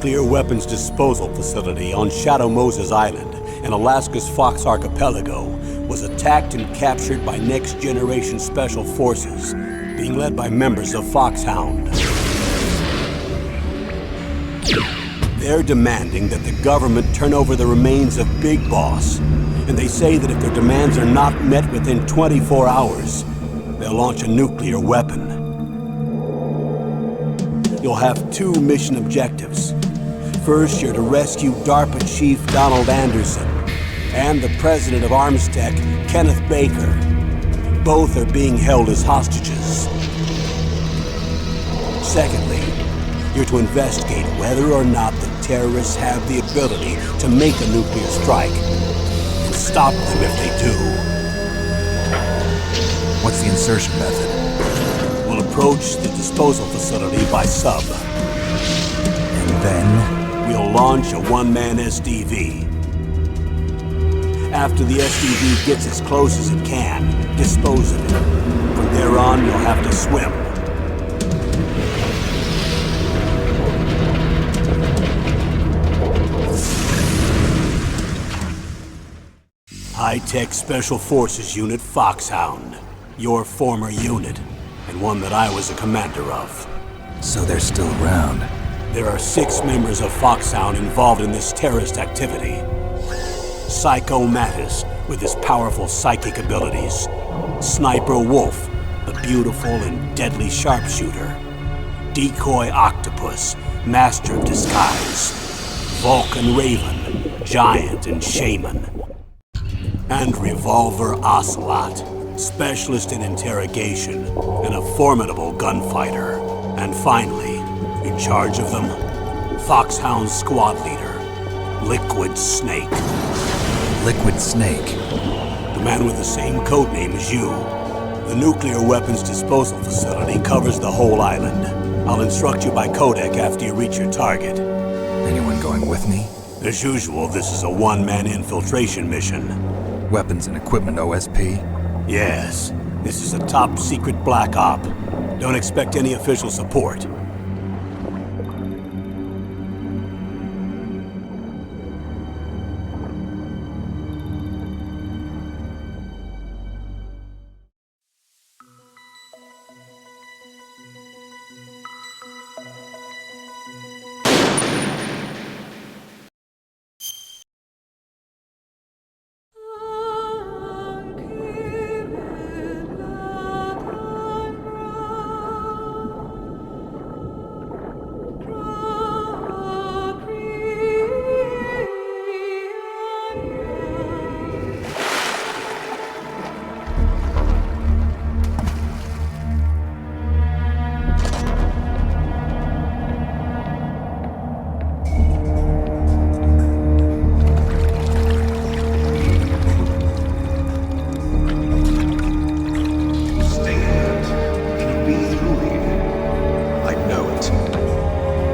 nuclear weapons disposal facility on Shadow Moses Island in Alaska's Fox Archipelago was attacked and captured by next-generation special forces, being led by members of FOXHOUND. They're demanding that the government turn over the remains of Big Boss, and they say that if their demands are not met within 24 hours, they'll launch a nuclear weapon. You'll have two mission objectives. First, you're to rescue DARPA Chief Donald Anderson and the President of Arms Tech, Kenneth Baker. Both are being held as hostages. Secondly, you're to investigate whether or not the terrorists have the ability to make a nuclear strike, and stop them if they do. What's the insertion method? We'll approach the disposal facility by sub. And then? We'll launch a one-man SDV. After the SDV gets as close as it can, dispose of it. From there on, you'll have to swim. High-Tech Special Forces Unit FOXHOUND. Your former unit, and one that I was a commander of. So they're still around. There are 6 members of FOXHOUND involved in this terrorist activity. Psycho Mattis, with his powerful psychic abilities. Sniper Wolf, the beautiful and deadly sharpshooter. Decoy Octopus, master of disguise. Vulcan Raven, giant and shaman. And Revolver Ocelot, specialist in interrogation and a formidable gunfighter. And finally, in charge of them, FOXHOUND squad leader, Liquid Snake. Liquid Snake? The man with the same codename as you. The nuclear weapons disposal facility covers the whole island. I'll instruct you by codec after you reach your target. Anyone going with me? As usual, this is a one-man infiltration mission. Weapons and equipment OSP? Yes. This is a top-secret black op. Don't expect any official support.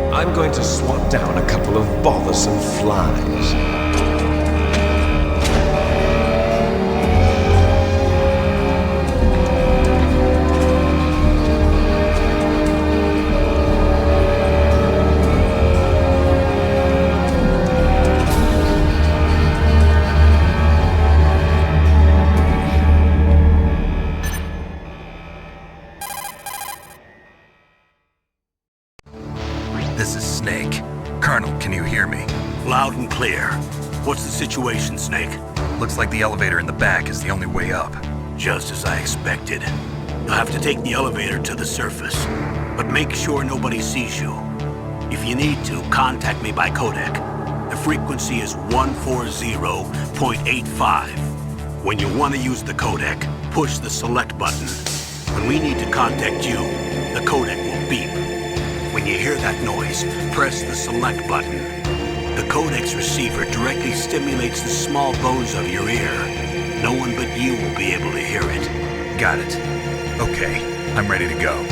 I'm going to swat down a couple of bothersome flies. This is Snake. Colonel, can you hear me? Loud and clear. What's the situation, Snake? Looks like the elevator in the back is the only way up. Just as I expected. You'll have to take the elevator to the surface, but make sure nobody sees you. If you need to, contact me by codec. The frequency is 140.85. When you want to use the codec, push the select button. When we need to contact you, the codec will beep. When you hear that noise, press the select button. The codec's receiver directly stimulates the small bones of your ear. No one but you will be able to hear it. Got it. Okay, I'm ready to go.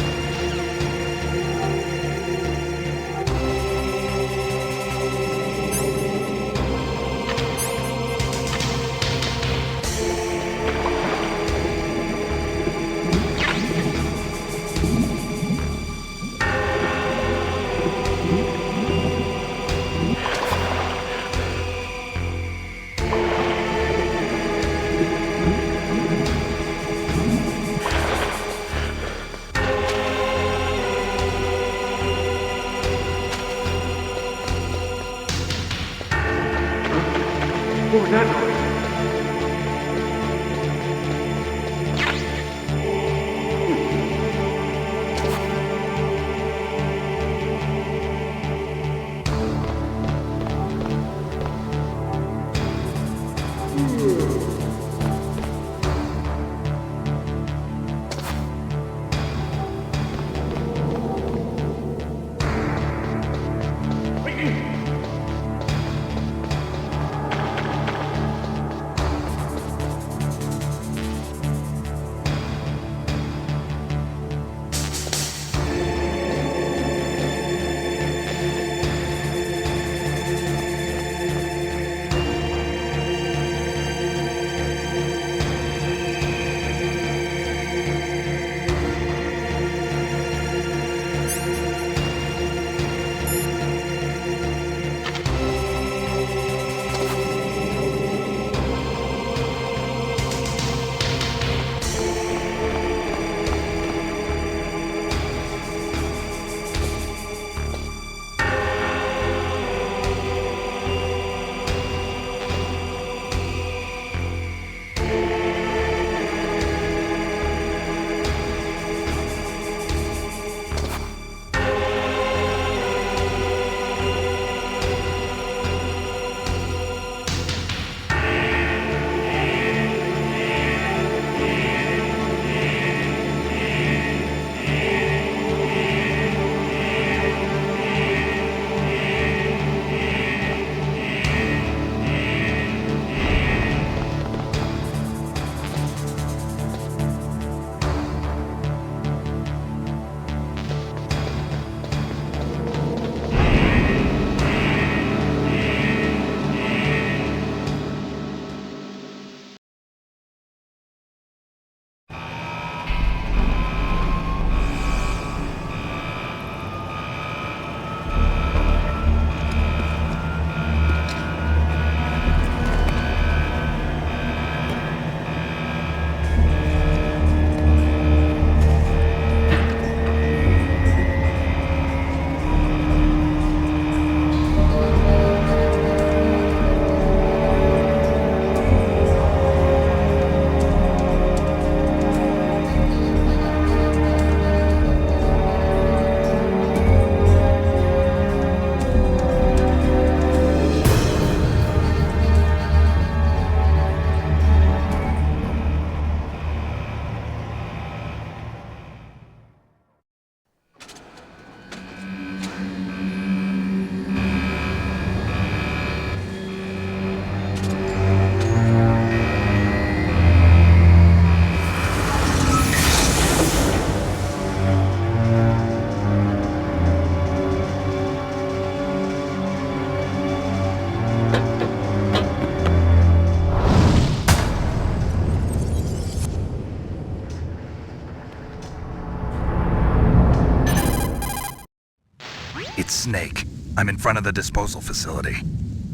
It's Snake. I'm in front of the disposal facility.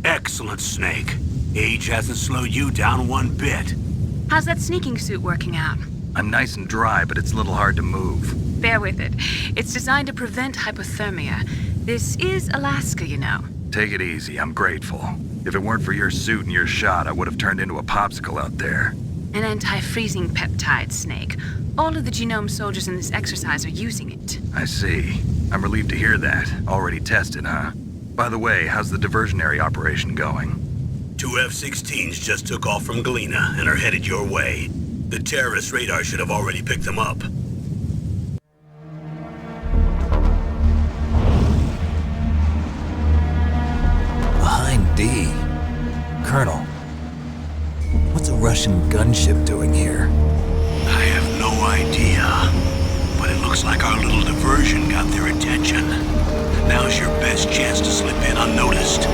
Excellent, Snake. Age hasn't slowed you down one bit. How's that sneaking suit working out? I'm nice and dry, but it's a little hard to move. Bear with it. It's designed to prevent hypothermia. This is Alaska, you know. Take it easy, I'm grateful. If it weren't for your suit and your shot, I would have turned into a popsicle out there. An anti-freezing peptide, Snake. All of the genome soldiers in this exercise are using it. I see. I'm relieved to hear that. Already tested, huh? By the way, how's the diversionary operation going? 2 F-16s just took off from Galena and are headed your way. The terrorist radar should have already picked them up. Behind D. Colonel, what's a Russian gunship doing here? I have no idea, but it looks like our little diversion got their attention. Now's your best chance to slip in unnoticed.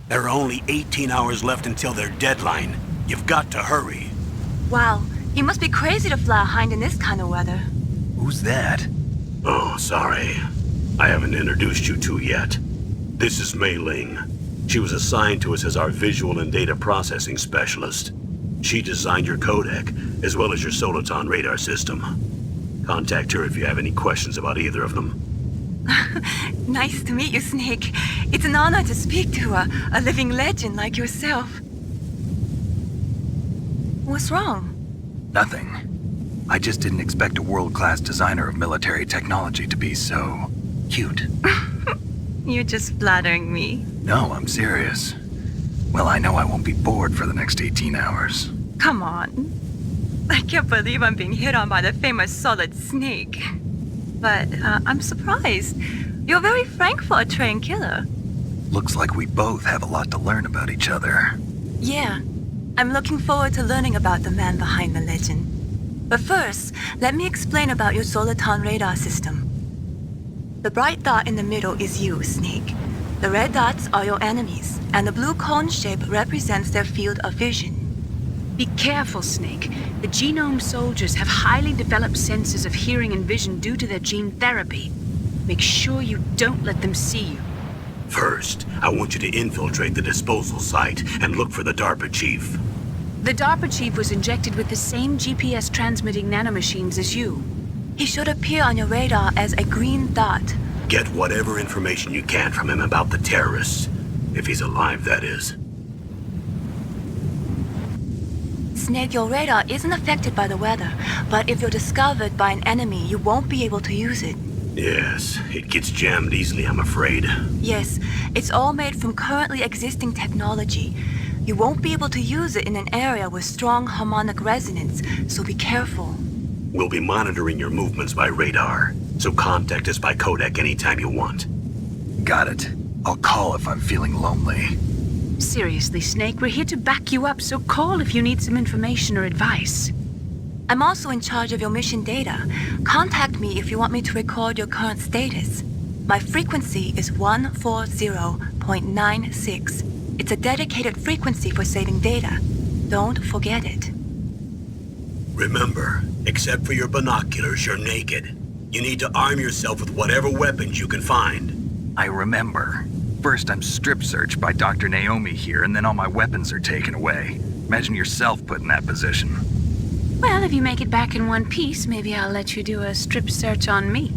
There are only 18 hours left until their deadline. You've got to hurry. Wow, you must be crazy to fly a hind in this kind of weather. Who's that? Oh, sorry. I haven't introduced you to yet. This is Mei Ling. She was assigned to us as our visual and data processing specialist. She designed your codec, as well as your Soliton radar system. Contact her if you have any questions about either of them. Nice to meet you, Snake. It's an honor to speak to a living legend like yourself. What's wrong? Nothing. I just didn't expect a world-class designer of military technology to be so cute. You're just flattering me. No, I'm serious. Well, I know I won't be bored for the next 18 hours. Come on. I can't believe I'm being hit on by the famous Solid Snake. But I'm surprised. You're very frank for a trained killer. Looks like we both have a lot to learn about each other. Yeah. I'm looking forward to learning about the man behind the legend. But first, let me explain about your Soliton radar system. The bright dot in the middle is you, Snake. The red dots are your enemies, and the blue cone shape represents their field of vision. Be careful, Snake. The genome soldiers have highly developed senses of hearing and vision due to their gene therapy. Make sure you don't let them see you. First, I want you to infiltrate the disposal site and look for the DARPA chief. The DARPA chief was injected with the same GPS transmitting nanomachines as you. He should appear on your radar as a green dot. Get whatever information you can from him about the terrorists. If he's alive, that is. Snake, your radar isn't affected by the weather, but if you're discovered by an enemy, you won't be able to use it. Yes, it gets jammed easily, I'm afraid. Yes, it's all made from currently existing technology. You won't be able to use it in an area with strong harmonic resonance, so be careful. We'll be monitoring your movements by radar, so contact us by codec anytime you want. Got it. I'll call if I'm feeling lonely. Seriously, Snake, we're here to back you up, so call if you need some information or advice. I'm also in charge of your mission data. Contact me if you want me to record your current status. My frequency is 140.96. It's a dedicated frequency for saving data. Don't forget it. Remember, except for your binoculars, you're naked. You need to arm yourself with whatever weapons you can find. I remember. First, I'm strip searched by Dr. Naomi here, and then all my weapons are taken away. Imagine yourself put in that position. Well, if you make it back in one piece, maybe I'll let you do a strip search on me.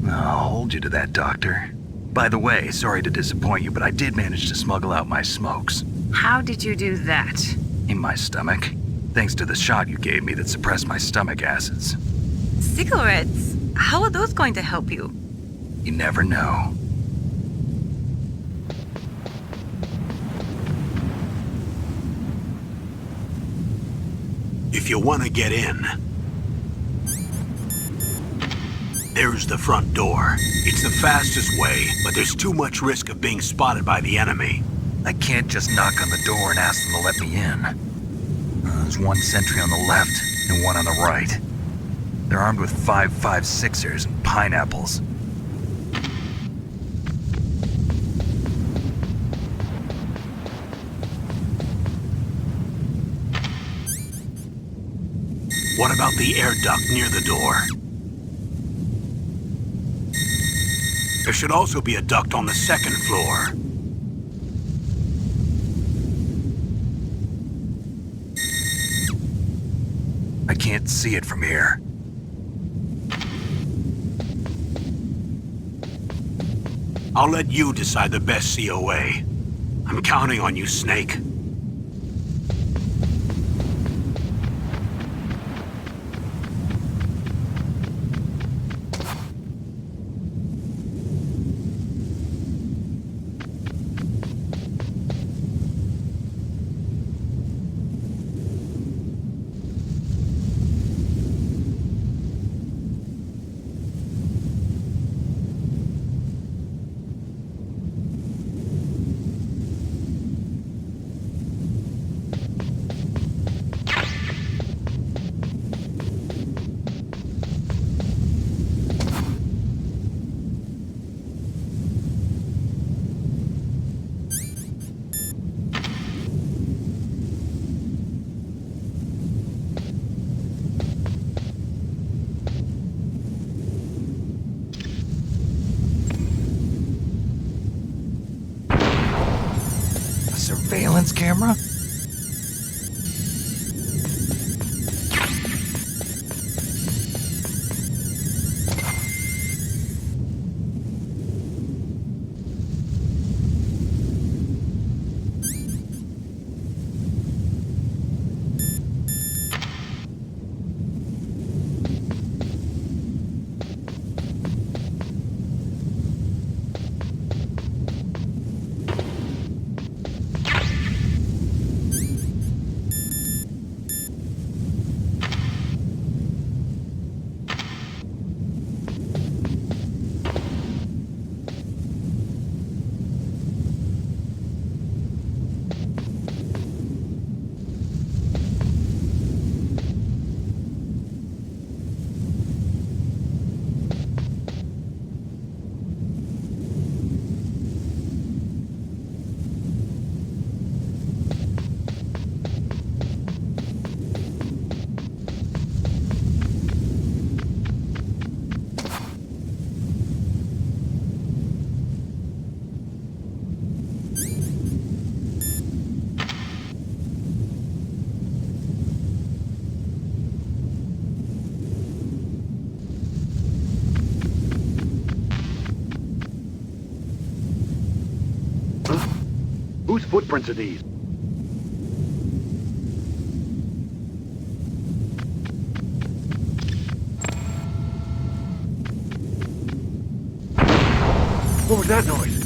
I'll hold you to that, Doctor. By the way, sorry to disappoint you, but I did manage to smuggle out my smokes. How did you do that? In my stomach. Thanks to the shot you gave me that suppressed my stomach acids. Cigarettes? How are those going to help you? You never know. If you want to get in, there's the front door. It's the fastest way, but there's too much risk of being spotted by the enemy. I can't just knock on the door and ask them to let me in. There's one sentry on the left and one on the right. They're armed with 5.56ers and pineapples. What about the air duct near the door? There should also be a duct on the second floor. I can't see it from here. I'll let you decide the best COA. I'm counting on you, Snake. Surveillance camera? Whose footprints are these? What was that noise?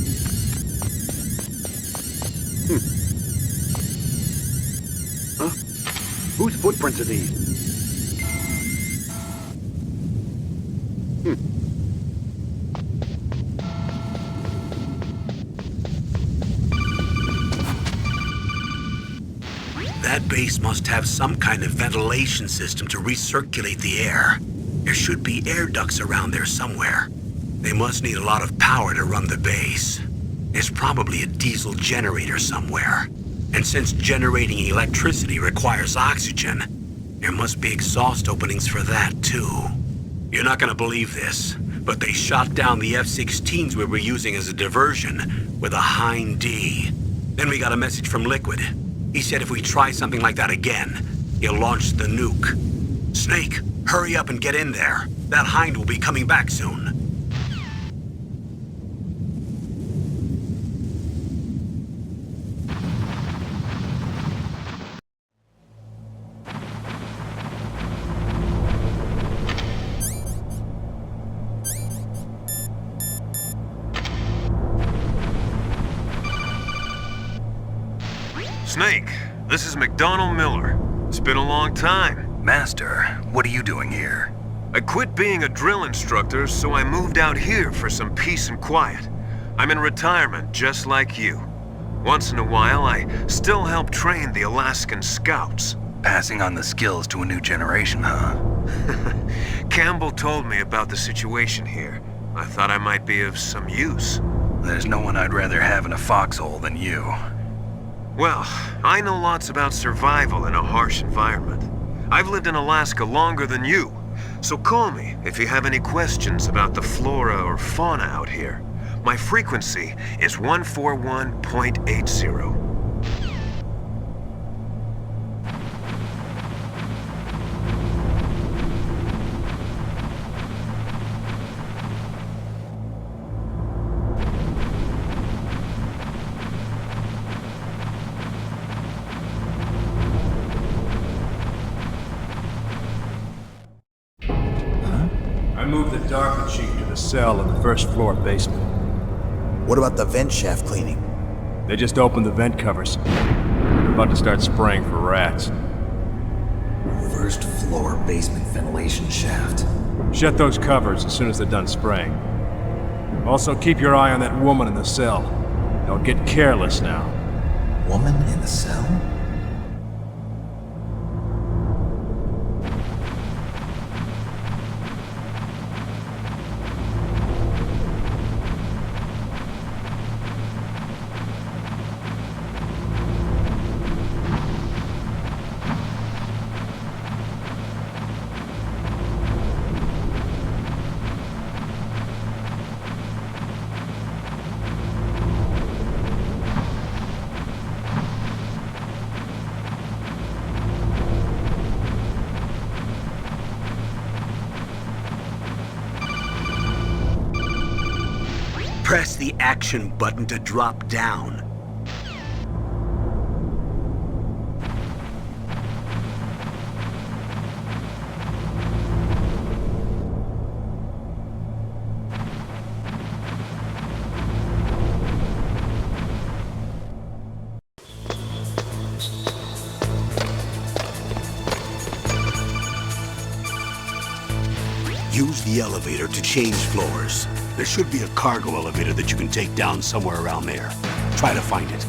Huh? Whose footprints are these? That base must have some kind of ventilation system to recirculate the air. There should be air ducts around there somewhere. They must need a lot of power to run the base. There's probably a diesel generator somewhere. And since generating electricity requires oxygen, there must be exhaust openings for that too. You're not gonna believe this, but they shot down the F-16s we were using as a diversion with a Hind D. Then we got a message from Liquid. He said if we try something like that again, he'll launch the nuke. Snake, hurry up and get in there. That Hind will be coming back soon. Snake, this is McDonald Miller. It's been a long time. Master, what are you doing here? I quit being a drill instructor, so I moved out here for some peace and quiet. I'm in retirement, just like you. Once in a while, I still help train the Alaskan Scouts. Passing on the skills to a new generation, huh? Campbell told me about the situation here. I thought I might be of some use. There's no one I'd rather have in a foxhole than you. Well, I know lots about survival in a harsh environment. I've lived in Alaska longer than you, so call me if you have any questions about the flora or fauna out here. My frequency is 141.80. I moved the Darker Chief to the cell in the first floor basement. What about the vent shaft cleaning? They just opened the vent covers. They're about to start spraying for rats. First floor basement ventilation shaft. Shut those covers as soon as they're done spraying. Also, keep your eye on that woman in the cell. Don't get careless now. Woman in the cell? Press the action button to drop down. Use the elevator to change floors. There should be a cargo elevator that you can take down somewhere around there. Try to find it.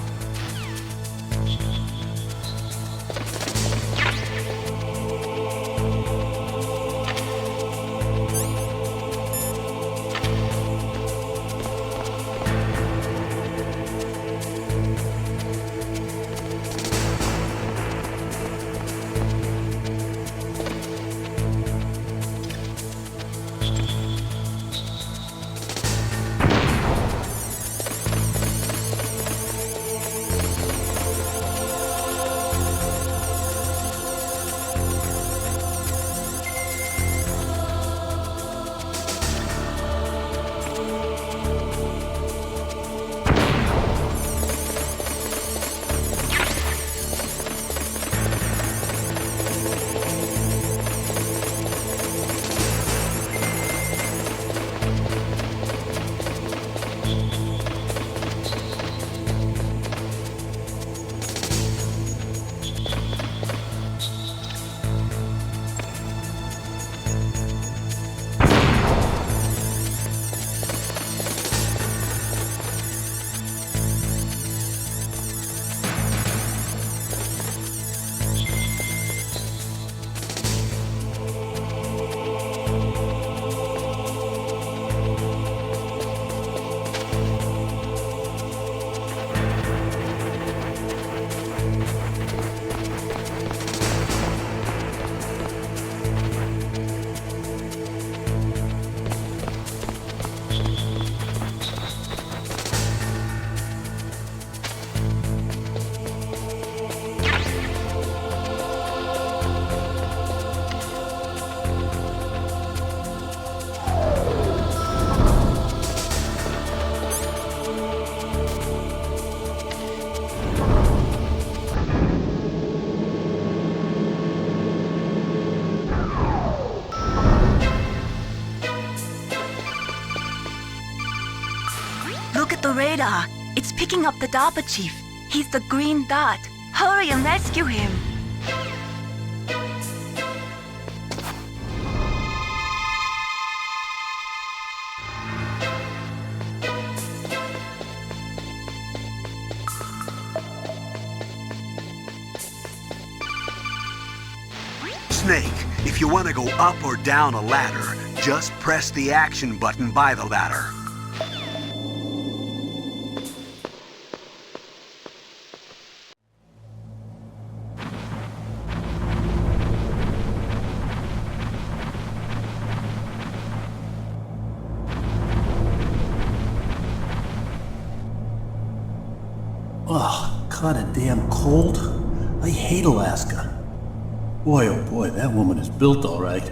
The radar. It's picking up the DARPA chief. He's the green dot. Hurry and rescue him. Snake, if you want to go up or down a ladder, just press the action button by the ladder. Oh, kinda damn cold. I hate Alaska. Boy, oh boy, that woman is built all right.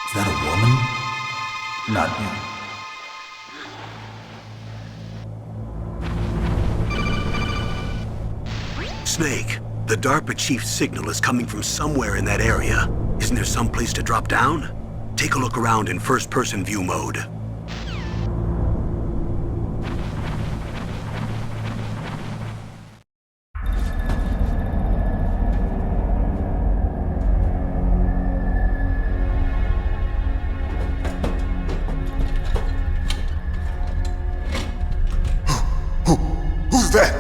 Is that a woman? Not you. Snake, the DARPA chief's signal is coming from somewhere in that area. Isn't there some place to drop down? Take a look around in first-person view mode. Who's that?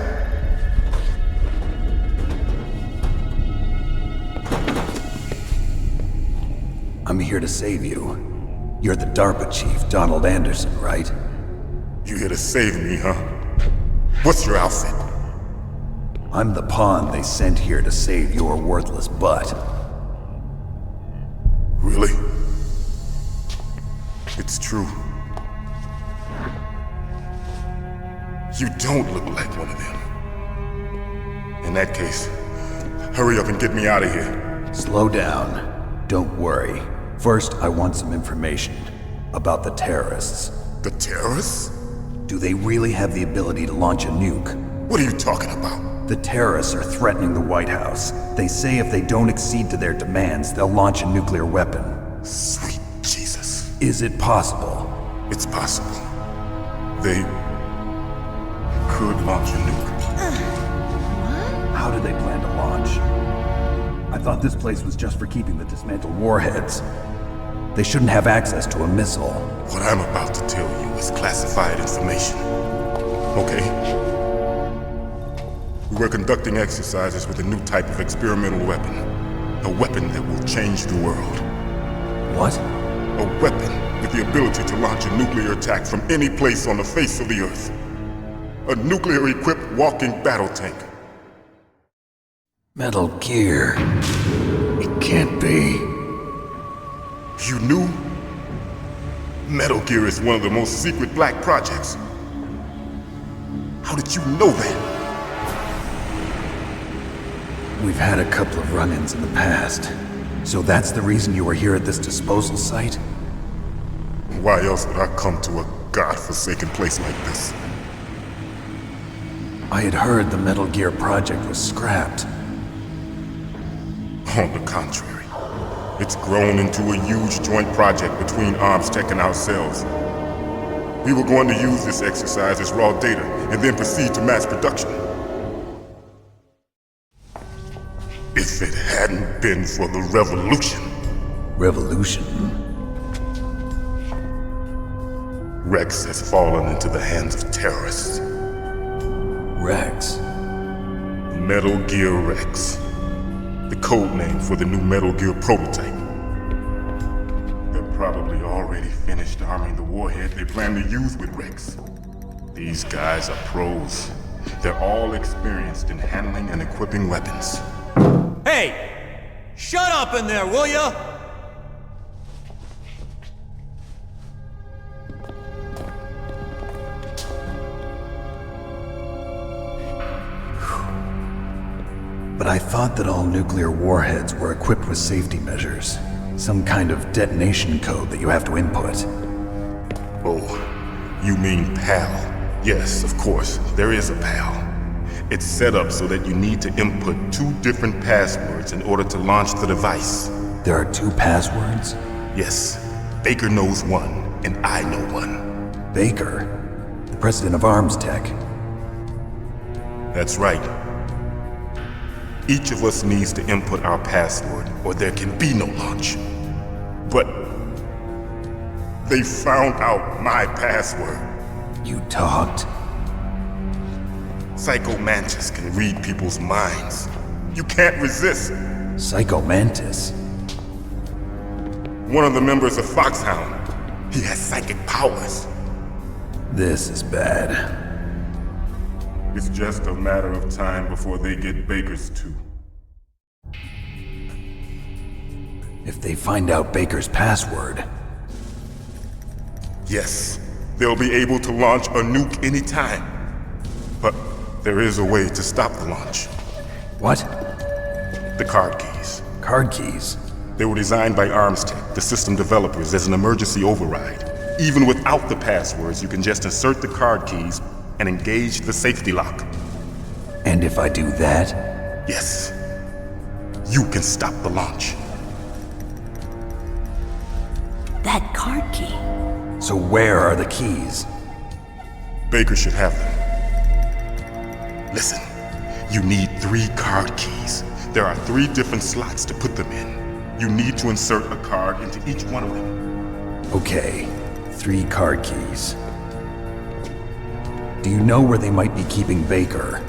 I'm here to save you. You're the DARPA chief, Donald Anderson, right? You here to save me, huh? What's your outfit? I'm the pawn they sent here to save your worthless butt. Really? It's true. You don't look like one of them. In that case, hurry up and get me out of here. Slow down. Don't worry. First, I want some information about the terrorists. The terrorists? Do they really have the ability to launch a nuke? What are you talking about? The terrorists are threatening the White House. They say if they don't accede to their demands, they'll launch a nuclear weapon. Sweet Jesus. Is it possible? It's possible. They could launch a nuke. How do they plan to launch? I thought this place was just for keeping the dismantled warheads. They shouldn't have access to a missile. What I'm about to tell you is classified information. Okay? We were conducting exercises with a new type of experimental weapon. A weapon that will change the world. What? A weapon with the ability to launch a nuclear attack from any place on the face of the Earth. A nuclear-equipped walking battle tank. Metal Gear. It can't be. You knew? Metal Gear is one of the most secret black projects. How did you know that? We've had a couple of run-ins in the past. So that's the reason you were here at this disposal site? Why else would I come to a godforsaken place like this? I had heard the Metal Gear project was scrapped. On the contrary, it's grown into a huge joint project between Arms Tech and ourselves. We were going to use this exercise as raw data and then proceed to mass production. If it hadn't been for the revolution. Revolution? Rex has fallen into the hands of terrorists. Rex? Metal Gear Rex. The code name for the new Metal Gear prototype. They're probably already finished. finished arming the warhead they plan to use with Rex. These guys are pros. They're all experienced in handling and equipping weapons. Hey! Shut up in there, will ya? But I thought that all nuclear warheads were equipped with safety measures. Some kind of detonation code that you have to input. Oh, you mean PAL? Yes, of course, there is a PAL. It's set up so that you need to input 2 different passwords in order to launch the device. There are 2 passwords? Yes, Baker knows one, and I know one. Baker? The president of Arms Tech? That's right. Each of us needs to input our password, or there can be no launch. But they found out my password. You talked? Psycho Mantis can read people's minds. You can't resist. Psycho Mantis? One of the members of FOXHOUND. He has psychic powers. This is bad. It's just a matter of time before they get Baker's too. If they find out Baker's password... Yes, they'll be able to launch a nuke anytime. But there is a way to stop the launch. What? The card keys. Card keys? They were designed by Arms Tech, the system developers, as an emergency override. Even without the passwords, you can just insert the card keys and engage the safety lock. And if I do that? Yes. You can stop the launch. That card key. So where are the keys? Baker should have them. Listen, you need 3 card keys. There are 3 different slots to put them in. You need to insert a card into each one of them. Okay, 3 card keys. Do you know where they might be keeping Baker?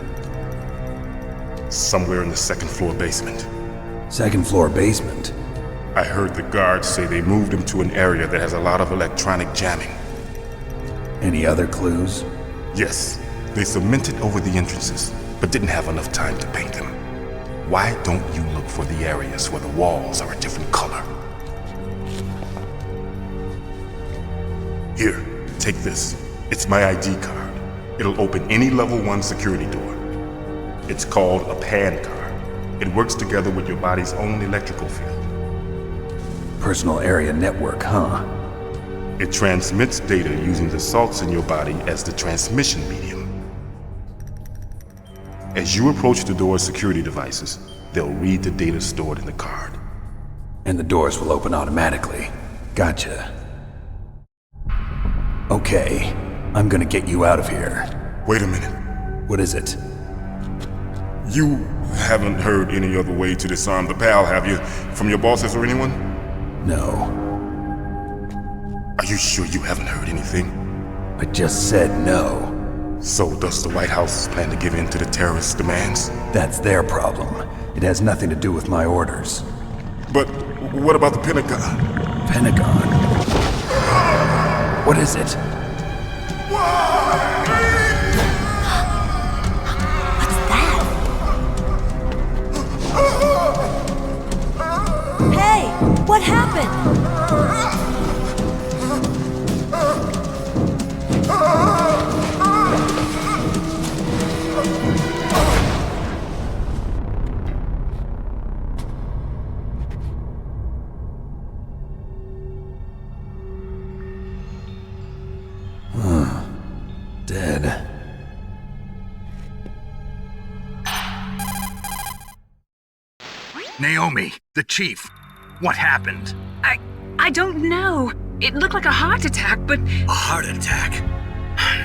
Somewhere in the 2nd floor basement. 2nd floor basement? I heard the guards say they moved him to an area that has a lot of electronic jamming. Any other clues? Yes, they cemented over the entrances, but didn't have enough time to paint them. Why don't you look for the areas where the walls are a different color? Here, take this. It's my ID card. It'll open any level 1 security door. It's called a PAN card. It works together with your body's own electrical field. Personal area network, huh? It transmits data using the salts in your body as the transmission medium. As you approach the door's security devices, they'll read the data stored in the card. And the doors will open automatically. Gotcha. Okay, I'm gonna get you out of here. Wait a minute. What is it? You haven't heard any other way to disarm the PAL, have you? From your bosses or anyone? No. Are you sure you haven't heard anything? I just said no. So does the White House plan to give in to the terrorists' demands? That's their problem. It has nothing to do with my orders. But what about the Pentagon? Pentagon? What is it? Hey, what happened? Dead. Naomi, the chief. What happened? I don't know. It looked like a heart attack, but... A heart attack?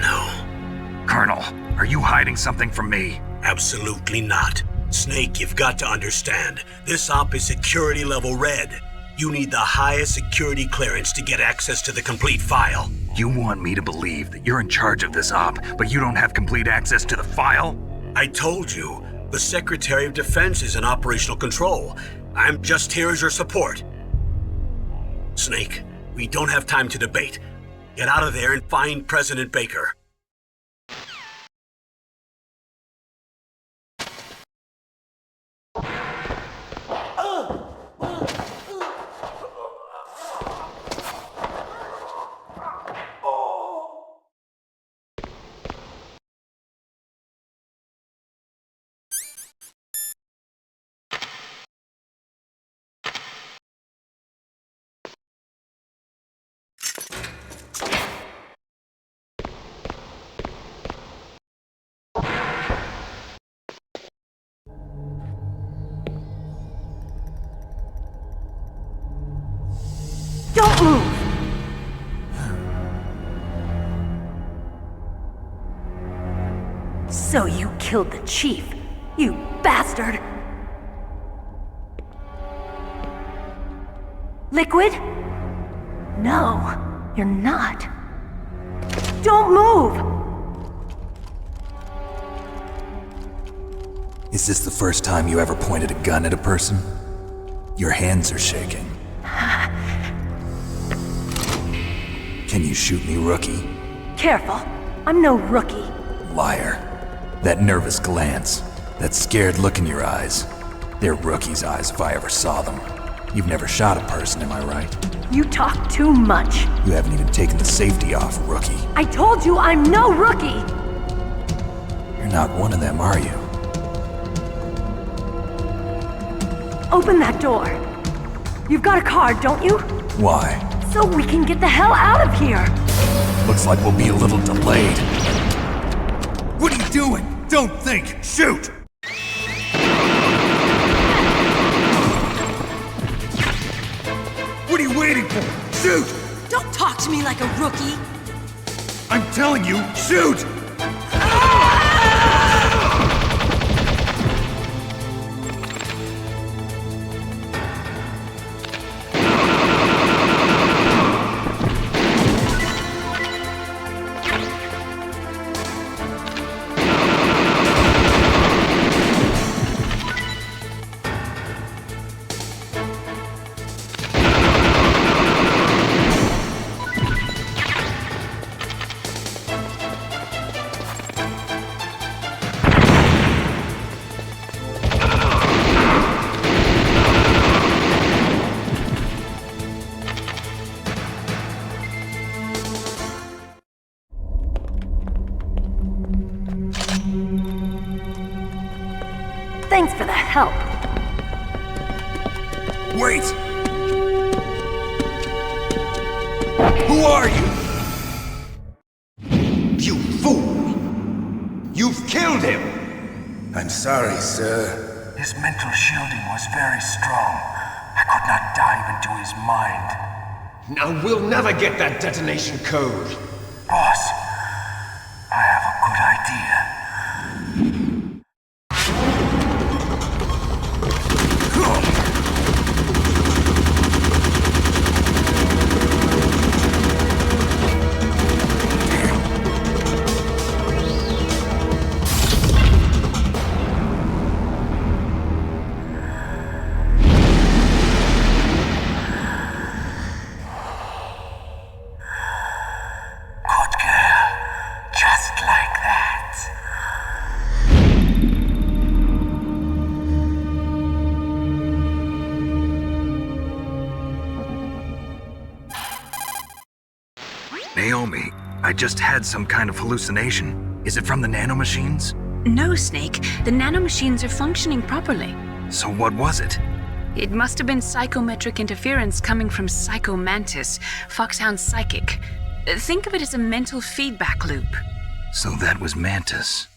No. Colonel, are you hiding something from me? Absolutely not. Snake, you've got to understand. This op is security level red. You need the highest security clearance to get access to the complete file. You want me to believe that you're in charge of this op, but you don't have complete access to the file? I told you, the Secretary of Defense is in operational control. I'm just here as your support. Snake, We don't have time to debate. Get out of there and find President Baker. Don't move! So you killed the chief, you bastard! Liquid? No, you're not. Don't move! Is this the first time you ever pointed a gun at a person? Your hands are shaking. Can you shoot me, rookie? Careful, I'm no rookie. Liar. That nervous glance, that scared look in your eyes. They're rookie's eyes if I ever saw them. You've never shot a person, am I right? You talk too much. You haven't even taken the safety off, rookie. I told you I'm no rookie! You're not one of them, are you? Open that door. You've got a card, don't you? Why? So we can get the hell out of here! Looks like we'll be a little delayed. What are you doing? Don't think! Shoot! What are you waiting for? Shoot! Don't talk to me like a rookie. I'm telling you, shoot! Thanks for the help. Wait! Who are you? You fool! You've killed him! I'm sorry, sir. His mental shielding was very strong. I could not dive into his mind. Now we'll never get that detonation code. Boss, I have a good idea. Naomi, I just had some kind of hallucination. Is it from the nanomachines? No, Snake. The nanomachines are functioning properly. So what was it? It must have been psychometric interference coming from Psycho Mantis, Foxhound's psychic. Think of it as a mental feedback loop. So that was Mantis.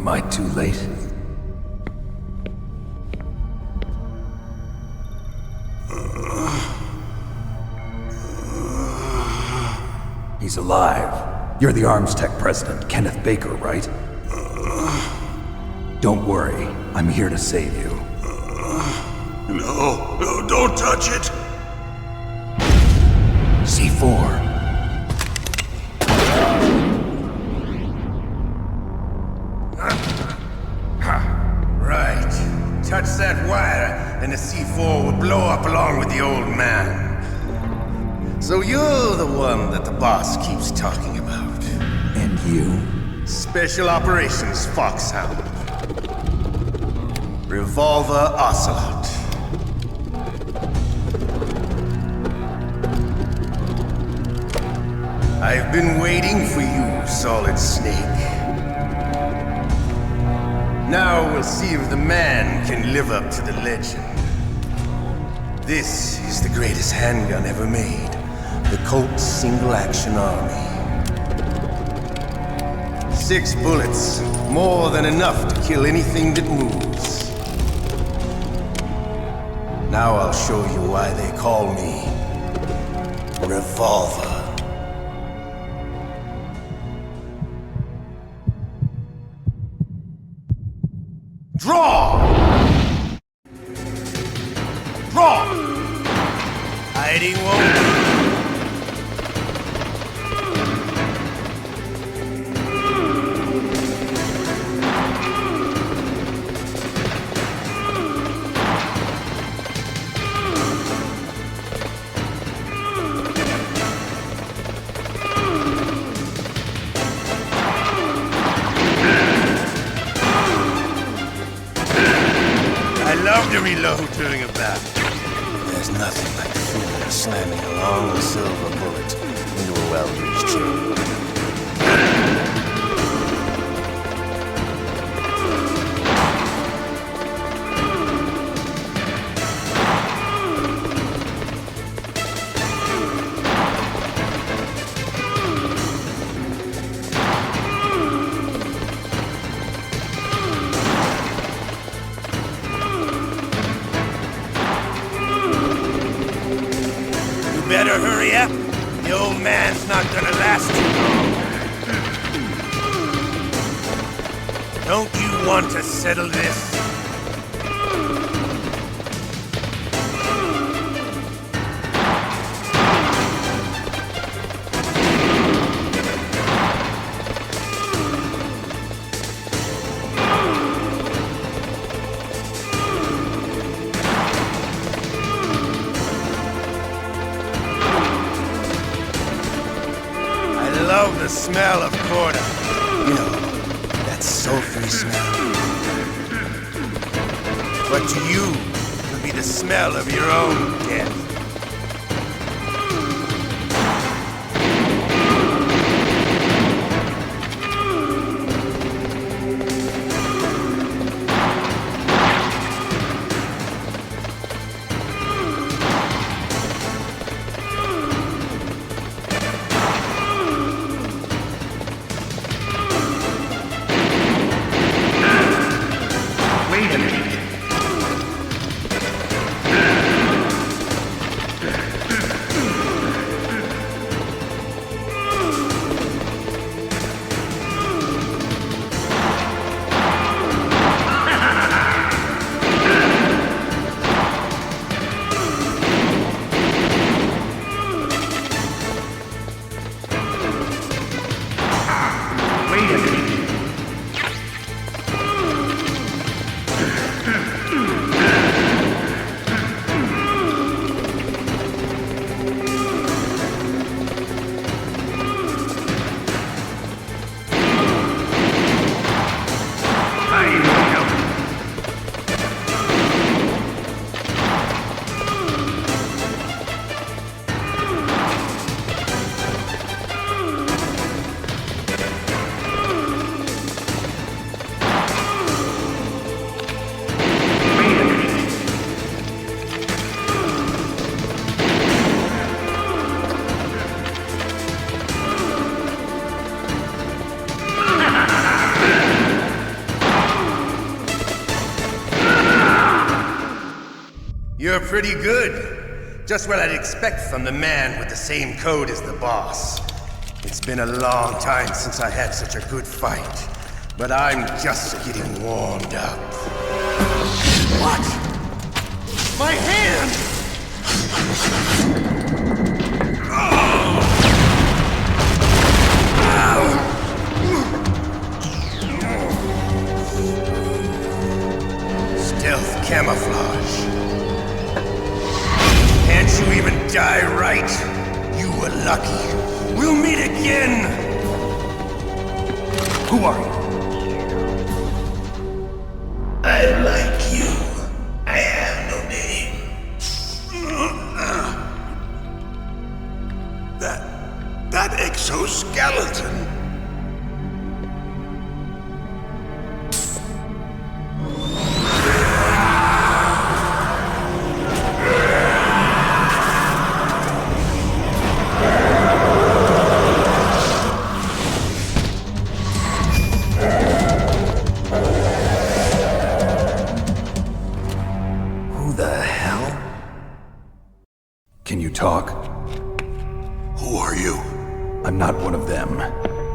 Am I too late? He's alive. You're the Arms Tech president, Kenneth Baker, right? Don't worry. I'm here to save you. No, don't touch it! C4. Right. Touch that wire, and the C4 will blow up along with the old man. So you're the one that the boss keeps talking about. And you? Special Operations Foxhound. Revolver Ocelot. I've been waiting for you, Solid Snake. Now we'll see if the man can live up to the legend. This is the greatest handgun ever made. The Colt Single Action Army. 6 bullets, more than enough to kill anything that moves. Now I'll show you why they call me Revolver. Draw! Draw! Hiding won't. To reload during a battle. There's nothing like the feeling of slamming a long silver bullet into a well-greased chain. Better hurry up. The old man's not gonna last too long. Don't you want to settle this? The smell of corda. You know, that sulfury smell. But to you, it'll be the smell of your own death. pretty good. Just what I'd expect from the man with the same code as the boss. It's been a long time since I had such a good fight, but I'm just getting warmed up. What? My hand! Stealth camouflage. Can't you even die right? You were lucky. We'll meet again! Who are you? I'm like you. I have no name. That exoskeleton. Can you talk? Who are you? I'm not one of them.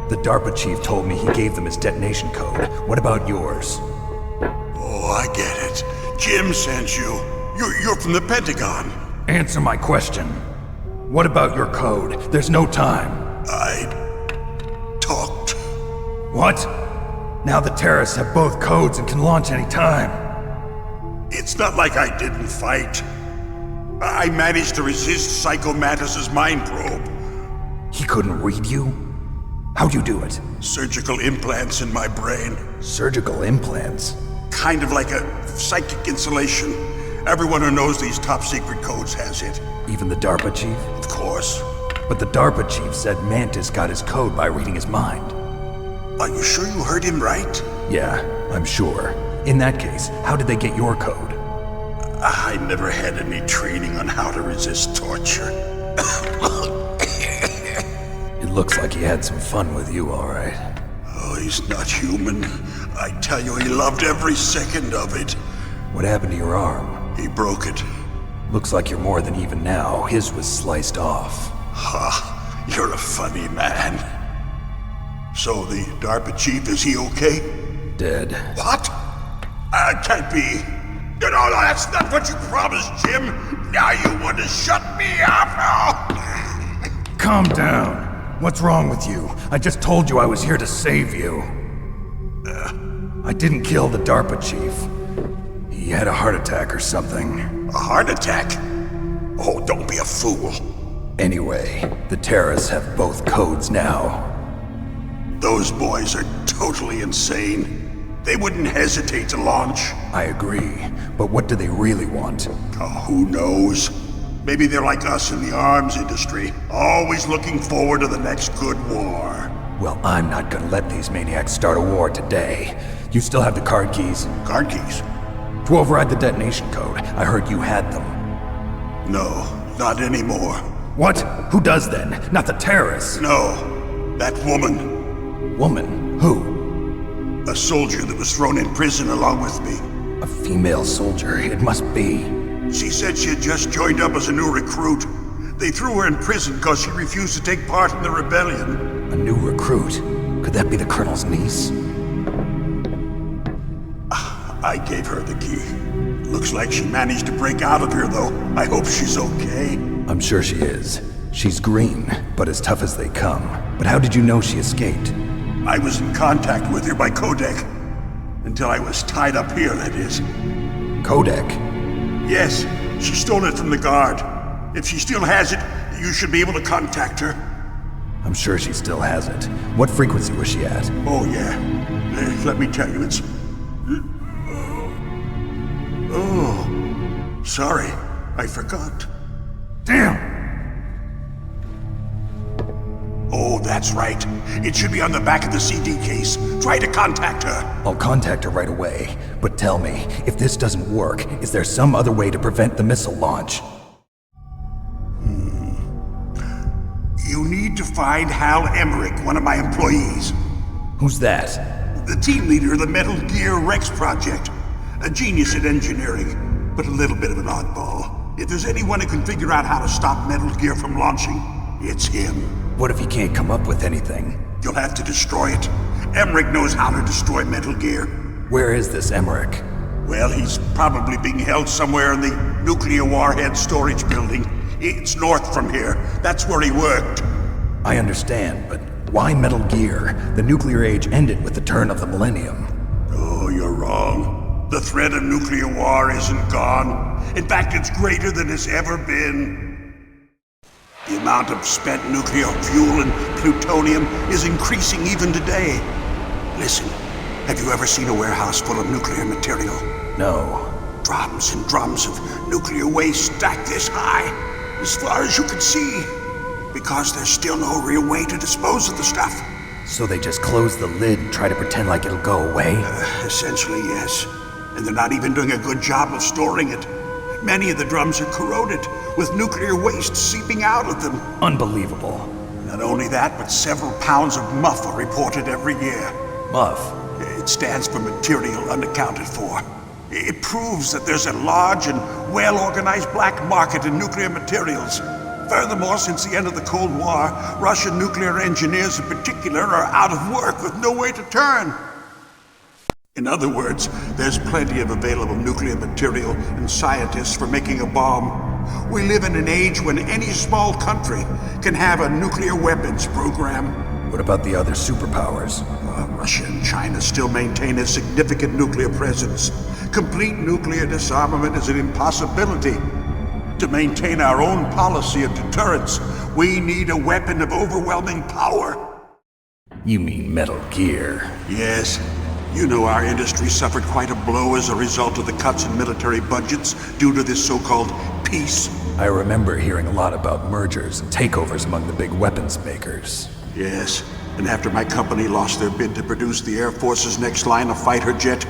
The DARPA chief told me he gave them his detonation code. What about yours? Oh, I get it. Jim sent you. You're from the Pentagon. Answer my question. What about your code? There's no time. I talked. What? Now the terrorists have both codes and can launch any time. It's not like I didn't fight. I managed to resist Psycho Mattis's mind probe. He couldn't read you? How'd you do it? Surgical implants in my brain. Surgical implants? Kind of like a psychic insulation. Everyone who knows these top secret codes has it. Even the DARPA chief? Of course. But the DARPA chief said Mantis got his code by reading his mind. Are you sure you heard him right? Yeah, I'm sure. In that case, how did they get your code? I never had any training on how to resist torture. It looks like he had some fun with you, all right. Oh, he's not human. I tell you, he loved every second of it. What happened to your arm? He broke it. Looks like you're more than even now. His was sliced off. Ha, you're a funny man. So the DARPA chief, is he okay? Dead. What? Can't be. No, that's not what you promised, Jim. Now you want to shut me up? Calm down. What's wrong with you? I just told you I was here to save you. I didn't kill the DARPA chief. He had a heart attack or something. A heart attack? Oh, don't be a fool. Anyway, the terrorists have both codes now. Those boys are totally insane. They wouldn't hesitate to launch. I agree, but what do they really want? Oh, who knows? Maybe they're like us in the arms industry, always looking forward to the next good war. Well, I'm not gonna let these maniacs start a war today. You still have the card keys? Card keys? To override the detonation code. I heard you had them. No, not anymore. What? Who does then? Not the terrorists? No, that woman. Woman? Who? A soldier that was thrown in prison along with me. A female soldier, it must be. She said she had just joined up as a new recruit. They threw her in prison because she refused to take part in the rebellion. A new recruit? Could that be the Colonel's niece? I gave her the key. Looks like she managed to break out of here, though. I hope she's okay. I'm sure she is. She's green, but as tough as they come. But how did you know she escaped? I was in contact with her by codec. Until I was tied up here, that is. Codec? Yes, she stole it from the guard. If she still has it, you should be able to contact her. I'm sure she still has it. What frequency was she at? Oh, yeah. Let me tell you, it's... Oh, sorry. I forgot. Damn! Oh, that's right. It should be on the back of the CD case. Try to contact her. I'll contact her right away. But tell me, if this doesn't work, is there some other way to prevent the missile launch? You need to find Hal Emmerich, one of my employees. Who's that? The team leader of the Metal Gear Rex project. A genius at engineering, but a little bit of an oddball. If there's anyone who can figure out how to stop Metal Gear from launching, it's him. What if he can't come up with anything? You'll have to destroy it. Emmerich knows how to destroy Metal Gear. Where is this Emmerich? Well, he's probably being held somewhere in the nuclear warhead storage building. It's north from here. That's where he worked. I understand, but why Metal Gear? The nuclear age ended with the turn of the millennium. Oh, you're wrong. The threat of nuclear war isn't gone. In fact, it's greater than it's ever been. The amount of spent nuclear fuel and plutonium is increasing even today. Listen, have you ever seen a warehouse full of nuclear material? No. Drums and drums of nuclear waste stacked this high, as far as you can see. Because there's still no real way to dispose of the stuff. So they just close the lid and try to pretend like it'll go away? Essentially, yes. And they're not even doing a good job of storing it. Many of the drums are corroded, with nuclear waste seeping out of them. Unbelievable. Not only that, but several pounds of MUF are reported every year. MUF? It stands for material unaccounted for. It proves that there's a large and well-organized black market in nuclear materials. Furthermore, since the end of the Cold War, Russian nuclear engineers in particular are out of work with no way to turn. In other words, there's plenty of available nuclear material and scientists for making a bomb. We live in an age when any small country can have a nuclear weapons program. What about the other superpowers? Russia and China still maintain a significant nuclear presence. Complete nuclear disarmament is an impossibility. To maintain our own policy of deterrence, we need a weapon of overwhelming power. You mean Metal Gear? Yes. You know our industry suffered quite a blow as a result of the cuts in military budgets due to this so-called peace. I remember hearing a lot about mergers and takeovers among the big weapons makers. Yes, and after my company lost their bid to produce the Air Force's next line of fighter jet,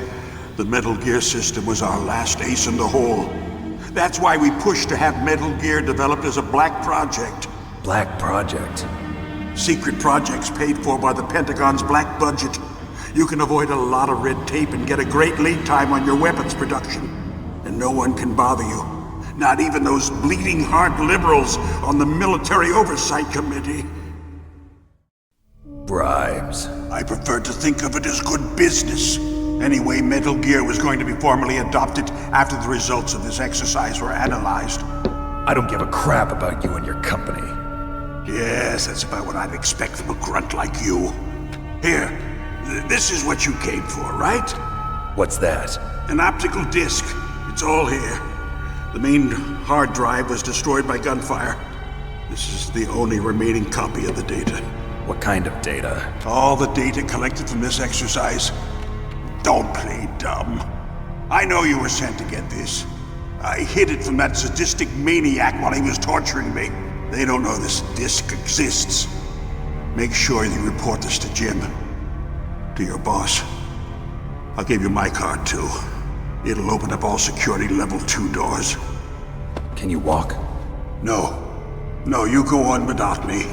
the Metal Gear system was our last ace in the hole. That's why we pushed to have Metal Gear developed as a black project. Black project? Secret projects paid for by the Pentagon's black budget. You can avoid a lot of red tape and get a great lead time on your weapons production. And no one can bother you. Not even those bleeding heart liberals on the Military Oversight Committee. Bribes. I prefer to think of it as good business. Anyway, Metal Gear was going to be formally adopted after the results of this exercise were analyzed. I don't give a crap about you and your company. Yes, that's about what I'd expect from a grunt like you. Here, this is what you came for, right? What's that? An optical disc. It's all here. The main hard drive was destroyed by gunfire. This is the only remaining copy of the data. What kind of data? All the data collected from this exercise. Don't play dumb. I know you were sent to get this. I hid it from that sadistic maniac while he was torturing me. They don't know this disc exists. Make sure you report this to Jim. To your boss. I'll give you my card too. It'll open up all security level 2 doors. Can you walk? No. No, you go on without me.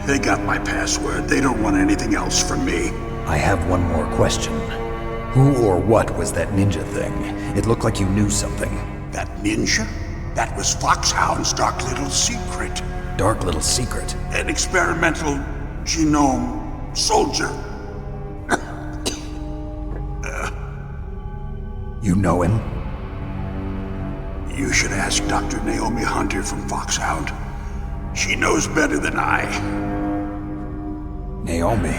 They got my password. They don't want anything else from me. I have one more question. Who or what was that ninja thing? It looked like you knew something. That ninja? That was Foxhound's dark little secret. Dark little secret? An experimental genome soldier. You know him? You should ask Dr. Naomi Hunter from Foxhound. She knows better than I. Naomi?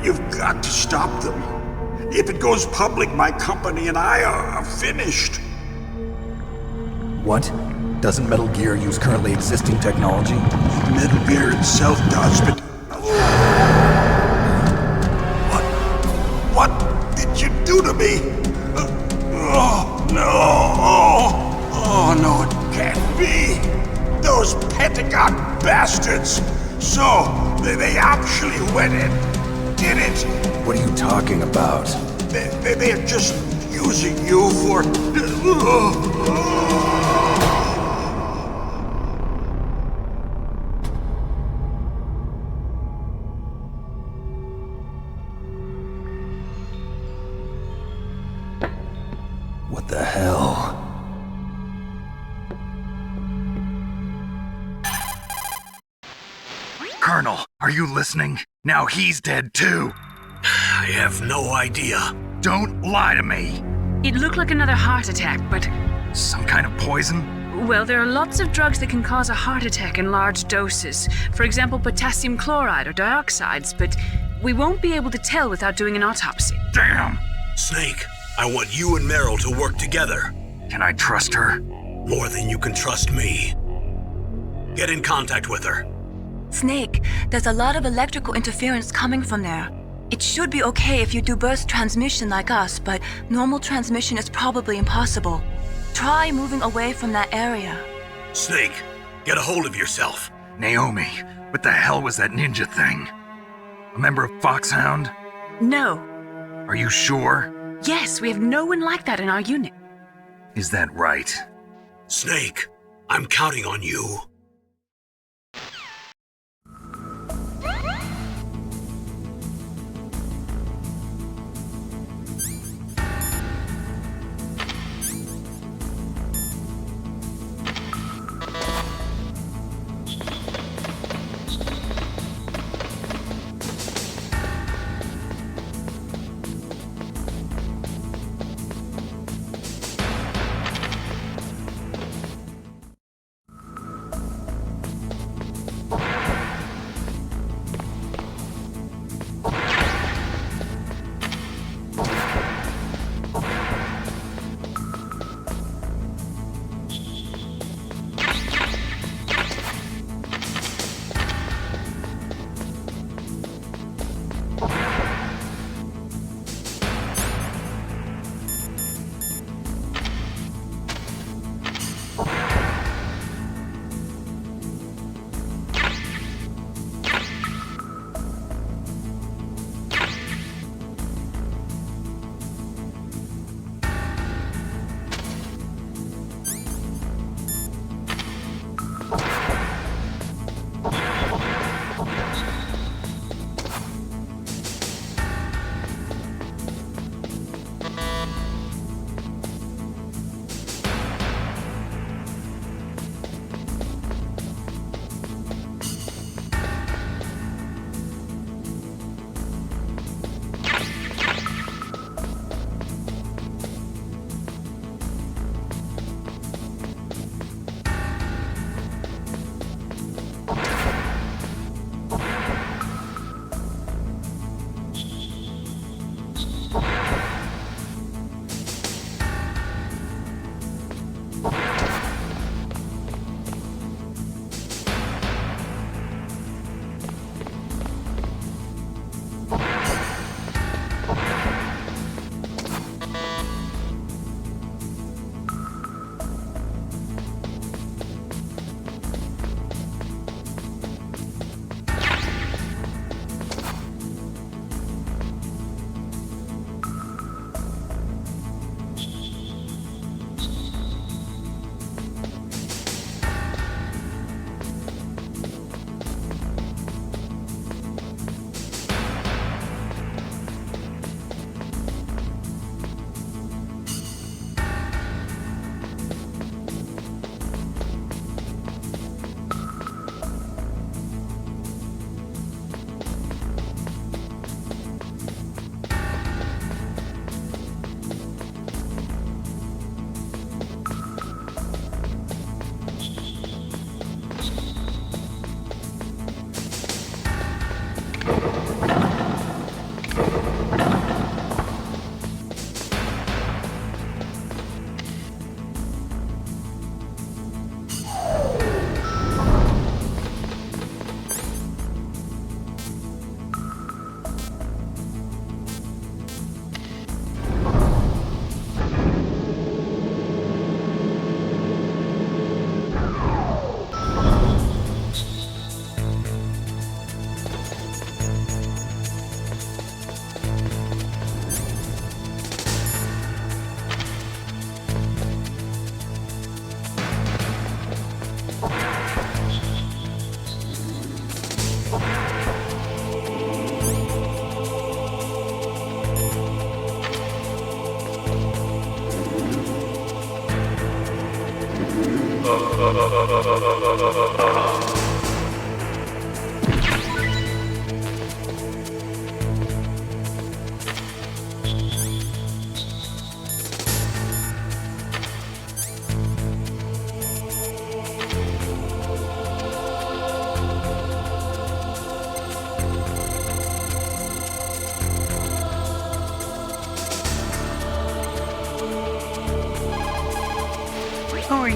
You've got to stop them. If it goes public, my company and I are finished. What? Doesn't Metal Gear use currently existing technology? Metal Gear itself does, but... What did you do to me? Oh, no! Oh, no, it can't be! Those Pentagon bastards! So, they actually went in, did it! What are you talking about? They're just using you for... What the hell? Colonel, are you listening? Now he's dead too. I have no idea. Don't lie to me. It looked like another heart attack, but... Some kind of poison? Well, there are lots of drugs that can cause a heart attack in large doses. For example, potassium chloride or dioxides, but we won't be able to tell without doing an autopsy. Damn! Snake, I want you and Meryl to work together. Can I trust her? More than you can trust me. Get in contact with her. Snake, there's a lot of electrical interference coming from there. It should be okay if you do burst transmission like us, but normal transmission is probably impossible. Try moving away from that area. Snake, get a hold of yourself. Naomi, what the hell was that ninja thing? A member of FOXHOUND? No. Are you sure? Yes, we have no one like that in our unit. Is that right? Snake, I'm counting on you.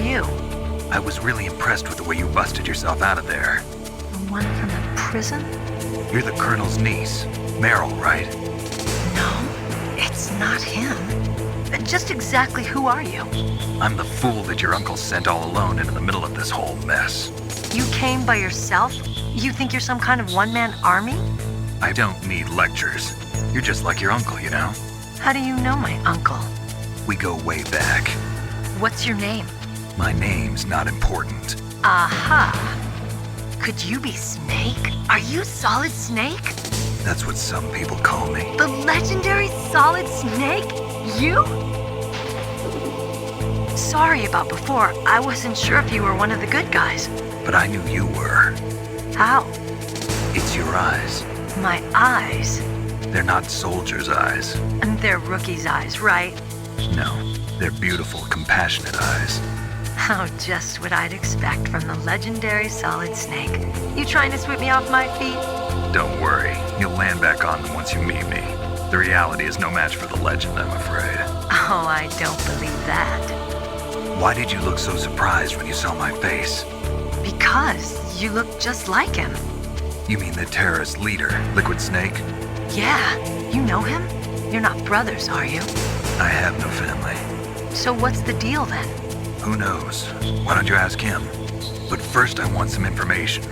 you? I was really impressed with the way you busted yourself out of there. The one from the prison? You're the Colonel's niece, Meryl, right? No, it's not him. Just exactly who are you? I'm the fool that your uncle sent all alone into the middle of this whole mess. You came by yourself? You think you're some kind of one-man army? I don't need lectures. You're just like your uncle, you know? How do you know my uncle? We go way back. What's your name? My name's not important. Aha! Could you be Snake? Are you Solid Snake? That's what some people call me. The legendary Solid Snake? You? Sorry about before. I wasn't sure if you were one of the good guys. But I knew you were. How? It's your eyes. My eyes? They're not soldiers' eyes. And they're rookies' eyes, right? No, they're beautiful, compassionate eyes. Oh, just what I'd expect from the legendary Solid Snake. You trying to sweep me off my feet? Don't worry, you'll land back on them once you meet me. The reality is no match for the legend, I'm afraid. Oh, I don't believe that. Why did you look so surprised when you saw my face? Because you look just like him. You mean the terrorist leader, Liquid Snake? Yeah, you know him? You're not brothers, are you? I have no family. So what's the deal then? Who knows? Why don't you ask him? But first I want some information.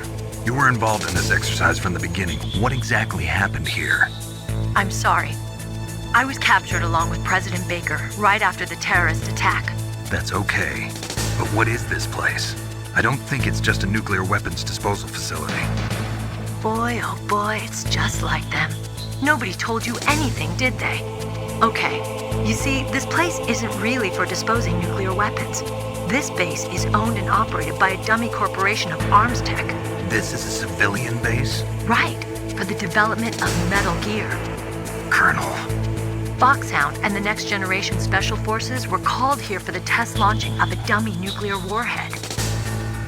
You were involved in this exercise from the beginning. What exactly happened here? I'm sorry. I was captured along with President Baker right after the terrorist attack. That's okay. But what is this place? I don't think it's just a nuclear weapons disposal facility. Boy, oh boy, it's just like them. Nobody told you anything, did they? Okay, you see, this place isn't really for disposing nuclear weapons. This base is owned and operated by a dummy corporation of arms tech. This is a civilian base? Right, for the development of Metal Gear. Colonel. FOXHOUND and the Next Generation Special Forces were called here for the test launching of a dummy nuclear warhead.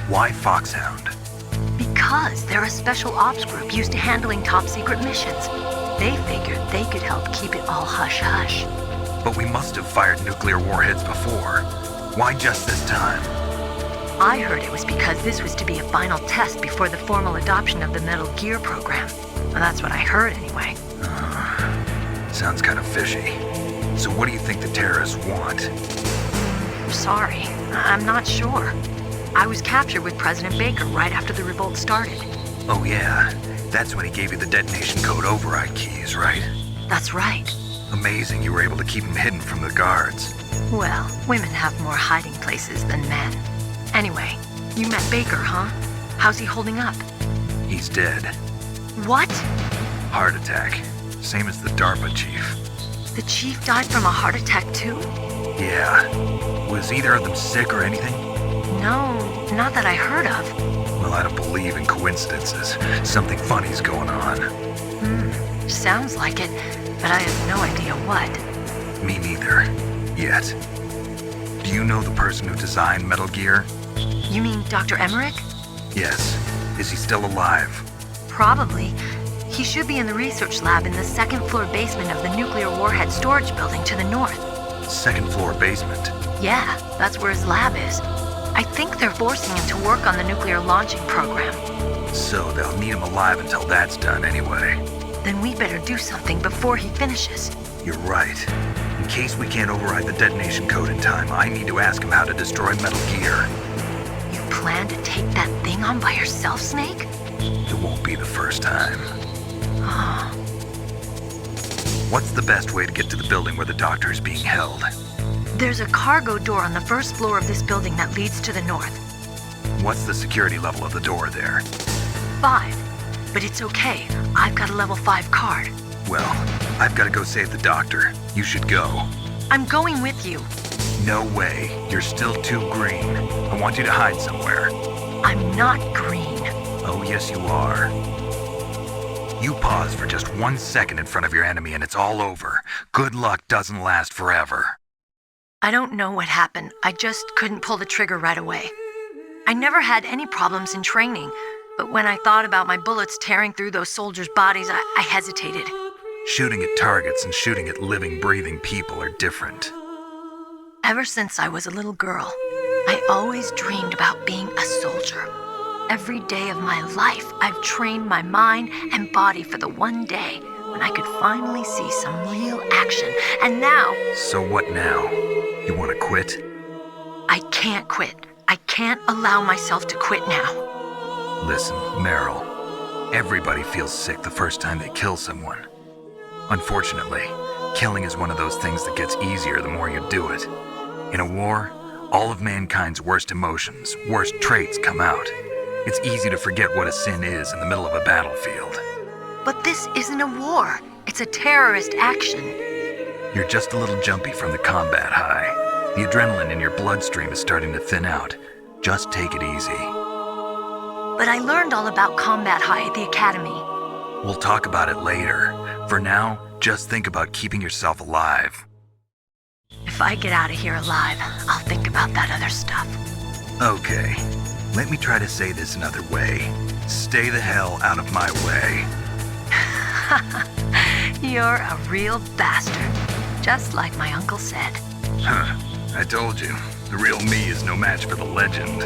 Why FOXHOUND? Because they're a special ops group used to handling top-secret missions. They figured they could help keep it all hush-hush. But we must have fired nuclear warheads before. Why just this time? I heard it was because this was to be a final test before the formal adoption of the Metal Gear program. Well, that's what I heard anyway. Sounds kind of fishy. So what do you think the terrorists want? Sorry, I'm not sure. I was captured with President Baker right after the revolt started. Oh yeah, that's when he gave you the detonation code override keys, right? That's right. Amazing you were able to keep him hidden from the guards. Well, women have more hiding places than men. Anyway, you met Baker, huh? How's he holding up? He's dead. What? Heart attack. Same as the DARPA chief. The chief died from a heart attack too? Yeah. Was either of them sick or anything? No, not that I heard of. Well, I don't believe in coincidences. Something funny's going on. Sounds like it, but I have no idea what. Me neither. Yet. Do you know the person who designed Metal Gear? You mean Dr. Emmerich? Yes. Is he still alive? Probably. He should be in the research lab in the second-floor basement of the nuclear warhead storage building to the north. Second-floor basement? Yeah, that's where his lab is. I think they're forcing him to work on the nuclear launching program. So they'll need him alive until that's done anyway. Then we better do something before he finishes. You're right. In case we can't override the detonation code in time, I need to ask him how to destroy Metal Gear. You plan to take that thing on by yourself, Snake? It won't be the first time. What's the best way to get to the building where the doctor is being held? There's a cargo door on the first floor of this building that leads to the north. What's the security level of the door there? 5. But it's okay. I've got a level 5 card. Well, I've got to go save the doctor. You should go. I'm going with you. No way. You're still too green. I want you to hide somewhere. I'm not green. Oh, yes, you are. You pause for just 1 second in front of your enemy and it's all over. Good luck doesn't last forever. I don't know what happened. I just couldn't pull the trigger right away. I never had any problems in training, but when I thought about my bullets tearing through those soldiers' bodies, I hesitated. Shooting at targets and shooting at living, breathing people are different. Ever since I was a little girl, I always dreamed about being a soldier. Every day of my life, I've trained my mind and body for the one day when I could finally see some real action. And now... So what now? You want to quit? I can't quit. I can't allow myself to quit now. Listen, Meryl. Everybody feels sick the first time they kill someone. Unfortunately, killing is one of those things that gets easier the more you do it. In a war, all of mankind's worst emotions, worst traits come out. It's easy to forget what a sin is in the middle of a battlefield. But this isn't a war. It's a terrorist action. You're just a little jumpy from the combat high. The adrenaline in your bloodstream is starting to thin out. Just take it easy. But I learned all about combat high at the academy. We'll talk about it later. For now, just think about keeping yourself alive. If I get out of here alive, I'll think about that other stuff. Okay. Let me try to say this another way. Stay the hell out of my way. You're a real bastard. Just like my uncle said. Huh. I told you. The real me is no match for the legend.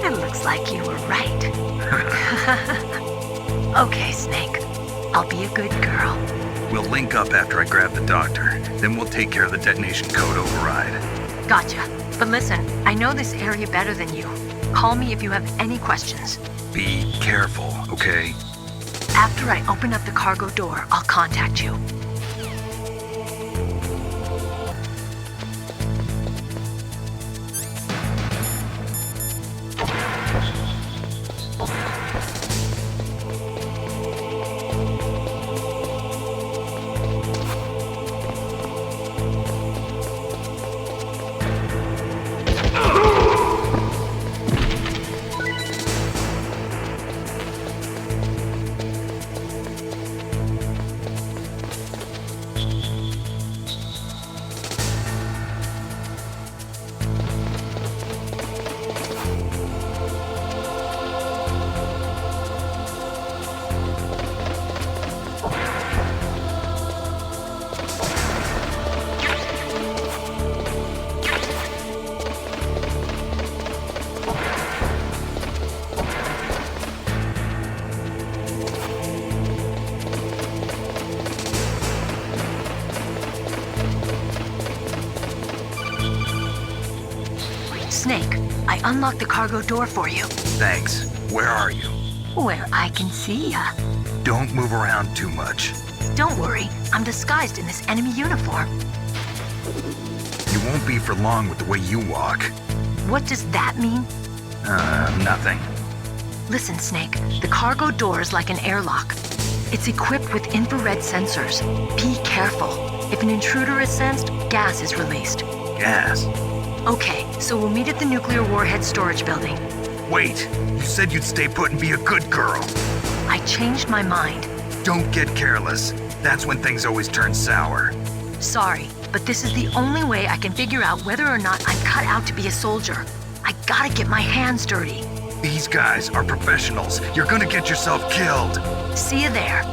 It looks like you were right. Okay, Snake. I'll be a good girl. We'll link up after I grab the doctor. Then we'll take care of the detonation code override. Gotcha. But listen, I know this area better than you. Call me if you have any questions. Be careful, okay? After I open up the cargo door, I'll contact you. Snake, I unlocked the cargo door for you. Thanks. Where are you? Where I can see ya. Don't move around too much. Don't worry, I'm disguised in this enemy uniform. You won't be for long with the way you walk. What does that mean? Nothing. Listen, Snake, the cargo door is like an airlock. It's equipped with infrared sensors. Be careful. If an intruder is sensed, gas is released. Gas? Okay, so we'll meet at the nuclear warhead storage building. Wait, you said you'd stay put and be a good girl. I changed my mind. Don't get careless. That's when things always turn sour. Sorry, but this is the only way I can figure out whether or not I'm cut out to be a soldier. I gotta get my hands dirty. These guys are professionals. You're gonna get yourself killed. See you there.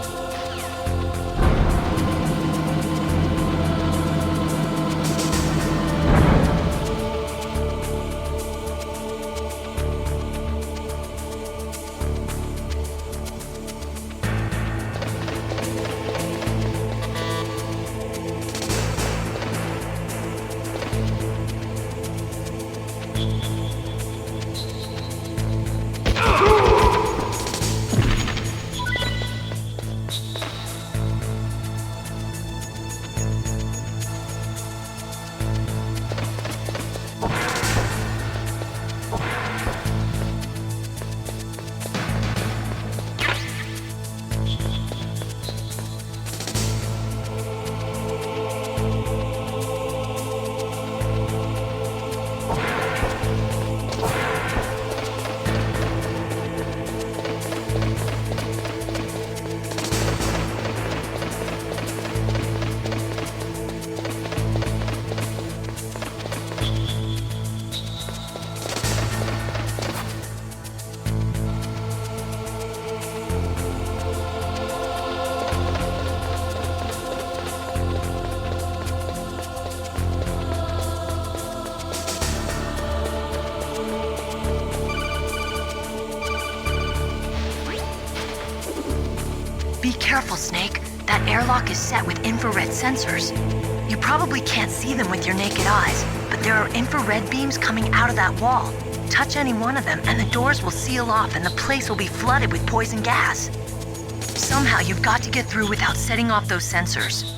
Be careful, Snake. That airlock is set with infrared sensors. You probably can't see them with your naked eyes, but there are infrared beams coming out of that wall. Touch any one of them and the doors will seal off and the place will be flooded with poison gas. Somehow you've got to get through without setting off those sensors.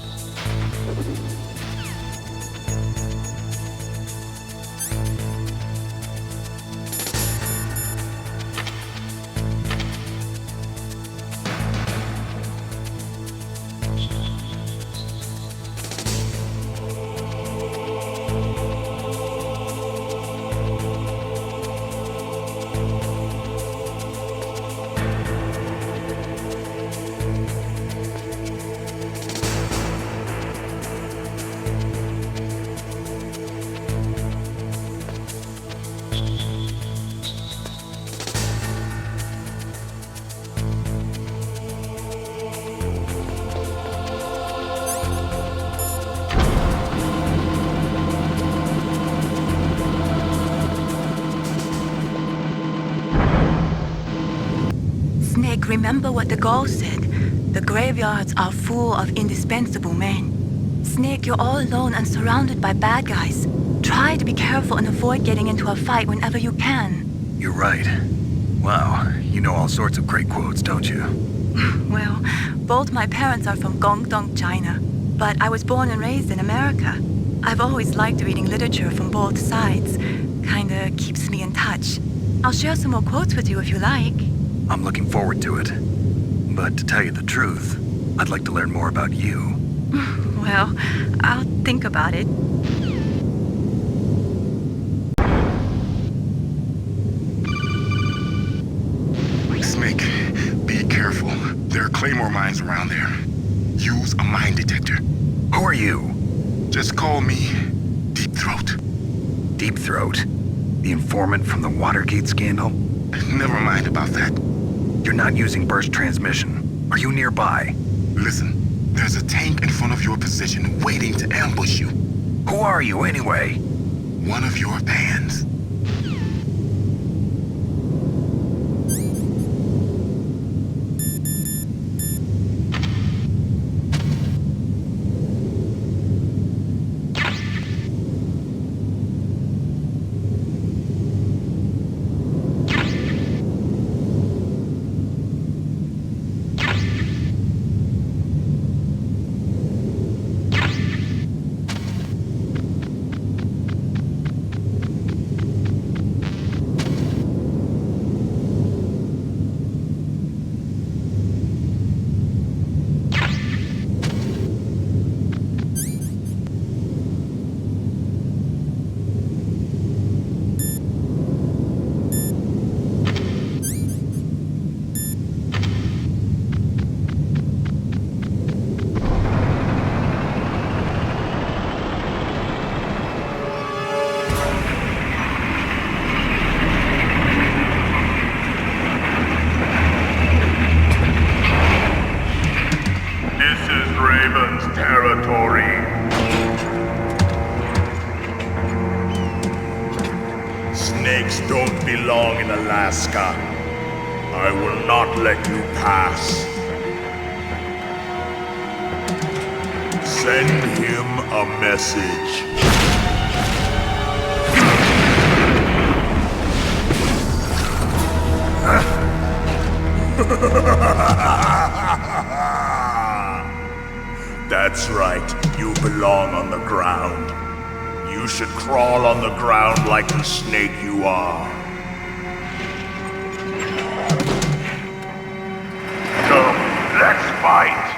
Snake, remember what the Gaul said. The graveyards are full of indispensable men. Snake, you're all alone and surrounded by bad guys. Try to be careful and avoid getting into a fight whenever you can. You're right. Wow, you know all sorts of great quotes, don't you? Well, both my parents are from Guangdong, China, but I was born and raised in America. I've always liked reading literature from both sides. Kinda keeps me in touch. I'll share some more quotes with you if you like. I'm looking forward to it. But to tell you the truth, I'd like to learn more about you. Well, I'll think about it. Snake, be careful. There are claymore mines around there. Use a mine detector. Who are you? Just call me Deep Throat. Deep Throat? The informant from the Watergate scandal? Never mind about that. You're not using burst transmission. Are you nearby? Listen, there's a tank in front of your position waiting to ambush you. Who are you anyway? One of your fans. Snakes don't belong in Alaska. I will not let you pass. Send him a message. That's right, you belong on the ground. You should crawl on the ground like the snake you are. Come, let's fight!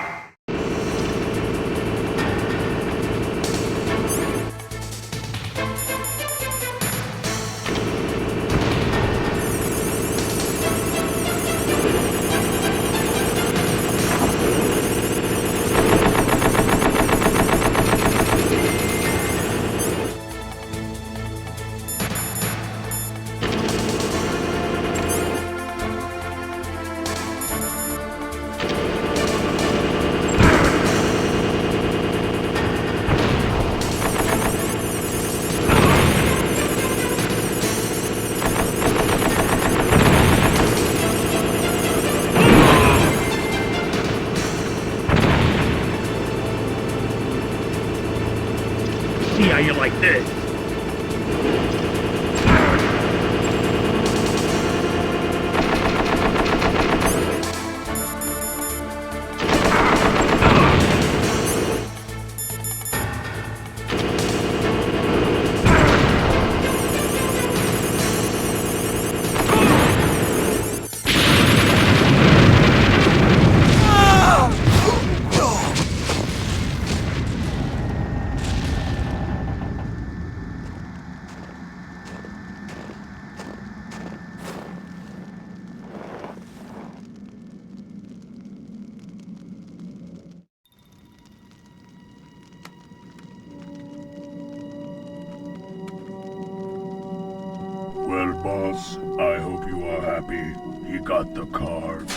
Well, boss, I hope you are happy. He got the card.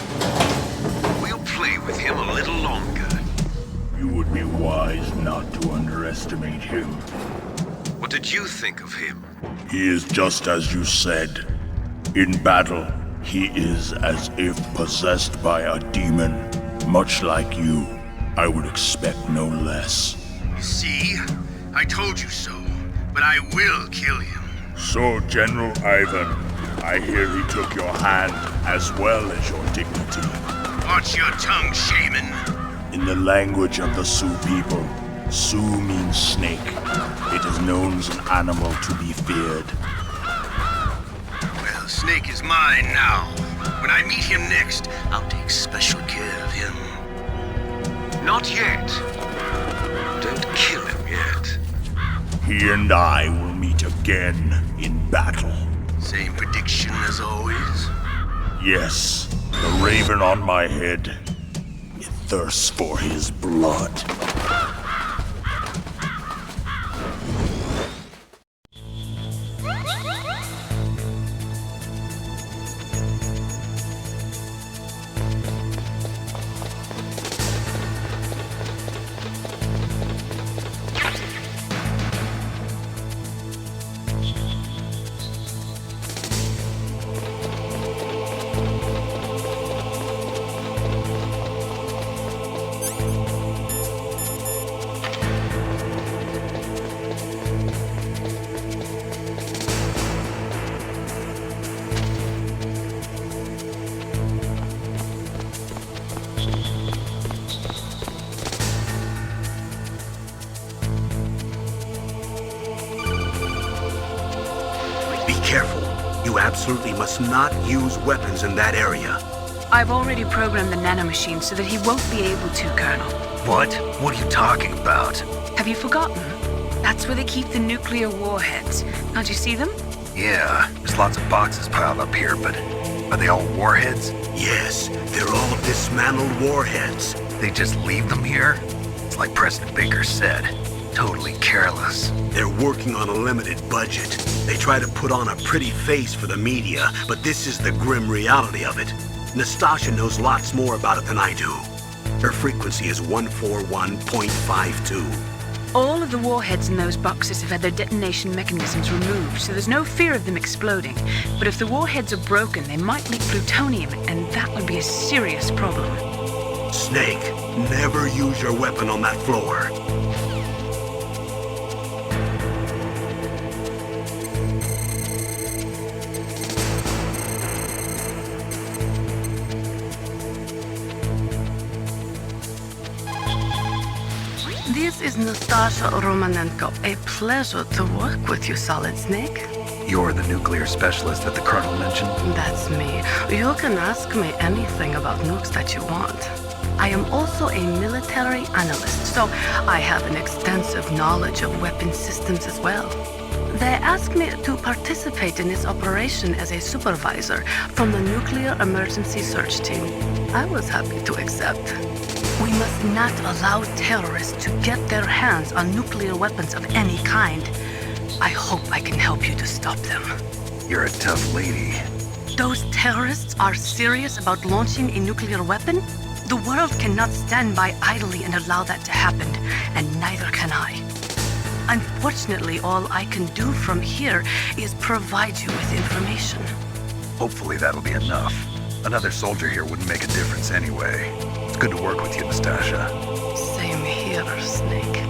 We'll play with him a little longer. You would be wise not to underestimate him. What did you think of him? He is just as you said. In battle, he is as if possessed by a demon. Much like you, I would expect no less. See? I told you so. But I will kill him. So, General Ivan, I hear he took your hand as well as your dignity. Watch your tongue, shaman. In the language of the Sioux people, Sioux means snake. It is known as an animal to be feared. Well, Snake is mine now. When I meet him next, I'll take special care of him. Not yet. Don't kill him yet. He and I will meet again in battle. Same prediction as always? Yes, the raven on my head. It thirsts for his blood. Careful. You absolutely must not use weapons in that area. I've already programmed the nanomachine so that he won't be able to, Colonel. What? What are you talking about? Have you forgotten? That's where they keep the nuclear warheads. Can't you see them? Yeah, there's lots of boxes piled up here, but are they all warheads? Yes, they're all dismantled warheads. They just leave them here? It's like President Baker said. Totally careless. They're working on a limited budget. They try to put on a pretty face for the media, but this is the grim reality of it. Nastasha knows lots more about it than I do. Her frequency is 141.52. All of the warheads in those boxes have had their detonation mechanisms removed, so there's no fear of them exploding. But if the warheads are broken, they might leak plutonium, and that would be a serious problem. Snake, never use your weapon on that floor. This is Nastasha Romanenko. A pleasure to work with you, Solid Snake. You're the nuclear specialist that the Colonel mentioned? That's me. You can ask me anything about nukes that you want. I am also a military analyst, so I have an extensive knowledge of weapon systems as well. They asked me to participate in this operation as a supervisor from the Nuclear Emergency Search Team. I was happy to accept. We must not allow terrorists to get their hands on nuclear weapons of any kind. I hope I can help you to stop them. You're a tough lady. Those terrorists are serious about launching a nuclear weapon? The world cannot stand by idly and allow that to happen, and neither can I. Unfortunately, all I can do from here is provide you with information. Hopefully that'll be enough. Another soldier here wouldn't make a difference anyway. It's good to work with you, Nastasha. Same here, Snake.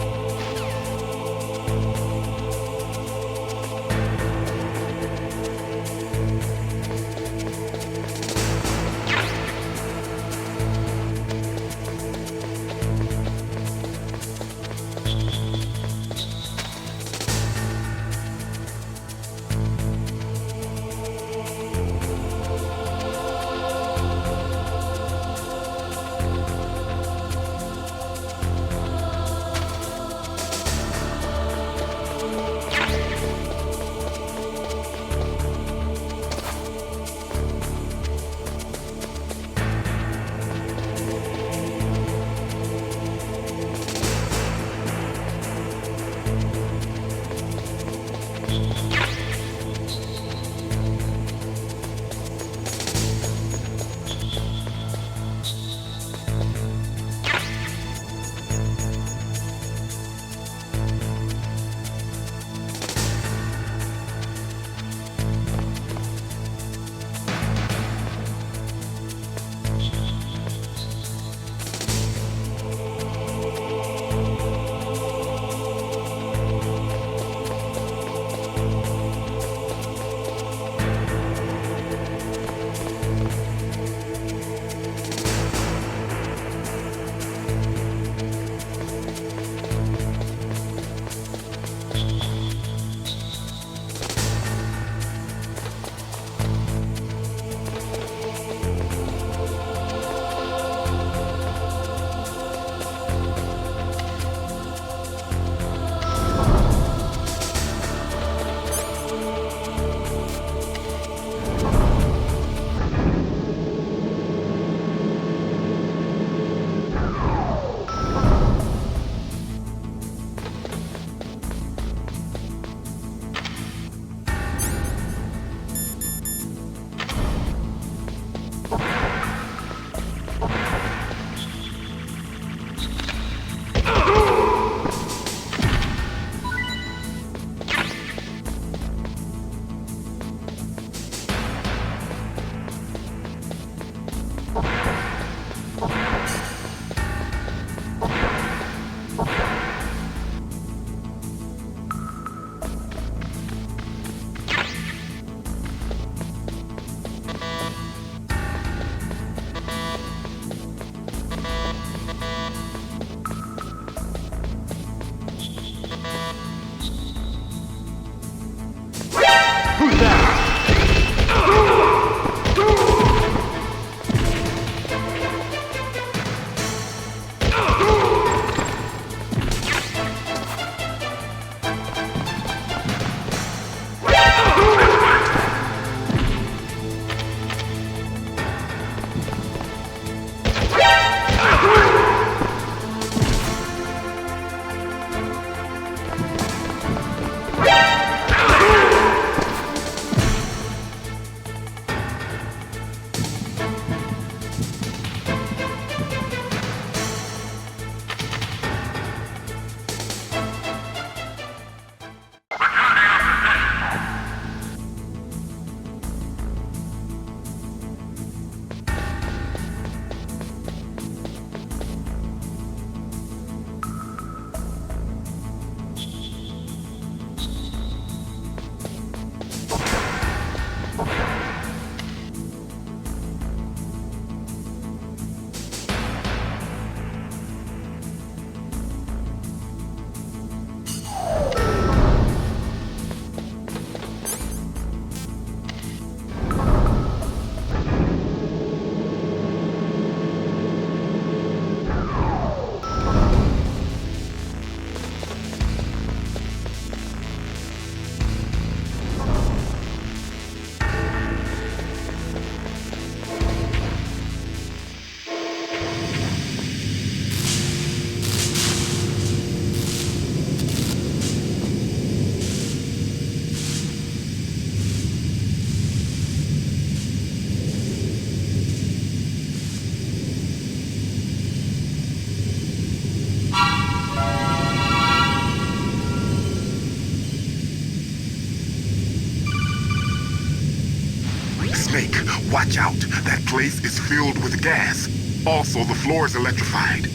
Watch out. That place is filled with gas. Also, the floor is electrified.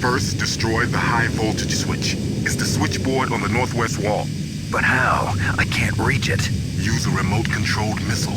First, destroy the high voltage switch. It's the switchboard on the northwest wall. But how? I can't reach it. Use a remote-controlled missile.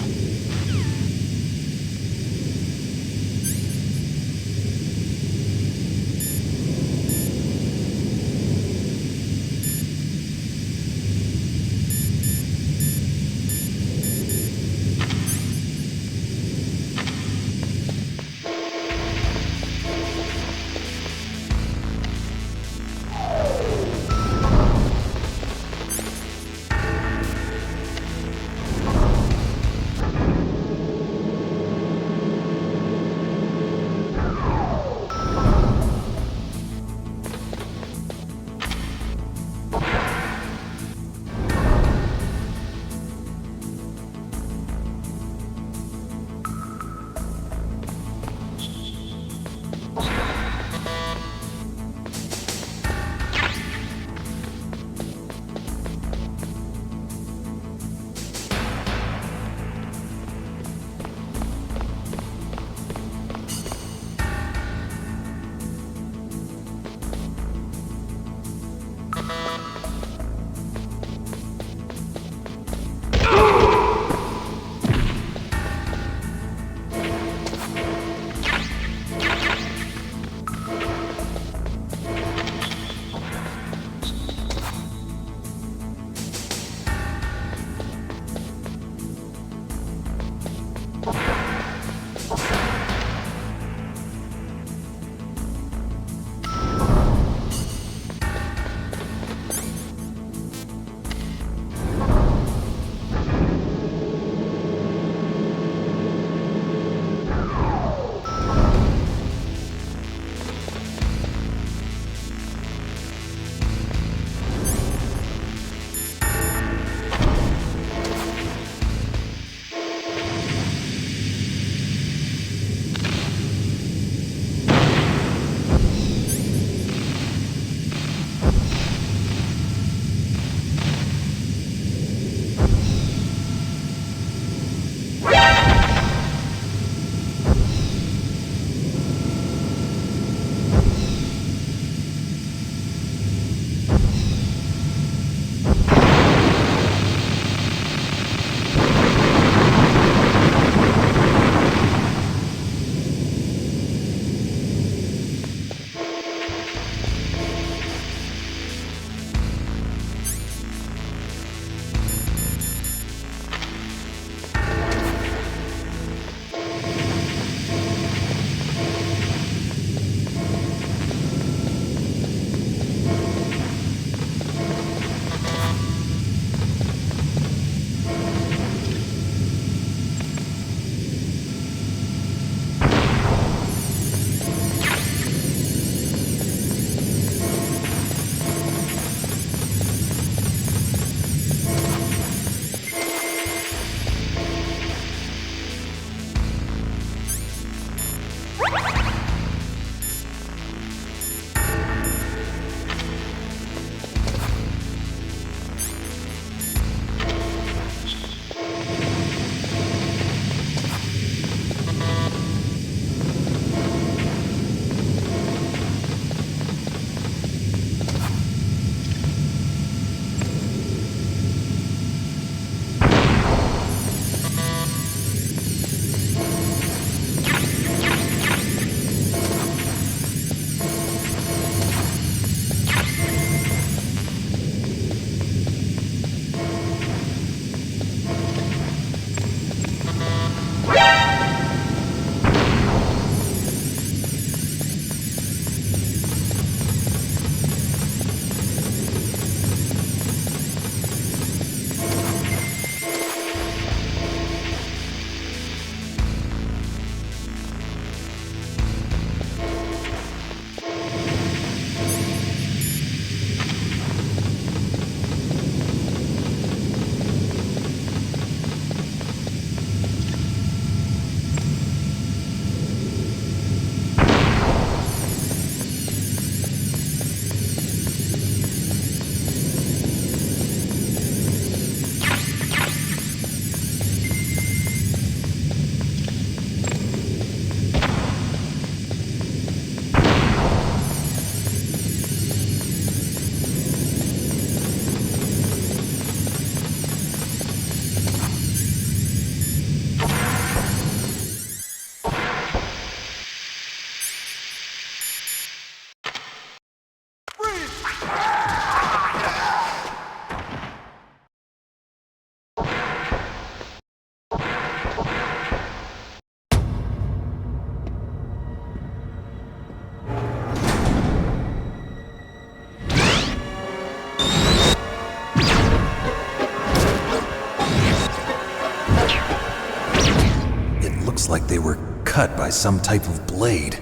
cut by some type of blade.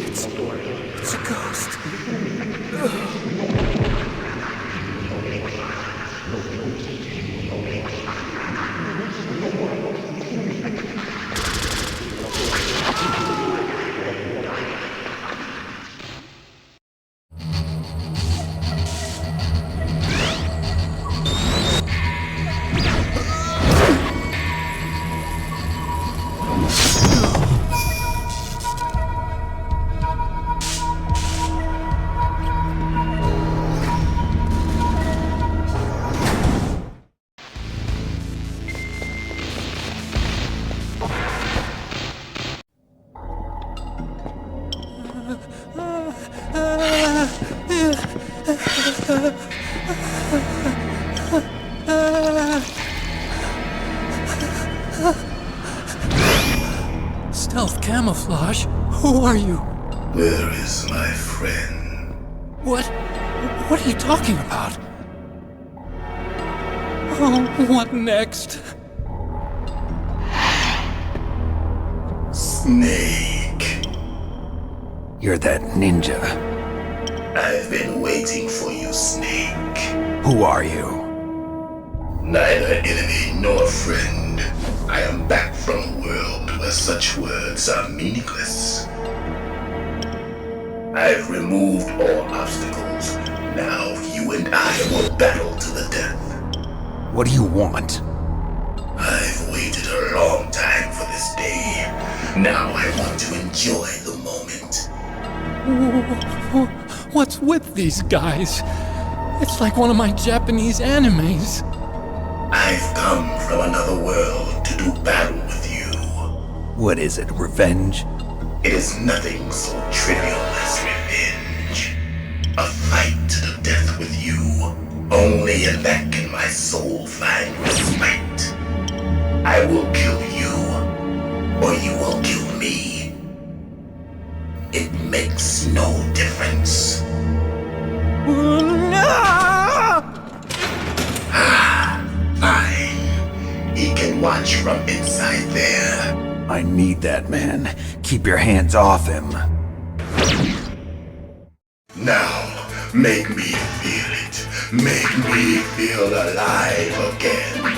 It's a ghost. Stealth camouflage? Who are you? Where is my friend? What are you talking about? Oh, what next? Snake. You're that ninja. I've been waiting for you, Snake. Who are you? Neither enemy nor friend. I am back from a world where such words are meaningless. I've removed all obstacles. Now you and I will battle to the death. What do you want? I've waited a long time for this day. Now I want to enjoy the moment. What's with these guys? It's like one of my Japanese animes. I've come from another world to do battle with you. What is it, revenge? It is nothing so trivial as revenge. A fight to the death with you. Only in that can my soul find respite. I will kill you, or you will kill me. It makes no difference. Fine. He can watch from inside there. I need that man. Keep your hands off him. Now, make me feel it. Make me feel alive again.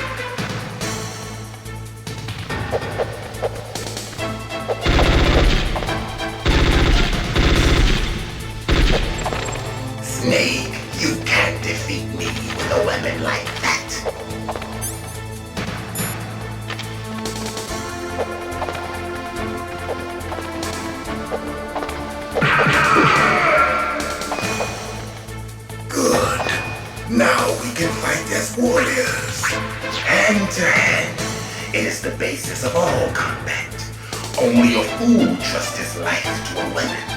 Snake, you can't defeat me with a weapon like that. Good. Now we can fight as warriors. Hand to hand. It is the basis of all combat. Only a fool trusts his life to a weapon.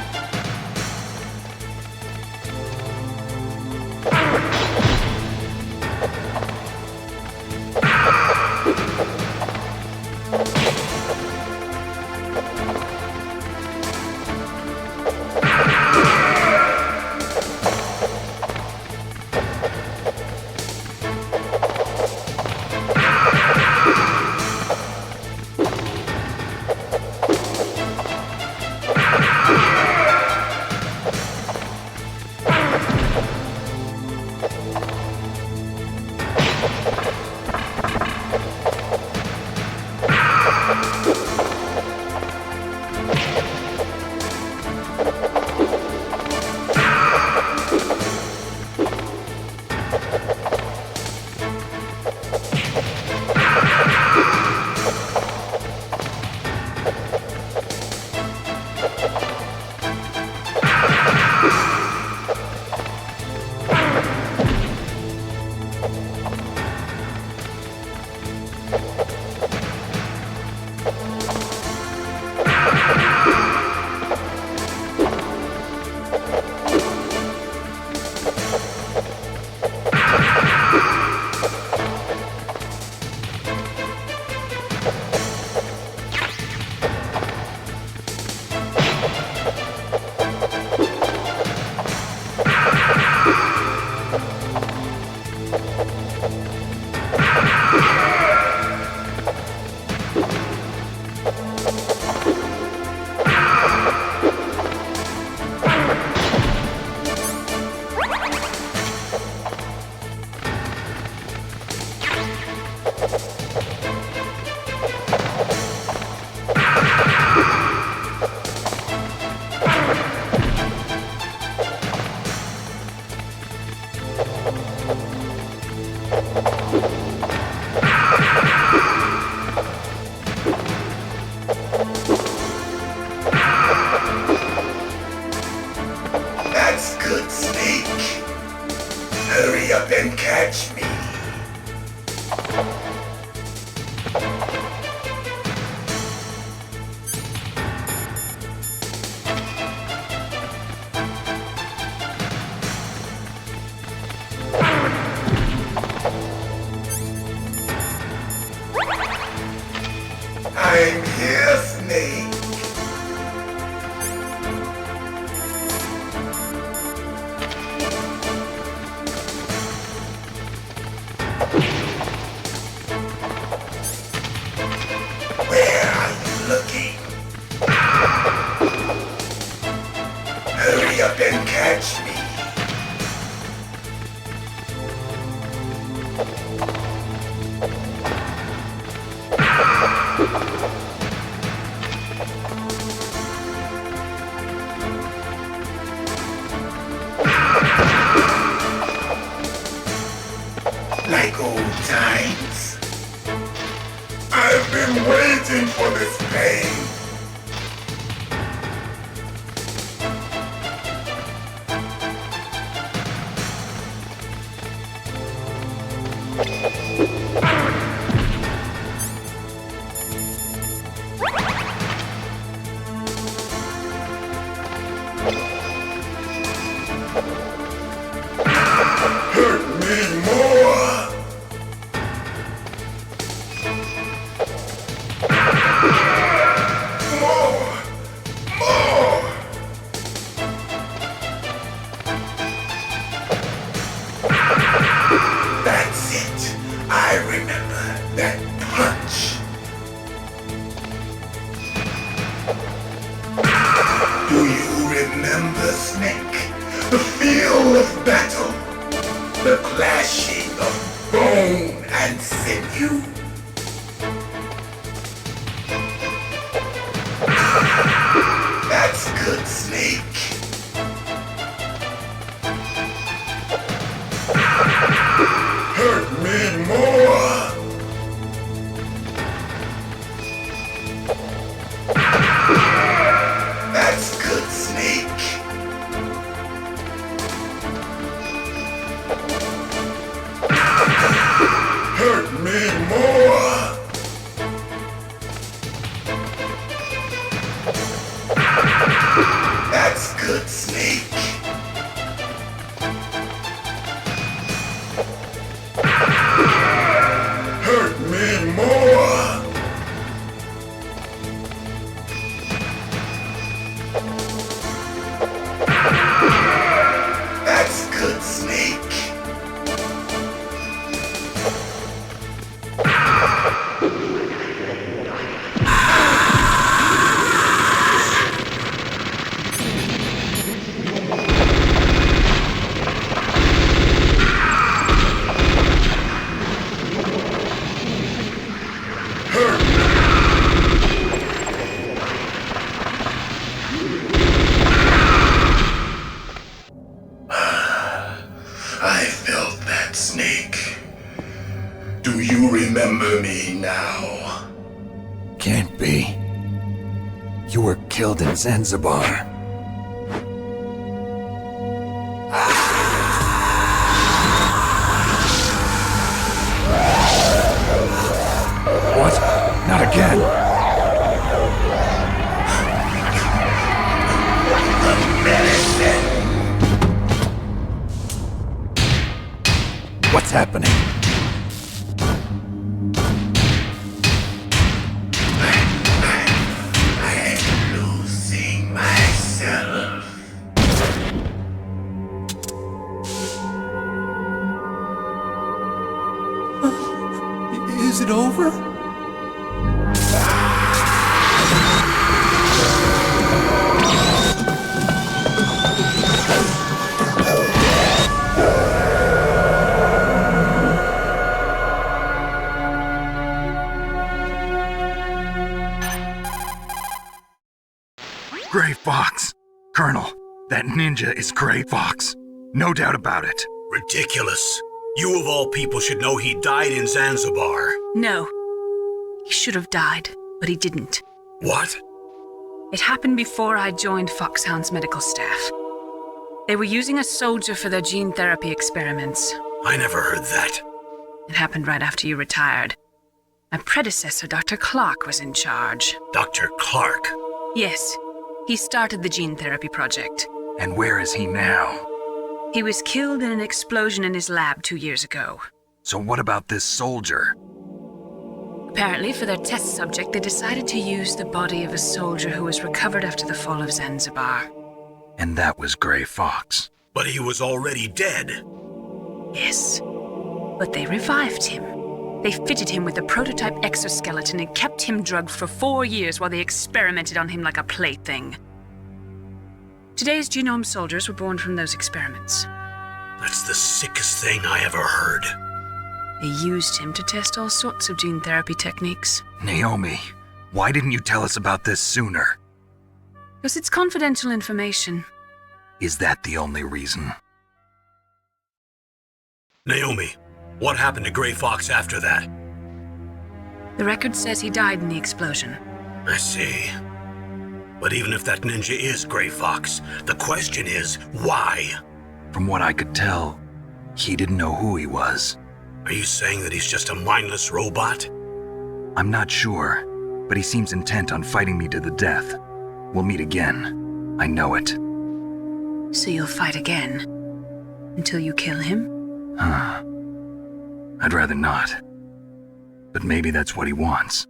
I'm here, Snake. Where are you looking? Hurry up and catch me. Like old times. I've been waiting for this pain. Hurt me more. That's it. I remember that punch. Do you remember, Snake? The feel of battle. The clashing of bone and sinew. That's good, Snake. Hurt me more. That's good, Snake. Hurt me more. That's good, Snake. Hurt me more. That's good, Snake. I felt that, Snake. Do you remember me now? Can't be. You were killed in Zanzibar. What? Not again. What's happening? I'm losing myself. Is it over? Gray Fox! Colonel, that ninja is Gray Fox. No doubt about it. Ridiculous. You of all people should know he died in Zanzibar. No. He should have died, but he didn't. What? It happened before I joined FOXHOUND's medical staff. They were using a soldier for their gene therapy experiments. I never heard that. It happened right after you retired. My predecessor, Dr. Clark, was in charge. Dr. Clark? Yes. He started the gene therapy project. And where is he now? He was killed in an explosion in his lab 2 years ago. So what about this soldier? Apparently, for their test subject, they decided to use the body of a soldier who was recovered after the fall of Zanzibar. And that was Grey Fox. But he was already dead. Yes. But they revived him. They fitted him with a prototype exoskeleton and kept him drugged for 4 years while they experimented on him like a plaything. Today's genome soldiers were born from those experiments. That's the sickest thing I ever heard. They used him to test all sorts of gene therapy techniques. Naomi, why didn't you tell us about this sooner? Because it's confidential information. Is that the only reason? Naomi, what happened to Grey Fox after that? The record says he died in the explosion. I see. But even if that ninja is Grey Fox, the question is, why? From what I could tell, he didn't know who he was. Are you saying that he's just a mindless robot? I'm not sure, but he seems intent on fighting me to the death. We'll meet again. I know it. So you'll fight again? Until you kill him? I'd rather not. But maybe that's what he wants.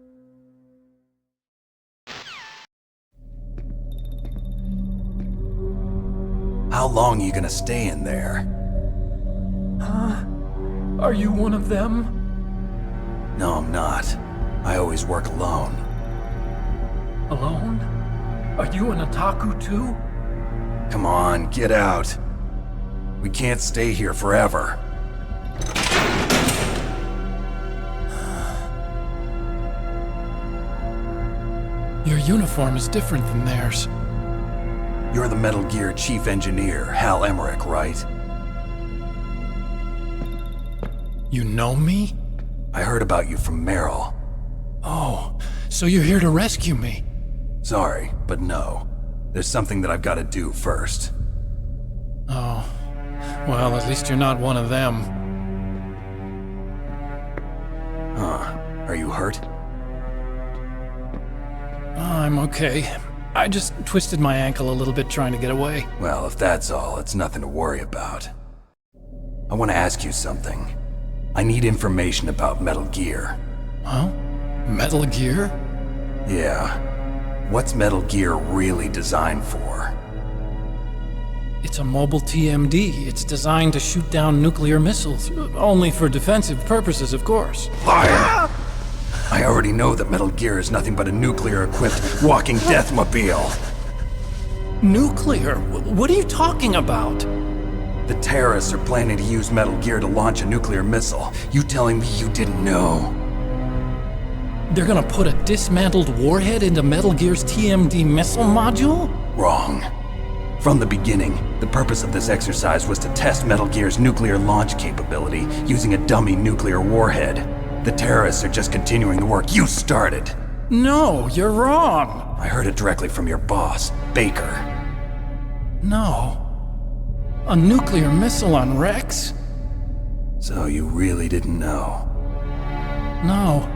How long are you gonna stay in there? Are you one of them? No, I'm not. I always work alone. Alone? Are you an otaku too? Come on, get out. We can't stay here forever. Your uniform is different than theirs. You're the Metal Gear Chief Engineer, Hal Emmerich, right? You know me? I heard about you from Meryl. Oh, so you're here to rescue me? Sorry, but no. There's something that I've got to do first. Oh, well, at least you're not one of them. Huh. Are you hurt? I'm okay. I just twisted my ankle a little bit trying to get away. Well, if that's all, it's nothing to worry about. I want to ask you something. I need information about Metal Gear. Huh? Metal Gear? Yeah. What's Metal Gear really designed for? It's a mobile TMD. It's designed to shoot down nuclear missiles. Only for defensive purposes, of course. Liar! I already know that Metal Gear is nothing but a nuclear-equipped walking deathmobile. Nuclear? What are you talking about? The terrorists are planning to use Metal Gear to launch a nuclear missile. You telling me you didn't know? They're gonna put a dismantled warhead into Metal Gear's TMD missile module? Wrong. From the beginning, the purpose of this exercise was to test Metal Gear's nuclear launch capability using a dummy nuclear warhead. The terrorists are just continuing the work you started. No, you're wrong. I heard it directly from your boss, Baker. No. A nuclear missile on Rex? So you really didn't know? No.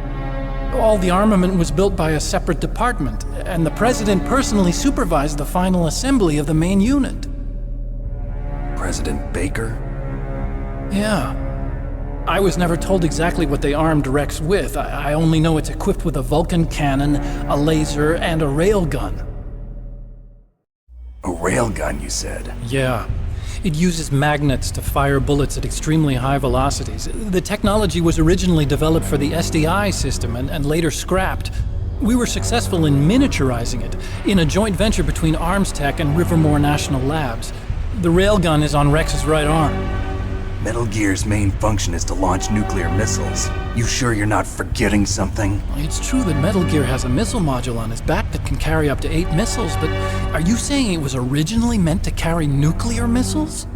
All the armament was built by a separate department, and the President personally supervised the final assembly of the main unit. President Baker? Yeah. I was never told exactly what they armed Rex with. I only know it's equipped with a Vulcan cannon, a laser, and a railgun. A railgun, you said? Yeah. It uses magnets to fire bullets at extremely high velocities. The technology was originally developed for the SDI system and later scrapped. We were successful in miniaturizing it in a joint venture between Arms Tech and Rivermore National Labs. The railgun is on Rex's right arm. Metal Gear's main function is to launch nuclear missiles. You sure you're not forgetting something? It's true that Metal Gear has a missile module on his back that can carry up to 8 missiles, but are you saying it was originally meant to carry nuclear missiles?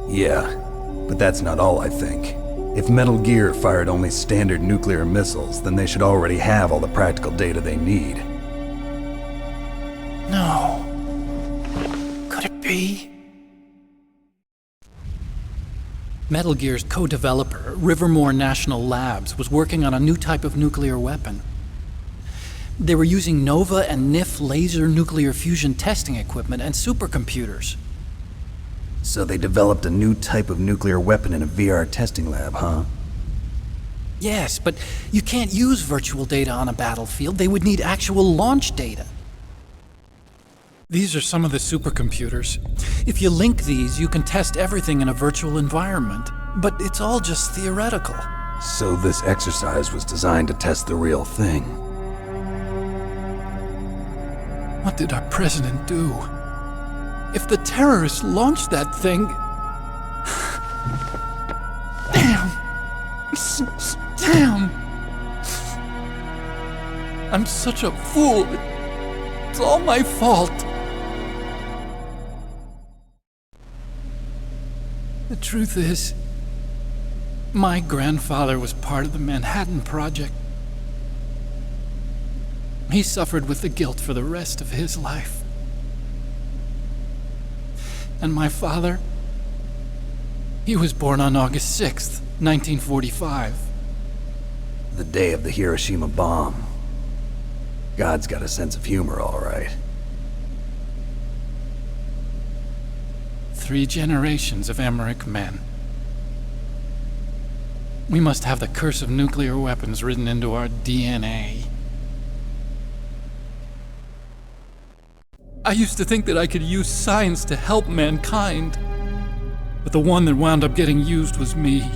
Yeah, but that's not all I think. If Metal Gear fired only standard nuclear missiles, then they should already have all the practical data they need. No. Could it be? Metal Gear's co-developer, Rivermore National Labs, was working on a new type of nuclear weapon. They were using NOVA and NIF laser nuclear fusion testing equipment and supercomputers. So they developed a new type of nuclear weapon in a VR testing lab, huh? Yes, but you can't use virtual data on a battlefield. They would need actual launch data. These are some of the supercomputers. If you link these, you can test everything in a virtual environment. But it's all just theoretical. So this exercise was designed to test the real thing. What did our president do? If the terrorists launched that thing... Damn! Damn! I'm such a fool. It's all my fault. The truth is, my grandfather was part of the Manhattan Project. He suffered with the guilt for the rest of his life. And my father, he was born on August 6th, 1945. The day of the Hiroshima bomb. God's got a sense of humor, all right. 3 generations of Emmerich men. We must have the curse of nuclear weapons written into our DNA. I used to think that I could use science to help mankind, but the one that wound up getting used was me.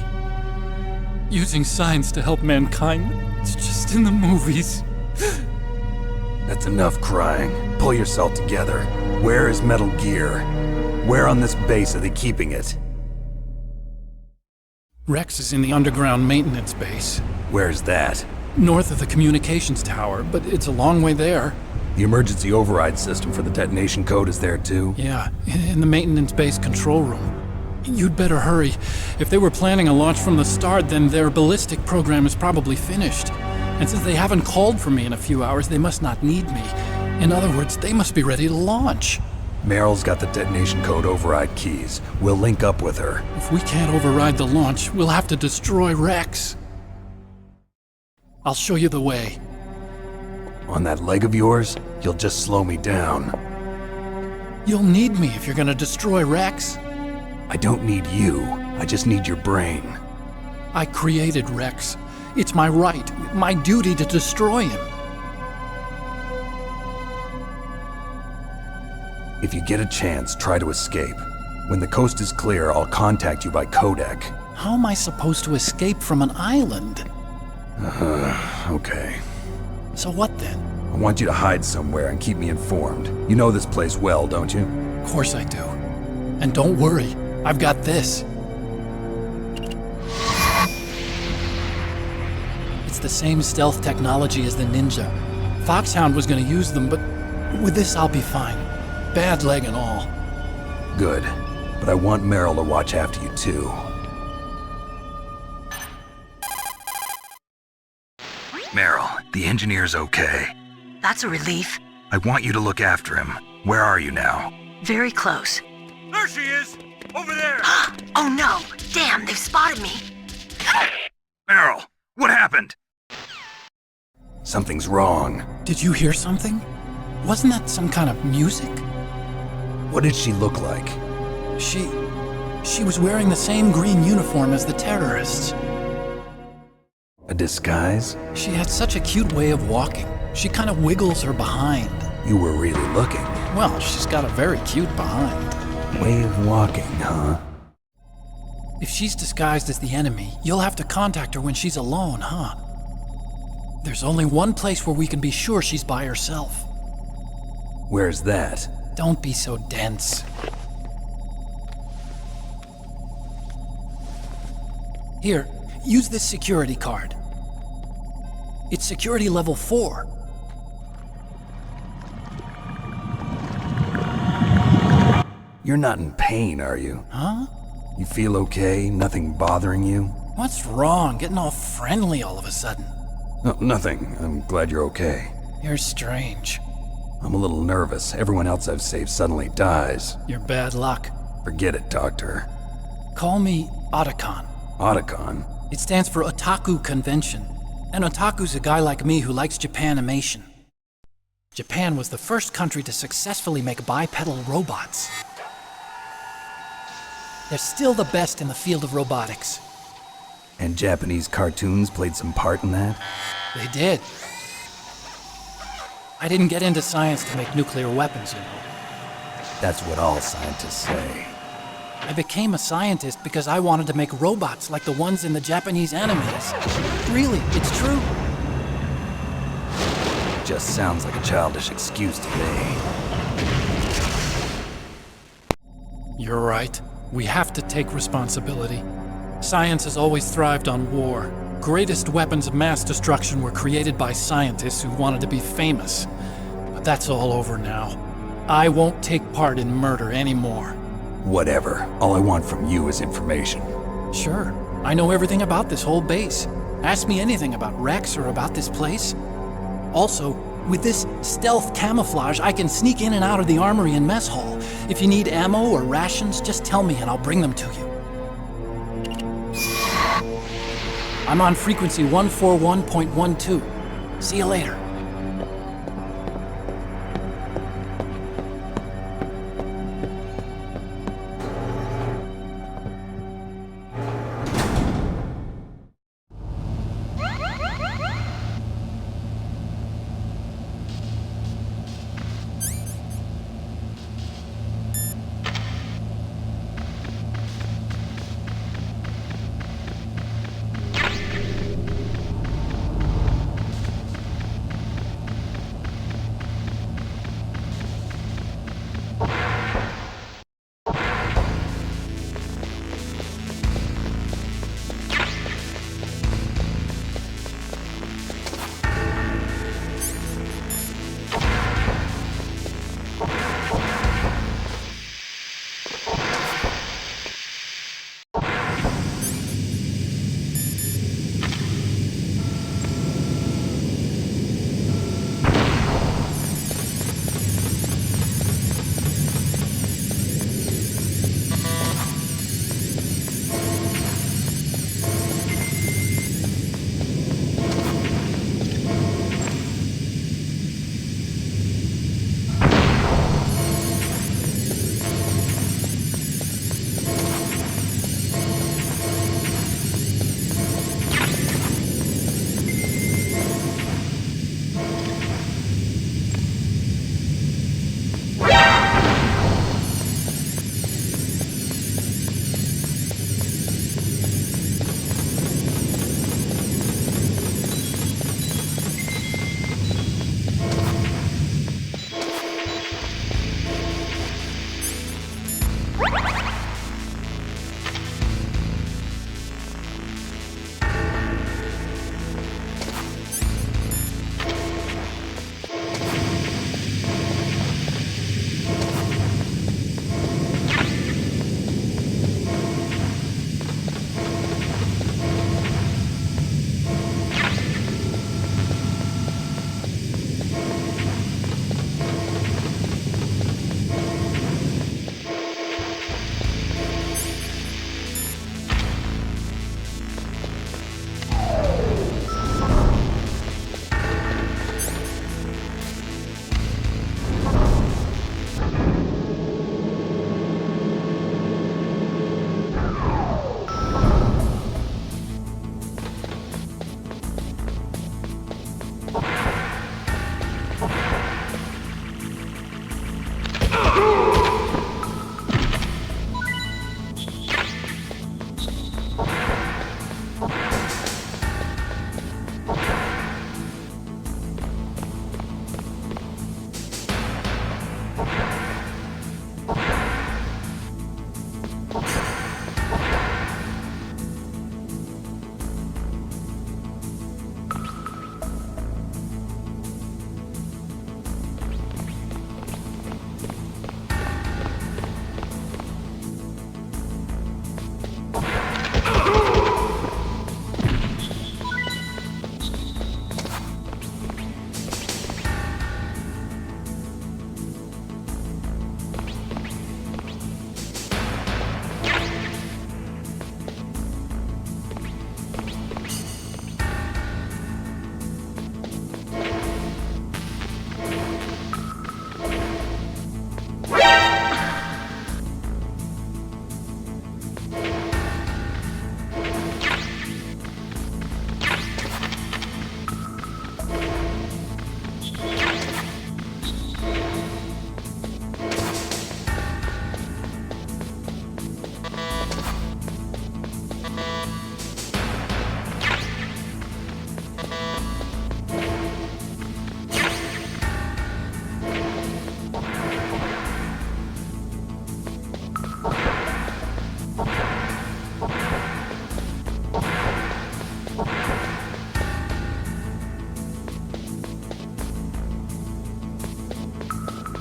Using science to help mankind, it's just in the movies. That's enough crying. Pull yourself together. Where is Metal Gear? Where on this base are they keeping it? Rex is in the underground maintenance base. Where's that? North of the communications tower, but it's a long way there. The emergency override system for the detonation code is there too? Yeah, in the maintenance base control room. You'd better hurry. If they were planning a launch from the start, then their ballistic program is probably finished. And since they haven't called for me in a few hours, they must not need me. In other words, they must be ready to launch. Meryl's got the detonation code override keys. We'll link up with her. If we can't override the launch, we'll have to destroy Rex. I'll show you the way. On that leg of yours, you'll just slow me down. You'll need me if you're gonna destroy Rex. I don't need you. I just need your brain. I created Rex. It's my right, my duty to destroy him. If you get a chance, try to escape. When the coast is clear, I'll contact you by codec. How am I supposed to escape from an island? Okay. So what then? I want you to hide somewhere and keep me informed. You know this place well, don't you? Of course I do. And don't worry, I've got this. It's the same stealth technology as the Ninja. FOXHOUND was gonna use them, but with this I'll be fine. Bad leg and all. Good. But I want Meryl to watch after you too. Meryl, the engineer's okay. That's a relief. I want you to look after him. Where are you now? Very close. There she is! Over there! Oh no! Damn, they've spotted me! Meryl, what happened? Something's wrong. Did you hear something? Wasn't that some kind of music? What did she look like? She was wearing the same green uniform as the terrorists. A disguise? She had such a cute way of walking. She kind of wiggles her behind. You were really looking. Well, she's got a very cute behind. Way of walking, huh? If she's disguised as the enemy, you'll have to contact her when she's alone, huh? There's only one place where we can be sure she's by herself. Where's that? Don't be so dense. Here, use this security card. It's security level 4. You're not in pain, are you? Huh? You feel okay? Nothing bothering you? What's wrong? Getting all friendly all of a sudden. No, nothing. I'm glad you're okay. You're strange. I'm a little nervous. Everyone else I've saved suddenly dies. You're bad luck. Forget it, Doctor. Call me Otacon. Otacon? It stands for Otaku Convention. An otaku's a guy like me who likes Japanimation. Japan was the first country to successfully make bipedal robots. They're still the best in the field of robotics. And Japanese cartoons played some part in that? They did. I didn't get into science to make nuclear weapons, you know. That's what all scientists say. I became a scientist because I wanted to make robots like the ones in the Japanese animes. Really, it's true. Just sounds like a childish excuse to me. You're right. We have to take responsibility. Science has always thrived on war. Greatest weapons of mass destruction were created by scientists who wanted to be famous. But that's all over now. I won't take part in murder anymore. Whatever. All I want from you is information. Sure. I know everything about this whole base. Ask me anything about Rex or about this place. Also, with this stealth camouflage, I can sneak in and out of the armory and mess hall. If you need ammo or rations, just tell me and I'll bring them to you. I'm on frequency 141.12. See you later.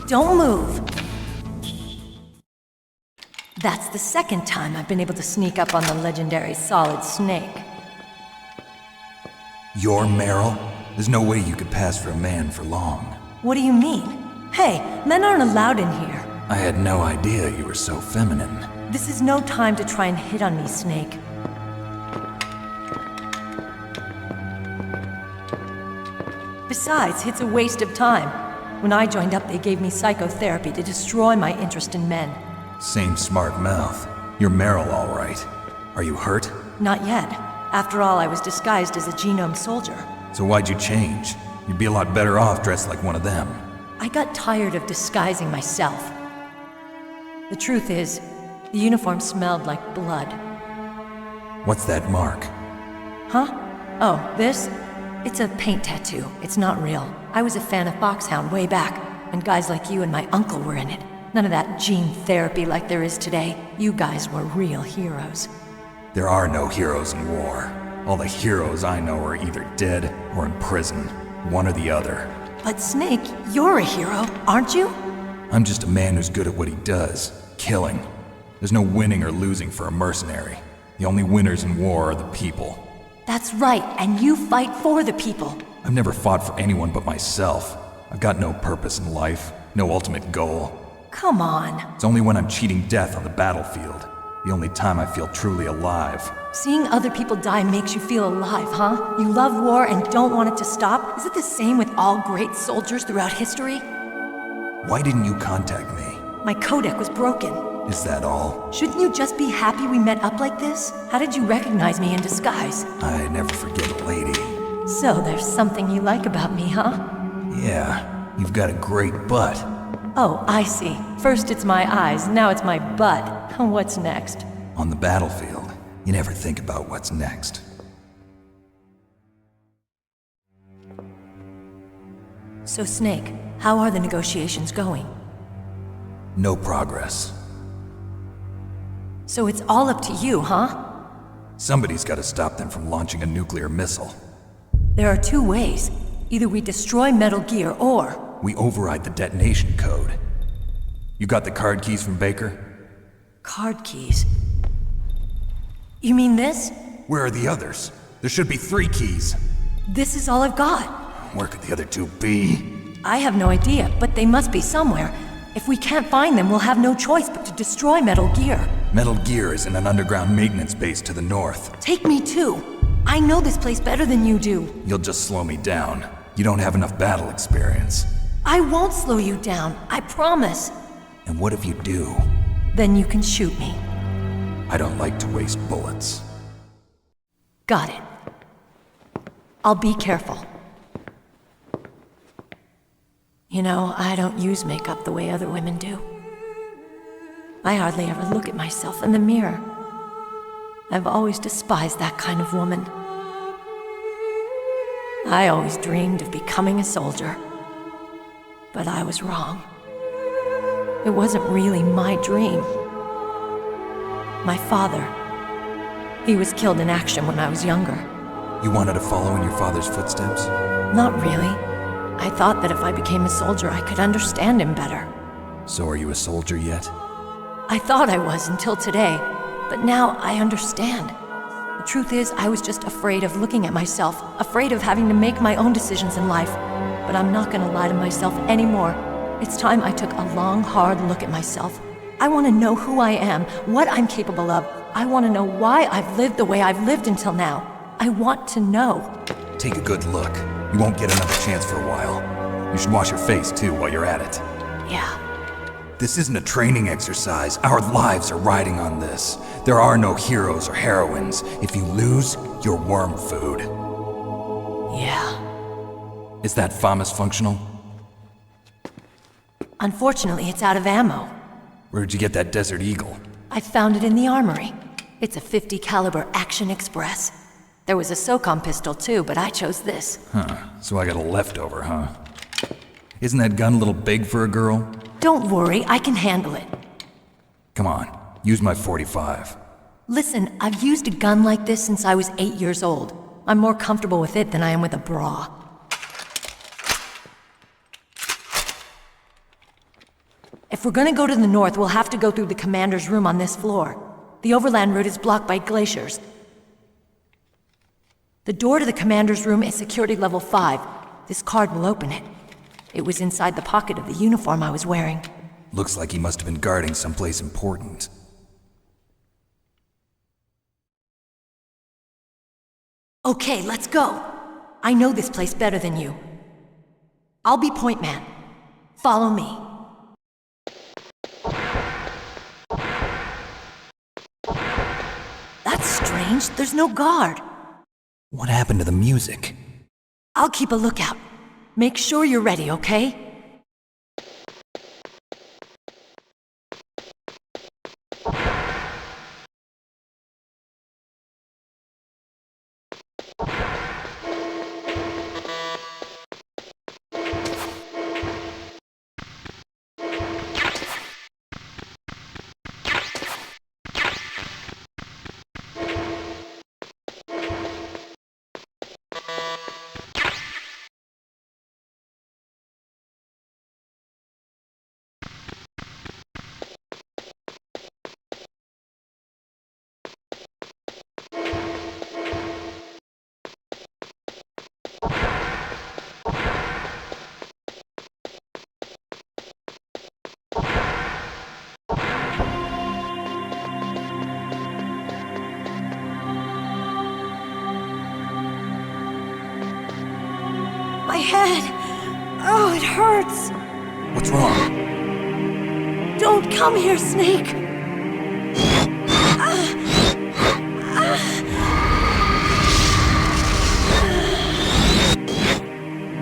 Don't move. That's the second time I've been able to sneak up on the legendary Solid Snake. You're Meryl? There's no way you could pass for a man for long. What do you mean? Hey, men aren't allowed in here. I had no idea you were so feminine. This is no time to try and hit on me, Snake. Besides, it's a waste of time. When I joined up, they gave me psychotherapy to destroy my interest in men. Same smart mouth. You're Meryl, all right. Are you hurt? Not yet. After all, I was disguised as a genome soldier. So why'd you change? You'd be a lot better off dressed like one of them. I got tired of disguising myself. The truth is, the uniform smelled like blood. What's that mark? Huh? Oh, this? It's a paint tattoo. It's not real. I was a fan of FOXHOUND way back, and guys like you and my uncle were in it. None of that gene therapy like there is today. You guys were real heroes. There are no heroes in war. All the heroes I know are either dead or in prison. One or the other. But Snake, you're a hero, aren't you? I'm just a man who's good at what he does. Killing. There's no winning or losing for a mercenary. The only winners in war are the people. That's right, and you fight for the people. I've never fought for anyone but myself. I've got no purpose in life, no ultimate goal. Come on. It's only when I'm cheating death on the battlefield. The only time I feel truly alive. Seeing other people die makes you feel alive, huh? You love war and don't want it to stop? Is it the same with all great soldiers throughout history? Why didn't you contact me? My codec was broken. Is that all? Shouldn't you just be happy we met up like this? How did you recognize me in disguise? I never forget a lady. So there's something you like about me, huh? Yeah, you've got a great butt. Oh, I see. First it's my eyes, now it's my butt. What's next? On the battlefield, you never think about what's next. So Snake, how are the negotiations going? No progress. So it's all up to you, huh? Somebody's got to stop them from launching a nuclear missile. There are two ways. Either we destroy Metal Gear, or... we override the detonation code. You got the card keys from Baker? Card keys? You mean this? Where are the others? There should be 3 keys. This is all I've got. Where could the other 2 be? I have no idea, but they must be somewhere. If we can't find them, we'll have no choice but to destroy Metal Gear. Metal Gear is in an underground maintenance base to the north. Take me too. I know this place better than you do. You'll just slow me down. You don't have enough battle experience. I won't slow you down, I promise. And what if you do? Then you can shoot me. I don't like to waste bullets. Got it. I'll be careful. You know, I don't use makeup the way other women do. I hardly ever look at myself in the mirror. I've always despised that kind of woman. I always dreamed of becoming a soldier. But I was wrong. It wasn't really my dream. My father, he was killed in action when I was younger. You wanted to follow in your father's footsteps? Not really. I thought that if I became a soldier, I could understand him better. So are you a soldier yet? I thought I was until today, but now I understand. The truth is, I was just afraid of looking at myself, afraid of having to make my own decisions in life. But I'm not gonna lie to myself anymore. It's time I took a long, hard look at myself. I want to know who I am, what I'm capable of. I want to know why I've lived the way I've lived until now. I want to know. Take a good look. You won't get another chance for a while. You should wash your face, too, while you're at it. Yeah. This isn't a training exercise. Our lives are riding on this. There are no heroes or heroines. If you lose, you're worm food. Yeah. Is that FAMAS functional? Unfortunately, it's out of ammo. Where'd you get that Desert Eagle? I found it in the armory. It's a .50 caliber Action Express. There was a SOCOM pistol too, but I chose this. Huh, so I got a leftover, huh? Isn't that gun a little big for a girl? Don't worry, I can handle it. Come on, use my .45. Listen, I've used a gun like this since I was 8 years old. I'm more comfortable with it than I am with a bra. If we're gonna go to the north, we'll have to go through the commander's room on this floor. The overland route is blocked by glaciers. The door to the commander's room is security level 5. This card will open it. It was inside the pocket of the uniform I was wearing. Looks like he must have been guarding someplace important. Okay, let's go. I know this place better than you. I'll be point man. Follow me. That's strange. There's no guard. What happened to the music? I'll keep a lookout. Make sure you're ready, okay? My head! Oh, it hurts! What's wrong? Don't come here, Snake!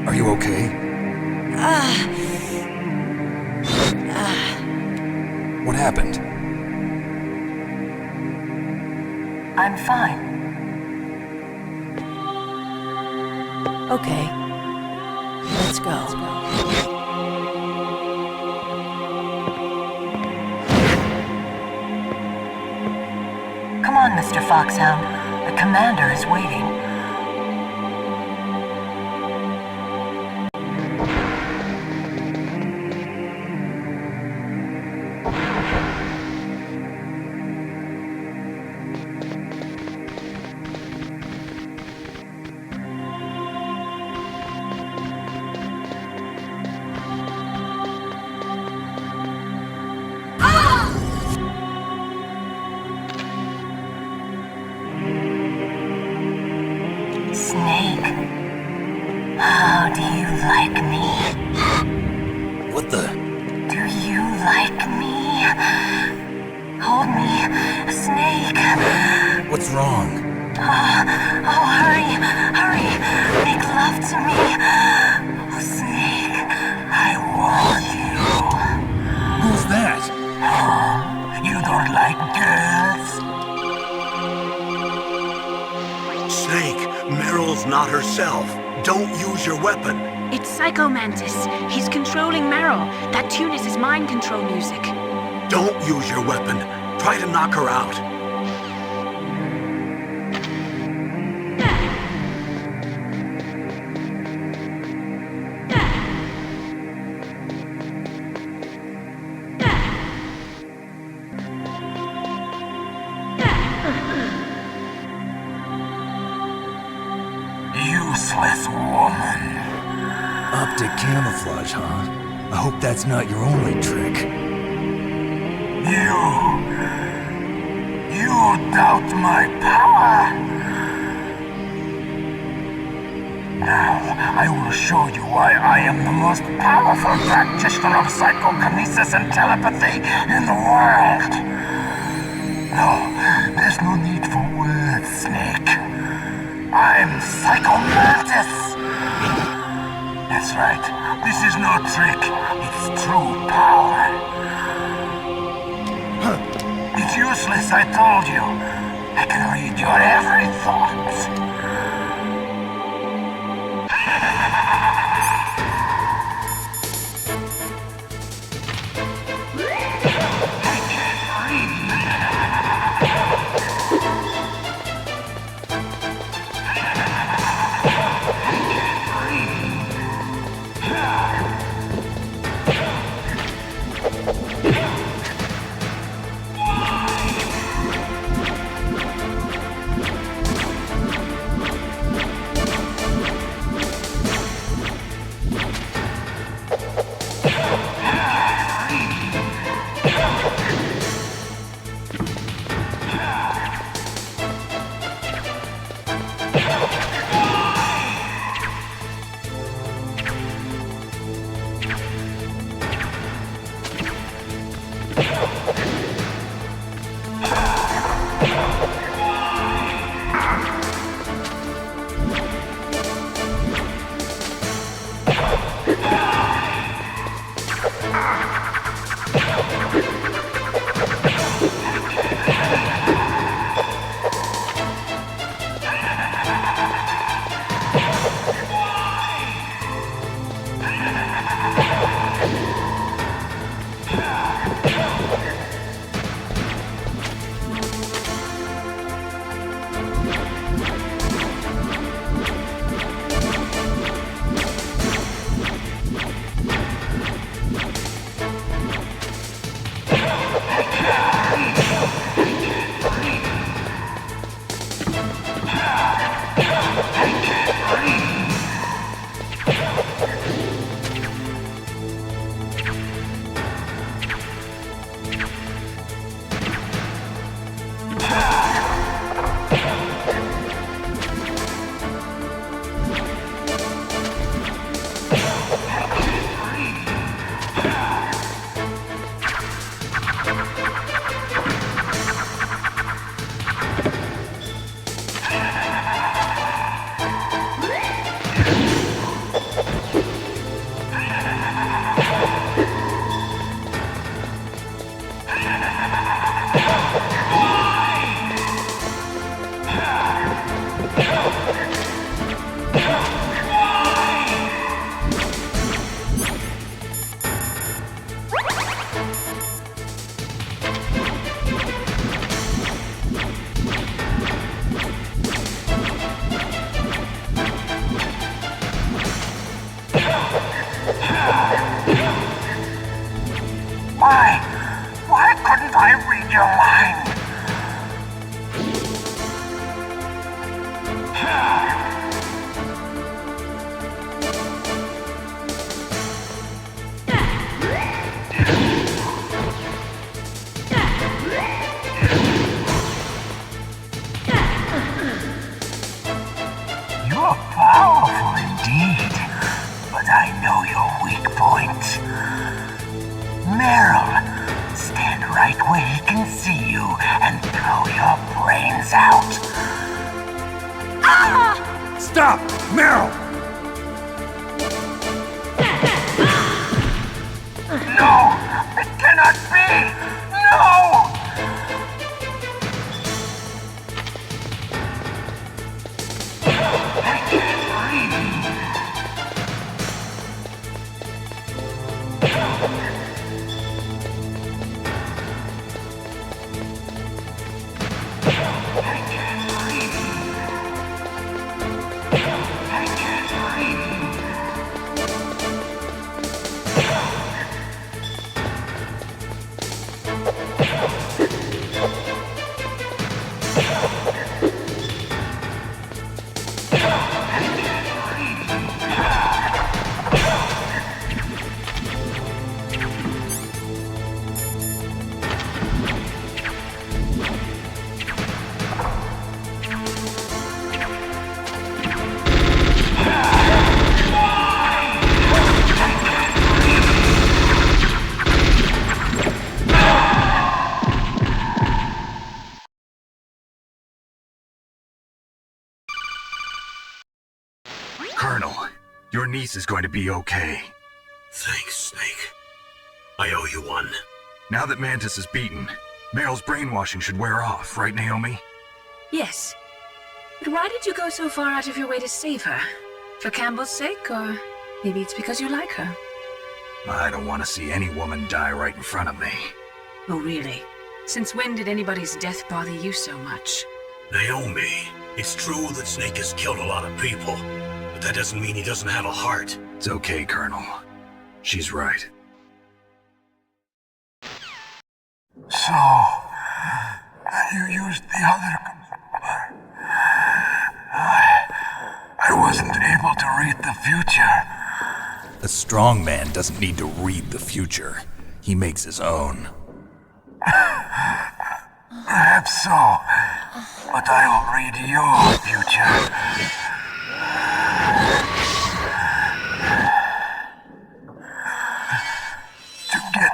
Are you okay? What happened? I'm fine. Okay. Let's go. Come on, Mr. Foxhound. The commander is waiting. Snake, how do you like me? What the? Do you like me? Hold me, Snake. What's wrong? Oh, hurry, hurry. Make love to me. Oh, Snake, I want you. Who's that? Oh, you don't like girls? Snake, Meryl's not herself. Don't use your weapon. It's Psycho Mantis. He's controlling Meryl. That tune is his mind control music. Don't use your weapon. Try to knock her out. Useless woman. Optic camouflage, huh? I hope that's not your only trick. You doubt my power? Now, I will show you why I am the most powerful practitioner of psychokinesis and telepathy in the world. No, there's no need for words, Snake. I'm Psycho Mantis! That's right, this is no trick, it's true power. It's useless, I told you. I can read your every thought. brains out! Ah! Stop! Meryl! No! It cannot be! No! Colonel, your niece is going to be okay. Thanks, Snake. I owe you one. Now that Mantis is beaten, Meryl's brainwashing should wear off, right, Naomi? Yes. But why did you go so far out of your way to save her? For Campbell's sake, or maybe it's because you like her? I don't want to see any woman die right in front of me. Oh, really? Since when did anybody's death bother you so much? Naomi, it's true that Snake has killed a lot of people, but that doesn't mean he doesn't have a heart. It's okay, Colonel. She's right. So, you used the other... I wasn't able to read the future. A strong man doesn't need to read the future. He makes his own. Perhaps so, but I'll read your future. To get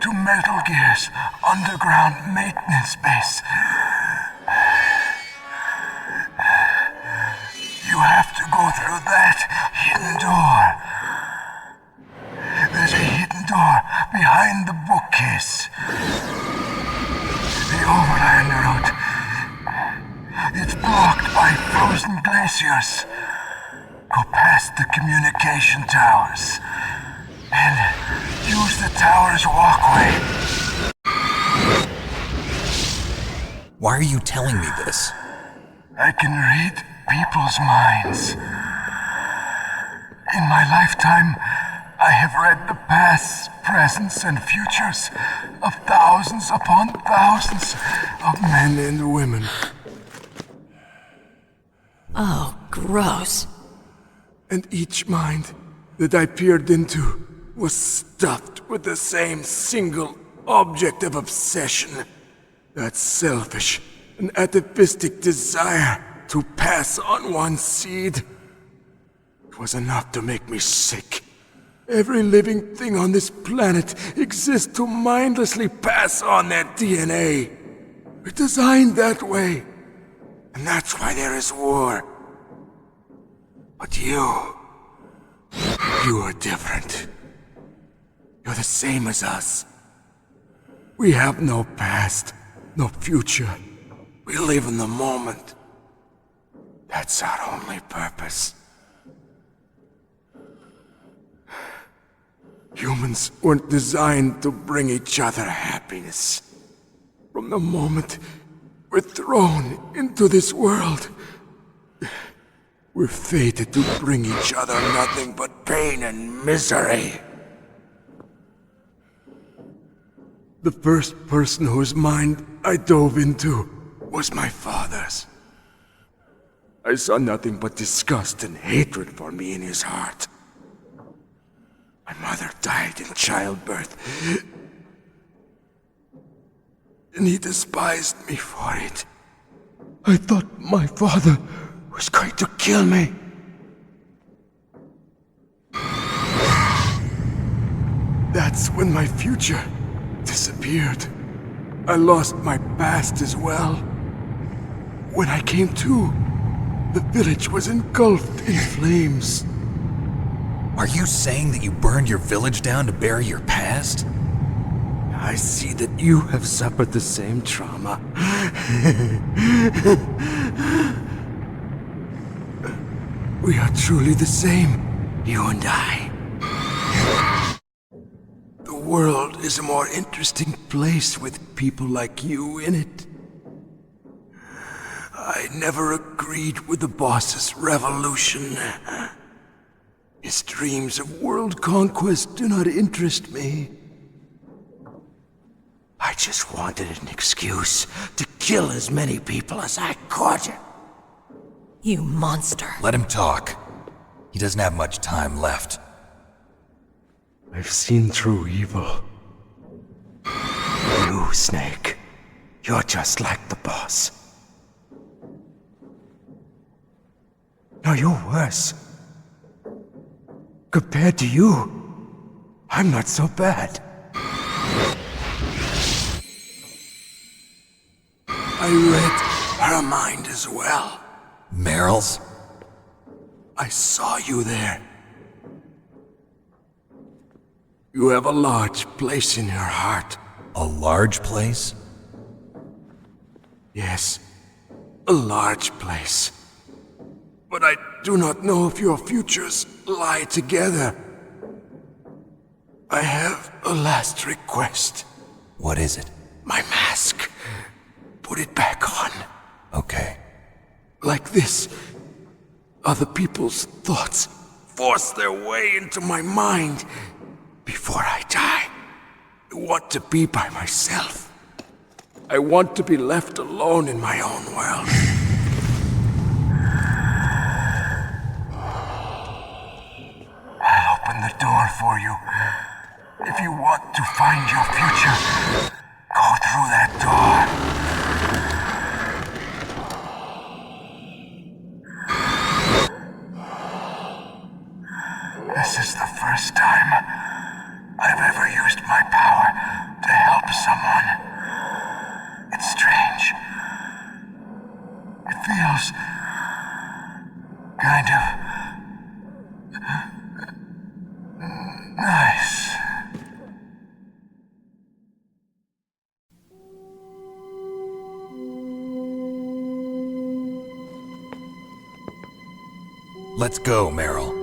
to Metal Gear's underground maintenance base, you have to go through that hidden door. There's a hidden door behind the bookcase. The overland route. It's blocked by frozen glaciers. Go past the communication towers and use the tower's walkway. Why are you telling me this? I can read people's minds. In my lifetime, I have read the pasts, presents, and futures of thousands upon thousands of men and women. Oh, gross. And each mind that I peered into was stuffed with the same single object of obsession. That selfish and atavistic desire to pass on one's seed. It was enough to make me sick. Every living thing on this planet exists to mindlessly pass on their DNA. We're designed that way. And that's why there is war. But you are different. You're the same as us. We have no past, no future. We live in the moment. That's our only purpose. Humans weren't designed to bring each other happiness. From the moment we're thrown into this world, we're fated to bring each other nothing but pain and misery. The first person whose mind I dove into was my father's. I saw nothing but disgust and hatred for me in his heart. My mother died in childbirth, and he despised me for it. I thought my father was going to kill me. That's when my future disappeared. I lost my past as well. When I came to, the village was engulfed in flames. Are you saying that you burned your village down to bury your past? I see that you have suffered the same trauma. We are truly the same, you and I. The world is a more interesting place with people like you in it. I never agreed with the boss's revolution. His dreams of world conquest do not interest me. I just wanted an excuse to kill as many people as I could. You monster. Let him talk. He doesn't have much time left. I've seen through evil. You, Snake, you're just like the boss. No, you're worse. Compared to you, I'm not so bad. I read her mind as well. Meryl's? I saw you there. You have a large place in your heart. A large place? Yes, a large place. But I do not know if your futures lie together. I have a last request. What is it? My mask. Put it back on. Okay. Like this, other people's thoughts force their way into my mind. Before I die, I want to be by myself. I want to be left alone in my own world. I'll open the door for you. If you want to find your future, go through that door. This is the first time I've ever used my power to help someone. It's strange. It feels kind of nice. Let's go, Meryl.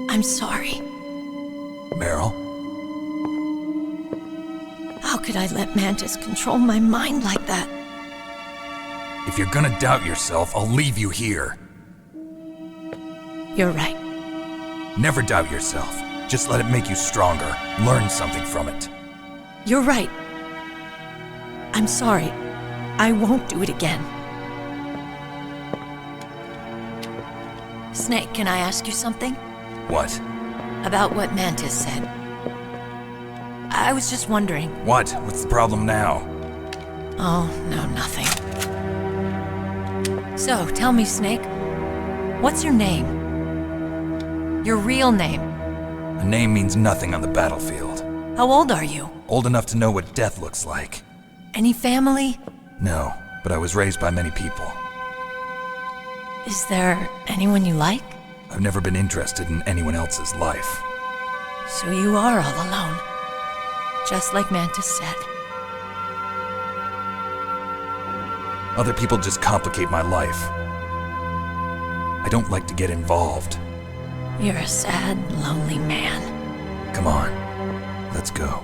I'm sorry. Meryl? How could I let Mantis control my mind like that? If you're gonna doubt yourself, I'll leave you here. You're right. Never doubt yourself. Just let it make you stronger. Learn something from it. You're right. I'm sorry. I won't do it again. Snake, can I ask you something? What? About what Mantis said. I was just wondering. What? What's the problem now? Oh, no, nothing. So, tell me, Snake. What's your name? Your real name? A name means nothing on the battlefield. How old are you? Old enough to know what death looks like. Any family? No, but I was raised by many people. Is there anyone you like? I've never been interested in anyone else's life. So you are all alone. Just like Mantis said. Other people just complicate my life. I don't like to get involved. You're a sad, lonely man. Come on, let's go.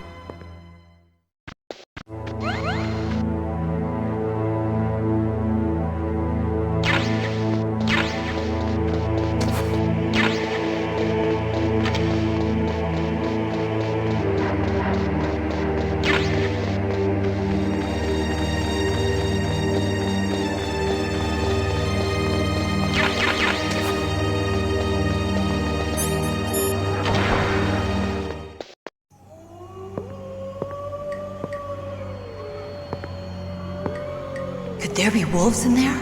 Could there be wolves in there?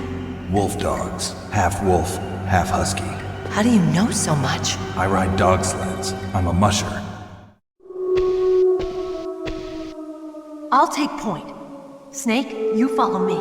Wolf dogs. Half wolf, half husky. How do you know so much? I ride dog sleds. I'm a musher. I'll take point. Snake, you follow me.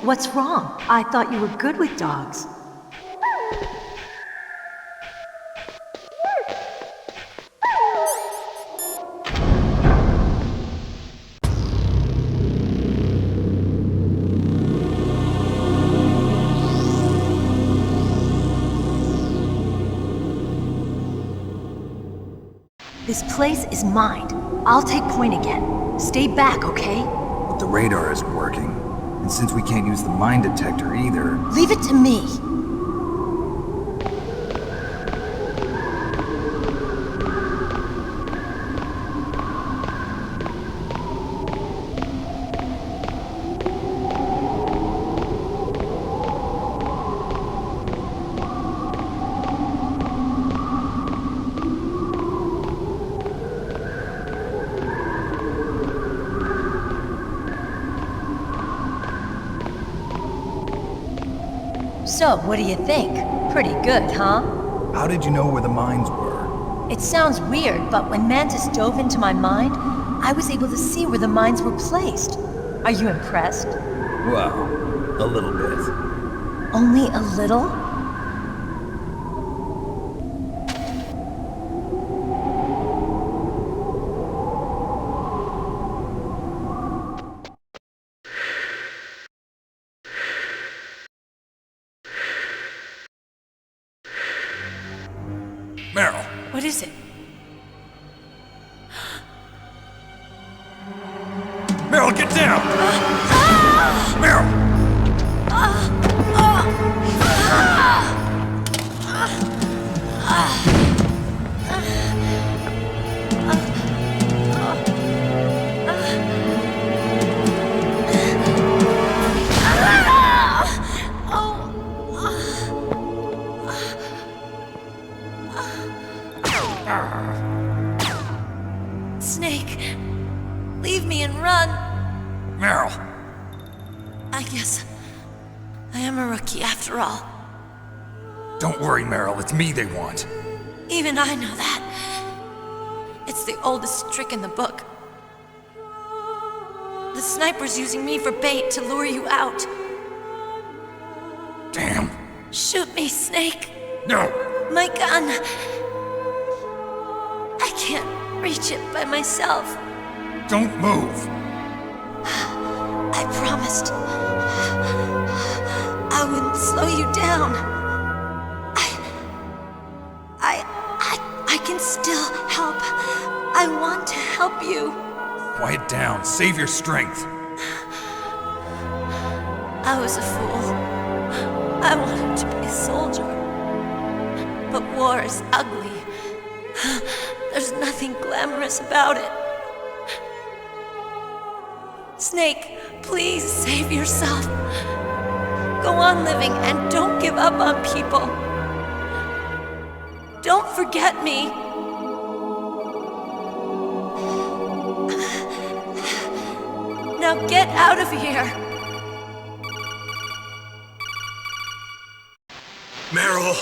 what's wrong? I thought you were good with dogs. This place is mine. I'll take point again. Stay back, okay? But the radar isn't working. And since we can't use the mine detector either... Leave it to me. So, what do you think? Pretty good, huh? How did you know where the mines were? It sounds weird, but when Mantis dove into my mind, I was able to see where the mines were placed. Are you impressed? Well, a little bit. Only a little? Meryl! What is it? Meryl, get down! Meryl! Snake, leave me and run. Meryl! I guess I am a rookie after all. Don't worry, Meryl. It's me they want. Even I know that. It's the oldest trick in the book. The sniper's using me for bait to lure you out. Damn. Shoot me, Snake. No! My gun. I can't reach it by myself. Don't move. I promised I wouldn't slow you down. I can still help. I want to help you. Quiet down. Save your strength. I was a fool. I wanted to be a soldier. But war is ugly. There's nothing glamorous about it. Snake, please save yourself. Go on living and don't give up on people. Don't forget me. Now get out of here. Meryl!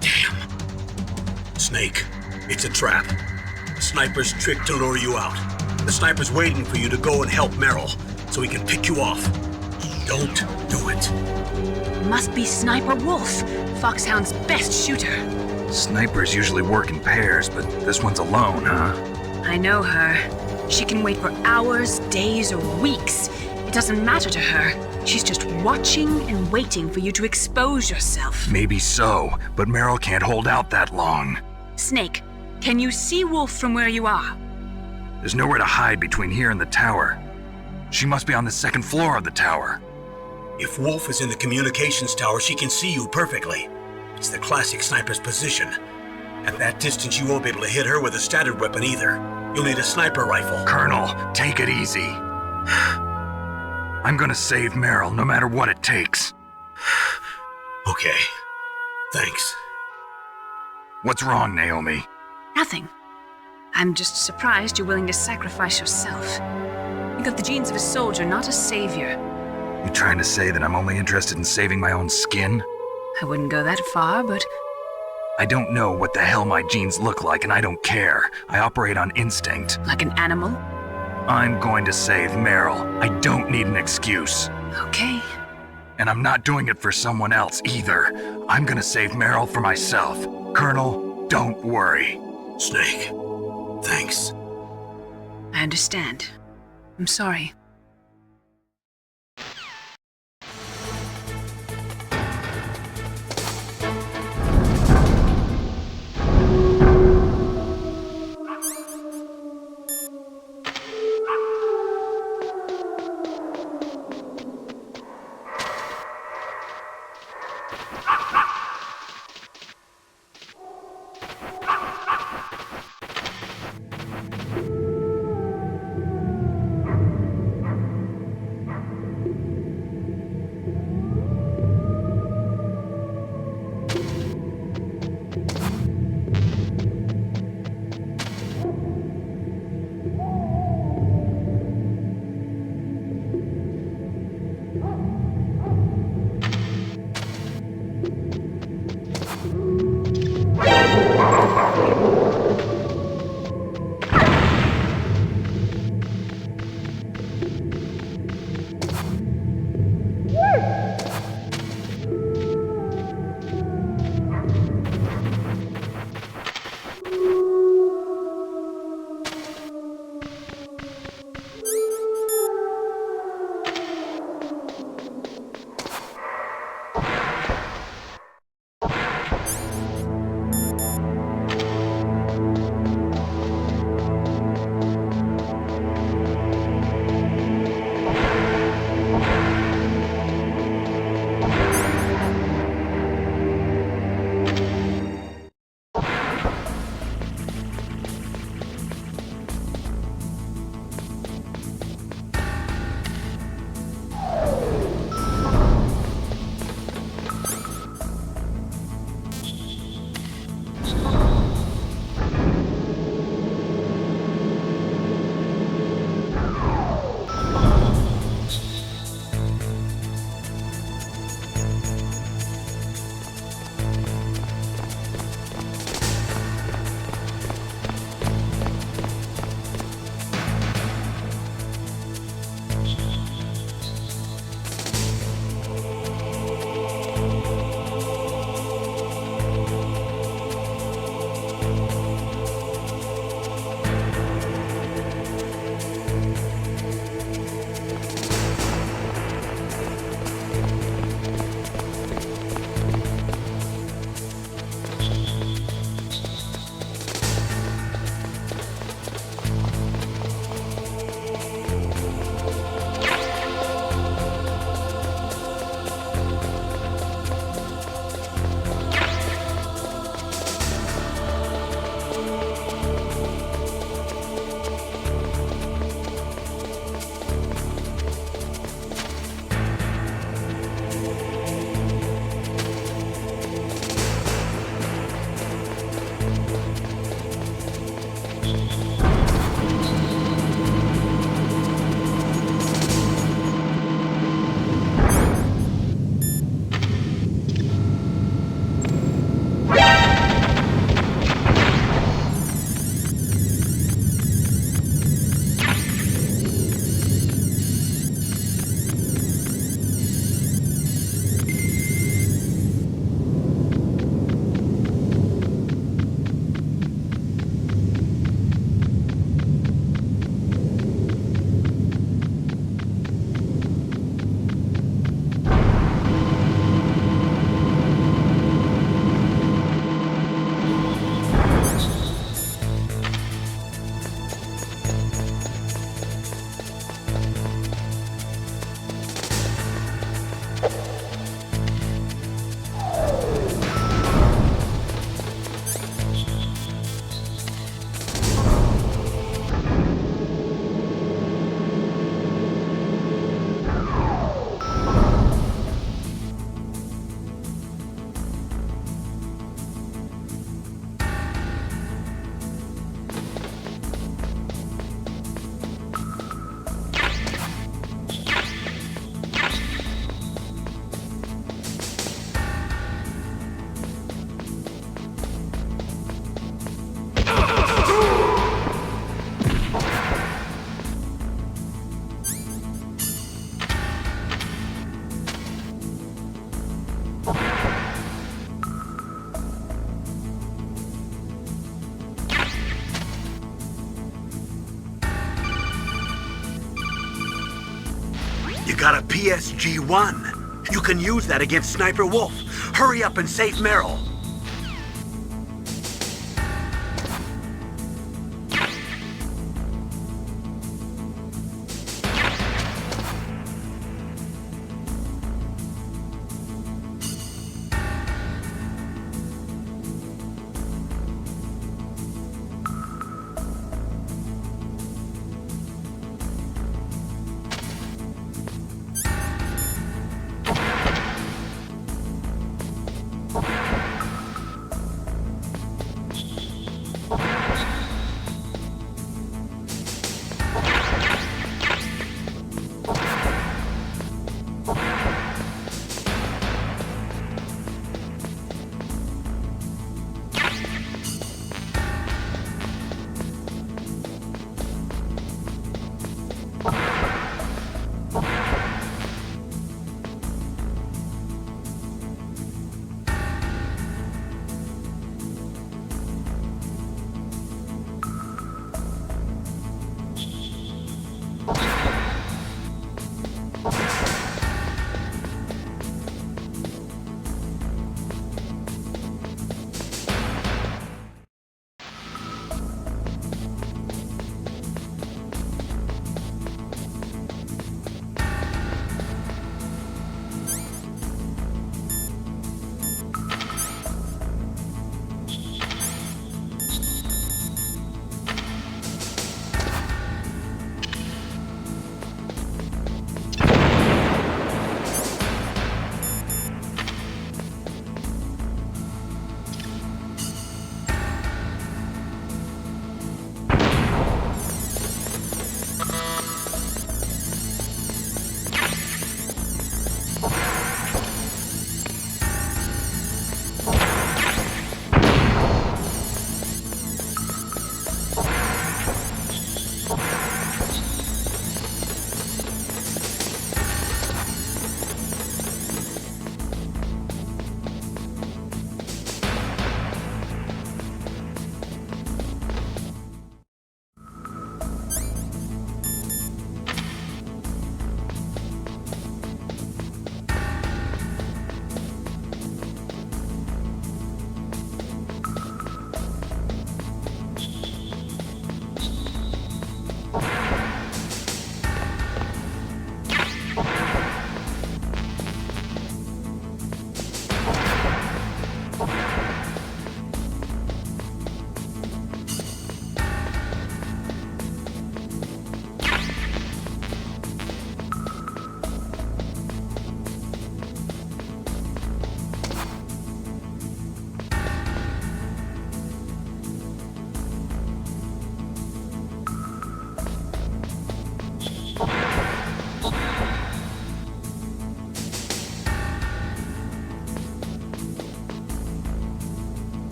Damn. Snake, it's a trap. The sniper's trick to lure you out. The sniper's waiting for you to go and help Meryl, so he can pick you off. Don't do it. Must be Sniper Wolf, Foxhound's best shooter. Snipers usually work in pairs, but this one's alone, huh? I know her. She can wait for hours, days, or weeks. It doesn't matter to her. She's just watching and waiting for you to expose yourself. Maybe so, but Meryl can't hold out that long. Snake, can you see Wolf from where you are? There's nowhere to hide between here and the tower. She must be on the second floor of the tower. If Wolf is in the communications tower, she can see you perfectly. It's the classic sniper's position. At that distance, you won't be able to hit her with a standard weapon either. You'll need a sniper rifle. Colonel, take it easy. I'm gonna save Meryl, no matter what it takes. Okay. Thanks. What's wrong, Naomi? Nothing. I'm just surprised you're willing to sacrifice yourself. You got the genes of a soldier, not a savior. You trying to say that I'm only interested in saving my own skin? I wouldn't go that far, but... I don't know what the hell my genes look like, and I don't care. I operate on instinct. Like an animal? I'm going to save Meryl. I don't need an excuse. Okay. And I'm not doing it for someone else either. I'm gonna save Meryl for myself. Colonel, don't worry. Snake, thanks. I understand. I'm sorry. got a PSG-1. You can use that against Sniper Wolf. Hurry up and save Merrill.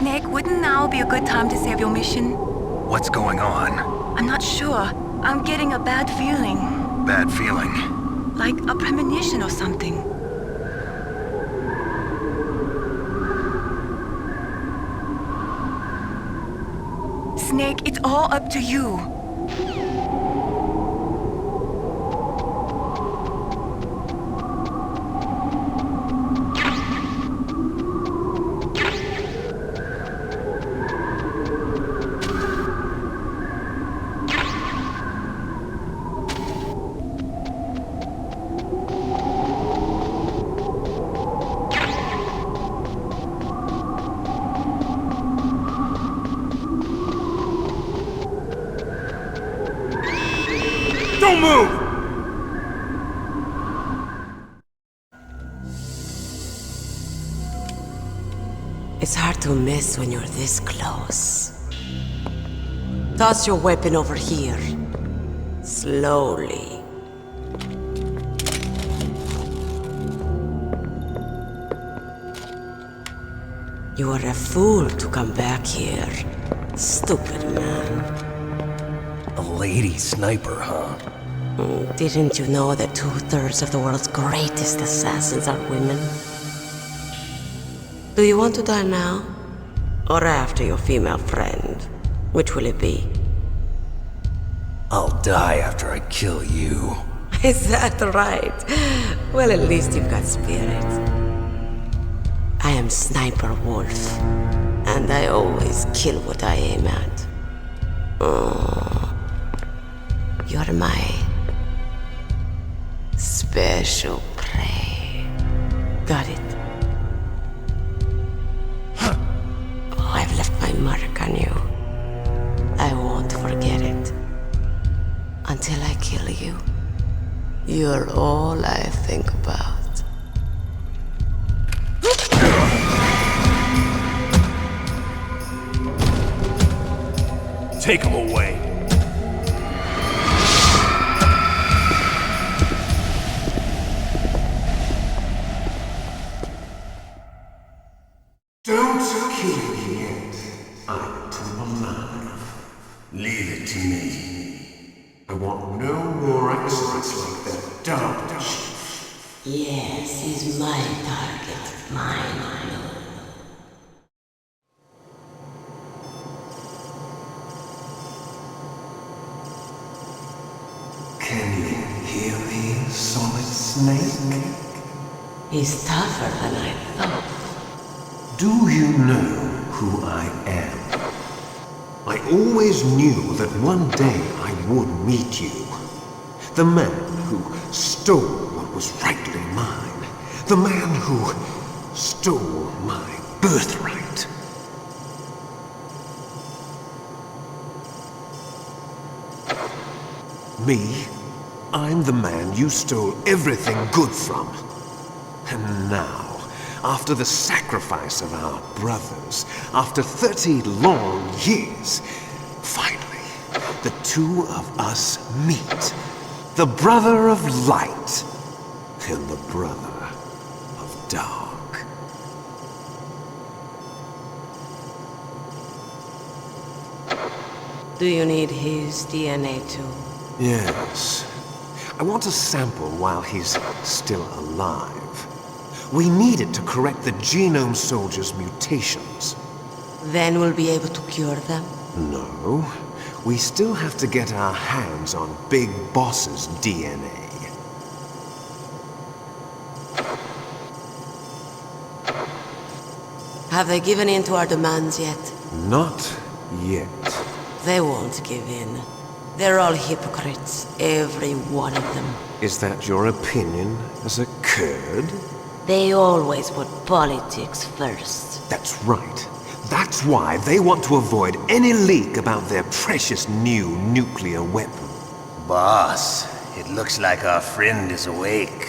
Snake, wouldn't now be a good time to save your mission? What's going on? I'm not sure. I'm getting a bad feeling. Bad feeling. Like a premonition or something. Snake, it's all up to you. Don't move! It's hard to miss when you're this close. Toss your weapon over here. Slowly. You were a fool to come back here. Stupid man. A lady sniper, huh? Didn't you know that 2/3 of the world's greatest assassins are women? Do you want to die now? Or after your female friend? Which will it be? I'll die after I kill you. Is that right? Well, at least you've got spirit. I am Sniper Wolf, and I always kill what I aim at. You're my special prey. Got it? I've left my mark on you. I won't forget it. Until I kill you. You're all I think about. Take him away. Don't kill me yet. I'm too alive. Leave it to me. I want no more accidents like that dark chief. Yes, he's my target. Mine. Can you hear me, Solid Snake? He's tougher than I thought. Do you know who I am? I always knew that one day I would meet you. The man who stole what was rightly mine. The man who stole my birthright. Me? I'm the man you stole everything good from. And now, after the sacrifice of our brothers, after 30 long years, finally, the two of us meet. The brother of light and the brother of dark. Do you need his DNA too? Yes. I want a sample while he's still alive. We need it to correct the genome soldier's mutations. Then we'll be able to cure them? No. We still have to get our hands on Big Boss's DNA. Have they given in to our demands yet? Not yet. They won't give in. They're all hypocrites, every one of them. Is that your opinion as a Kurd? They always put politics first. That's right. That's why they want to avoid any leak about their precious new nuclear weapon. Boss, it looks like our friend is awake.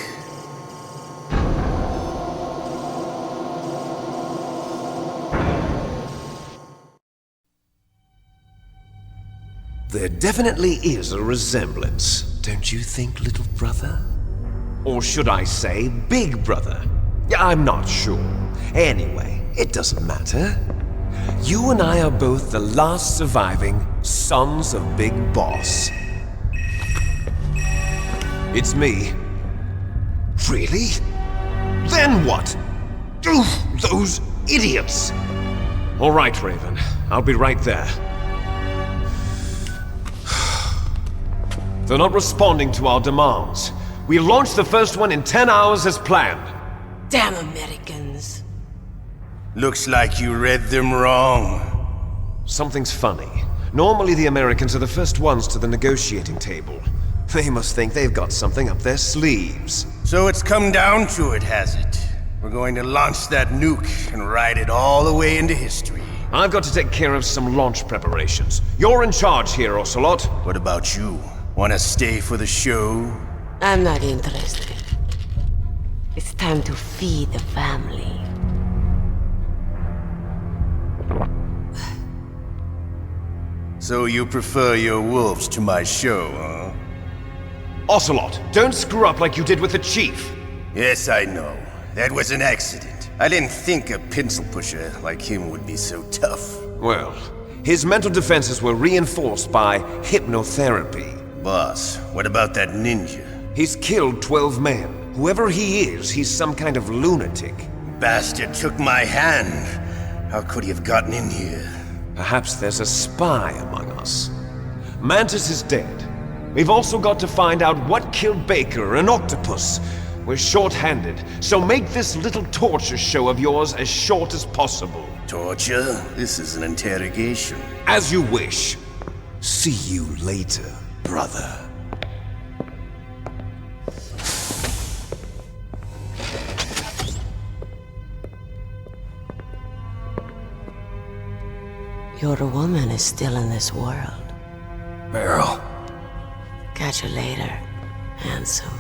There definitely is a resemblance, don't you think, little brother? Or should I say, big brother? I'm not sure. Anyway, it doesn't matter. You and I are both the last surviving sons of Big Boss. It's me. Really? Then what? Oof, those idiots! All right, Raven. I'll be right there. They're not responding to our demands. We launched the first one in 10 hours as planned. Damn Americans. Looks like you read them wrong. Something's funny. Normally the Americans are the first ones to the negotiating table. They must think they've got something up their sleeves. So it's come down to it, has it? We're going to launch that nuke and ride it all the way into history. I've got to take care of some launch preparations. You're in charge here, Ocelot. What about you? Want to stay for the show? I'm not interested. It's time to feed the family. So you prefer your wolves to my show, huh? Ocelot, don't screw up like you did with the Chief. Yes, I know. That was an accident. I didn't think a pencil pusher like him would be so tough. Well, his mental defenses were reinforced by hypnotherapy. Boss, what about that ninja? He's killed 12 men. Whoever he is, he's some kind of lunatic. Bastard took my hand. How could he have gotten in here? Perhaps there's a spy among us. Mantis is dead. We've also got to find out what killed Baker, an octopus. We're short-handed, so make this little torture show of yours as short as possible. Torture? This is an interrogation. As you wish. See you later, brother. Your woman is still in this world. Meryl. Catch you later, handsome.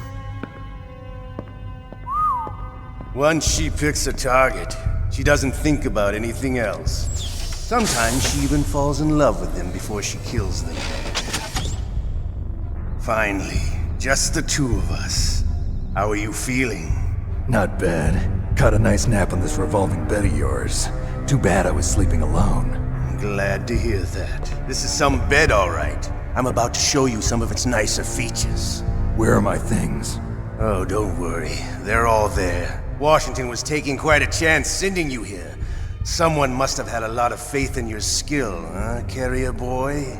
Once she picks a target, she doesn't think about anything else. Sometimes she even falls in love with them before she kills them. Finally, just the two of us. How are you feeling? Not bad. Caught a nice nap on this revolving bed of yours. Too bad I was sleeping alone. I'm glad to hear that. This is some bed, all right. I'm about to show you some of its nicer features. Where are my things? Oh, don't worry. They're all there. Washington was taking quite a chance sending you here. Someone must have had a lot of faith in your skill, huh, carrier boy?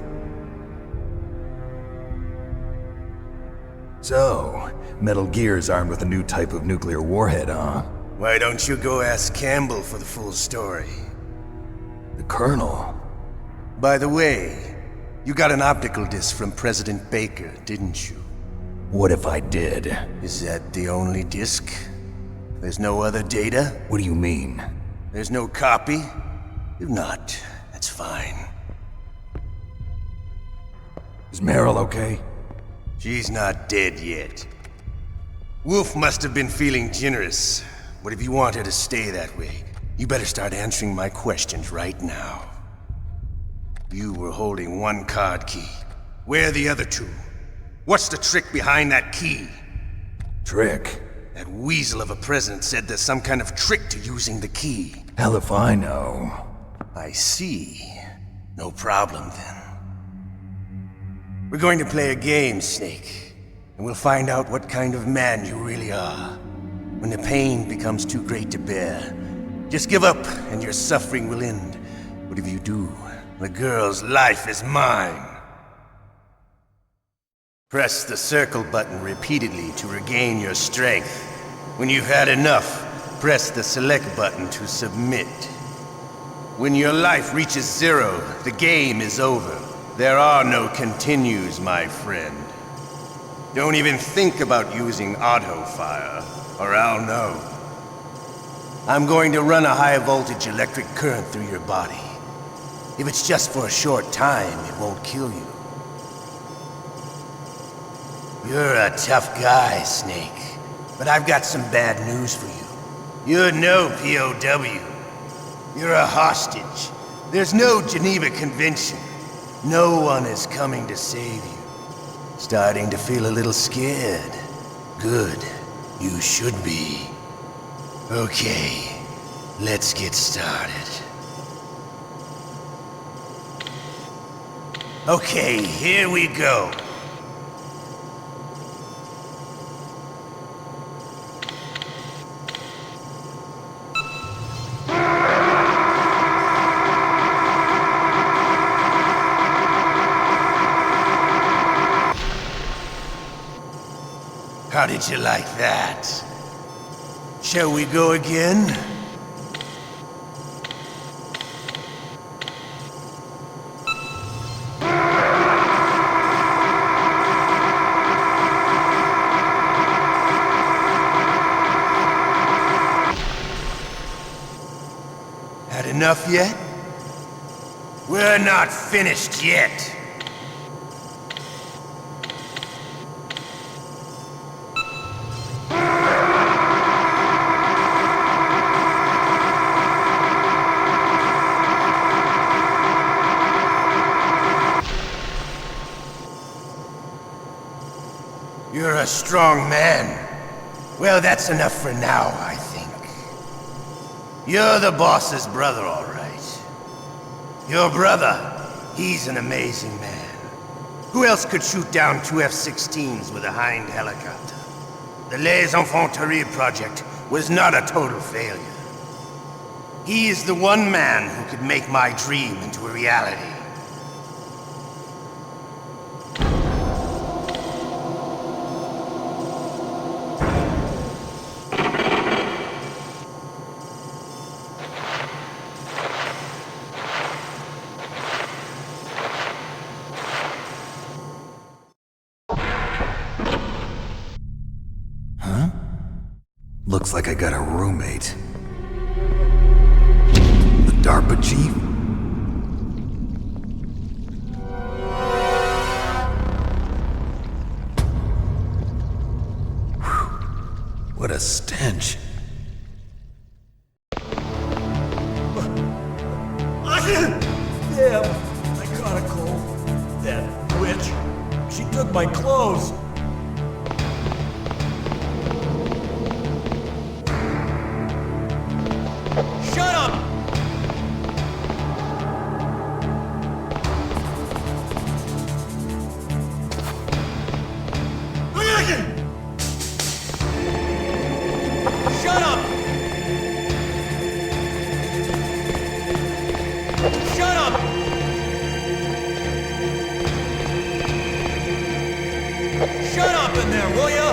So, Metal Gear's armed with a new type of nuclear warhead, huh? Why don't you go ask Campbell for the full story? The Colonel? By the way, you got an optical disc from President Baker, didn't you? What if I did? Is that the only disc? There's no other data? What do you mean? There's no copy? If not, that's fine. Is Meryl okay? She's not dead yet. Wolf must have been feeling generous, but if you want her to stay that way, you better start answering my questions right now. You were holding one card key. Where are the other two? What's the trick behind that key? Trick? That weasel of a president said there's some kind of trick to using the key. Hell if I know. I see. No problem then. We're going to play a game, Snake. And we'll find out what kind of man you really are. When the pain becomes too great to bear, just give up and your suffering will end. But if you do, the girl's life is mine. Press the circle button repeatedly to regain your strength. When you've had enough, press the select button to submit. When your life reaches 0, the game is over. There are no continues, my friend. Don't even think about using auto fire, or I'll know. I'm going to run a high voltage electric current through your body. If it's just for a short time, it won't kill you. You're a tough guy, Snake. But I've got some bad news for you. You're no POW. You're a hostage. There's no Geneva Convention. No one is coming to save you. Starting to feel a little scared. Good. You should be. Okay. Let's get started. Okay, here we go. How did you like that? Shall we go again? Had enough yet? We're not finished yet. You're a strong man. Well, that's enough for now, I think. You're the boss's brother, all right. Your brother, he's an amazing man. Who else could shoot down 2 F-16s with a Hind helicopter? The Les Infanteries project was not a total failure. He is the one man who could make my dream into a reality. Looks like I got a roommate. The DARPA chief? Whew. What a stench. Damn, I caught a cold. That witch. She took my clothes. Shut up! Shut up! Shut up! Shut up in there, will ya?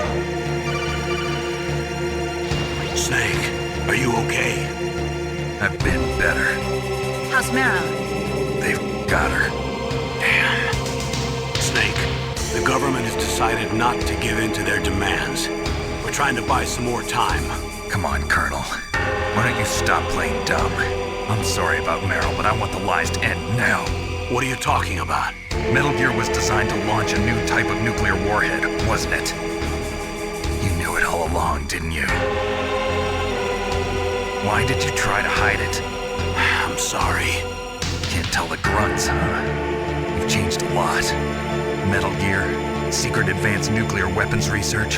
Snake, are you okay? I've been better. How's Meryl? They've got her. Damn. Snake, the government has decided not to give in to their demands. We're trying to buy some more time. Come on, Colonel. Why don't you stop playing dumb? I'm sorry about Meryl, but I want the lies to end now. What are you talking about? Metal Gear was designed to launch a new type of nuclear warhead, wasn't it? You knew it all along, didn't you? Why did you try to hide it? I'm sorry. Can't tell the grunts, huh? You've changed a lot. Metal Gear, secret advanced nuclear weapons research.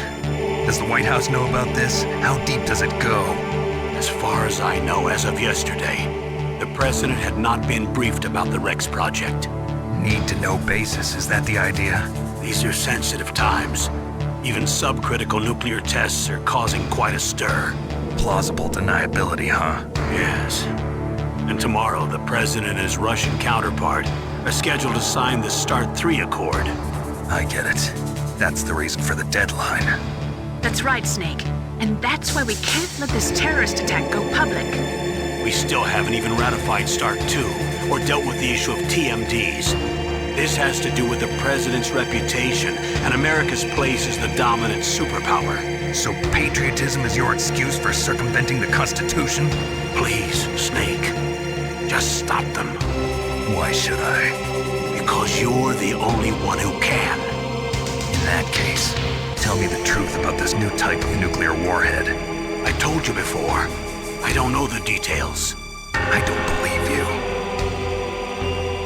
Does the White House know about this? How deep does it go? As far as I know, as of yesterday, the president had not been briefed about the Rex project. Need-to-know basis, is that the idea? These are sensitive times. Even subcritical nuclear tests are causing quite a stir. Plausible deniability, huh? Yes. And tomorrow, the president and his Russian counterpart are scheduled to sign the START 3 Accord. I get it. That's the reason for the deadline. That's right, Snake. And that's why we can't let this terrorist attack go public. We still haven't even ratified START 2 or dealt with the issue of TMDs. This has to do with the president's reputation and America's place as the dominant superpower. So patriotism is your excuse for circumventing the Constitution? Please, Snake. Just stop them. Why should I? Because you're the only one who can. In that case, tell me the truth about this new type of nuclear warhead. I told you before. I don't know the details. I don't believe you.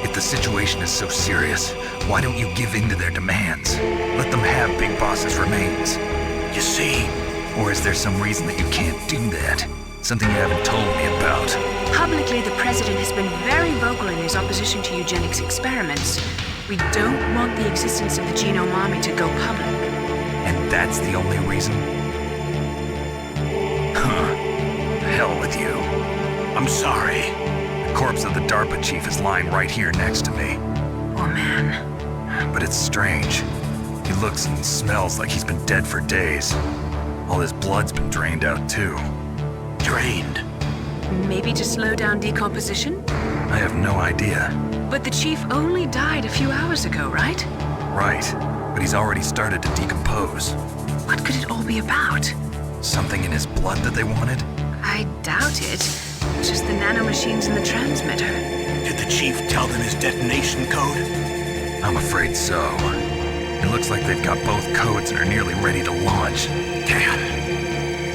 If the situation is so serious, why don't you give in to their demands? Let them have Big Boss's remains. You see? Or is there some reason that you can't do that? Something you haven't told me about? Publicly, the president has been very vocal in his opposition to eugenics experiments. We don't want the existence of the Genome Army to go public. And that's the only reason? Huh. Hell with you. I'm sorry. The corpse of the DARPA chief is lying right here next to me. Oh man. But it's strange. He looks and smells like he's been dead for days. All his blood's been drained out too. Drained? Maybe to slow down decomposition? I have no idea. But the chief only died a few hours ago, right? Right, but he's already started to decompose. What could it all be about? Something in his blood that they wanted? I doubt it. Just the nanomachines in the transmitter. Did the chief tell them his detonation code? I'm afraid so. It looks like they've got both codes and are nearly ready to launch. Damn.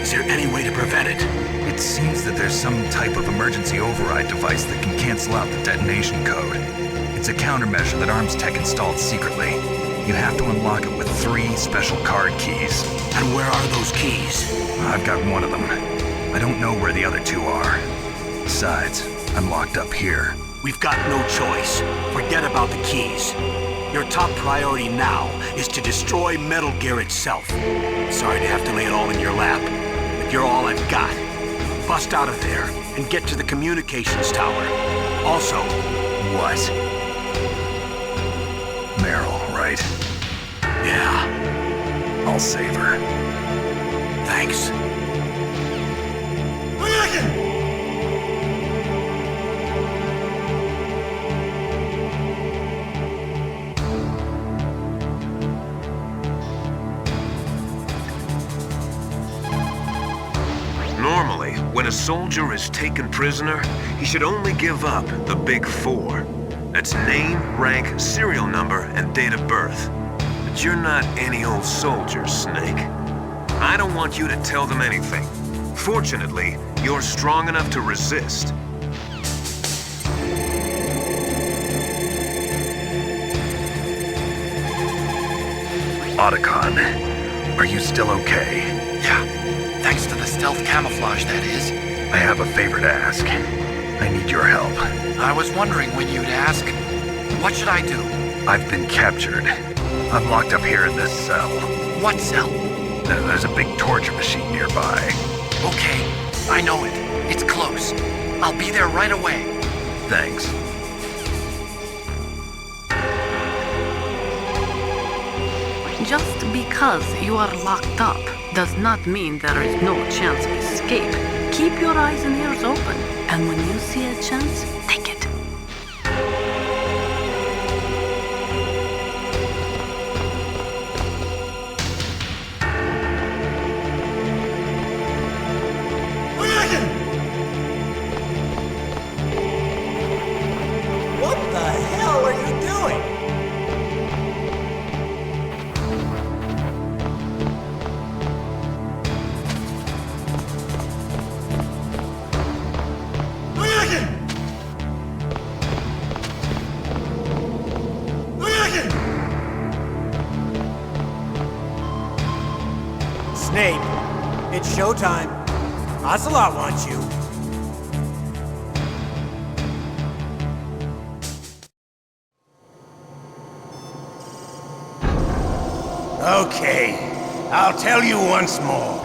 Is there any way to prevent it? It seems that there's some type of emergency override device that can cancel out the detonation code. It's a countermeasure that Arms Tech installed secretly. You have to unlock it with 3 special card keys. And where are those keys? I've got one of them. I don't know where the other 2 are. Besides, I'm locked up here. We've got no choice. Forget about the keys. Your top priority now is to destroy Metal Gear itself. Sorry to have to lay it all in your lap, but you're all I've got. Bust out of there and get to the communications tower. Also... What? Meryl, right? Yeah. I'll save her. Thanks. Normally, when a soldier is taken prisoner, he should only give up the big 4. That's name, rank, serial number, and date of birth. But you're not any old soldier, Snake. I don't want you to tell them anything. Fortunately, you're strong enough to resist. Otacon, are you still okay? Yeah, thanks to the stealth camouflage, that is. I have a favor to ask. I need your help. I was wondering when you'd ask. What should I do? I've been captured. I'm locked up here in this cell. What cell? There's a big torture machine nearby. Okay, I know it. It's close. I'll be there right away. Thanks. Just because you are locked up does not mean there is no chance of escape. Keep your eyes and ears open, and when you see a chance, take it. What the hell are you doing? Snape, it's showtime. Ocelot wants you. Okay, I'll tell you once more.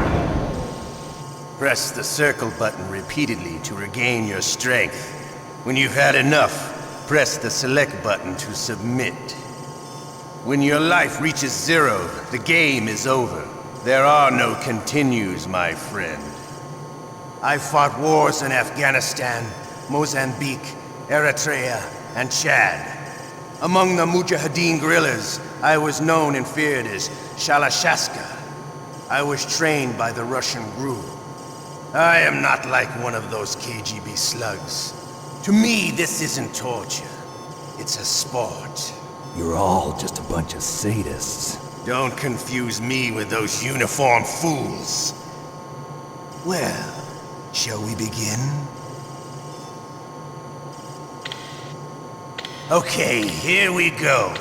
Press the circle button repeatedly to regain your strength. When you've had enough, press the select button to submit. When your life reaches 0, the game is over. There are no continues, my friend. I fought wars in Afghanistan, Mozambique, Eritrea, and Chad. Among the Mujahideen guerrillas, I was known and feared as Shalashaska. I was trained by the Russian GRU. I am not like one of those KGB slugs. To me, this isn't torture. It's a sport. You're all just a bunch of sadists. Don't confuse me with those uniformed fools. Well, shall we begin? Okay, here we go.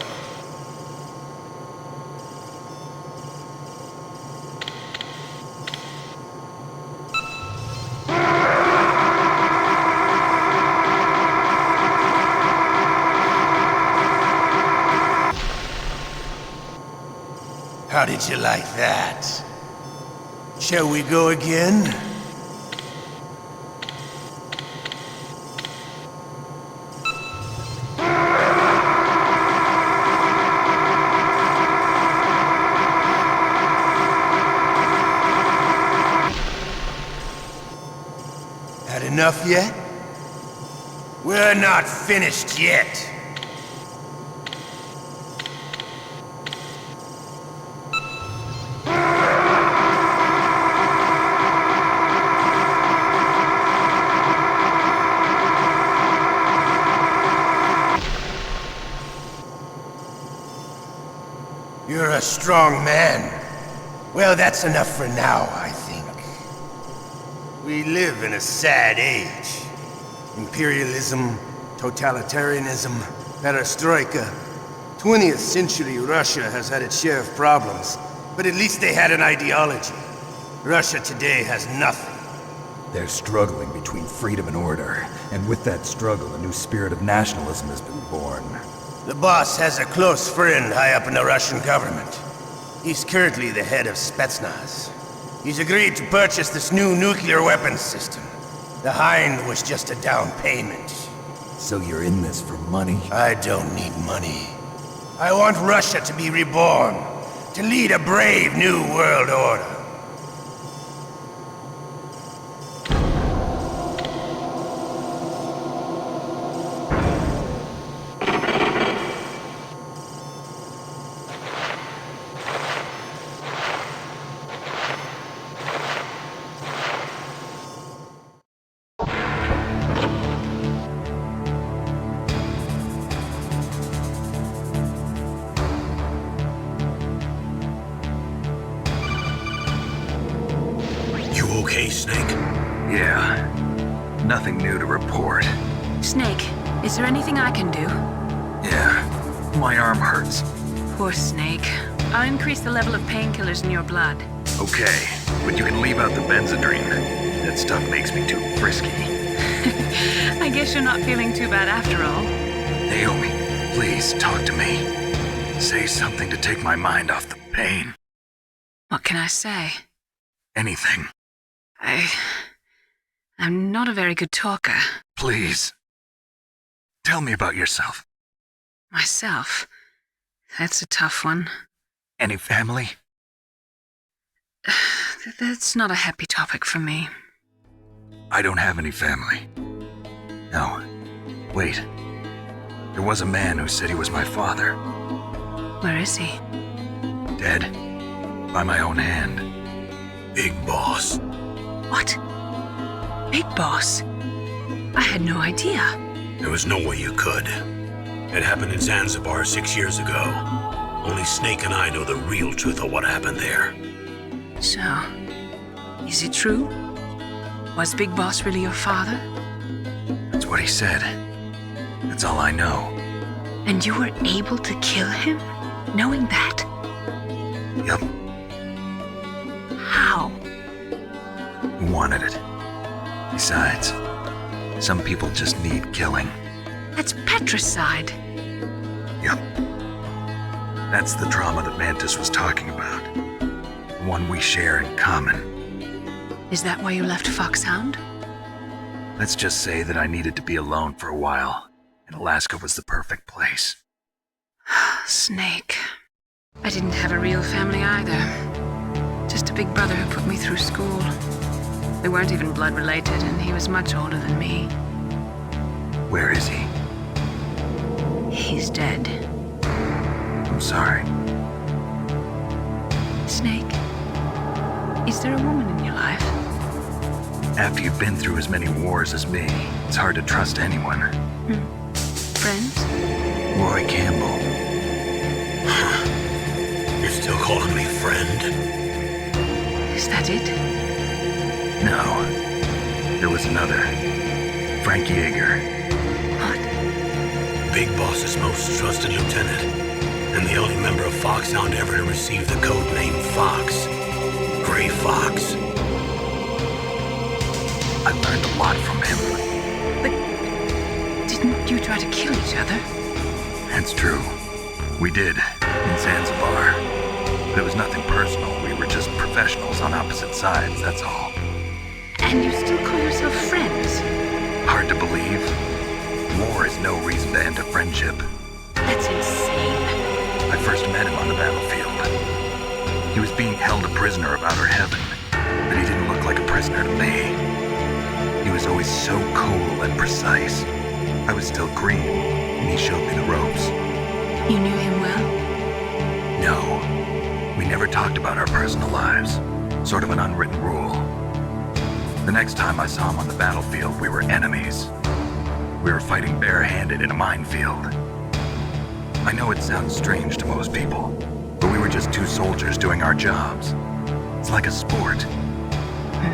How did you like that? Shall we go again? Had enough yet? We're not finished yet. You're a strong man. Well, that's enough for now, I think. We live in a sad age. Imperialism, totalitarianism, perestroika. 20th century Russia has had its share of problems, but at least they had an ideology. Russia today has nothing. They're struggling between freedom and order, and with that struggle, a new spirit of nationalism has been born. The boss has a close friend high up in the Russian government. He's currently the head of Spetsnaz. He's agreed to purchase this new nuclear weapons system. The Hind was just a down payment. So you're in this for money? I don't need money. I want Russia to be reborn, to lead a brave new world order. Okay, Snake? Yeah. Nothing new to report. Snake, is there anything I can do? Yeah. My arm hurts. Poor Snake. I'll increase the level of painkillers in your blood. Okay, but you can leave out the Benzedrine. That stuff makes me too frisky. I guess you're not feeling too bad after all. Naomi, please talk to me. Say something to take my mind off the pain. What can I say? Anything. I'm not a very good talker. Please. Tell me about yourself. Myself? That's a tough one. Any family? That's not a happy topic for me. I don't have any family. No. Wait. There was a man who said he was my father. Where is he? Dead. By my own hand. Big Boss. What? Big Boss? I had no idea. There was no way you could. It happened in Zanzibar 6 years ago. Only Snake and I know the real truth of what happened there. So, is it true? Was Big Boss really your father? That's what he said. That's all I know. And you were able to kill him, knowing that? Yep. How? He wanted it. Besides, some people just need killing. That's patricide. Yep. That's the trauma that Mantis was talking about. The one we share in common. Is that why you left Foxhound? Let's just say that I needed to be alone for a while, and Alaska was the perfect place. Snake. I didn't have a real family either. Just a big brother who put me through school. We weren't even blood related, and he was much older than me. Where is he? He's dead. I'm sorry. Snake, is there a woman in your life? After you've been through as many wars as me, it's hard to trust anyone. Friends? Roy Campbell. You're still calling me friend? Is that it? No. There was another. Frank Yeager. What? Big Boss's most trusted lieutenant, and the only member of Foxhound ever to receive the code name Fox. Gray Fox. I learned a lot from him. But didn't you try to kill each other? That's true. We did, in Zanzibar. But it was nothing personal. We were just professionals on opposite sides, that's all. And you still call yourself friends? Hard to believe. War is no reason to end a friendship. That's insane. I first met him on the battlefield. He was being held a prisoner of outer heaven, but he didn't look like a prisoner to me. He was always so cool and precise. I was still green, and he showed me the ropes. You knew him well? No. We never talked about our personal lives. Sort of an unwritten rule. The next time I saw him on the battlefield, we were enemies. We were fighting barehanded in a minefield. I know it sounds strange to most people, but we were just two soldiers doing our jobs. It's like a sport.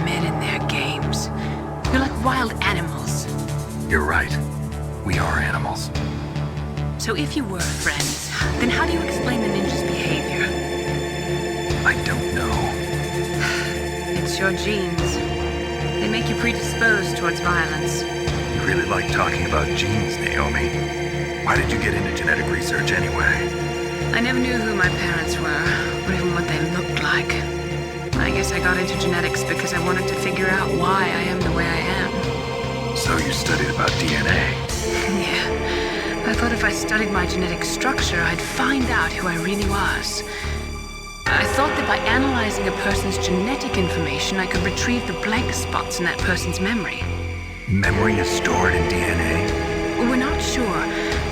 Men in their games. You're like wild animals. You're right. We are animals. So if you were friends, then how do you explain the ninja's behavior? I don't know. It's your genes. They make you predisposed towards violence. You really like talking about genes, Naomi. Why did you get into genetic research anyway? I never knew who my parents were, or even what they looked like. I guess I got into genetics because I wanted to figure out why I am the way I am. So you studied about DNA? Yeah. I thought if I studied my genetic structure, I'd find out who I really was. I thought that by analyzing a person's genetic information, I could retrieve the blank spots in that person's memory. Memory is stored in DNA? We're not sure,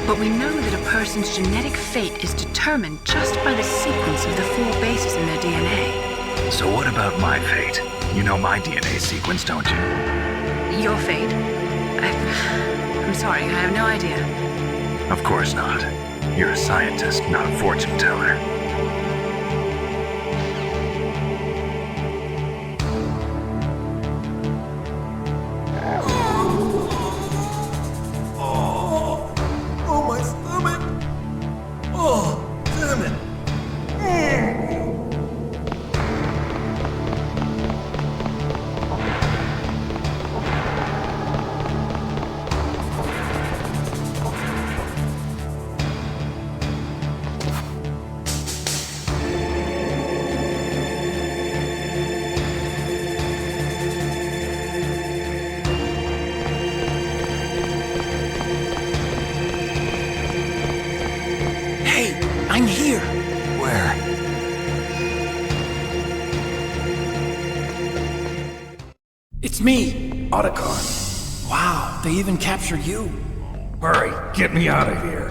but we know that a person's genetic fate is determined just by the sequence of the 4 bases in their DNA. So what about my fate? You know my DNA sequence, don't you? Your fate? I'm sorry, I have no idea. Of course not. You're a scientist, not a fortune teller. I'm here. Where? It's me. Otacon. Wow, they even captured you. Hurry, get me out of here.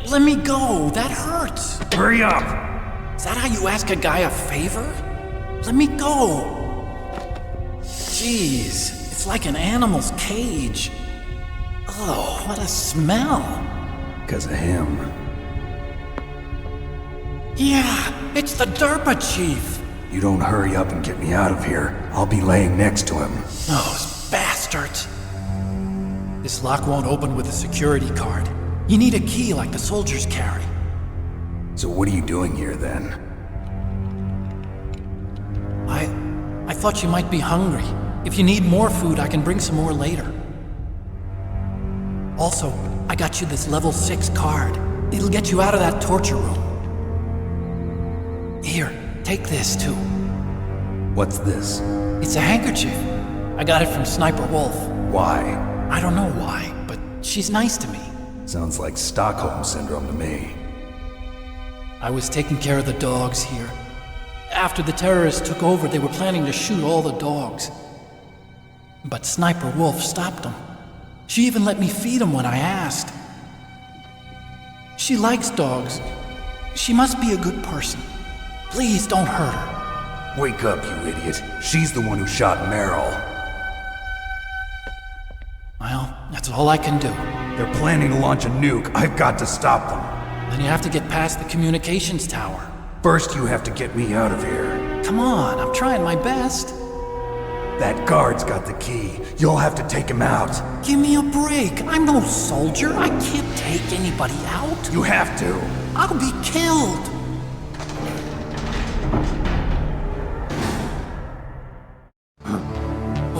Let me go. That hurts. Hurry up. Is that how you ask a guy a favor? Let me go. Jeez, it's like an animal's cage. Oh, what a smell. Because of him. Yeah, it's the DARPA chief. You don't hurry up and get me out of here, I'll be laying next to him. Those bastards. This lock won't open with a security card. You need a key like the soldiers carry. So what are you doing here then? I thought you might be hungry. If you need more food, I can bring some more later. Also, I got you this level 6 card. It'll get you out of that torture room. Here, take this too. What's this? It's a handkerchief. I got it from Sniper Wolf. Why? I don't know why, but she's nice to me. Sounds like Stockholm Syndrome to me. I was taking care of the dogs here. After the terrorists took over, they were planning to shoot all the dogs. But Sniper Wolf stopped them. She even let me feed them when I asked. She likes dogs. She must be a good person. Please don't hurt her. Wake up, you idiot. She's the one who shot Meryl. Well, that's all I can do. They're planning to launch a nuke. I've got to stop them. Then you have to get past the communications tower. First, you have to get me out of here. Come on, I'm trying my best. That guard's got the key. You'll have to take him out. Give me a break. I'm no soldier. I can't take anybody out. You have to. I'll be killed.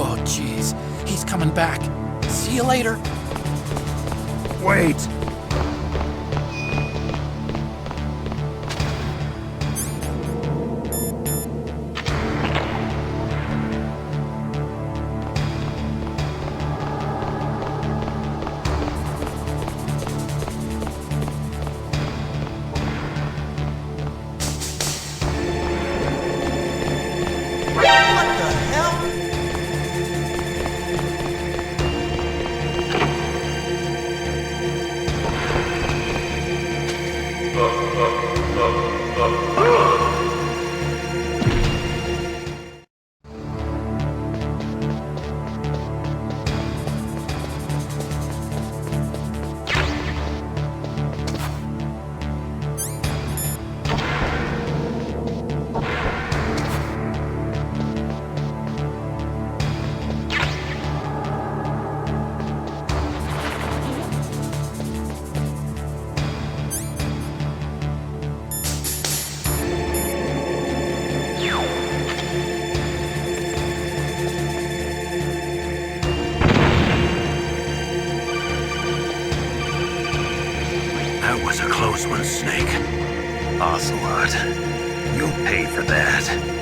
Oh, jeez. He's coming back. See you later. Wait. was a close one, Snake. Ocelot, you'll pay for that.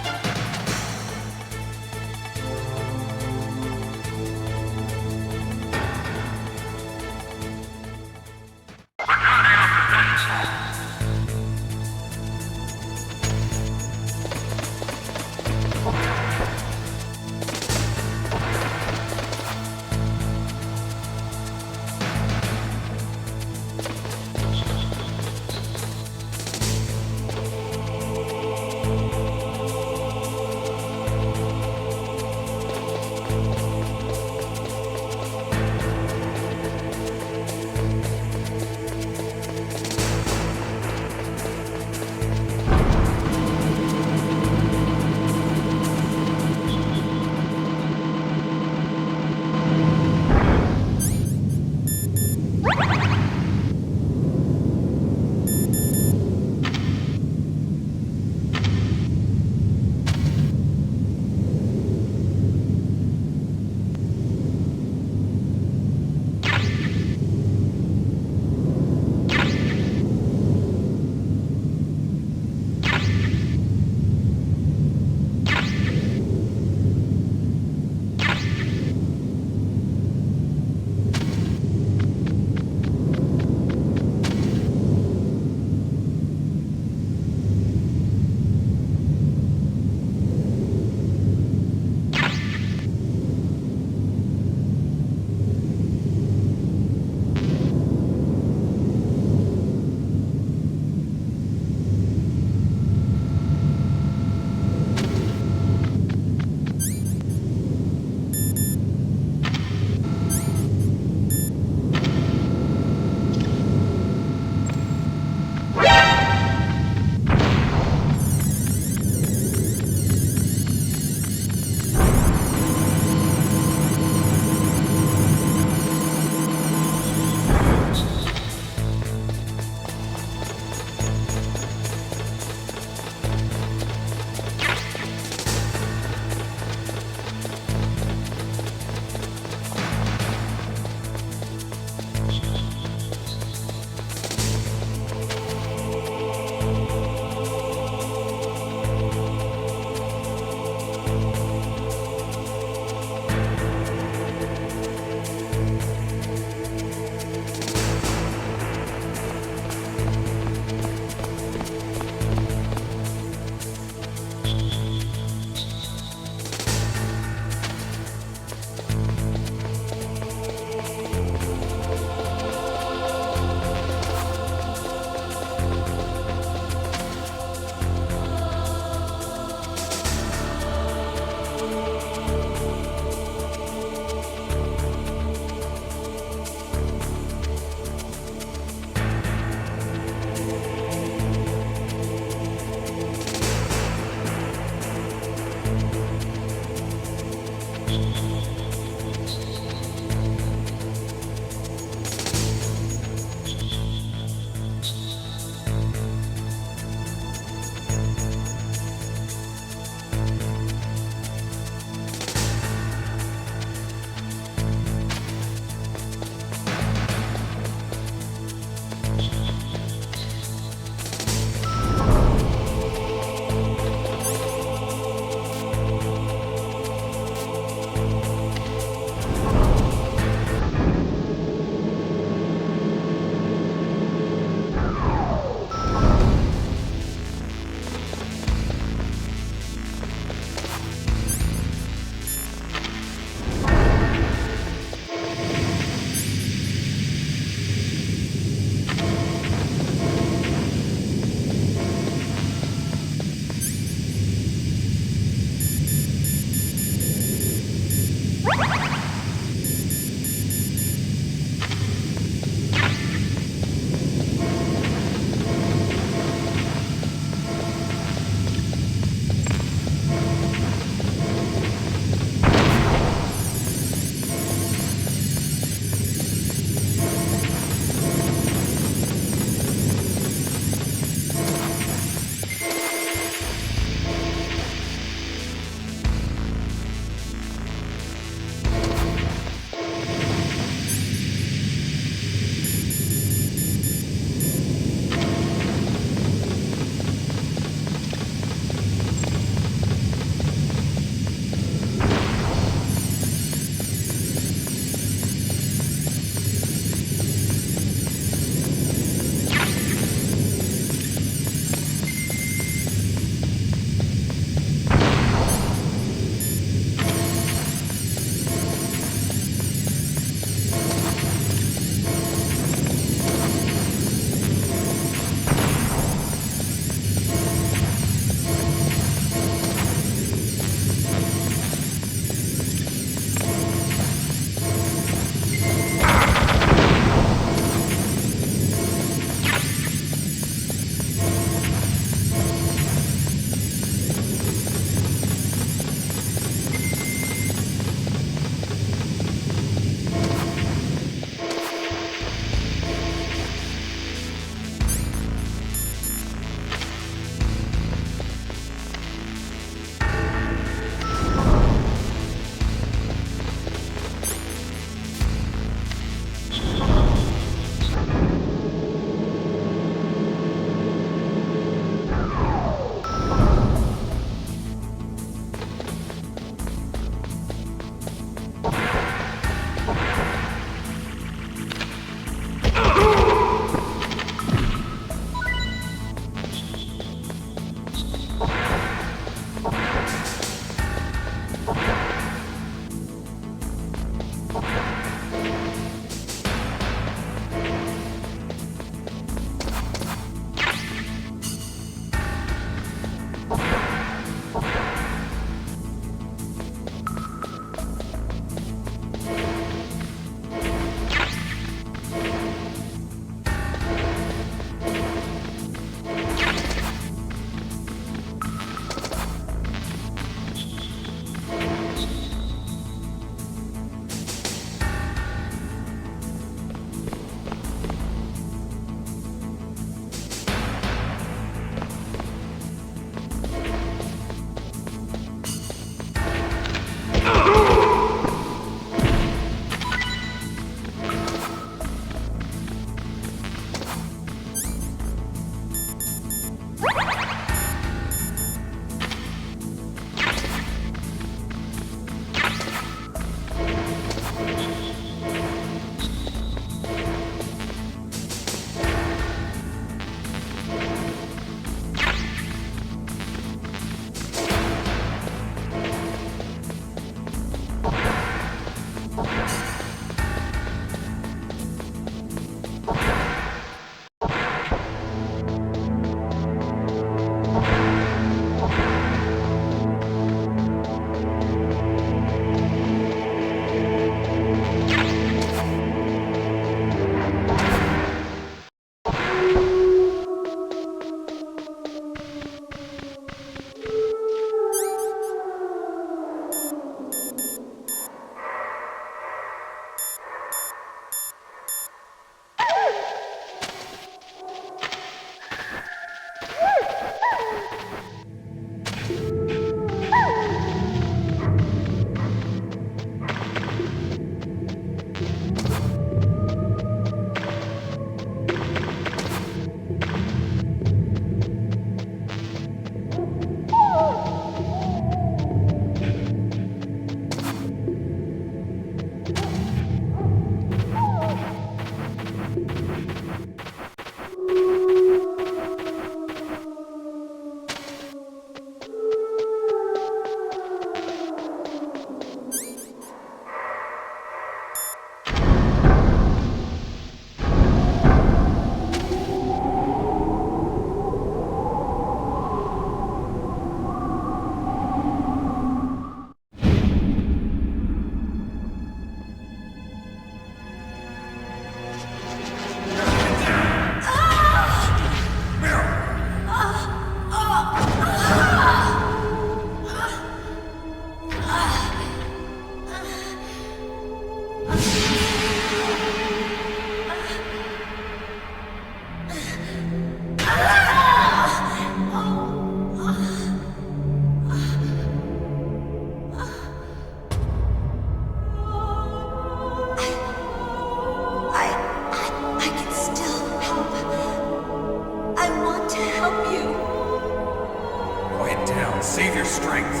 now and save your strength.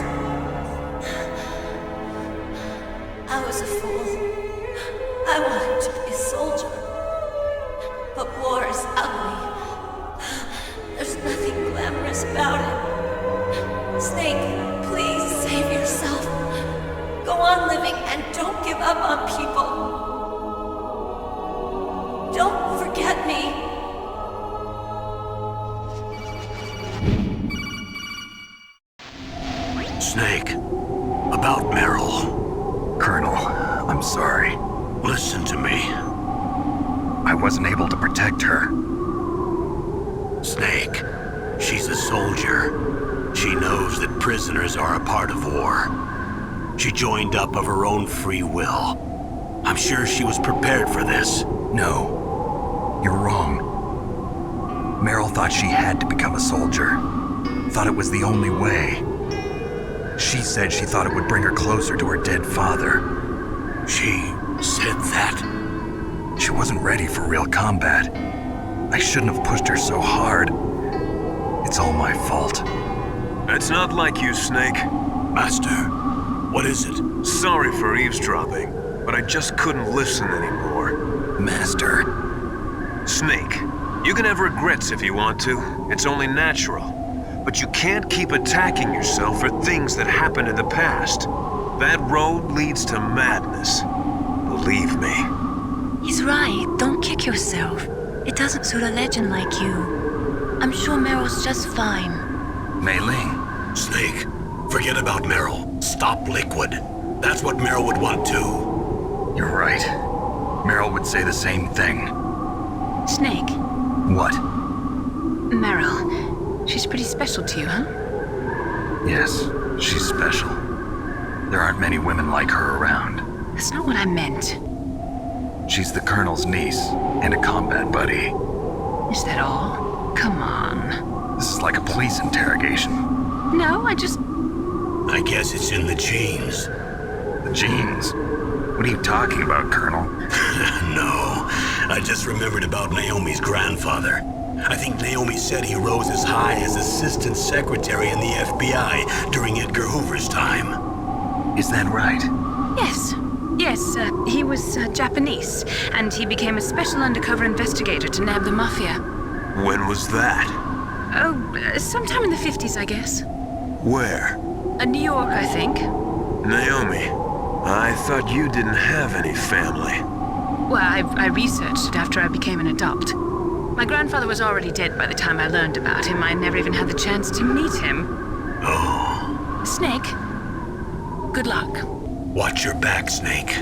I was a fool. I wanted to be a soldier. But war is ugly. There's nothing glamorous about it. Snake, please save yourself. Go on living and don't give up on people. Don't forget me. Snake, about Meryl. Colonel, I'm sorry. Listen to me. I wasn't able to protect her. Snake, she's a soldier. She knows that prisoners are a part of war. She joined up of her own free will. I'm sure she was prepared for this. No, you're wrong. Meryl thought she had to become a soldier. Thought it was the only way. She said she thought it would bring her closer to her dead father. She said that? She wasn't ready for real combat. I shouldn't have pushed her so hard. It's all my fault. It's not like you, Snake. Master, what is it? Sorry for eavesdropping, but I just couldn't listen anymore. Master. Snake, you can have regrets if you want to. It's only natural. But you can't keep attacking yourself for things that happened in the past. That road leads to madness. Believe me. He's right. Don't kick yourself. It doesn't suit a legend like you. I'm sure Meryl's just fine. Mei Ling. Snake, forget about Meryl. Stop Liquid. That's what Meryl would want too. You're right. Meryl would say the same thing. Snake. What? Meryl. She's pretty special to you, huh? Yes, she's special. There aren't many women like her around. That's not what I meant. She's the Colonel's niece and a combat buddy. Is that all? Come on. This is like a police interrogation. No, I guess it's in the genes. The genes? What are you talking about, Colonel? No, I just remembered about Naomi's grandfather. I think Naomi said he rose as high as assistant secretary in the FBI during Edgar Hoover's time. Is that right? Yes. Yes, he was Japanese, and he became a special undercover investigator to nab the mafia. When was that? Oh, sometime in the 50s, I guess. Where? New York, I think. Naomi, I thought you didn't have any family. Well, I researched it after I became an adopt. My grandfather was already dead by the time I learned about him. I never even had the chance to meet him. Oh. Snake, good luck. Watch your back, Snake.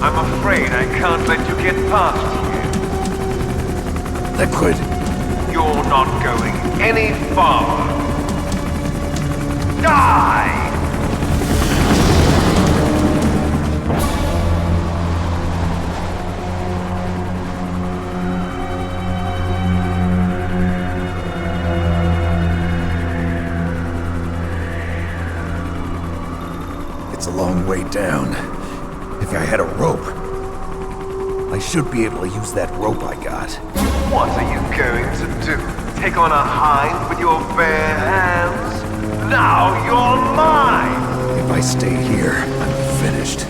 I'm afraid I can't let you get past here. Liquid. You're not going any farther. Die! It's a long way down. If I had a rope, I should be able to use that rope I got. What are you going to do? Take on a hind with your bare hands? Now you're mine! If I stay here, I'm finished.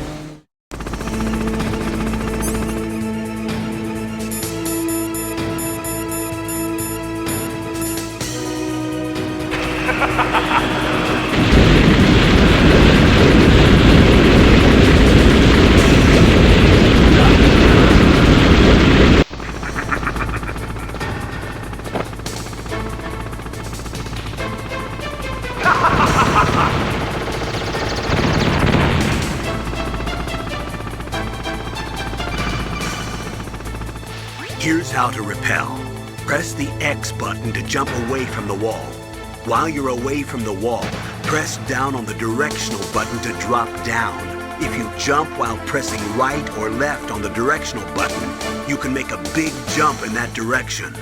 Here's how to repel. Press the X button to jump away from the wall. While you're away from the wall, press down on the directional button to drop down. If you jump while pressing right or left on the directional button, you can make a big jump in that direction.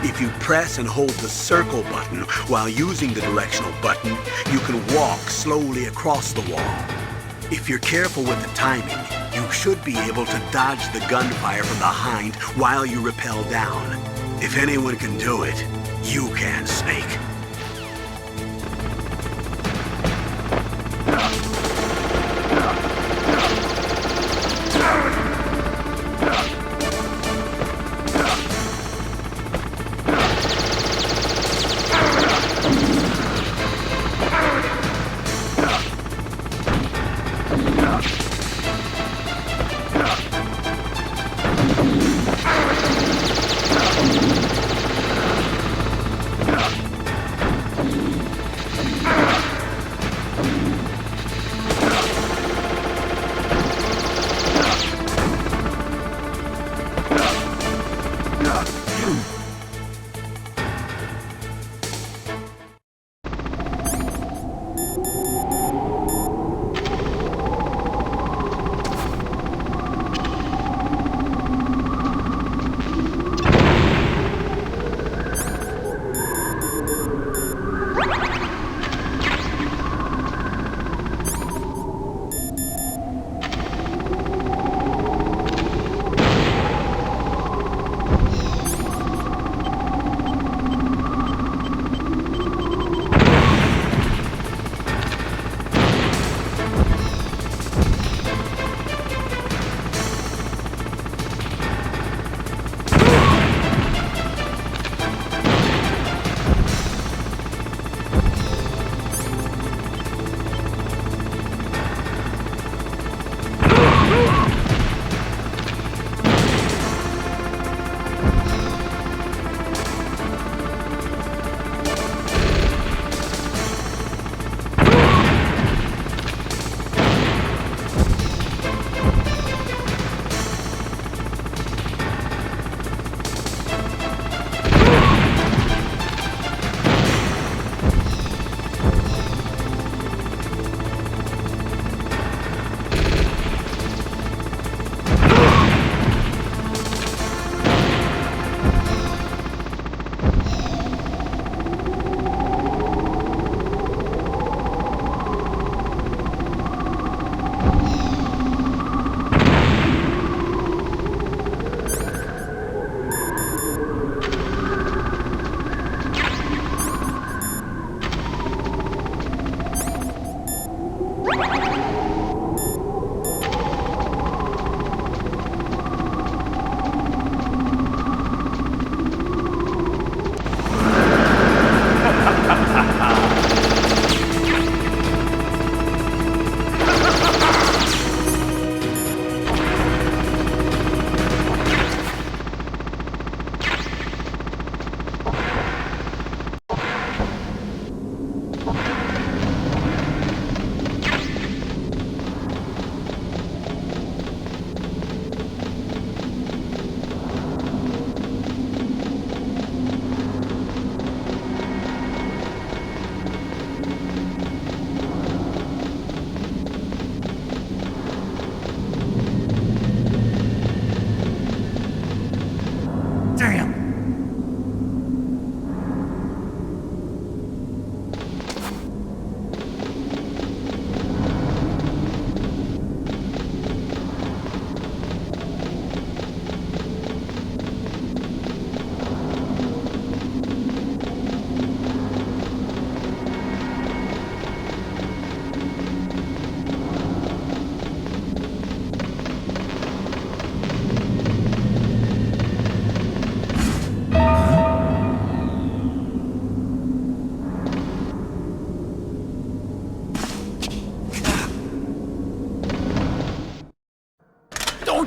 If you press and hold the circle button while using the directional button, you can walk slowly across the wall. If you're careful with the timing, you should be able to dodge the gunfire from behind while you rappel down. If anyone can do it, you can, Snake.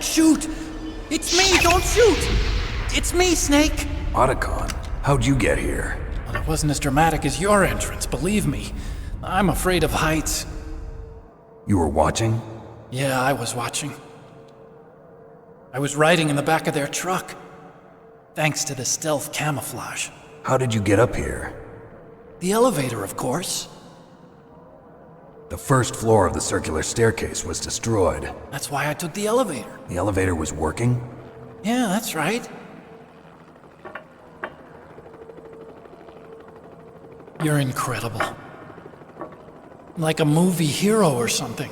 Don't shoot! It's me, don't shoot! It's me, Snake! Otacon, how'd you get here? Well, it wasn't as dramatic as your entrance, believe me. I'm afraid of heights. You were watching? Yeah, I was watching. I was riding in the back of their truck. Thanks to the stealth camouflage. How did you get up here? The elevator, of course. The first floor of the circular staircase was destroyed. That's why I took the elevator. The elevator was working? Yeah, that's right. You're incredible. Like a movie hero or something.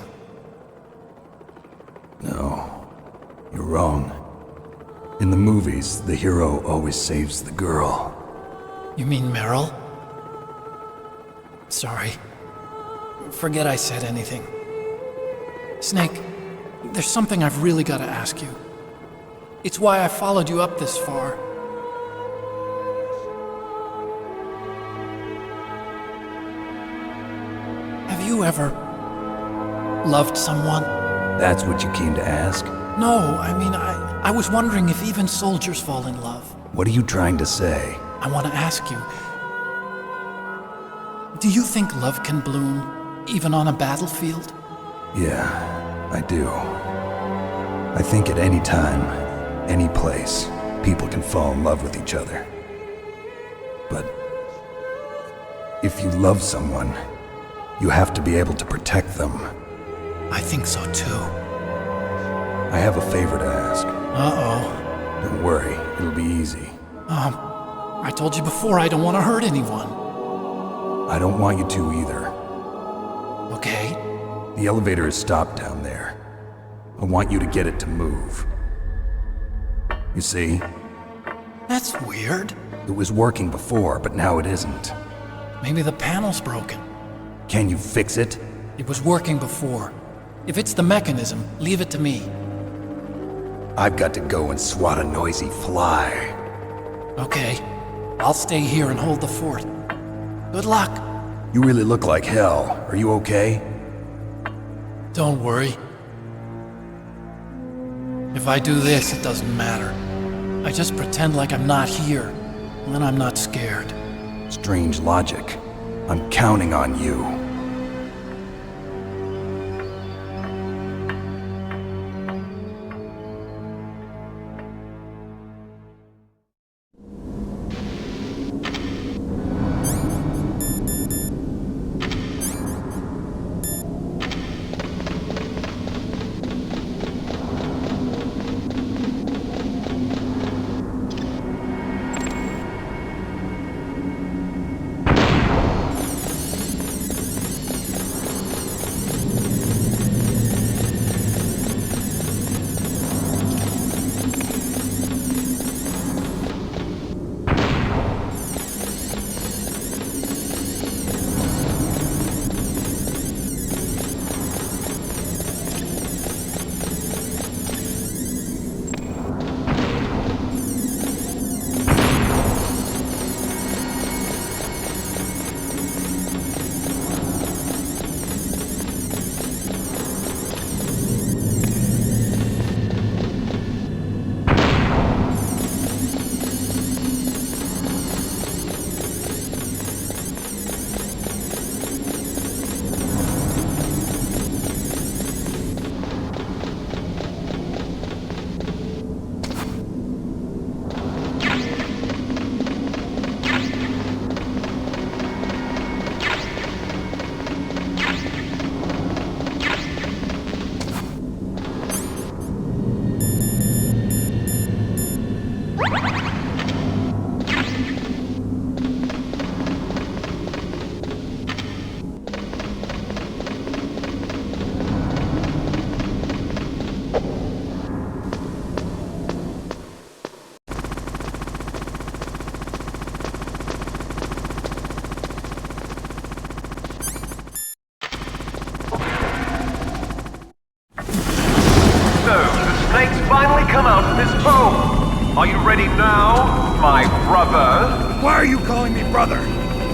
No, you're wrong. In the movies, the hero always saves the girl. You mean Meryl? Sorry. Forget I said anything. Snake, there's something I've really got to ask you. It's why I followed you up this far. Have you ever loved someone? That's what you came to ask? No, I mean, I was wondering if even soldiers fall in love. What are you trying to say? I want to ask you, do you think love can bloom, even on a battlefield? Yeah, I do. I think at any time, any place, people can fall in love with each other. But if you love someone, you have to be able to protect them. I think so too. I have a favor to ask. Uh-oh. Don't worry, it'll be easy. I told you before I don't want to hurt anyone. I don't want you to either. Okay. The elevator is stopped down there. I want you to get it to move. You see? That's weird. It was working before, but now it isn't. Maybe the panel's broken. Can you fix it? It was working before. If it's the mechanism, leave it to me. I've got to go and swat a noisy fly. Okay. I'll stay here and hold the fort. Good luck. You really look like hell. Are you okay? Don't worry. If I do this, it doesn't matter. I just pretend like I'm not here, and then I'm not scared. Strange logic. I'm counting on you. come out of this home. Are you ready now, my brother? Why are you calling me brother?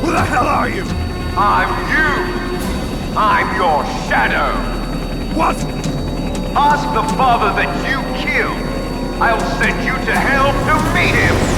Who the hell are you? I'm you. I'm your shadow. What? Ask the father that you killed. I'll send you to hell to meet him!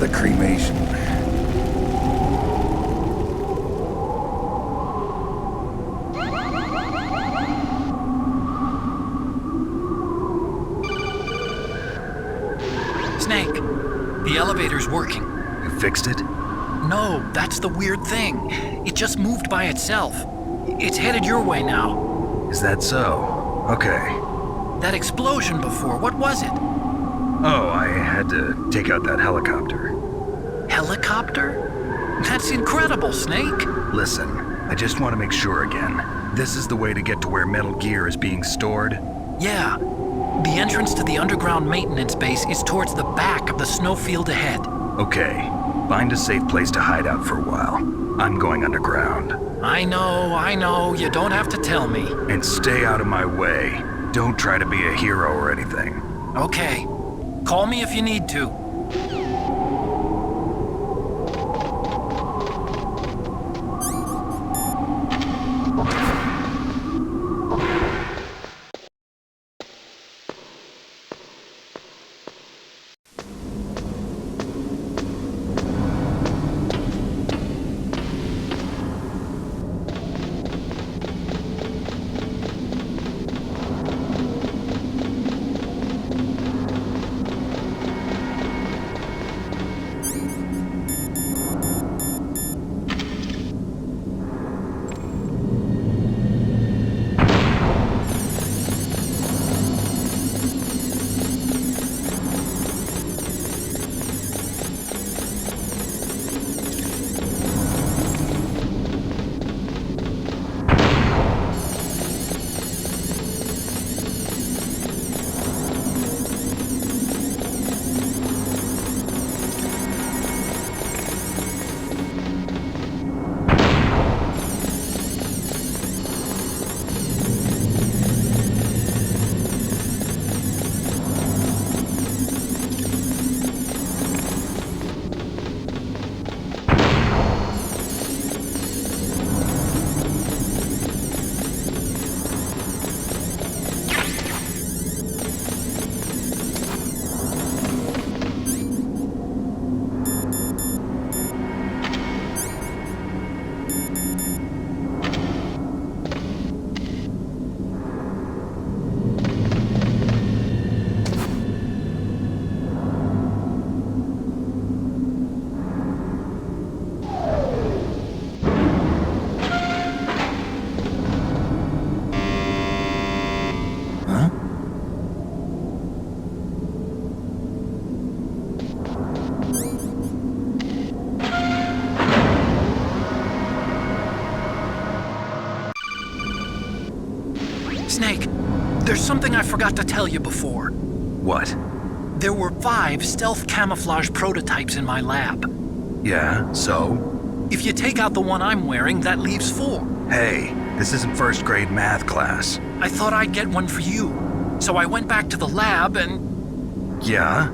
the cremation. Snake, the elevator's working. You fixed it? No, that's the weird thing. It just moved by itself. It's headed your way now. Is that so? Okay. That explosion before, what was it? Oh, I had to take out that helicopter. Helicopter? That's incredible, Snake. Listen, I just want to make sure again. This is the way to get to where Metal Gear is being stored? Yeah. The entrance to the underground maintenance base is towards the back of the Snowfield ahead. Okay. Find a safe place to hide out for a while. I'm going underground. I know. You don't have to tell me. And stay out of my way. Don't try to be a hero or anything. Okay. Call me if you need to. Snake, there's something I forgot to tell you before. What? There were 5 stealth camouflage prototypes in my lab. Yeah, so? If you take out the one I'm wearing, that leaves 4. Hey, this isn't first grade math class. I thought I'd get one for you. So I went back to the lab and... Yeah?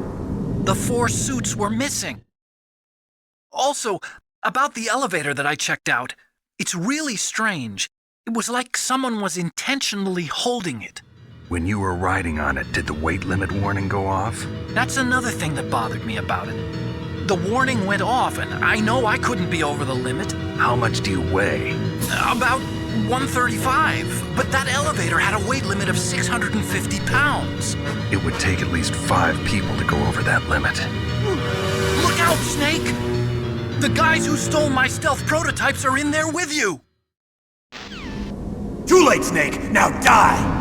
The 4 suits were missing. Also, about the elevator that I checked out, it's really strange. It was like someone was intentionally holding it. When you were riding on it, did the weight limit warning go off? That's another thing that bothered me about it. The warning went off, and I know I couldn't be over the limit. How much do you weigh? About 135, but that elevator had a weight limit of 650 pounds. It would take at least 5 people to go over that limit. Look out, Snake! The guys who stole my stealth prototypes are in there with you! Too late, Snake! Now die!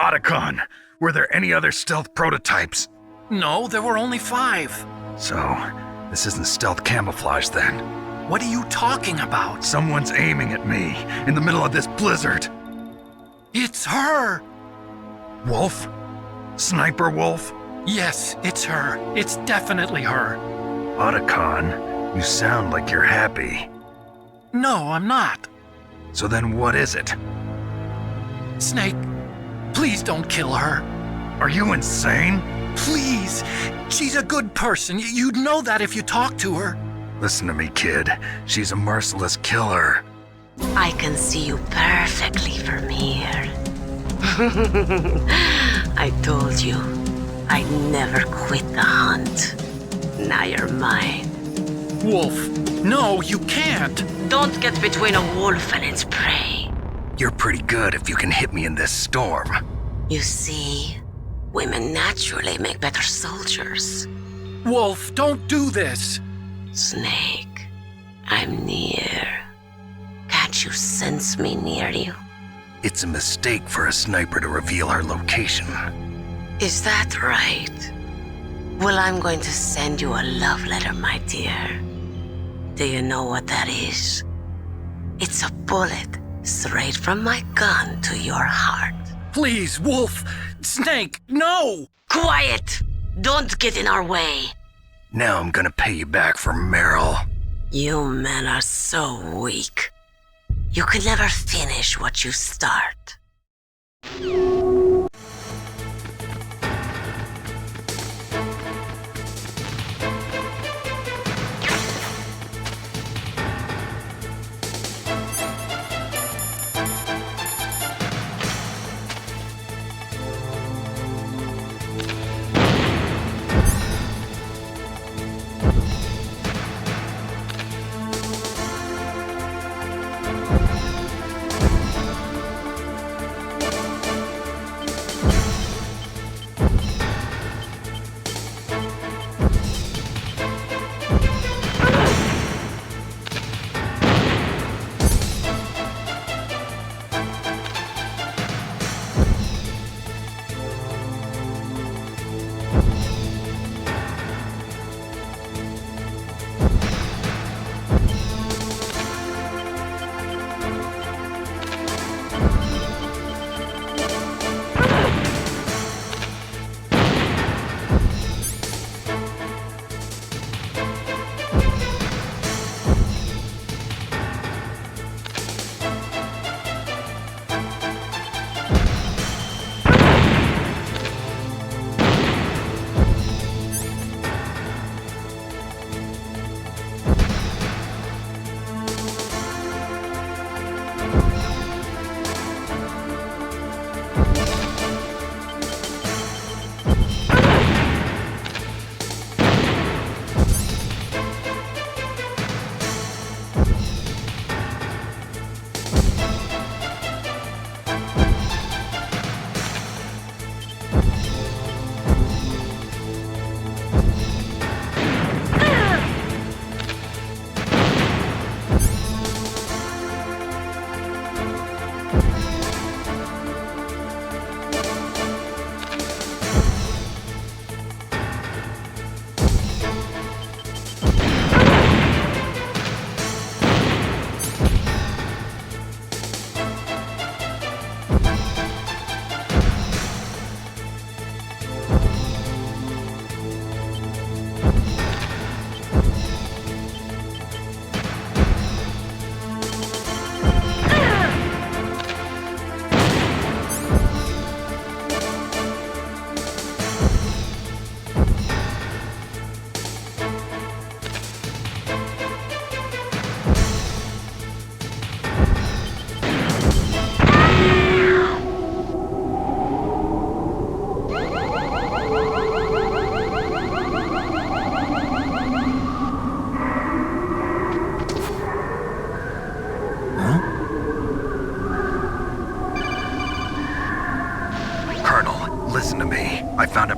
Otacon, were there any other stealth prototypes? No, there were only 5. So, this isn't stealth camouflage then. What are you talking about? Someone's aiming at me in the middle of this blizzard. It's her! Wolf? Sniper Wolf? Yes, it's her. It's definitely her. Otacon, you sound like you're happy. No, I'm not. So then what is it? Snake, please don't kill her. Are you insane? Please! She's a good person. You'd know that if you talked to her. Listen to me, kid. She's a merciless killer. I can see you perfectly from here. I told you, I'd never quit the hunt. Now you're mine. Wolf, no, you can't. Don't get between a wolf and its prey. You're pretty good if you can hit me in this storm. You see, women naturally make better soldiers. Wolf, don't do this. Snake, I'm near. Can't you sense me near you? It's a mistake for a sniper to reveal her location. Is that right? Well, I'm going to send you a love letter, my dear. Do you know what that is? It's a bullet straight from my gun to your heart. Please, Wolf! Snake, no! Quiet! Don't get in our way. Now I'm gonna pay you back for Meryl. You men are so weak. You can never finish what you start.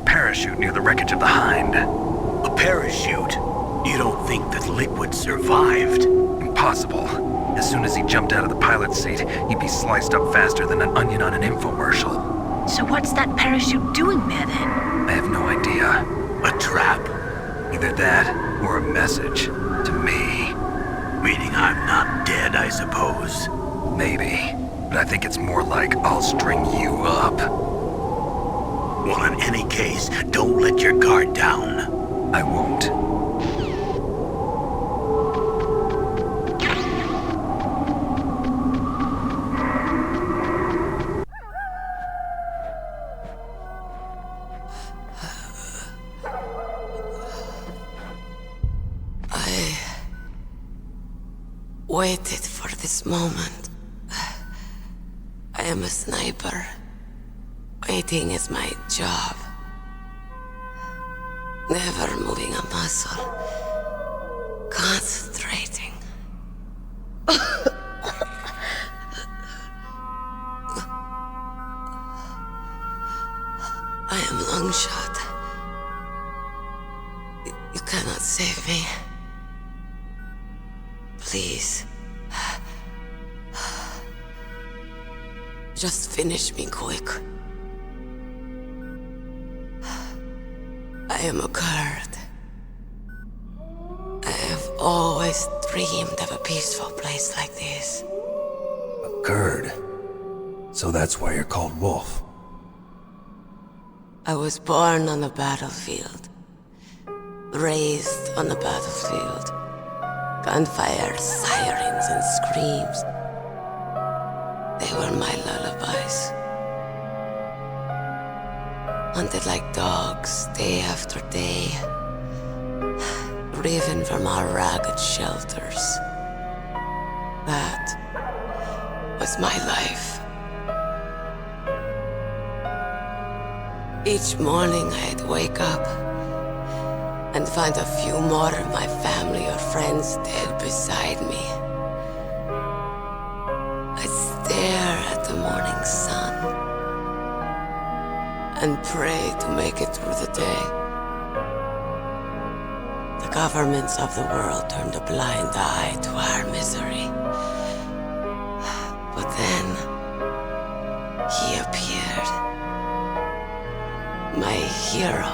Parachute near the wreckage of the Hind. A parachute? You don't think that Liquid survived? Impossible. As soon as he jumped out of the pilot's seat, he'd be sliced up faster than an onion on an infomercial. So what's that parachute doing there then? I have no idea. A trap. Either that or a message to me. Meaning I'm not dead, I suppose. Maybe. But I think it's more like I'll string you up. Well, in any case, don't let your guard down. I won't. I waited for this moment. I am a sniper. Waiting is my job. Never moving a muscle. Concentrating. I am Longshot. You cannot save me. Please. Just finish me quick. I am a Kurd. I have always dreamed of a peaceful place like this. A Kurd? So that's why you're called Wolf. I was born on the battlefield. Raised on the battlefield. Gunfire, sirens, and screams. They were my lullabies. Hunted like dogs, day after day. Driven from our ragged shelters. That was my life. Each morning I'd wake up and find a few more of my family or friends dead beside me. I'd stare at the morning sun and pray to make it through the day. The governments of the world turned a blind eye to our misery. But then, he appeared. My hero.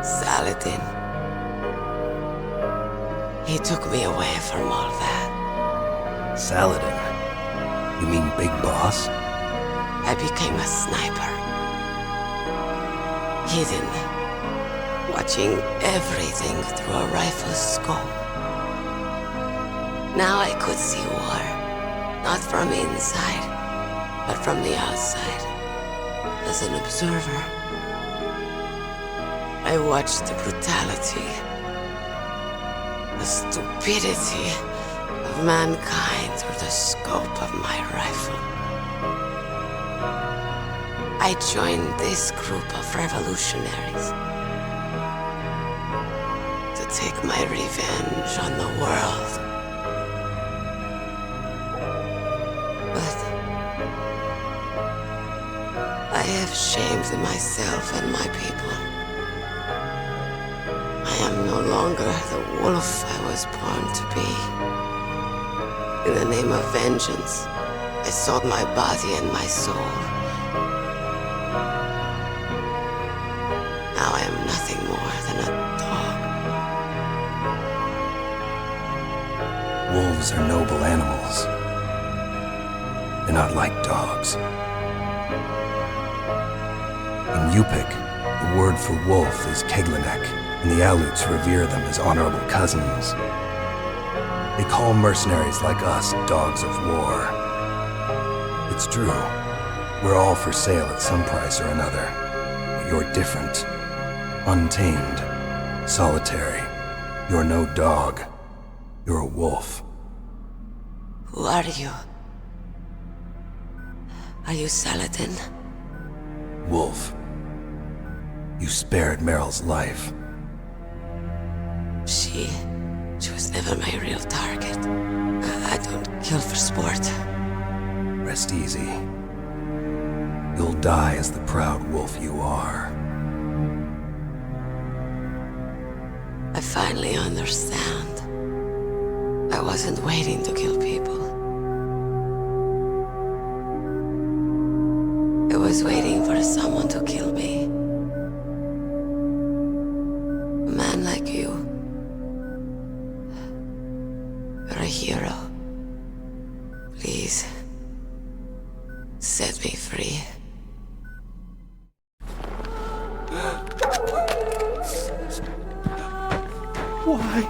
Saladin. He took me away from all that. Saladin? You mean Big Boss? I became a sniper. Hidden. Watching everything through a rifle's scope. Now I could see war. Not from inside, but from the outside. As an observer. I watched the brutality, the stupidity of mankind through the scope of my rifle. I joined this group of revolutionaries to take my revenge on the world. But I have shamed myself and my people. I am no longer the wolf I was born to be. In the name of vengeance, I sold my body and my soul. Now I am nothing more than a dog. Wolves are noble animals. They're not like dogs. In Yupik, the word for wolf is Keglenek, and the Aleuts revere them as honorable cousins. They call mercenaries like us dogs of war. It's true, we're all for sale at some price or another. But you're different. Untamed. Solitary. You're no dog. You're a wolf. Who are you? Are you Saladin? Wolf. You spared Meryl's life. She was never my real target. I don't kill for sport. Rest easy. You'll die as the proud wolf you are. I finally understand. I wasn't waiting to kill people. Why?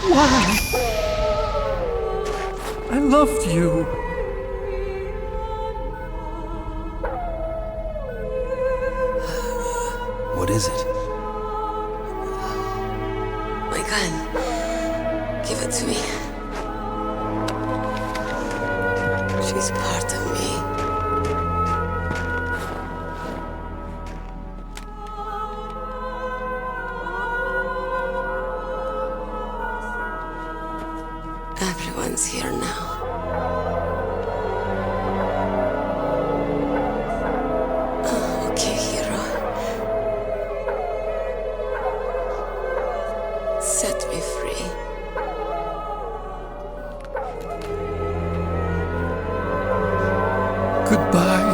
Why? I loved you. What is it? My gun. Give it to me. She's part of me. Everyone's here now. Okay, hero. Set me free. Goodbye.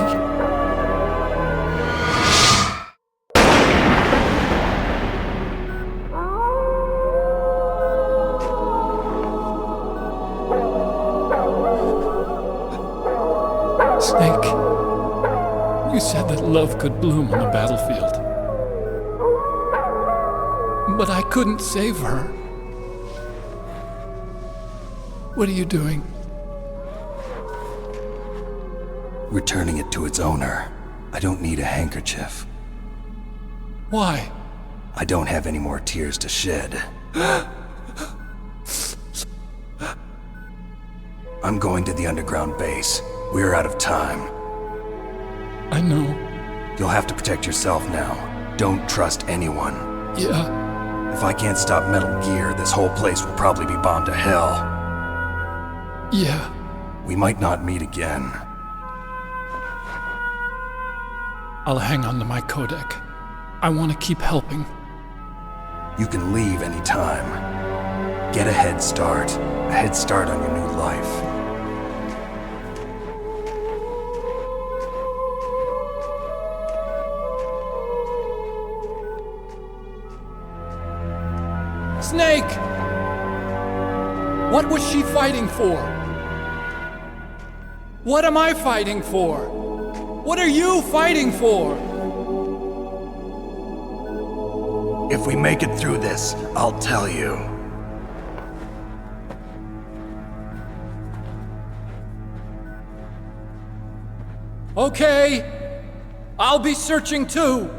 Snake, you said that love could bloom on the battlefield. But I couldn't save her. What are you doing? Returning it to its owner. I don't need a handkerchief. Why? I don't have any more tears to shed. I'm going to the underground base. We're out of time. I know. You'll have to protect yourself now. Don't trust anyone. Yeah. If I can't stop Metal Gear, this whole place will probably be bombed to hell. Yeah. We might not meet again. I'll hang on to my codec. I want to keep helping. You can leave anytime. Get a head start. A head start on your new life. Snake! What was she fighting for? What am I fighting for? What are you fighting for? If we make it through this, I'll tell you. Okay. I'll be searching too.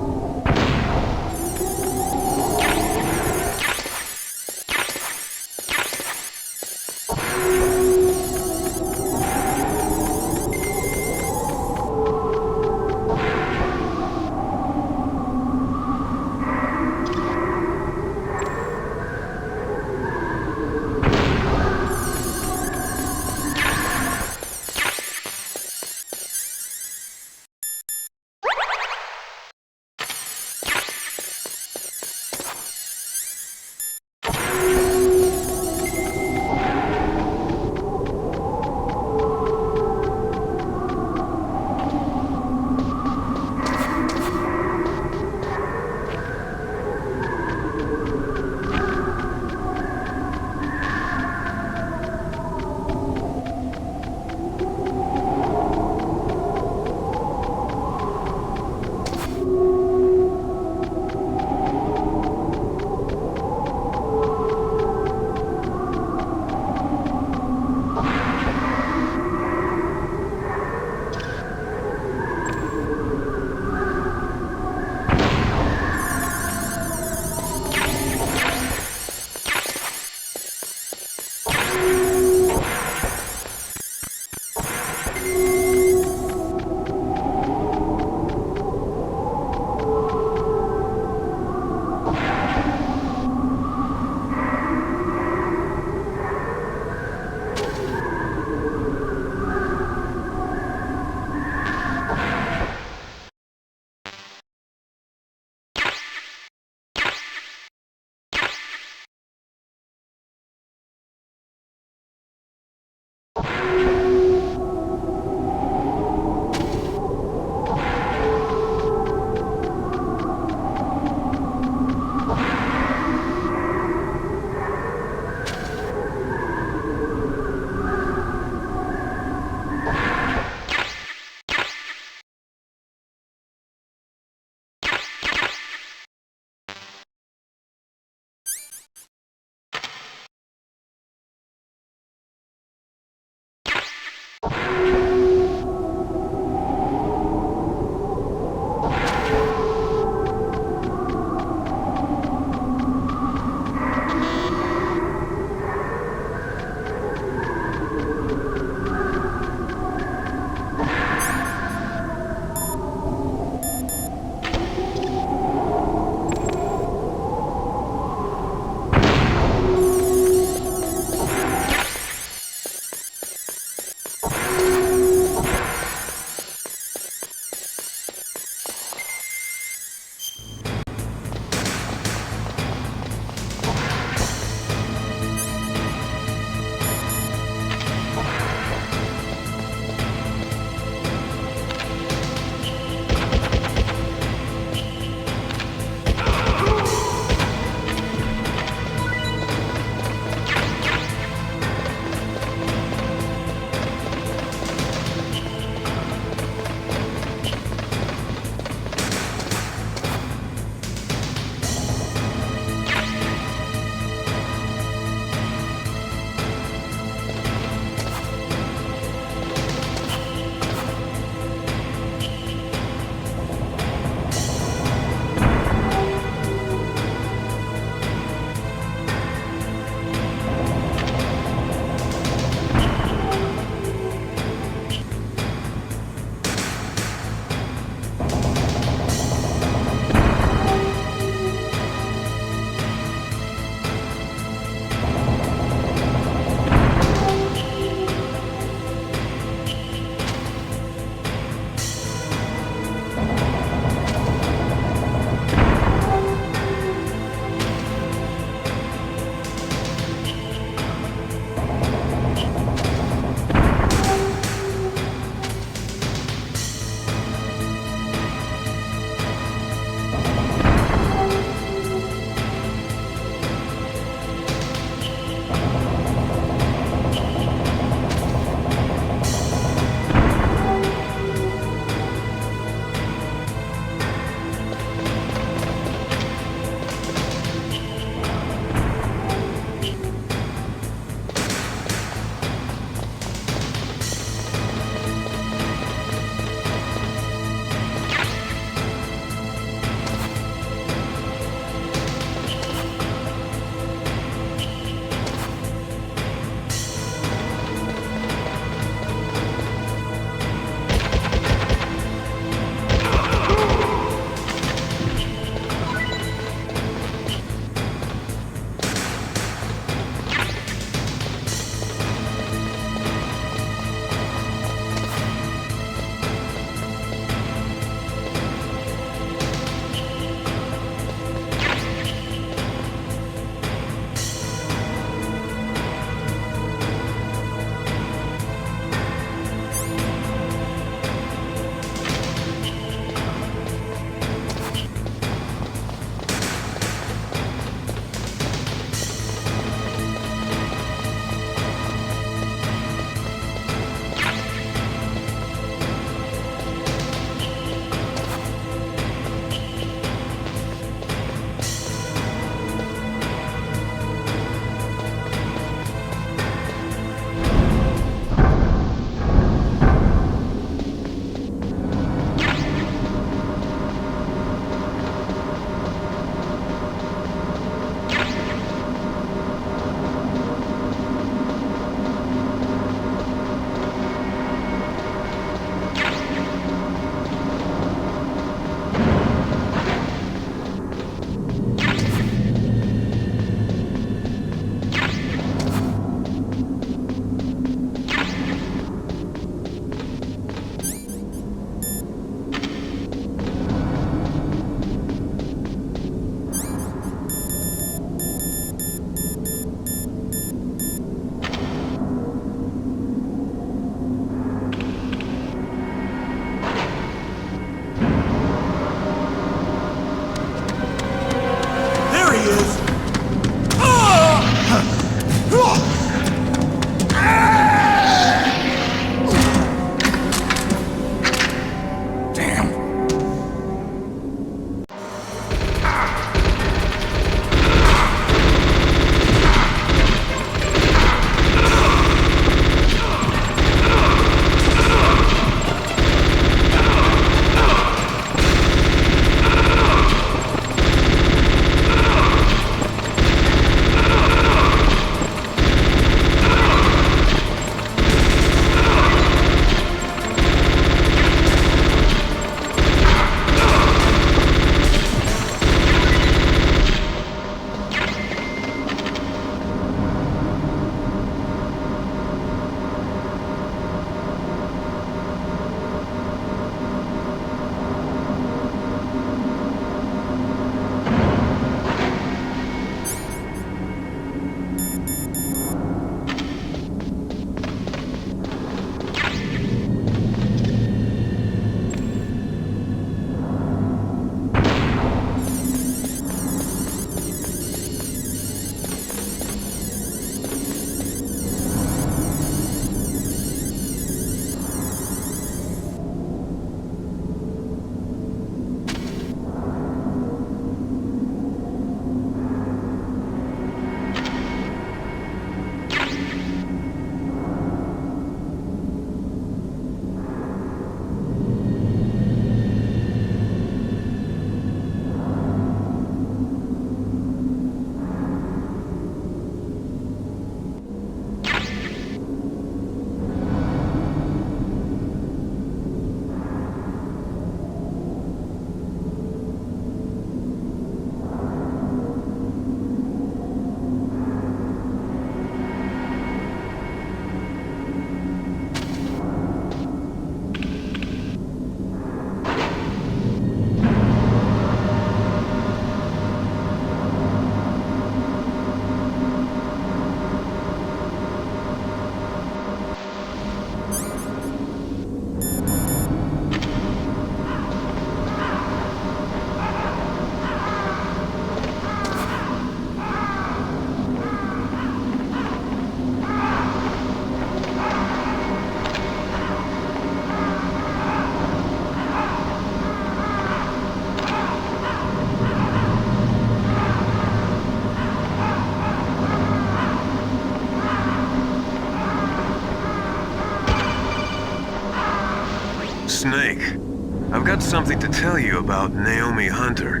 I've got something to tell you about Naomi Hunter.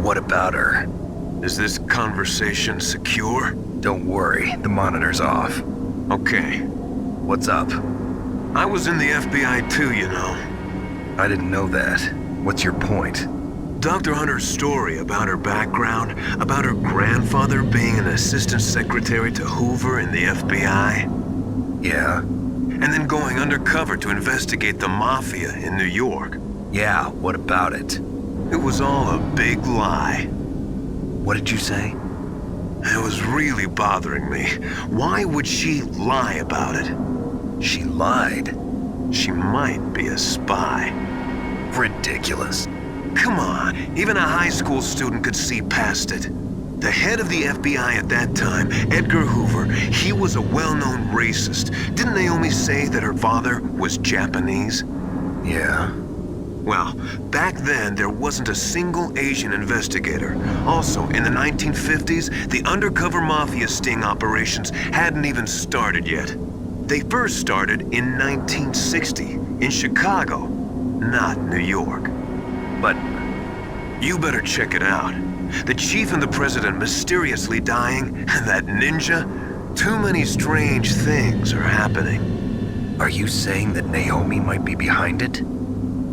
What about her? Is this conversation secure? Don't worry, the monitor's off. Okay. What's up? I was in the FBI too, you know. I didn't know that. What's your point? Dr. Hunter's story about her background, about her grandfather being an assistant secretary to Hoover in the FBI. Yeah? And then going undercover to investigate the Mafia in New York. Yeah, what about it? It was all a big lie. What did you say? It was really bothering me. Why would she lie about it? She lied? She might be a spy. Ridiculous. Come on, even a high school student could see past it. The head of the FBI at that time, Edgar Hoover, he was a well-known racist. Didn't Naomi say that her father was Japanese? Yeah. Well, back then, there wasn't a single Asian investigator. Also, in the 1950s, the undercover mafia sting operations hadn't even started yet. They first started in 1960, in Chicago, not New York. But you better check it out. The chief and the president mysteriously dying, and that ninja? Too many strange things are happening. Are you saying that Naomi might be behind it?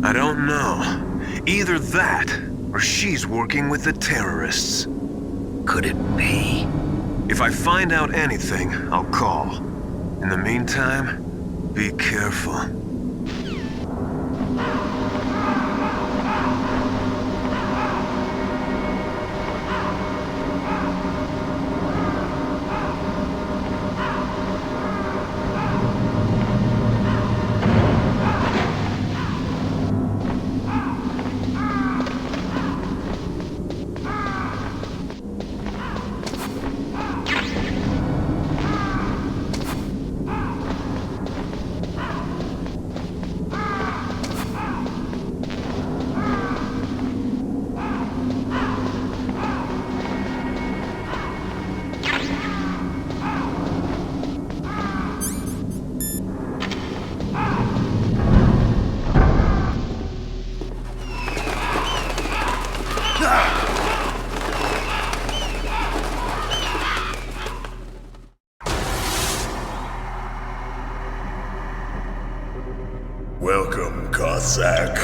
I don't know. Either that, or she's working with the terrorists. Could it be? If I find out anything, I'll call. In the meantime, be careful. Welcome, Cossack.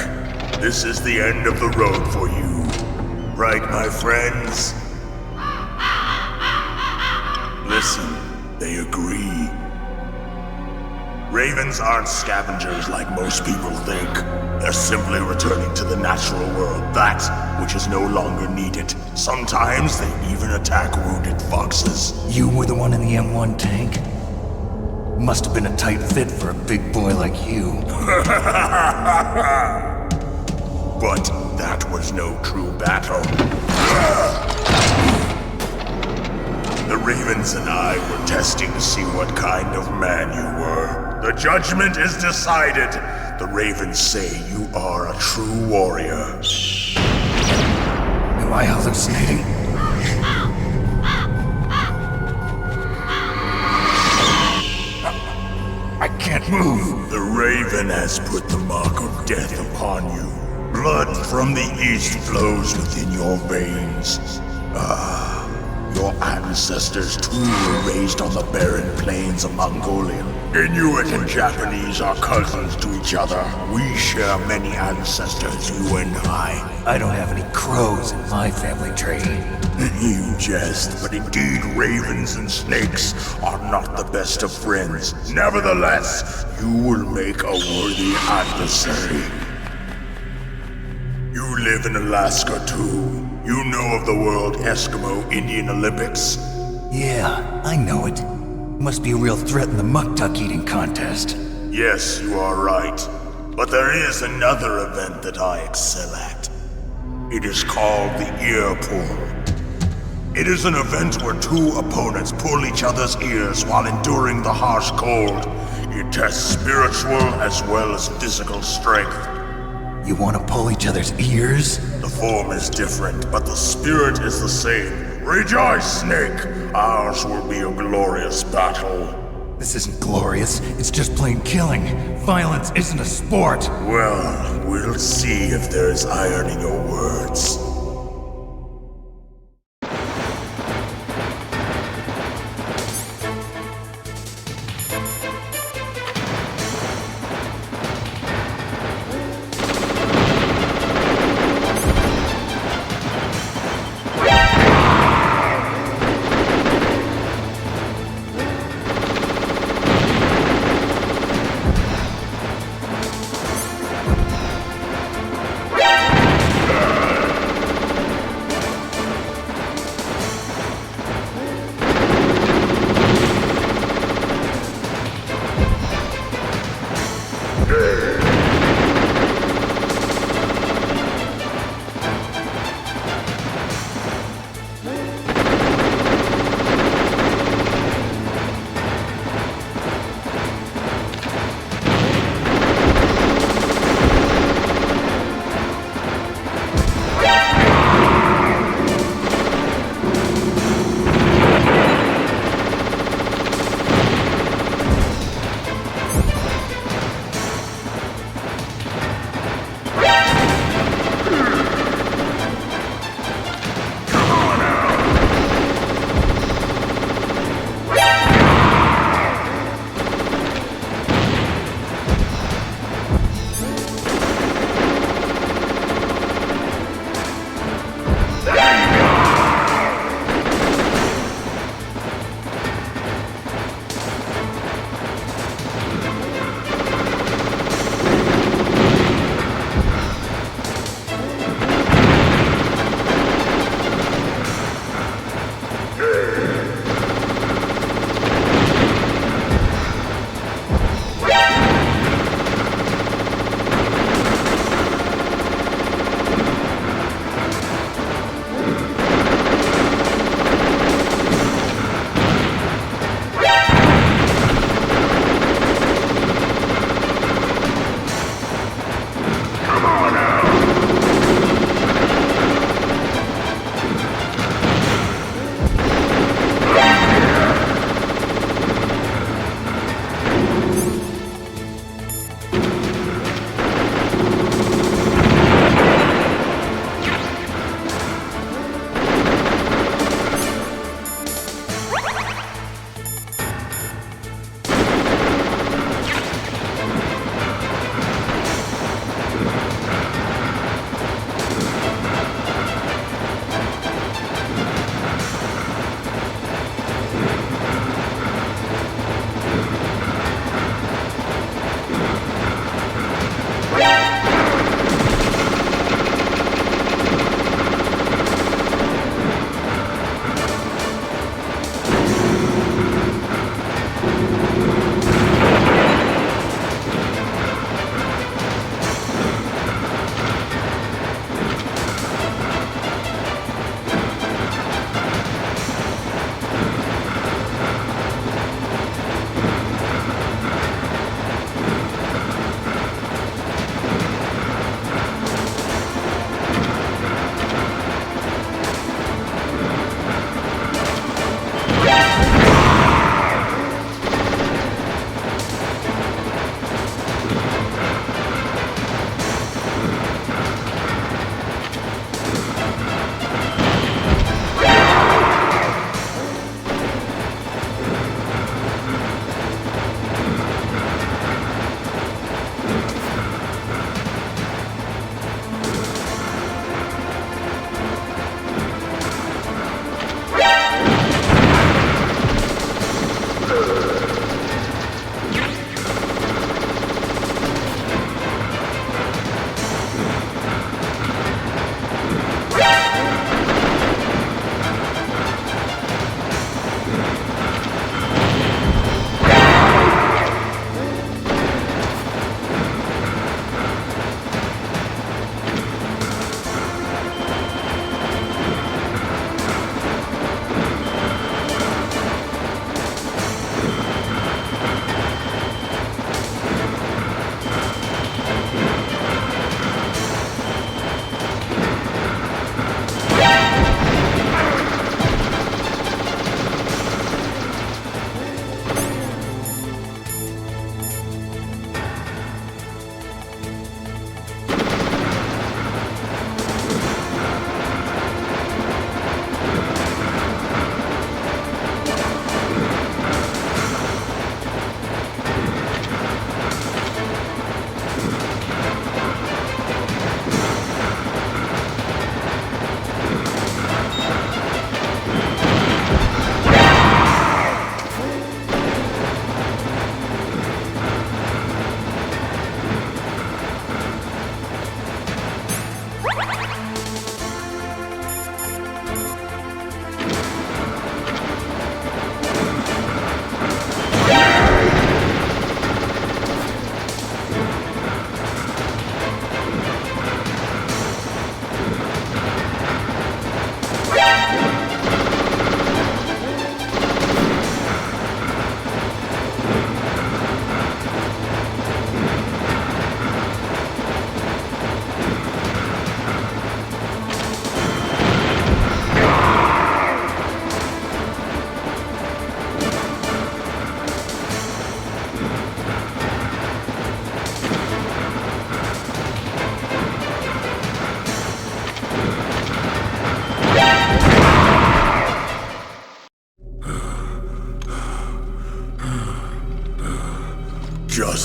This is the end of the road for you. Right, my friends? Listen, they agree. Ravens aren't scavengers like most people think. They're simply returning to the natural world, that which is no longer needed. Sometimes they even attack wounded foxes. You were the one in the M1 tank? Must have been a tight fit for a big boy like you. But that was no true battle. The Ravens and I were testing to see what kind of man you were. The judgment is decided. The Ravens say you are a true warrior. Am I hallucinating? I can't move. The Raven has put the mark of death upon you. Blood from the east flows within your veins. Your ancestors too were raised on the barren plains of Mongolia. Inuit and Japanese are cousins to each other. We share many ancestors, you and I. I don't have any crows in my family tree. You jest, but indeed ravens and snakes are not the best of friends. Nevertheless, you will make a worthy adversary. You live in Alaska too. You know of the World Eskimo Indian Olympics? Yeah, I know it. Must be a real threat in the muck-duck eating contest. Yes, you are right. But there is another event that I excel at. It is called the ear pull. It is an event where two opponents pull each other's ears while enduring the harsh cold. It tests spiritual as well as physical strength. You want to pull each other's ears? The form is different, but the spirit is the same. Rejoice, Snake! Ours will be a glorious battle. This isn't glorious, it's just plain killing. Violence isn't a sport. Well, we'll see if there's iron in your words.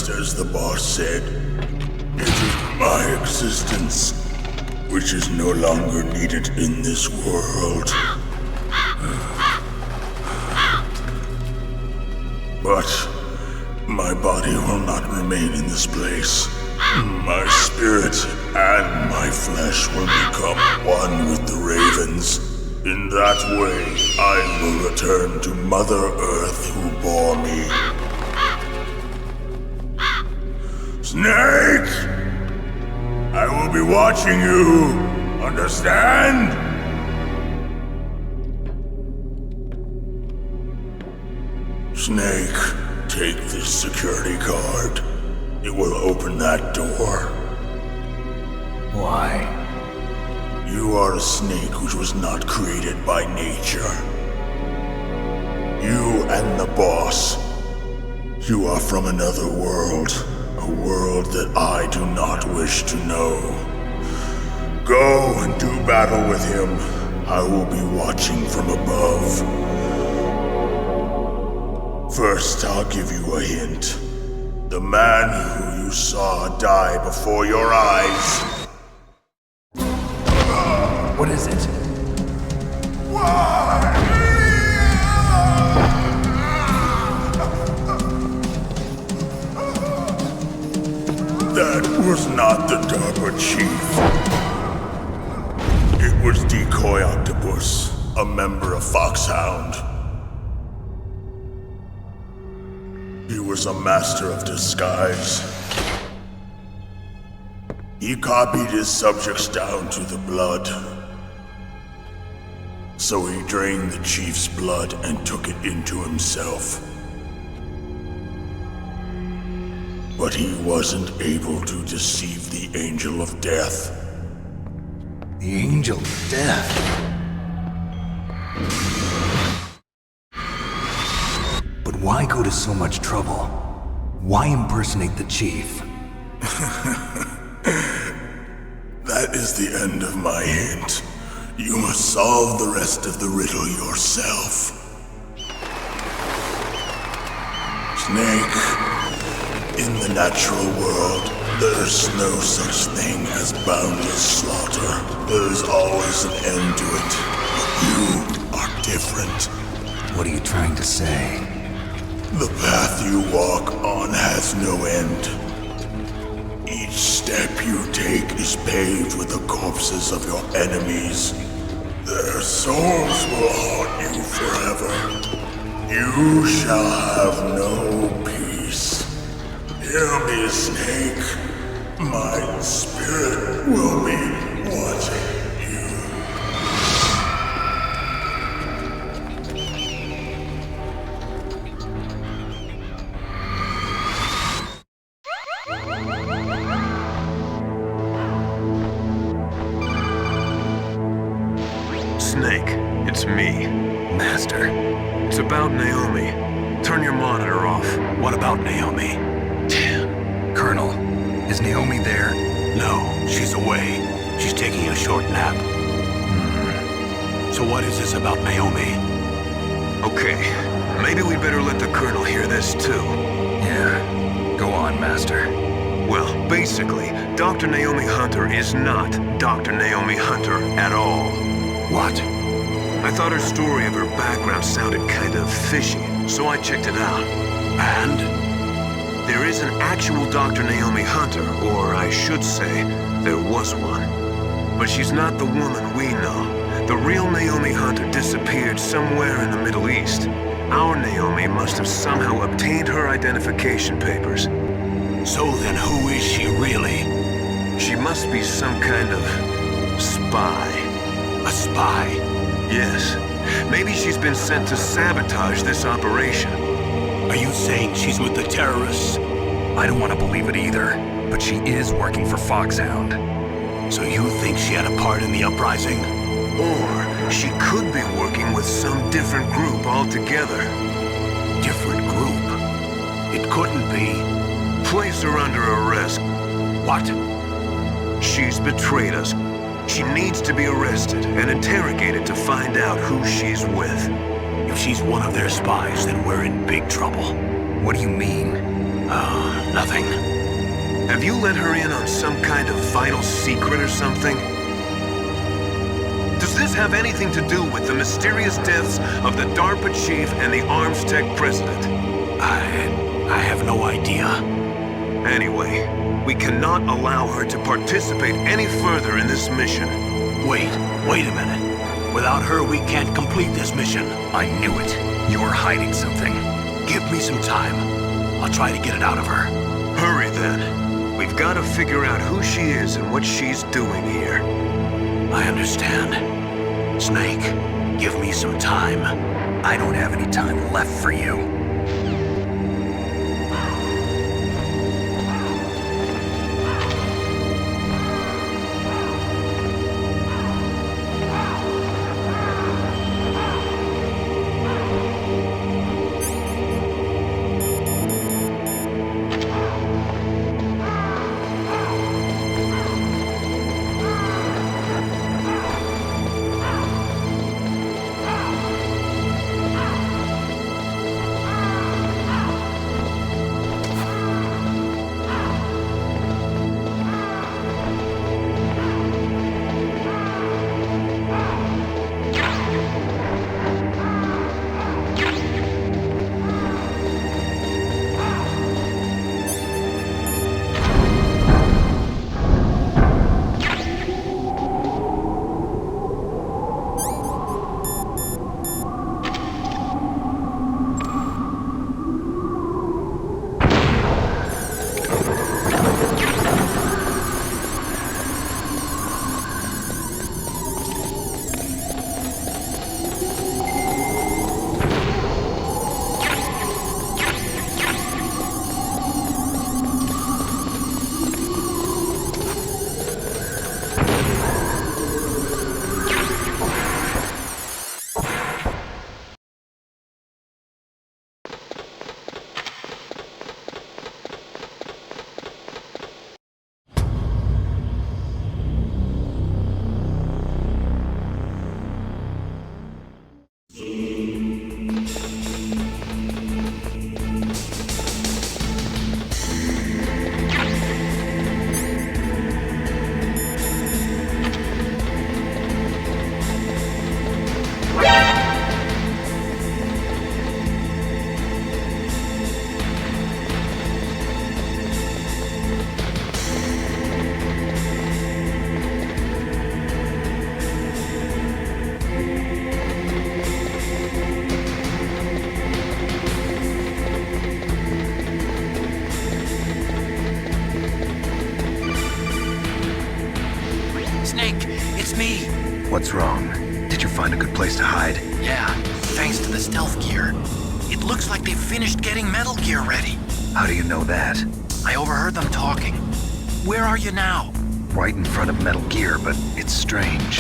just as the boss said. It is my existence which is no longer needed in this world. But my body will not remain in this place. My spirit and my flesh will become one with the ravens. In that way, I will return to Mother Earth who bore me. Snake! I will be watching you. Understand? Snake, take this security card. It will open that door. Why? You are a snake which was not created by nature. You and the boss. You are from another world. A world that I do not wish to know. Go and do battle with him. I will be watching from above. First, I'll give you a hint. The man who you saw die before your eyes. What is it? That was not the DARPA chief. It was Decoy Octopus, a member of FOXHOUND. He was a master of disguise. He copied his subjects down to the blood. So he drained the chief's blood and took it into himself. But he wasn't able to deceive the Angel of Death. The Angel of Death? But why go to so much trouble? Why impersonate the chief? That is the end of my hint. You must solve the rest of the riddle yourself. Snake, in the natural world, there's no such thing as boundless slaughter. There's always an end to it. But you are different. What are you trying to say? The path you walk on has no end. Each step you take is paved with the corpses of your enemies. Their souls will haunt you forever. You shall have no peace. Hear me, Snake. My spirit will be watching you. Snake, it's me. Master. It's about Naomi. Turn your monitor off. What about Naomi? Colonel, is Naomi there? No, she's away. She's taking a short nap. So what is this about Naomi? Okay, maybe we better let the Colonel hear this too. Yeah, go on, Master. Well, basically, Dr. Naomi Hunter is not Dr. Naomi Hunter at all. What? I thought her story of her background sounded kind of fishy, so I checked it out. And? There is an actual Dr. Naomi Hunter, or I should say, there was one. But she's not the woman we know. The real Naomi Hunter disappeared somewhere in the Middle East. Our Naomi must have somehow obtained her identification papers. So then who is she really? She must be some kind of spy. A spy? Yes. Maybe she's been sent to sabotage this operation. Are you saying she's with the terrorists? I don't want to believe it either, but she is working for FOXHOUND. So you think she had a part in the uprising? Or she could be working with some different group altogether. Different group? It couldn't be. Place her under arrest. What? She's betrayed us. She needs to be arrested and interrogated to find out who she's with. If she's one of their spies, then we're in big trouble. What do you mean? Nothing. Have you let her in on some kind of vital secret or something? Does this have anything to do with the mysterious deaths of the DARPA chief and the Arms Tech president? I have no idea. Anyway, we cannot allow her to participate any further in this mission. Wait a minute. Without her, we can't complete this mission. I knew it. You're hiding something. Give me some time. I'll try to get it out of her. Hurry then. We've got to figure out who she is and what she's doing here. I understand. Snake, give me some time. I don't have any time left for you. What's wrong? Did you find a good place to hide? Yeah, thanks to the stealth gear. It looks like they've finished getting Metal Gear ready. How do you know that? I overheard them talking. Where are you now? Right in front of Metal Gear, but it's strange.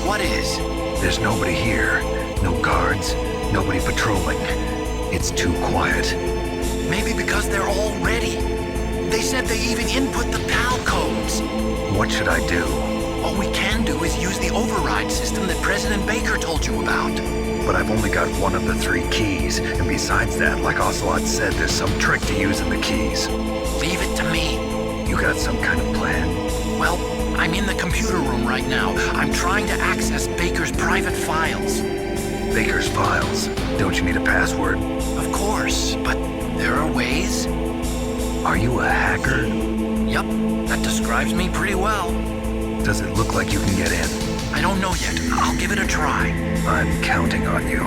What is? There's nobody here. No guards, nobody patrolling. It's too quiet. Maybe because they're all ready. They said they even input the PAL codes. What should I do? All we can do is use the override system that President Baker told you about. But I've only got one of the 3 keys, and besides that, like Ocelot said, there's some trick to using the keys. Leave it to me. You got some kind of plan? Well, I'm in the computer room right now. I'm trying to access Baker's private files. Baker's files? Don't you need a password? Of course, but there are ways. Are you a hacker? Yup, that describes me pretty well. Does it look like you can get in? I don't know yet. I'll give it a try. I'm counting on you.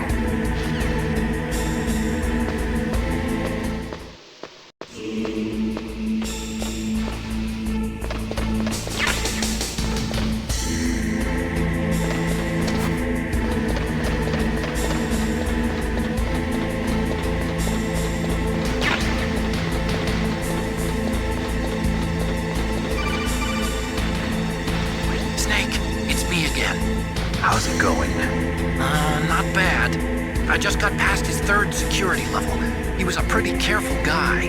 How's it going? Not bad. I just got past his 3rd security level. He was a pretty careful guy.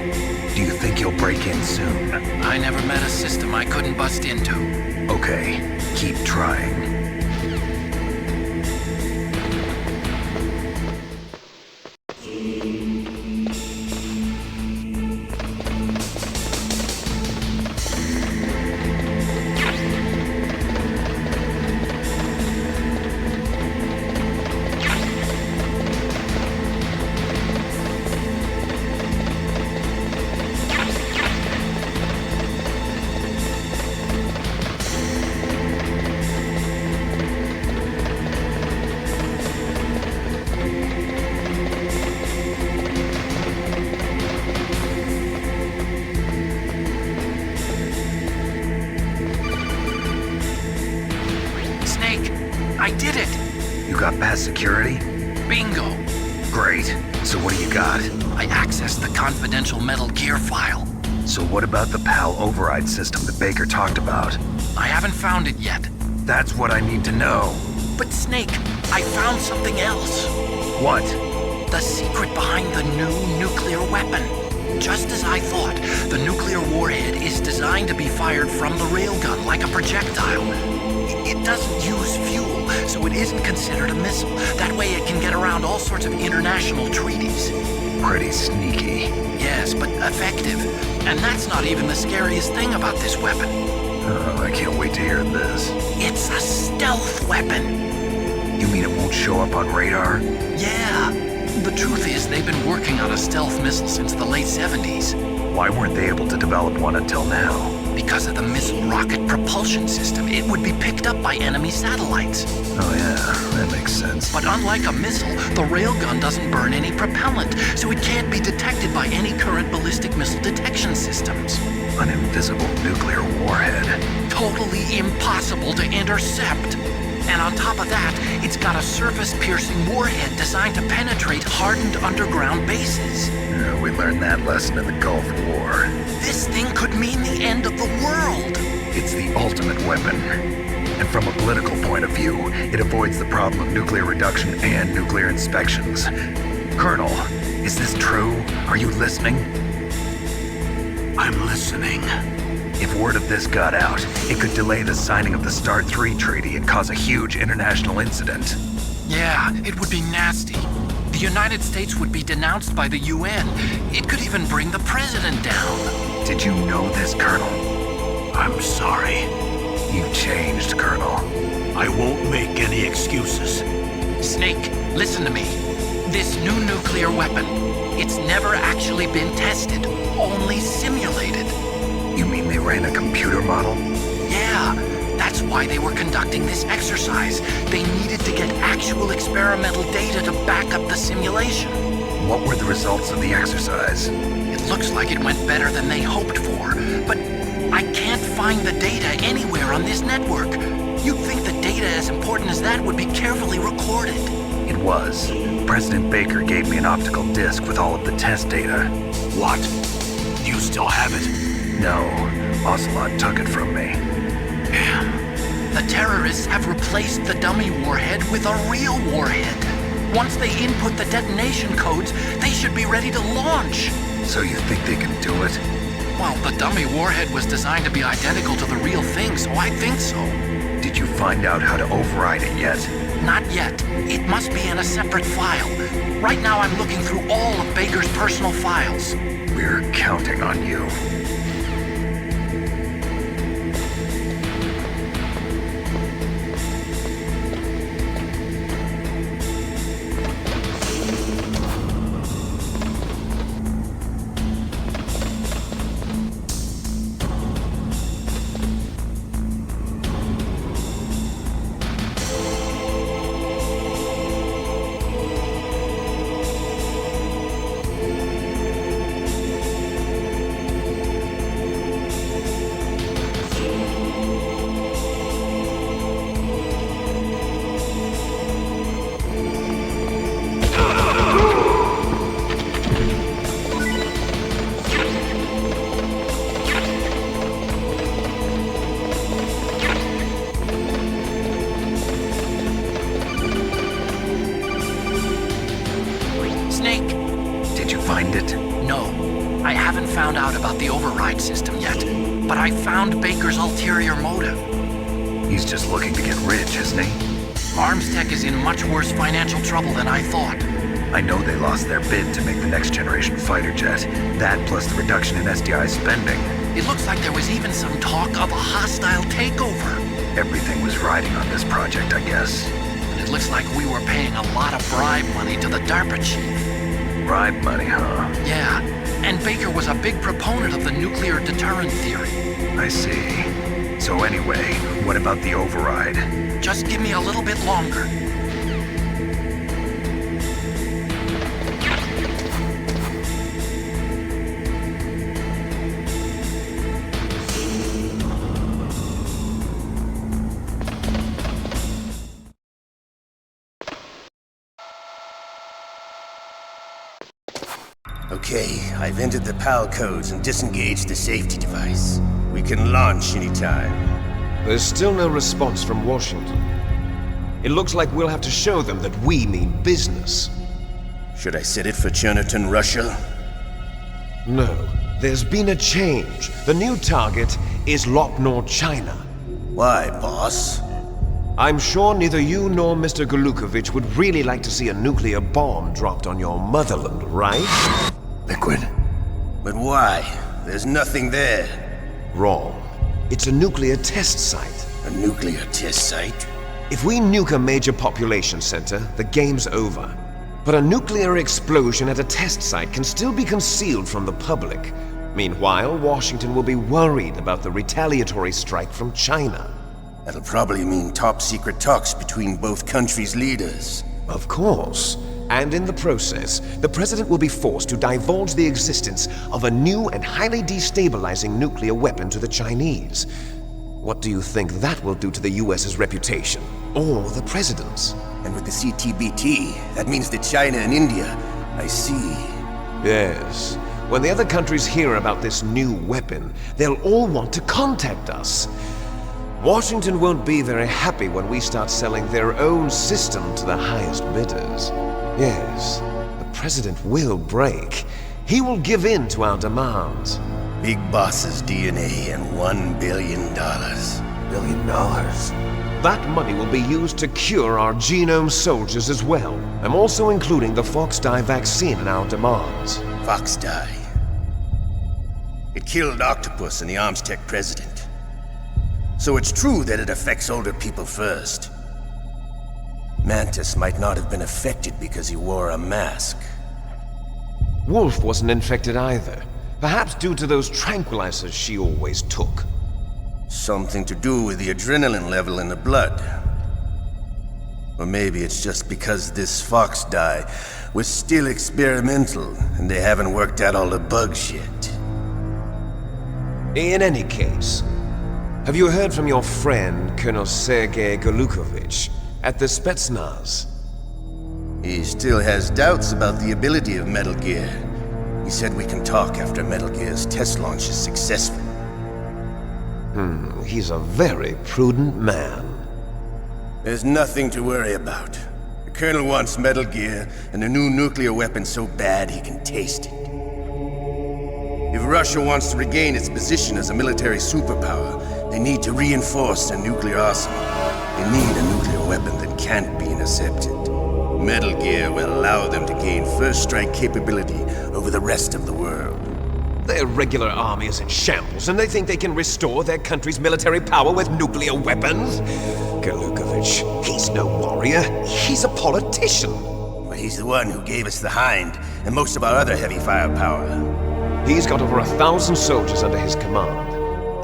Do you think you'll break in soon? I never met a system I couldn't bust into. Okay, keep trying. Snake, I did it! You got past security? Bingo! Great. So what do you got? I accessed the confidential Metal Gear file. So what about the PAL override system that Baker talked about? I haven't found it yet. That's what I need to know. But Snake, I found something else. What? The secret behind the new nuclear weapon. Just as I thought, the nuclear warhead is designed to be fired from the railgun like a projectile. It doesn't use fuel, so it isn't considered a missile. That way it can get around all sorts of international treaties. Pretty sneaky. Yes, but effective. And that's not even the scariest thing about this weapon. Oh, I can't wait to hear this. It's a stealth weapon. You mean it won't show up on radar? Yeah. The truth is, they've been working on a stealth missile since the late 70s. Why weren't they able to develop one until now? Because of the missile rocket propulsion system, it would be picked up by enemy satellites. Oh yeah, that makes sense. But unlike a missile, the railgun doesn't burn any propellant, so it can't be detected by any current ballistic missile detection systems. An invisible nuclear warhead. Totally impossible to intercept. And on top of that, it's got a surface-piercing warhead designed to penetrate hardened underground bases. Yeah, we learned that lesson in the Gulf War. This thing could mean the end of the world. It's the ultimate weapon. And from a political point of view, it avoids the problem of nuclear reduction and nuclear inspections. Colonel, is this true? Are you listening? I'm listening. If word of this got out, it could delay the signing of the START 3 treaty and cause a huge international incident. Yeah, it would be nasty. The United States would be denounced by the UN. It could even bring the president down. Did you know this, Colonel? I'm sorry. You've changed, Colonel. I won't make any excuses. Snake, listen to me. This new nuclear weapon, it's never actually been tested, only simulated. You mean they ran a computer model? Yeah, that's why they were conducting this exercise. They needed to get actual experimental data to back up the simulation. What were the results of the exercise? It looks like it went better than they hoped for, but I can't find the data anywhere on this network. You'd think the data as important as that would be carefully recorded. It was. President Baker gave me an optical disc with all of the test data. What? Do you still have it? No, Ocelot took it from me. Damn. The terrorists have replaced the dummy warhead with a real warhead. Once they input the detonation codes, they should be ready to launch. So you think they can do it? Well, the dummy warhead was designed to be identical to the real thing, so I think so. Did you find out how to override it yet? Not yet. It must be in a separate file. Right now I'm looking through all of Baker's personal files. We're counting on you. But I found Baker's ulterior motive. He's just looking to get rich, isn't he? Arms Tech is in much worse financial trouble than I thought. I know they lost their bid to make the next generation fighter jet. That plus the reduction in SDI spending. It looks like there was even some talk of a hostile takeover. Everything was riding on this project, I guess. And it looks like we were paying a lot of bribe money to the DARPA chief. Bribe money, huh? Yeah. And Baker was a big proponent of the nuclear deterrent theory. I see. So anyway, what about the override? Just give me a little bit longer. Okay, I've entered the PAL codes and disengaged the safety device. We can launch anytime. There's still no response from Washington. It looks like we'll have to show them that we mean business. Should I set it for Cherniton, Russia? No. There's been a change. The new target is Lopnor, China. Why, boss? I'm sure neither you nor Mr. Golukovich would really like to see a nuclear bomb dropped on your motherland, right? Liquid. But why? There's nothing there. Wrong. It's a nuclear test site. A nuclear test site? If we nuke a major population center, the game's over. But a nuclear explosion at a test site can still be concealed from the public. Meanwhile, Washington will be worried about the retaliatory strike from China. That'll probably mean top-secret talks between both countries' leaders. Of course. And in the process, the president will be forced to divulge the existence of a new and highly destabilizing nuclear weapon to the Chinese. What do you think that will do to the US's reputation? Or the president's? And with the CTBT, that means that China and India. I see. Yes. When the other countries hear about this new weapon, they'll all want to contact us. Washington won't be very happy when we start selling their own system to the highest bidders. Yes, the president will break. He will give in to our demands. Big Boss's DNA and $1 billion. $1 billion? That money will be used to cure our genome soldiers as well. I'm also including the FOXHOUND vaccine in our demands. FOXHOUND. It killed Octopus and the Armstech president. So it's true that it affects older people first. Mantis might not have been affected because he wore a mask. Wolf wasn't infected either. Perhaps due to those tranquilizers she always took. Something to do with the adrenaline level in the blood. Or maybe it's just because this FOXHOUND was still experimental and they haven't worked out all the bugs yet. In any case, have you heard from your friend, Colonel Sergei Golukovich, at the Spetsnaz? He still has doubts about the ability of Metal Gear. He said we can talk after Metal Gear's test launch is successful. He's a very prudent man. There's nothing to worry about. The Colonel wants Metal Gear and a new nuclear weapon so bad he can taste it. If Russia wants to regain its position as a military superpower, they need to reinforce their nuclear arsenal. They need a nuclear weapon that can't be intercepted. Metal Gear will allow them to gain first strike capability over the rest of the world. Their regular army is in shambles, and they think they can restore their country's military power with nuclear weapons? Golukovich, he's no warrior. He's a politician. Well, he's the one who gave us the Hind and most of our other heavy firepower. He's got over 1,000 soldiers under his command.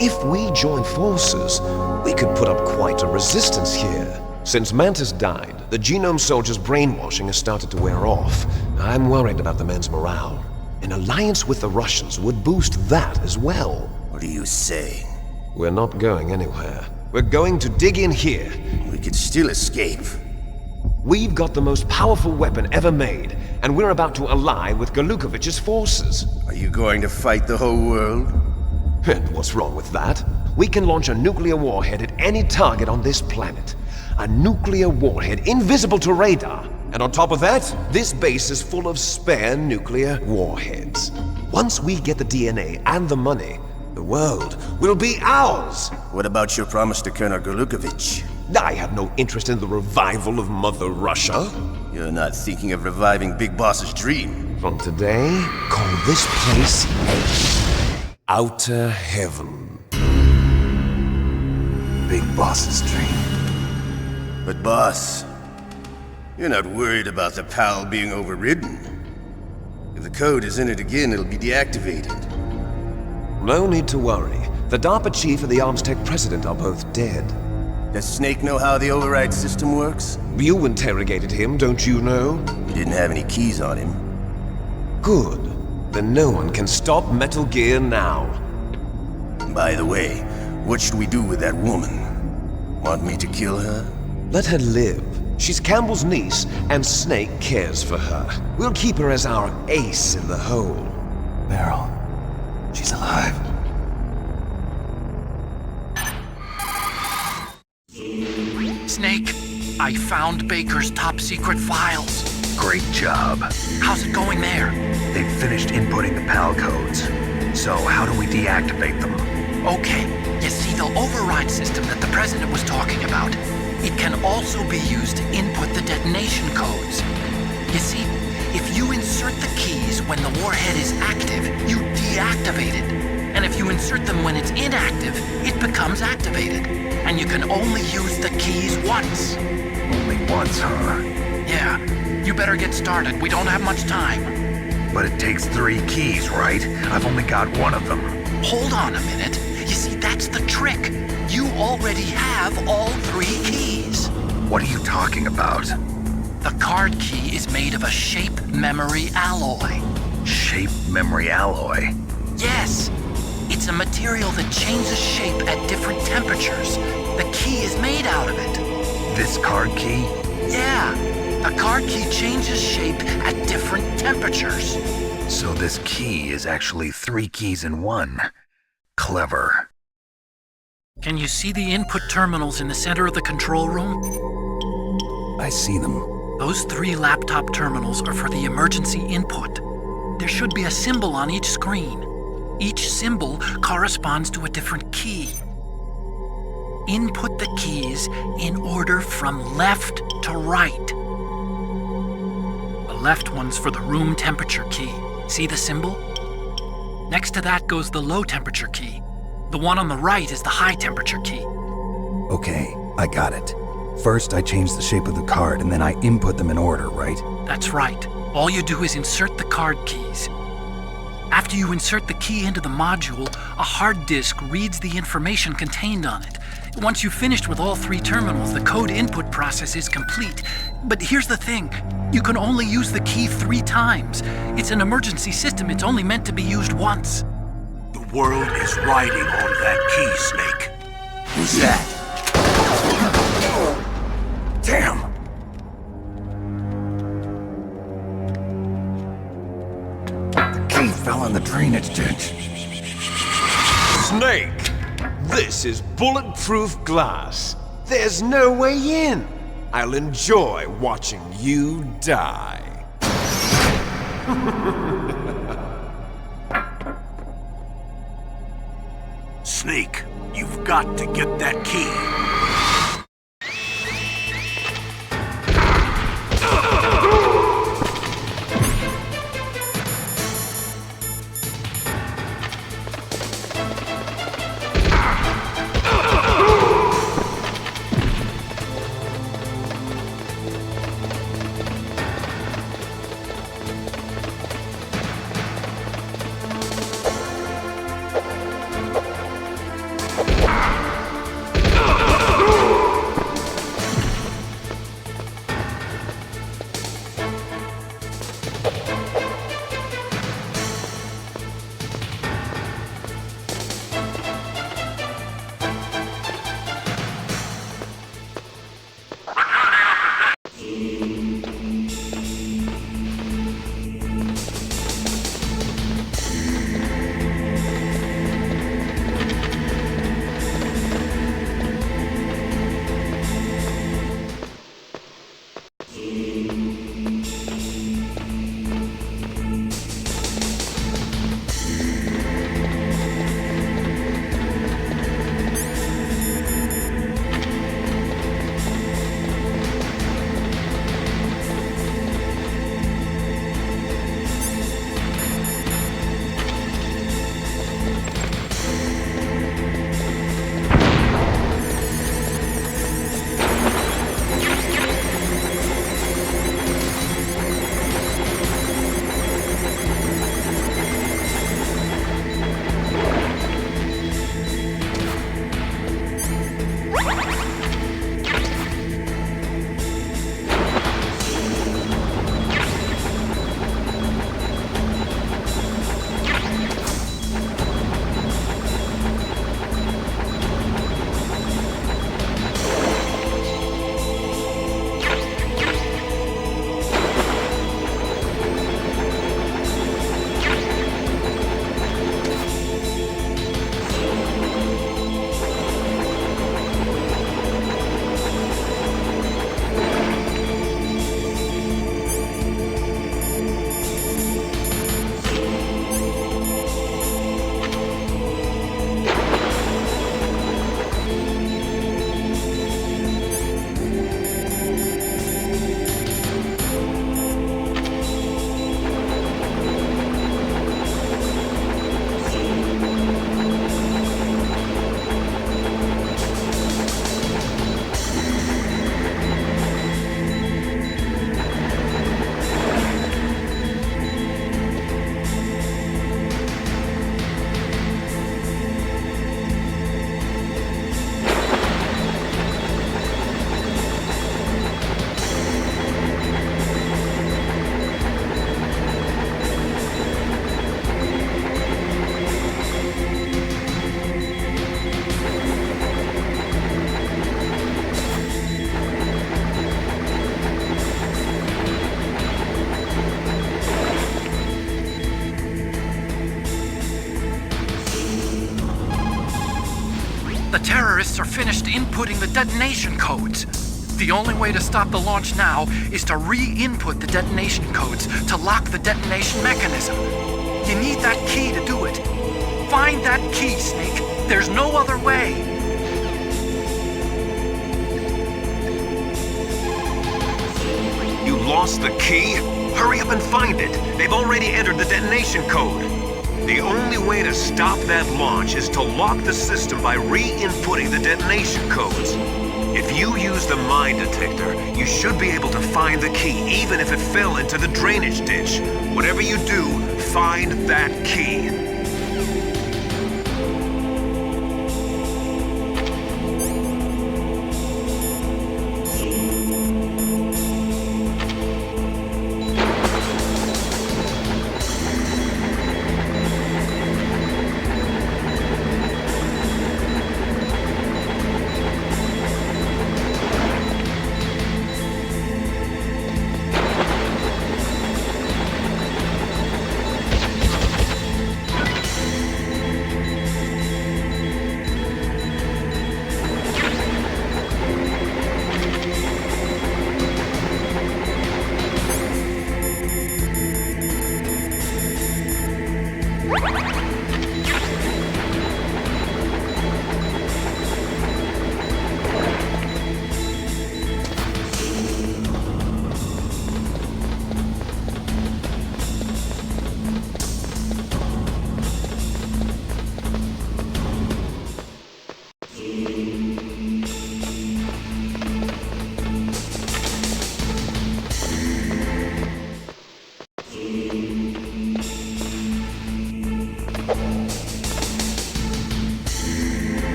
If we join forces, we could put up quite a resistance here. Since Mantis died, the genome soldiers' brainwashing has started to wear off. I'm worried about the men's morale. An alliance with the Russians would boost that as well. What are you saying? We're not going anywhere. We're going to dig in here. We could still escape. We've got the most powerful weapon ever made, and we're about to ally with Golukovich's forces. Are you going to fight the whole world? And what's wrong with that? We can launch a nuclear warhead at any target on this planet. A nuclear warhead invisible to radar. And on top of that, this base is full of spare nuclear warheads. Once we get the DNA and the money, the world will be ours! What about your promise to Colonel Golukovich? I have no interest in the revival of Mother Russia. You're not thinking of reviving Big Boss's dream. From today, call this place Outer Heaven. Big Boss's dream. But boss, you're not worried about the PAL being overridden. If the code is in it again, it'll be deactivated. No need to worry. The DARPA chief and the Armstech president are both dead. Does Snake know how the override system works? You interrogated him, don't you know? You didn't have any keys on him. Good. Then no one can stop Metal Gear now. By the way, what should we do with that woman? Want me to kill her? Let her live. She's Campbell's niece, and Snake cares for her. We'll keep her as our ace in the hole. Meryl, she's alive. Snake, I found Baker's top-secret files. Great job. How's it going there? They've finished inputting the PAL codes. So how do we deactivate them? Okay, you see the override system that the President was talking about? It can also be used to input the detonation codes. You see, if you insert the keys when the warhead is active, you deactivate it. And if you insert them when it's inactive, it becomes activated. And you can only use the keys once. Only once, huh? Yeah, you better get started. We don't have much time. But it takes 3 keys, right? I've only got 1 of them. Hold on a minute. You see, that's the trick. You already have all 3 keys. What are you talking about? The card key is made of a shape memory alloy. Shape memory alloy? Yes. It's a material that changes shape at different temperatures. The key is made out of it. This card key? Yeah. The card key changes shape at different temperatures. So this key is actually 3 keys in 1. Clever. Can you see the input terminals in the center of the control room? I see them. Those 3 laptop terminals are for the emergency input. There should be a symbol on each screen. Each symbol corresponds to a different key. Input the keys in order from left to right. The left one's for the room temperature key. See the symbol? Next to that goes the low temperature key. The one on the right is the high temperature key. Okay, I got it. First, I change the shape of the card, and then I input them in order, right? That's right. All you do is insert the card keys. After you insert the key into the module, a hard disk reads the information contained on it. Once you've finished with all 3 terminals, the code input process is complete. But here's the thing. You can only use the key 3 times. It's an emergency system. It's only meant to be used once. The world is riding on that key, Snake. Who's that? Damn! The key fell in the drainage ditch. Snake! This is bulletproof glass. There's no way in. I'll enjoy watching you die. Snake, you've got to get that key. scientists are finished inputting the detonation codes. The only way to stop the launch now is to re-input the detonation codes to lock the detonation mechanism. You need that key to do it. Find that key, Snake. There's no other way. You lost the key? Hurry up and find it. They've already entered the detonation code. The only way to stop that launch is to lock the system by re-inputting the detonation codes. If you use the mine detector, you should be able to find the key, even if it fell into the drainage ditch. Whatever you do, find that key.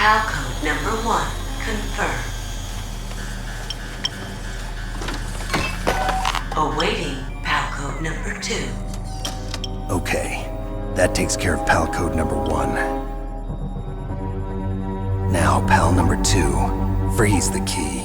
PAL code number 1, confirmed. Awaiting PAL code number 2. Okay, that takes care of PAL code number 1. Now PAL number 2, freeze the key.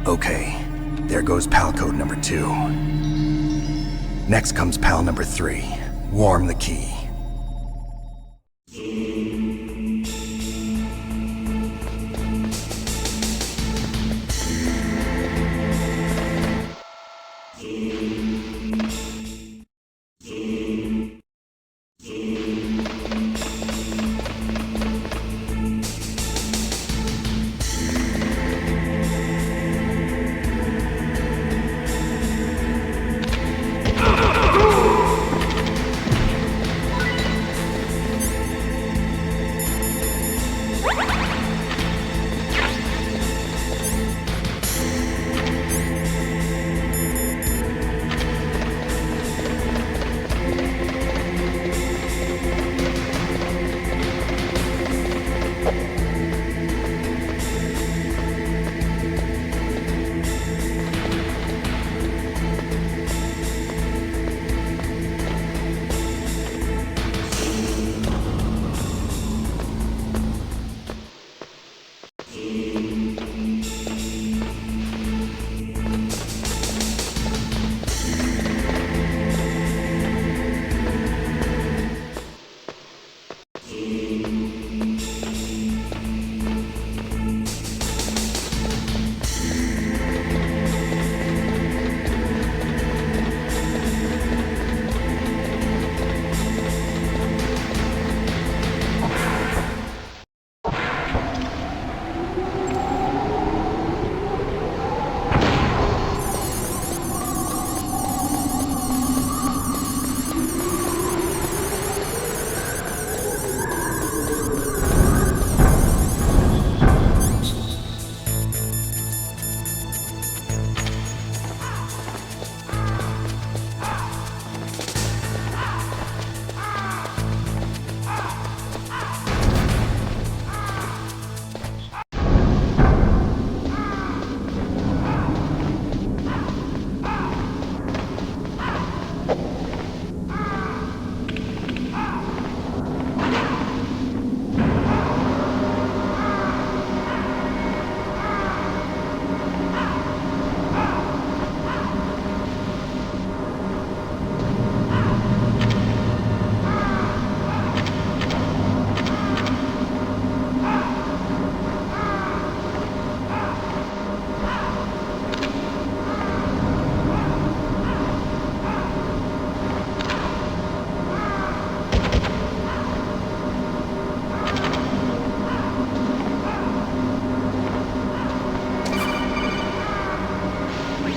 Okay, there goes pal code number 2. Next comes pal number 3. Warm the key.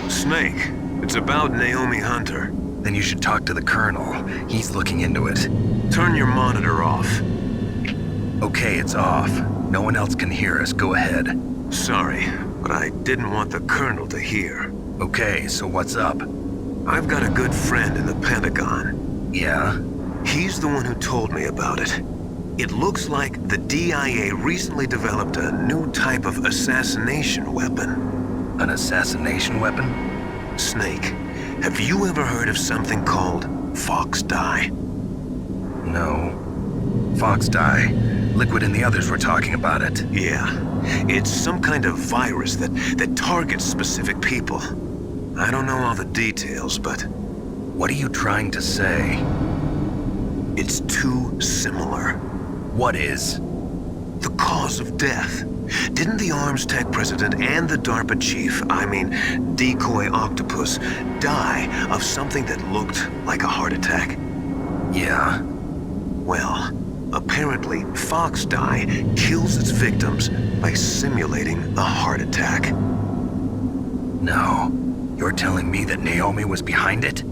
Snake, it's about Naomi Hunter. Then you should talk to the Colonel. He's looking into it. Turn your monitor off. Okay, it's off. No one else can hear us. Go ahead. Sorry, but I didn't want the Colonel to hear. Okay, so what's up? I've got a good friend in the Pentagon. Yeah? He's the one who told me about it. It looks like the DIA recently developed a new type of assassination weapon. An assassination weapon? Snake, have you ever heard of something called Fox Dye? No. Fox Dye? Liquid and the others were talking about it. Yeah. It's some kind of virus that targets specific people. I don't know all the details, but... What are you trying to say? It's too similar. What is? The cause of death. Didn't the Arms Tech president and the DARPA chief, Decoy Octopus, die of something that looked like a heart attack? Yeah. Well, apparently Fox Dye kills its victims by simulating a heart attack. No. You're telling me that Naomi was behind it?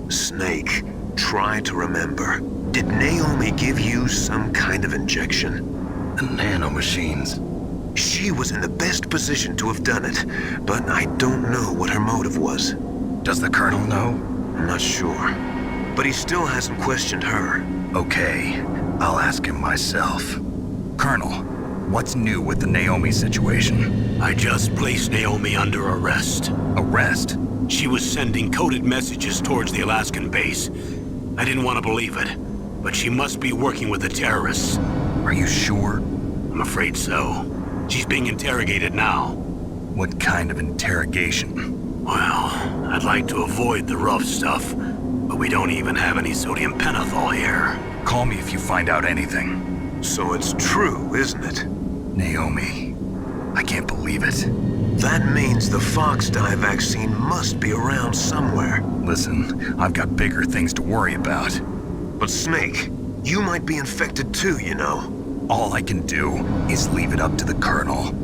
Snake, try to remember. Did Naomi give you some kind of injection? The nanomachines. She was in the best position to have done it, but I don't know what her motive was. Does the Colonel know? I'm not sure. But he still hasn't questioned her. Okay, I'll ask him myself. Colonel, what's new with the Naomi situation? I just placed Naomi under arrest. Arrest? She was sending coded messages towards the Alaskan base. I didn't want to believe it, but she must be working with the terrorists. Are you sure? I'm afraid so. She's being interrogated now. What kind of interrogation? Well, I'd like to avoid the rough stuff, but we don't even have any sodium pentothal here. Call me if you find out anything. So it's true, isn't it? Naomi, I can't believe it. That means the Fox dye vaccine must be around somewhere. Listen, I've got bigger things to worry about. But Snake, you might be infected too, you know. All I can do is leave it up to the Colonel.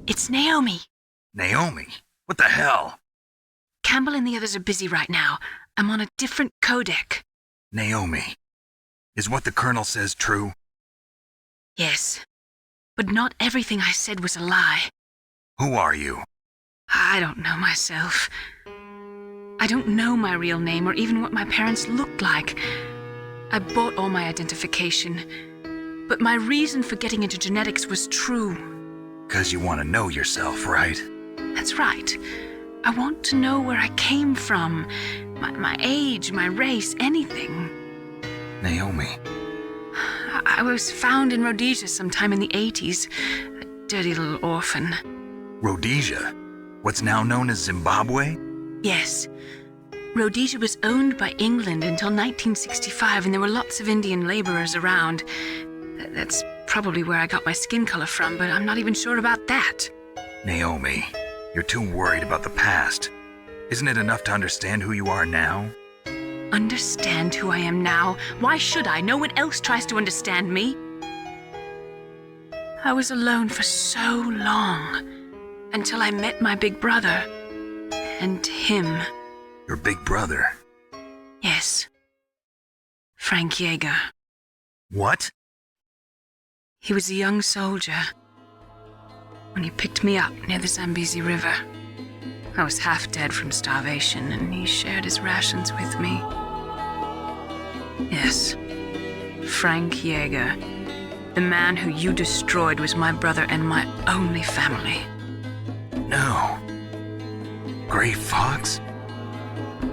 It's Naomi. Naomi? What the hell? Campbell and the others are busy right now. I'm on a different codec. Naomi, is what the Colonel says true? Yes. But not everything I said was a lie. Who are you? I don't know myself. I don't know my real name or even what my parents looked like. I bought all my identification. But my reason for getting into genetics was true. 'Cause you want to know yourself, right? That's right. I want to know where I came from. My age, my race, anything. Naomi. I was found in Rhodesia sometime in the 80s. A dirty little orphan. Rhodesia? What's now known as Zimbabwe? Yes. Rhodesia was owned by England until 1965, and there were lots of Indian laborers around. That's probably where I got my skin color from, but I'm not even sure about that. Naomi, you're too worried about the past. Isn't it enough to understand who you are now? Understand who I am now? Why should I? No one else tries to understand me. I was alone for so long, until I met my big brother. And him. Your big brother? Yes. Frank Yeager. What? He was a young soldier when he picked me up near the Zambezi River. I was half dead from starvation, and he shared his rations with me. Yes, Frank Yeager. The man who you destroyed was my brother and my only family. No. Gray Fox?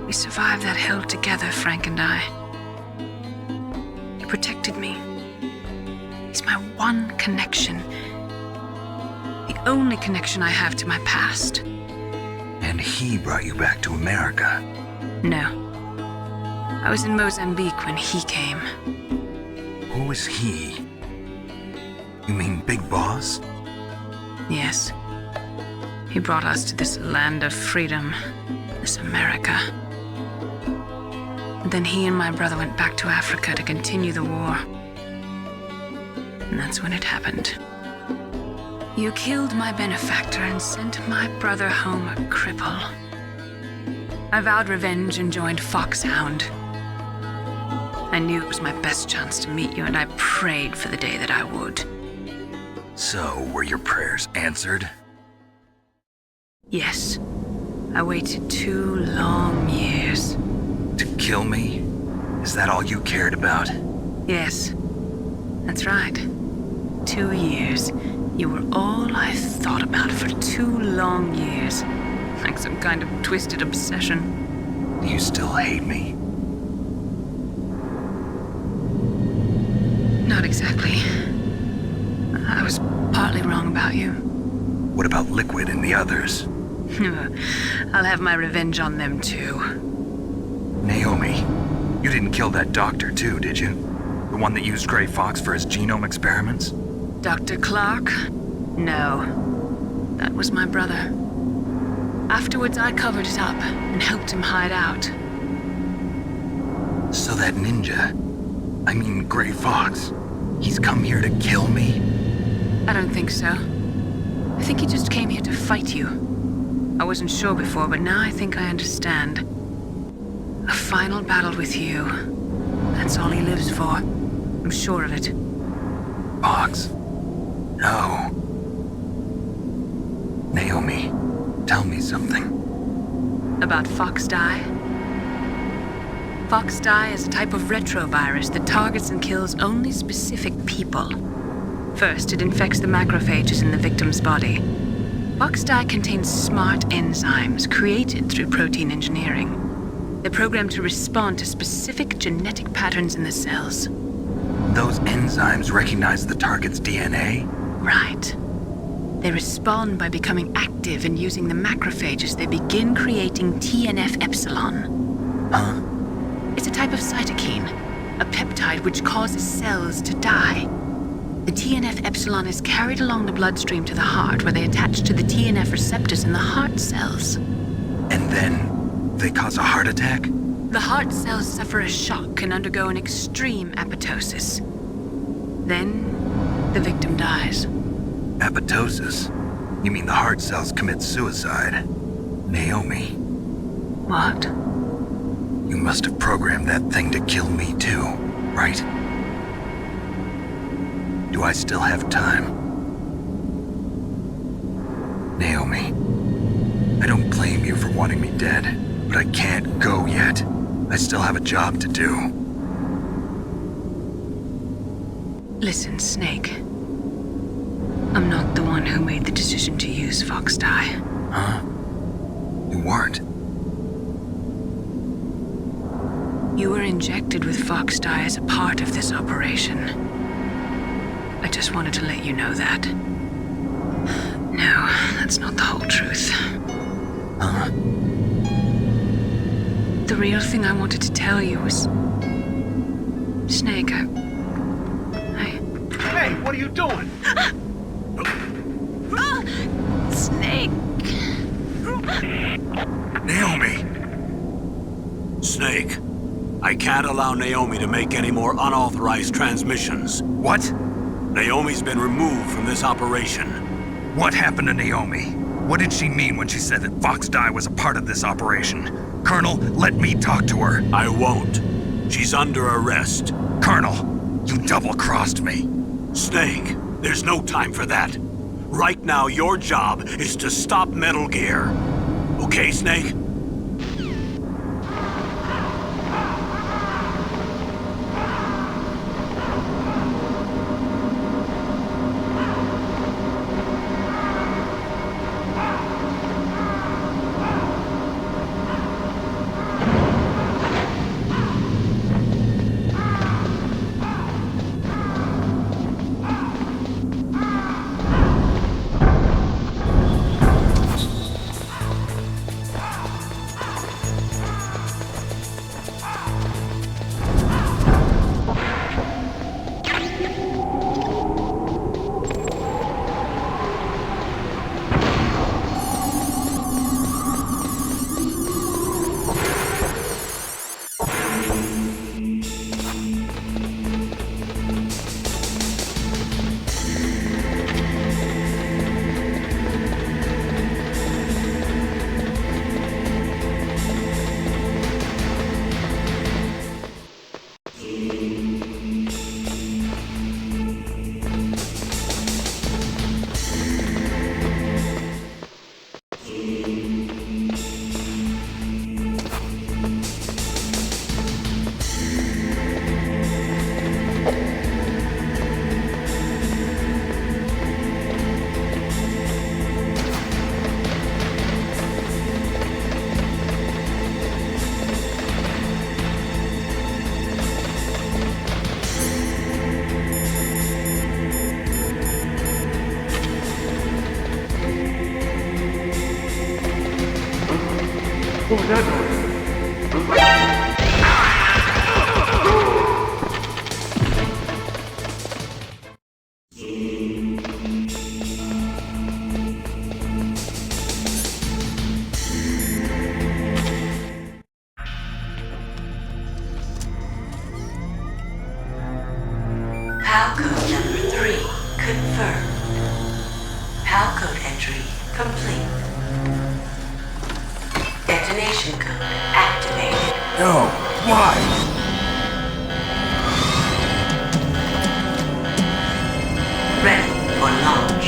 We survived that hell together, Frank and I. He protected me. He's my one connection. The only connection I have to my past. And he brought you back to America? No. I was in Mozambique when he came. Who is he? You mean Big Boss? Yes. He brought us to this land of freedom, this America. And then he and my brother went back to Africa to continue the war. And that's when it happened. You killed my benefactor and sent my brother home a cripple. I vowed revenge and joined FOXHOUND. I knew it was my best chance to meet you, and I prayed for the day that I would. So, were your prayers answered? Yes. I waited 2 long years. To kill me? Is that all you cared about? Yes. That's right. 2 years. You were all I thought about for 2 long years. Like some kind of twisted obsession. Do you still hate me? Not exactly. I was partly wrong about you. What about Liquid and the others? I'll have my revenge on them too. Naomi, you didn't kill that doctor too, did you? The one that used Gray Fox for his genome experiments? Dr. Clark? No. That was my brother. Afterwards, I covered it up and helped him hide out. So that ninja, I mean Gray Fox, he's come here to kill me? I don't think so. I think he just came here to fight you. I wasn't sure before, but now I think I understand. A final battle with you. That's all he lives for. I'm sure of it. Fox? No. Naomi, tell me something. About FOXDIE? FOXDIE is a type of retrovirus that targets and kills only specific people. First, it infects the macrophages in the victim's body. FOXDIE contains smart enzymes created through protein engineering. They're programmed to respond to specific genetic patterns in the cells. Those enzymes recognize the target's DNA? Right. They respond by becoming active and using the macrophages. They begin creating TNF-epsilon. Huh? It's a type of cytokine, a peptide which causes cells to die. The TNF-epsilon is carried along the bloodstream to the heart, where they attach to the TNF receptors in the heart cells. And then they cause a heart attack? The heart cells suffer a shock and undergo an extreme apoptosis. Then, the victim dies. Apoptosis? You mean the heart cells commit suicide? Naomi. What? You must have programmed that thing to kill me too, right? Do I still have time? Naomi, I don't blame you for wanting me dead, but I can't go yet. I still have a job to do. Listen, Snake. I'm not the one who made the decision to use Fox Dye. Huh? You weren't? You were injected with Fox Dye as a part of this operation. I just wanted to let you know that. No, that's not the whole truth. Huh? The real thing I wanted to tell you was... Snake, Hey, what are you doing? Snake! Naomi! Snake, I can't allow Naomi to make any more unauthorized transmissions. What? Naomi's been removed from this operation. What happened to Naomi? What did she mean when she said that Fox Dye was a part of this operation? Colonel, let me talk to her. I won't. She's under arrest. Colonel, you double-crossed me. Snake, there's no time for that. Right now, your job is to stop Metal Gear. Okay, Snake? What was that noise? PAL code number 3 confirmed. PAL code entry complete. Detonation code activated. No, why? Ready for launch.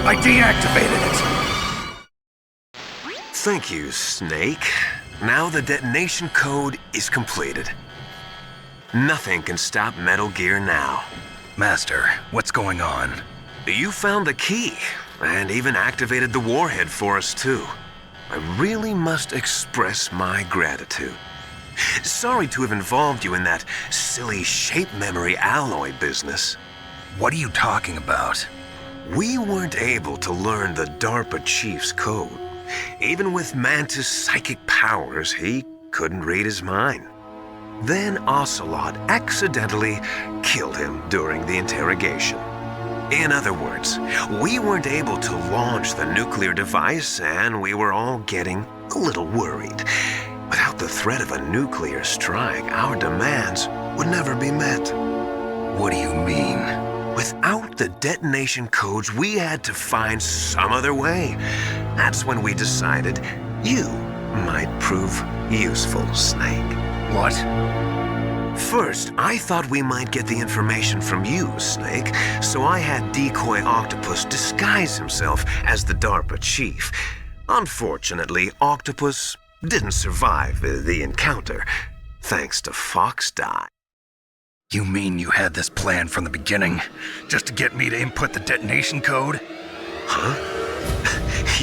I deactivated it. Thank you, Snake. Now the detonation code is completed. Nothing can stop Metal Gear now. Master, what's going on? You found the key, and even activated the Warhead for us, too. I really must express my gratitude. Sorry to have involved you in that silly shape memory alloy business. What are you talking about? We weren't able to learn the DARPA chief's code. Even with Mantis' psychic powers, he couldn't read his mind. Then Ocelot accidentally killed him during the interrogation. In other words, we weren't able to launch the nuclear device, and we were all getting a little worried. Without the threat of a nuclear strike, our demands would never be met. What do you mean? Without the detonation codes, we had to find some other way. That's when we decided you might prove useful, Snake. What? First, I thought we might get the information from you, Snake, so I had Decoy Octopus disguise himself as the DARPA chief. Unfortunately, Octopus didn't survive the encounter, thanks to FOXHOUND. You mean you had this plan from the beginning, just to get me to input the detonation code? Huh?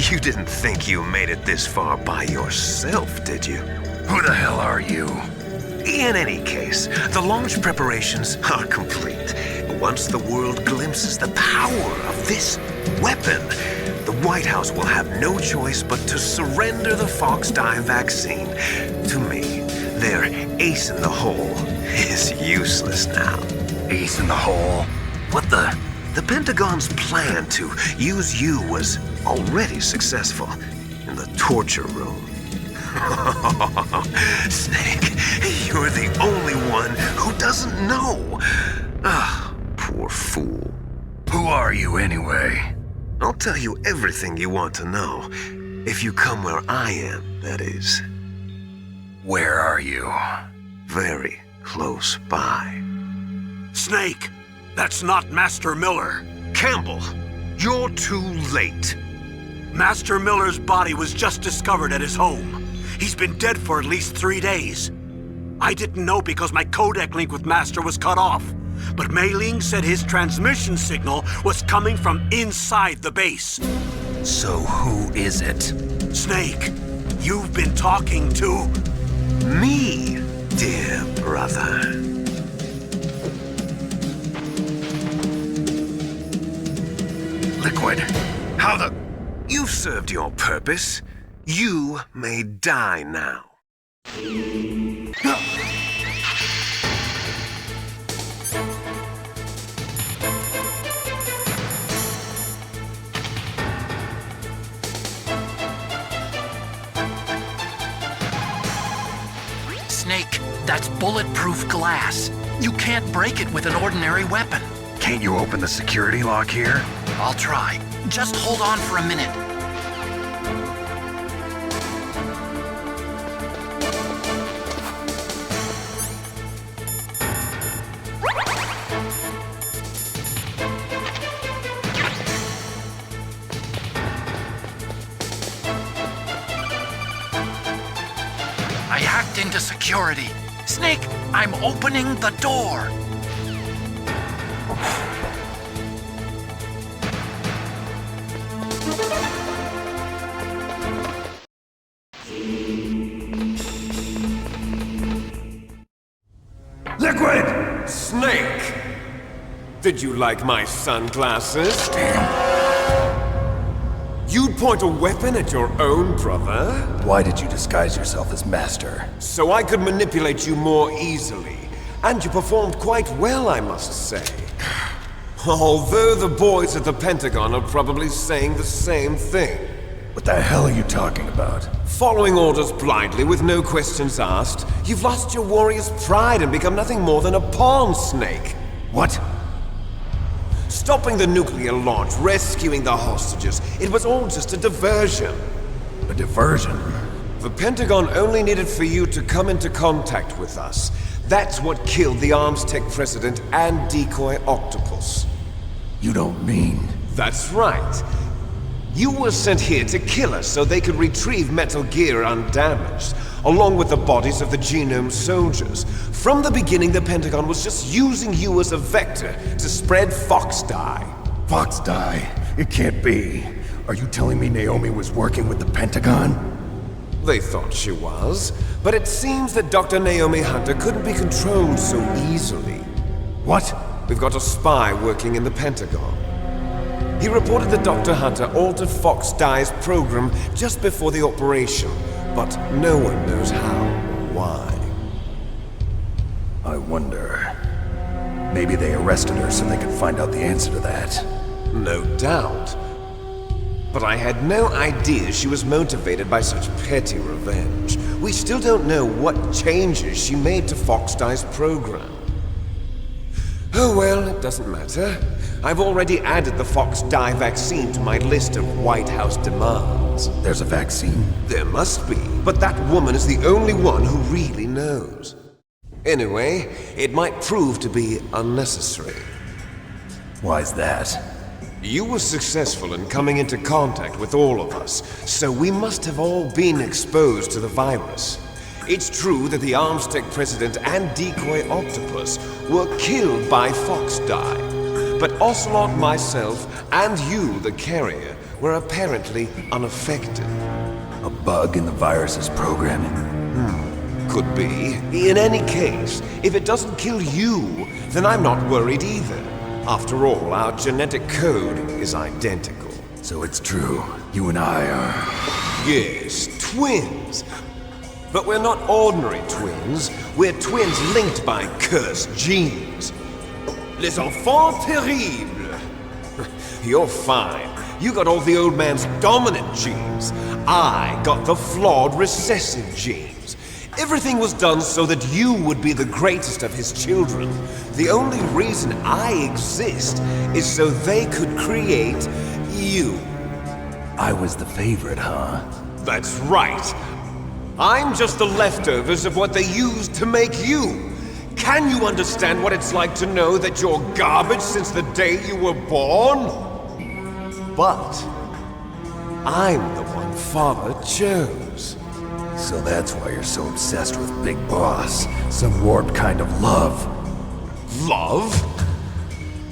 You didn't think you made it this far by yourself, did you? Who the hell are you? In any case, the launch preparations are complete. Once the world glimpses the power of this weapon, the White House will have no choice but to surrender the FOXHOUND vaccine. To me, their ace in the hole is useless now. Ace in the hole? What the? The Pentagon's plan to use you was already successful in the torture room. Snake, you're the only one who doesn't know. Ah, poor fool. Who are you anyway? I'll tell you everything you want to know. If you come where I am, that is. Where are you? Very close by. Snake, that's not Master Miller. Campbell, you're too late. Master Miller's body was just discovered at his home. He's been dead for at least 3 days. I didn't know because my codec link with Master was cut off. But Mei Ling said his transmission signal was coming from inside the base. So who is it? Snake, you've been talking to... me, dear brother. Liquid, how the... You've served your purpose. You may die now. Snake, that's bulletproof glass. You can't break it with an ordinary weapon. Can't you open the security lock here? I'll try. Just hold on for a minute. I hacked into security. Snake, I'm opening the door. Liquid! Snake! Did you like my sunglasses? You'd point a weapon at your own brother? Why did you disguise yourself as Master? So I could manipulate you more easily. And you performed quite well, I must say. Although the boys at the Pentagon are probably saying the same thing. What the hell are you talking about? Following orders blindly with no questions asked, you've lost your warrior's pride and become nothing more than a pawn, Snake. What? Stopping the nuclear launch, rescuing the hostages, it was all just a diversion. A diversion? The Pentagon only needed for you to come into contact with us. That's what killed the Arms Tech president and Decoy Octopus. You don't mean... That's right. You were sent here to kill us so they could retrieve Metal Gear undamaged, along with the bodies of the Genome soldiers. From the beginning, the Pentagon was just using you as a vector to spread FOXHOUND. FOXHOUND? It can't be. Are you telling me Naomi was working with the Pentagon? They thought she was, but it seems that Dr. Naomi Hunter couldn't be controlled so easily. What? We've got a spy working in the Pentagon. He reported that Dr. Hunter altered FOXHOUND's program just before the operation, but no one knows how or why. I wonder... Maybe they arrested her so they could find out the answer to that. No doubt. But I had no idea she was motivated by such petty revenge. We still don't know what changes she made to FOXHOUND's program. Oh well, it doesn't matter. I've already added the Fox Die vaccine to my list of White House demands. There's a vaccine? There must be, but that woman is the only one who really knows. Anyway, it might prove to be unnecessary. Why's that? You were successful in coming into contact with all of us, so we must have all been exposed to the virus. It's true that the Armstech president and decoy octopus were killed by Fox Die, but Ocelot, myself, and you, the carrier, were apparently unaffected. A bug in the virus's programming? Could be. In any case, if it doesn't kill you, then I'm not worried either. After all, our genetic code is identical. So it's true, you and I are... Yes, twins. But we're not ordinary twins. We're twins linked by cursed genes. Les enfants terribles. You're fine. You got all the old man's dominant genes. I got the flawed recessive genes. Everything was done so that you would be the greatest of his children. The only reason I exist is so they could create you. I was the favorite, huh? That's right. I'm just the leftovers of what they used to make you. Can you understand what it's like to know that you're garbage since the day you were born? But I'm the one Father chose. So that's why you're so obsessed with Big Boss. Some warped kind of love. Love?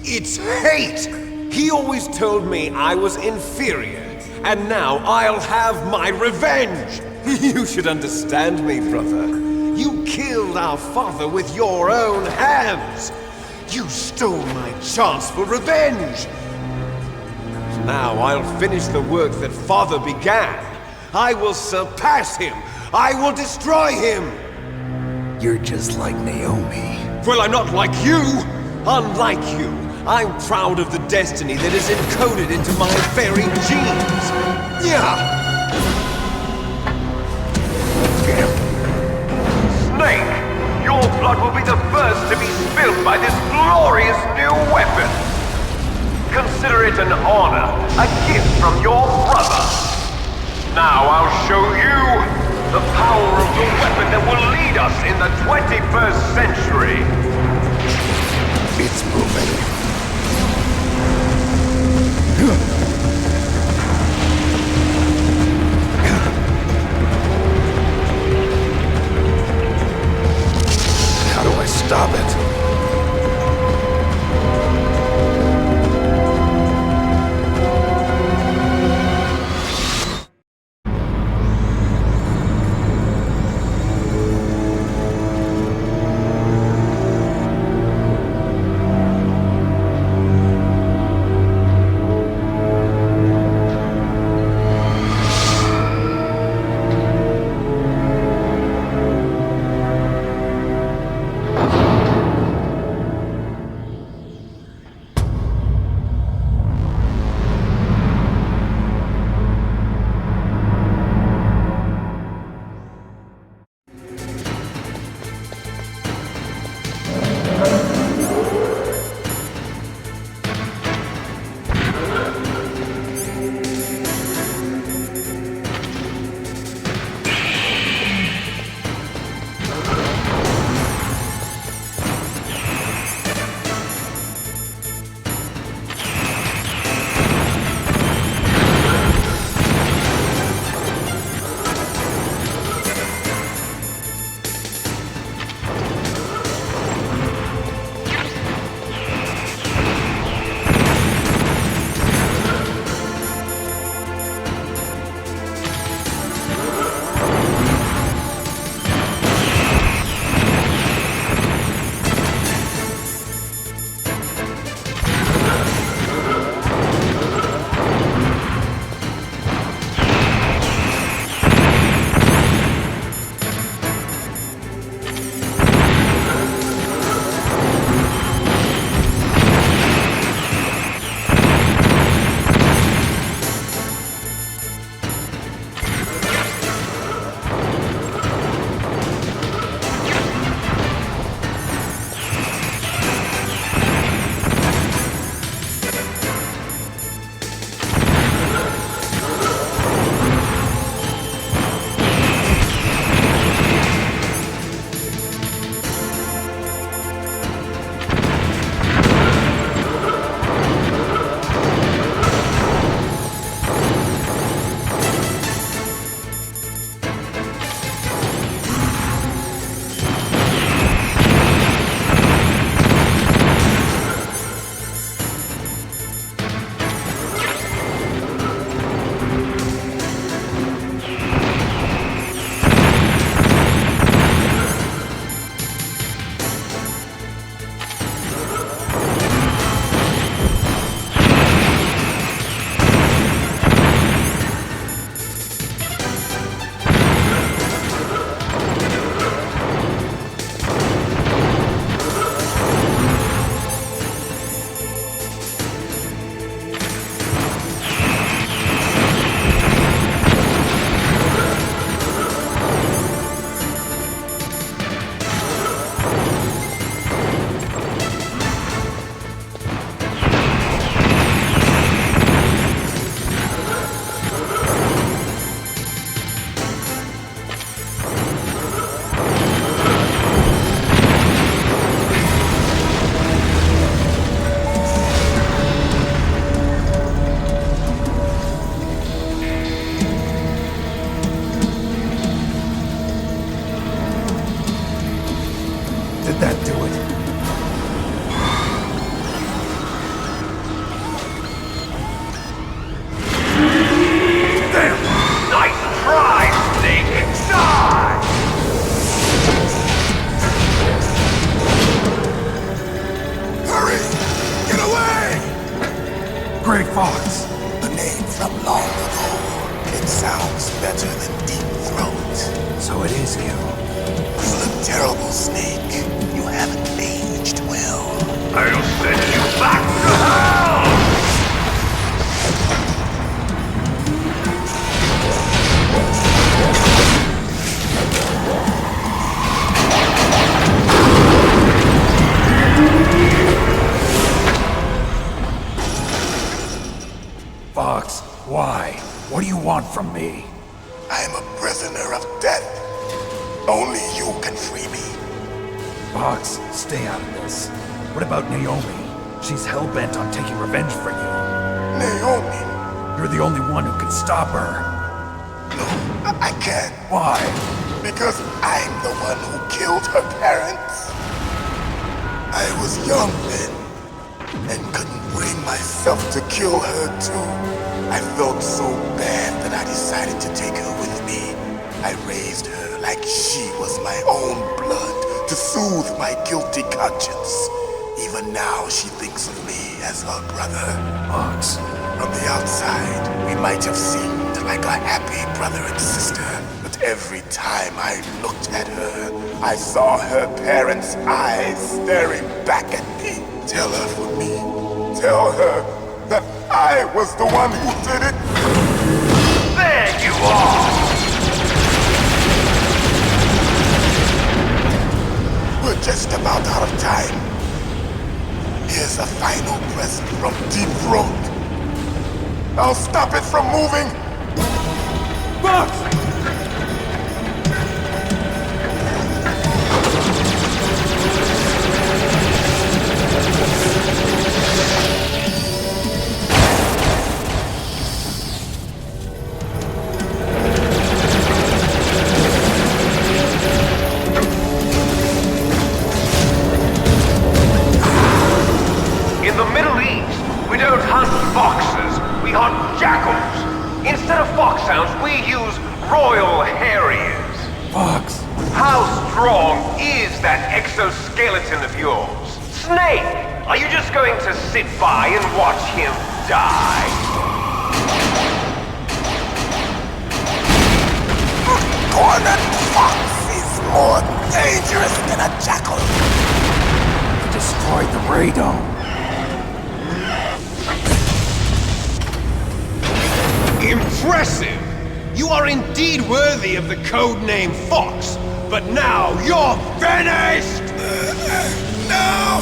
It's hate! He always told me I was inferior, and now I'll have my revenge! You should understand me, brother. You killed our father with your own hands! You stole my chance for revenge! Now I'll finish the work that Father began. I will surpass him! I will destroy him! You're just like Naomi. Well, I'm not like you! Unlike you, I'm proud of the destiny that is encoded into my very genes! Yeah! Snake, your blood will be the first to be spilled by this glorious new weapon! Consider it an honor, a gift from your brother! Now I'll show you the power of the weapon that will lead us in the 21st century! It's moving. How do I stop it? please you. You look terrible, Snake. You haven't aged well. I'll send you back to hell! Fox, why? What do you want from me? I am a prisoner of death. Only you can free me. Fox, stay out of this. What about Naomi? She's hell-bent on taking revenge for you. Naomi? You're the only one who can stop her. No, I can't. Why? Because I'm the one who killed her parents. I was young then, and couldn't bring myself to kill her too. I felt so bad that I decided to take her with me. I raised her like she was my own blood to soothe my guilty conscience. Even now she thinks of me as her brother. Fox. From the outside, we might have seemed like a happy brother and sister, but every time I looked at her, I saw her parents' eyes staring back at me. Tell her for me. Tell her that I was the one who did it. There you are! We're just about out of time. Here's a final present from Deep Throat. I'll stop it from moving. Fox! In the Middle East, we don't hunt foxes, we hunt jackals. Instead of foxhounds, we use royal harriers. Fox! How strong is that exoskeleton of yours? Snake, are you just going to sit by and watch him die? Cornered fox is more dangerous than a jackal. Destroyed the radome. Impressive! You are indeed worthy of the codename Fox, but now you're finished! No!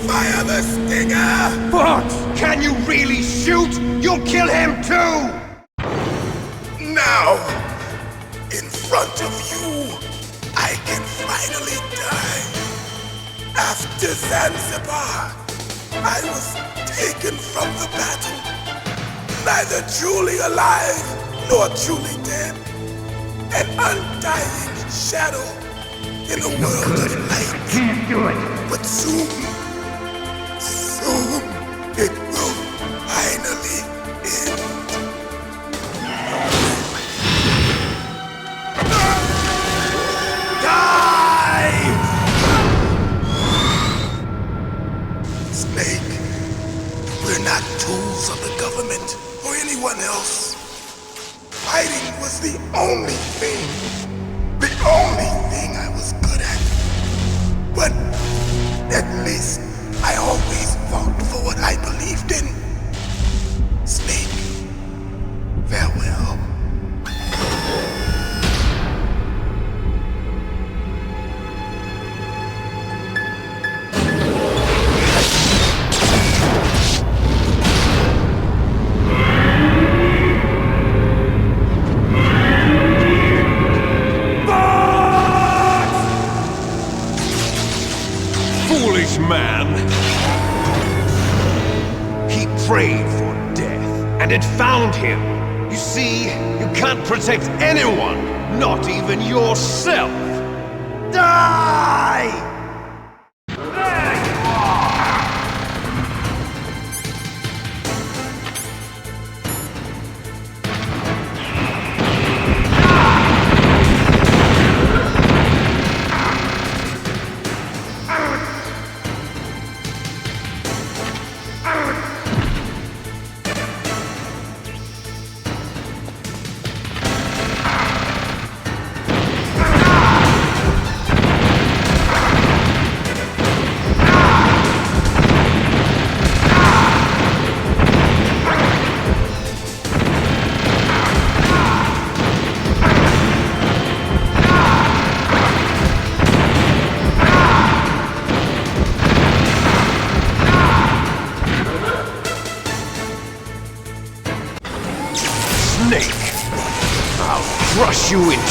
Fire the stinger! Fox! Can you really shoot? You'll kill him too! Now! In front of you, I can finally die. After Zanzibar, I was taken from the battle. Neither truly alive, nor truly dead. An undying shadow in a world of light. Can't do it. But soon, it will finally end. Die! Snake, we're not tools of the government or anyone else. Fighting was the only thing I was good at. But at least I always fought for what I believed in. Snake, farewell. Man. He prayed for death, and it found him. You see, you can't protect anyone, not even yourself. Die!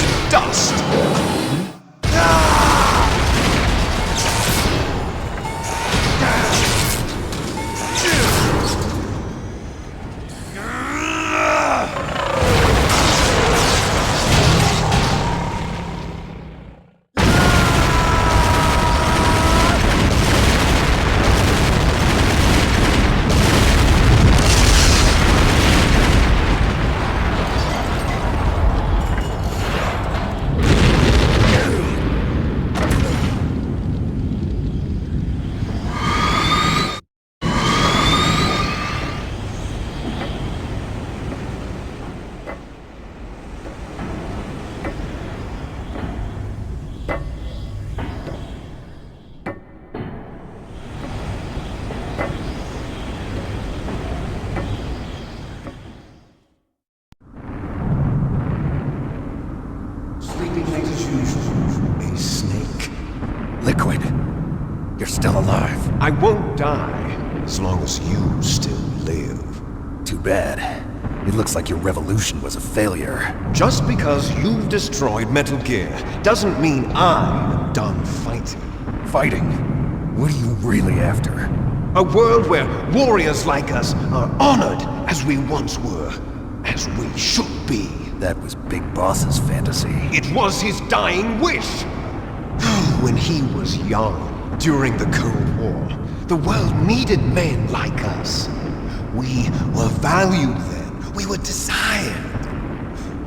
to dust! A snake. Liquid. You're still alive. I won't die as long as you still live. Too bad. It looks like your revolution was a failure. Just because you've destroyed Metal Gear doesn't mean I'm done fighting. Fighting? What are you really after? A world where warriors like us are honored as we once were, as we should be. That was Big Boss's fantasy. It was his dying wish! When he was young, during the Cold War, the world needed men like us. We were valued then. We were desired.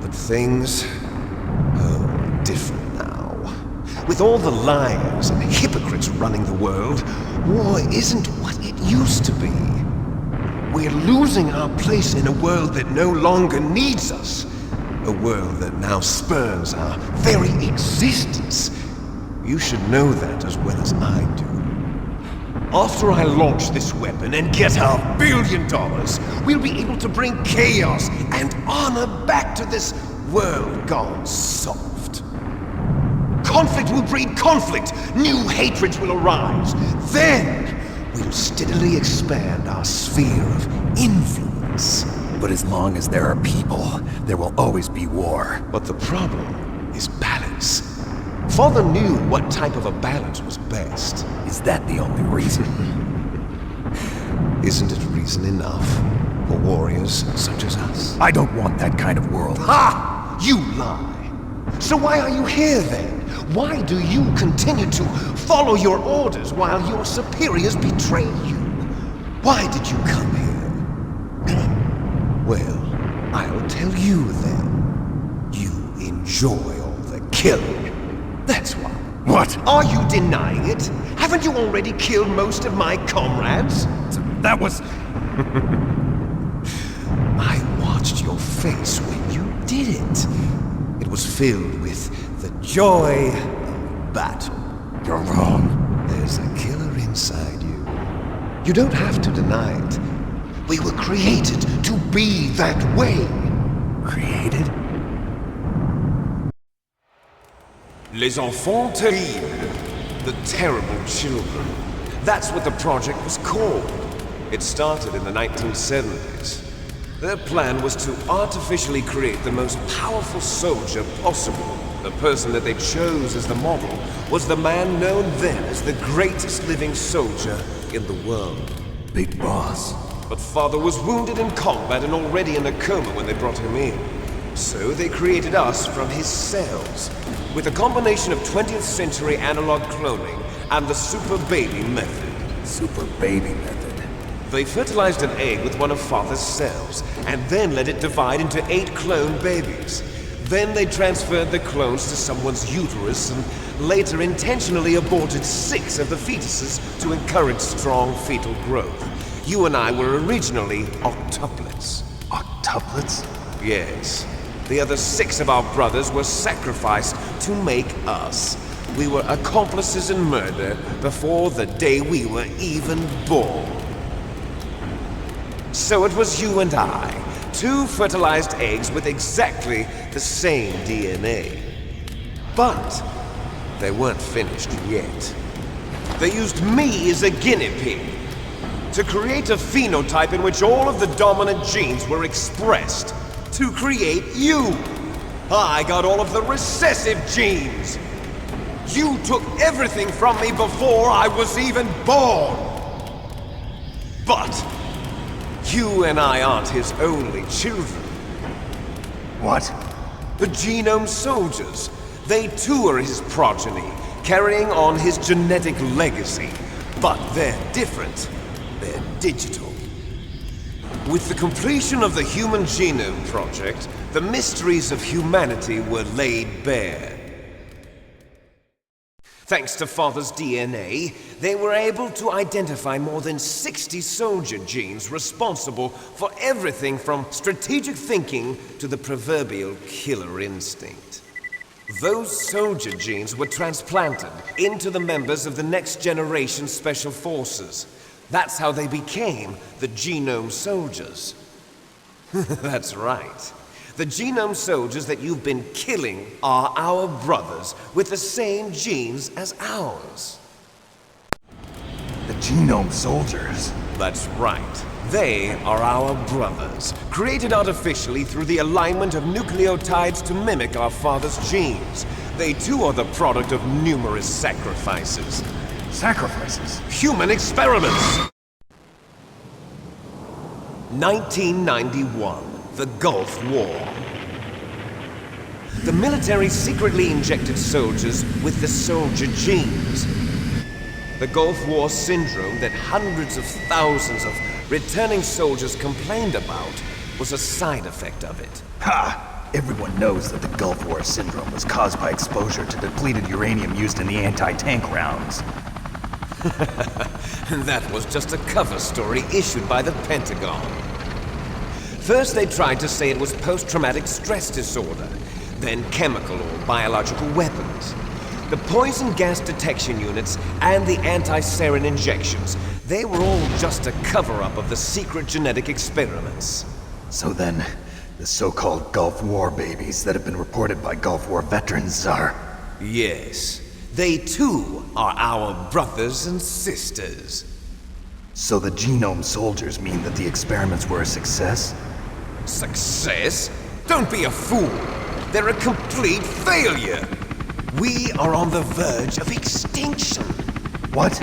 But things are different now. With all the liars and hypocrites running the world, war isn't what it used to be. We're losing our place in a world that no longer needs us. A world that now spurns our very existence. You should know that as well as I do. After I launch this weapon and get our $1 billion, we'll be able to bring chaos and honor back to this world gone soft. Conflict will breed conflict. New hatreds will arise. Then we'll steadily expand our sphere of influence. But as long as there are people, there will always be war. But the problem is balance. Father knew what type of a balance was best. Is that the only reason? Isn't it reason enough for warriors such as us? I don't want that kind of world. Ha! You lie! So why are you here then? Why do you continue to follow your orders while your superiors betray you? Why did you come here? Well, I'll tell you then. You enjoy all the killing. That's why. What? Are you denying it? Haven't you already killed most of my comrades? That was... I watched your face when you did it. It was filled with the joy of battle. You're wrong. There's a killer inside you. You don't have to deny it. We were created to be that way. Created? Les enfants terribles. The terrible children. That's what the project was called. It started in the 1970s. Their plan was to artificially create the most powerful soldier possible. The person that they chose as the model was the man known then as the greatest living soldier in the world. Big Boss. But Father was wounded in combat and already in a coma when they brought him in. So they created us from his cells, with a combination of 20th century analog cloning and the super baby method. Super baby method? They fertilized an egg with one of Father's cells, and then let it divide into 8 clone babies. Then they transferred the clones to someone's uterus and later intentionally aborted 6 of the fetuses to encourage strong fetal growth. You and I were originally octuplets. Octuplets? Yes. The other 6 of our brothers were sacrificed to make us. We were accomplices in murder before the day we were even born. So it was you and I, 2 fertilized eggs with exactly the same DNA. But they weren't finished yet. They used me as a guinea pig to create a phenotype in which all of the dominant genes were expressed. To create you. I got all of the recessive genes. You took everything from me before I was even born. But you and I aren't his only children. What? The Genome Soldiers. They too are his progeny, carrying on his genetic legacy. But they're different. They're digital. With the completion of the Human Genome Project, the mysteries of humanity were laid bare. Thanks to Father's DNA, they were able to identify more than 60 soldier genes responsible for everything from strategic thinking to the proverbial killer instinct. Those soldier genes were transplanted into the members of the next generation Special Forces. That's how they became the Genome Soldiers. That's right. The Genome Soldiers that you've been killing are our brothers with the same genes as ours. The Genome Soldiers? That's right. They are our brothers, created artificially through the alignment of nucleotides to mimic our father's genes. They too are the product of numerous sacrifices. Sacrifices? Human experiments! 1991. The Gulf War. The military secretly injected soldiers with the soldier genes. The Gulf War syndrome that hundreds of thousands of returning soldiers complained about was a side effect of it. Ha! Everyone knows that the Gulf War syndrome was caused by exposure to depleted uranium used in the anti-tank rounds. That was just a cover story issued by the Pentagon. First they tried to say it was post-traumatic stress disorder, then chemical or biological weapons. The poison gas detection units and the anti-sarin injections, they were all just a cover-up of the secret genetic experiments. So then, the so-called Gulf War babies that have been reported by Gulf War veterans are... Yes. They too are our brothers and sisters. So the Genome Soldiers mean that the experiments were a success? Success? Don't be a fool! They're a complete failure! We are on the verge of extinction! What?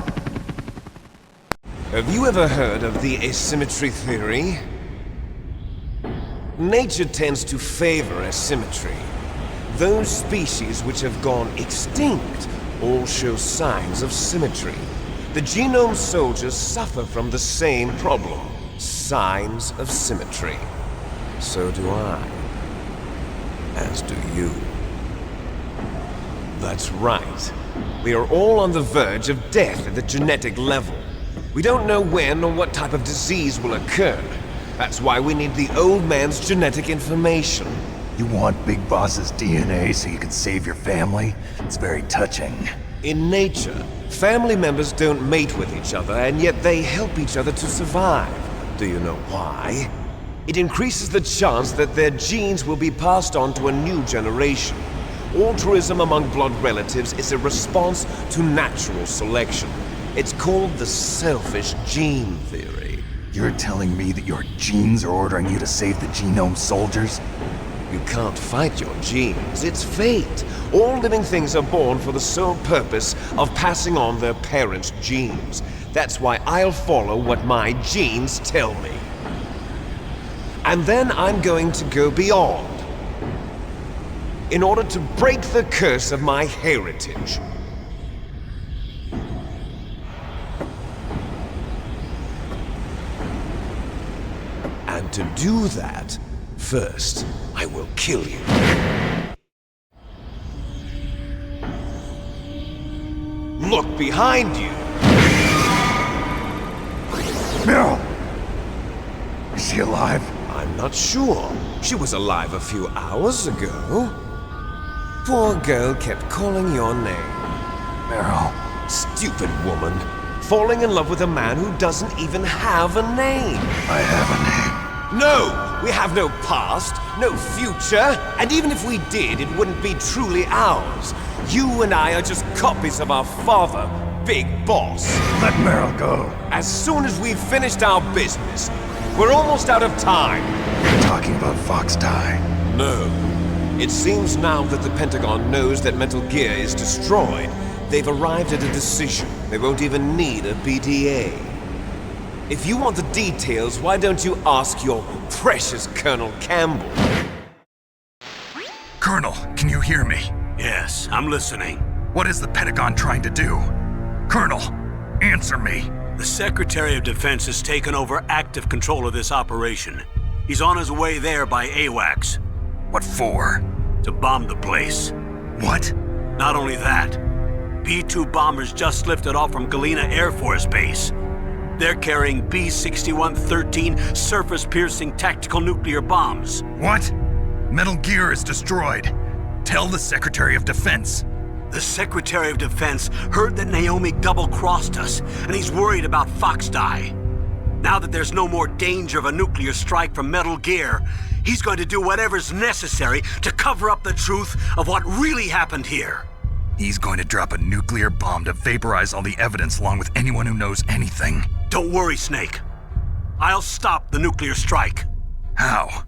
Have you ever heard of the asymmetry theory? Nature tends to favor asymmetry. Those species which have gone extinct all show signs of symmetry. The Genome Soldiers suffer from the same problem. Signs of symmetry. So do I. As do you. That's right. We are all on the verge of death at the genetic level. We don't know when or what type of disease will occur. That's why we need the old man's genetic information. You want Big Boss's DNA so you can save your family? It's very touching. In nature, family members don't mate with each other, and yet they help each other to survive. Do you know why? It increases the chance that their genes will be passed on to a new generation. Altruism among blood relatives is a response to natural selection. It's called the selfish gene theory. You're telling me that your genes are ordering you to save the Genome Soldiers? You can't fight your genes. It's fate. All living things are born for the sole purpose of passing on their parents' genes. That's why I'll follow what my genes tell me. And then I'm going to go beyond. In order to break the curse of my heritage. And to do that, first, I will kill you. Look behind you! Meryl! Is she alive? I'm not sure. She was alive a few hours ago. Poor girl kept calling your name. Meryl. Stupid woman. Falling in love with a man who doesn't even have a name. I have a name. No! We have no past, no future, and even if we did, it wouldn't be truly ours. You and I are just copies of our father, Big Boss. Let Meryl go. As soon as we've finished our business, we're almost out of time. You're talking about FOXHOUND. No. It seems now that the Pentagon knows that Metal Gear is destroyed. They've arrived at a decision. They won't even need a BDA. If you want the details, why don't you ask your precious Colonel Campbell? Colonel, can you hear me? Yes, I'm listening. What is the Pentagon trying to do? Colonel, answer me. The Secretary of Defense has taken over active control of this operation. He's on his way there by AWACS. What for? To bomb the place. What? Not only that, B2 bombers just lifted off from Galena Air Force Base. They're carrying B-6113 surface-piercing tactical nuclear bombs. What? Metal Gear is destroyed. Tell the Secretary of Defense. The Secretary of Defense heard that Naomi double-crossed us, and he's worried about FOXHOUND. Now that there's no more danger of a nuclear strike from Metal Gear, he's going to do whatever's necessary to cover up the truth of what really happened here. He's going to drop a nuclear bomb to vaporize all the evidence along with anyone who knows anything. Don't worry, Snake. I'll stop the nuclear strike. How?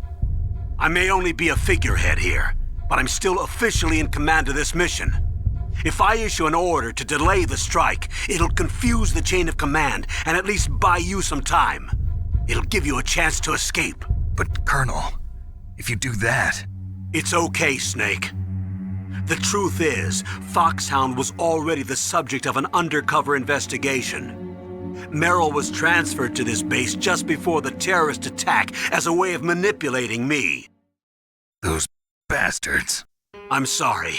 I may only be a figurehead here, but I'm still officially in command of this mission. If I issue an order to delay the strike, it'll confuse the chain of command and at least buy you some time. It'll give you a chance to escape. But, Colonel, if you do that... It's okay, Snake. The truth is, FOXHOUND was already the subject of an undercover investigation. Merrill was transferred to this base just before the terrorist attack as a way of manipulating me. Those bastards. I'm sorry.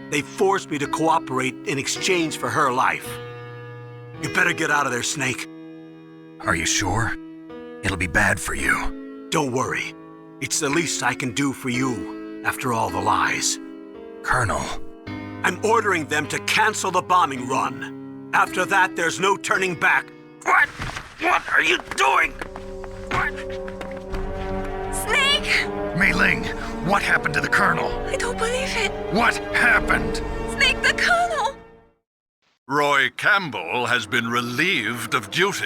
They forced me to cooperate in exchange for her life. You better get out of there, Snake. Are you sure? It'll be bad for you. Don't worry. It's the least I can do for you, after all the lies. Colonel. I'm ordering them to cancel the bombing run. After that, there's no turning back. What? What are you doing? What? Snake! Mei Ling, what happened to the Colonel? I don't believe it. What happened? Snake, the Colonel! Roy Campbell has been relieved of duty.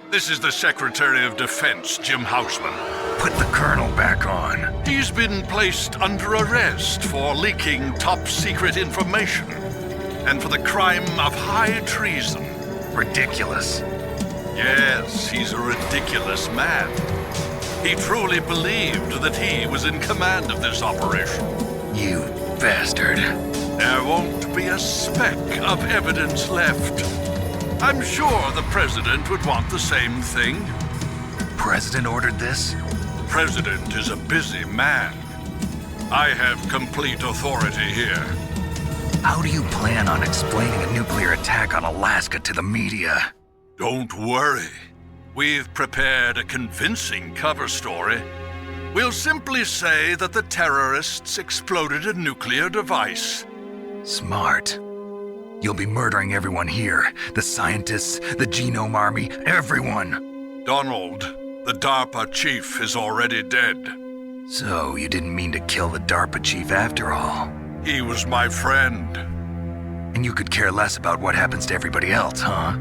This is the Secretary of Defense, Jim Houseman. Put the Colonel back on. He's been placed under arrest for leaking top-secret information and for the crime of high treason. Ridiculous. Yes, he's a ridiculous man. He truly believed that he was in command of this operation. You bastard. There won't be a speck of evidence left. I'm sure the President would want the same thing. President ordered this? President is a busy man. I have complete authority here. How do you plan on explaining a nuclear attack on Alaska to the media? Don't worry. We've prepared a convincing cover story. We'll simply say that the terrorists exploded a nuclear device. Smart. You'll be murdering everyone here. The scientists, the Genome Army, everyone. Donald, the DARPA chief, is already dead. So you didn't mean to kill the DARPA chief after all? He was my friend. And you could care less about what happens to everybody else, huh?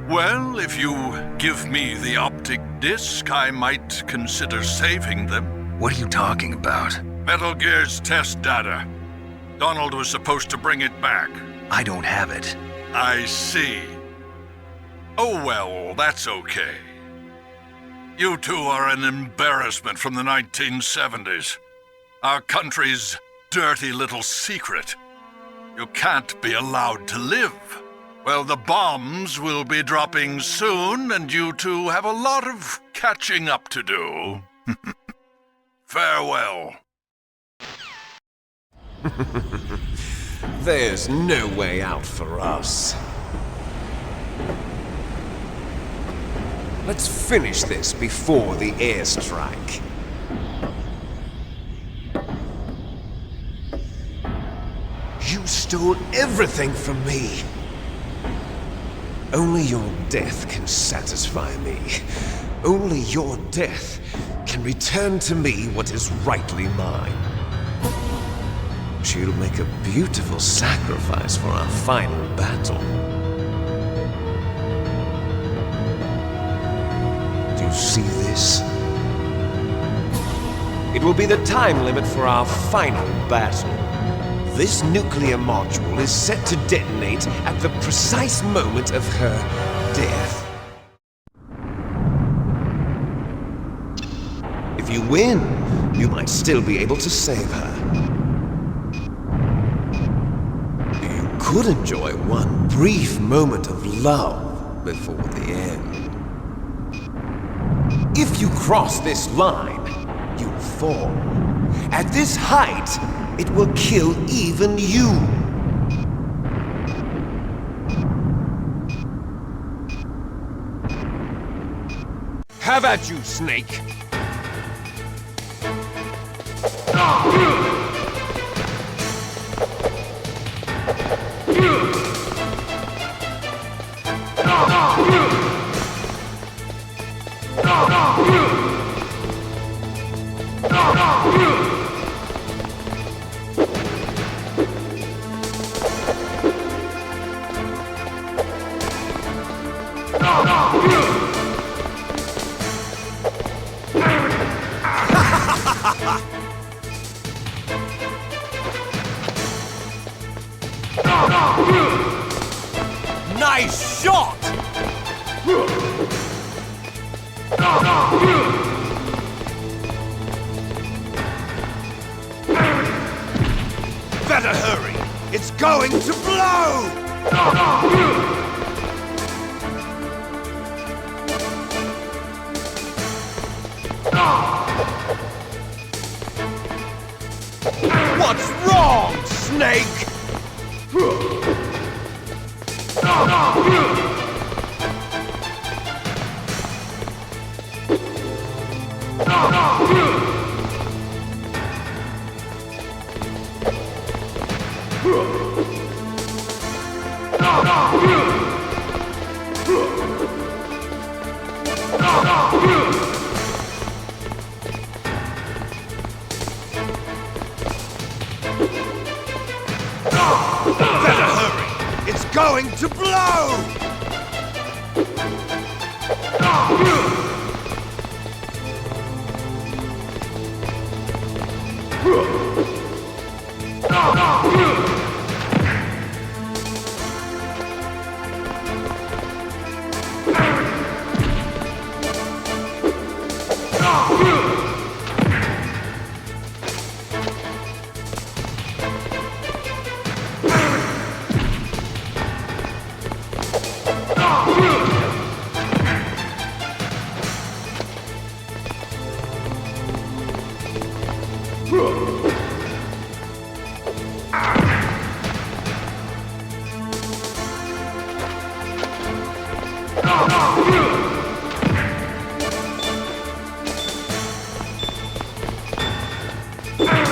Well, if you give me the optic disc, I might consider saving them. What are you talking about? Metal Gear's test data. Donald was supposed to bring it back. I don't have it. I see. Oh well, that's okay. You two are an embarrassment from the 1970s. Our country's dirty little secret. You can't be allowed to live. Well, the bombs will be dropping soon, and you two have a lot of catching up to do. Farewell. There's no way out for us. Let's finish this before the airstrike. You stole everything from me. Only your death can satisfy me. Only your death can return to me what is rightly mine. She'll make a beautiful sacrifice for our final battle. Do you see this? It will be the time limit for our final battle. This nuclear module is set to detonate at the precise moment of her death. If you win, you might still be able to save her. You could enjoy one brief moment of love before the end. If you cross this line, you'll fall. At this height, it will kill even you. Have at you, Snake. Nice shot! Better hurry! It's going to blow! What's wrong, Snake? Better hurry! It's going to blow!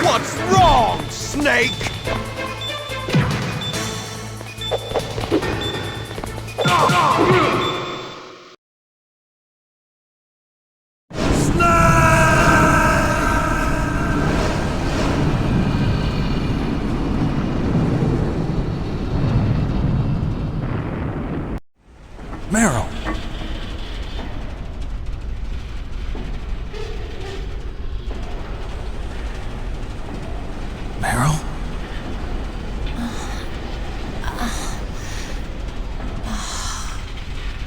What's wrong, Snake? Meryl! Meryl?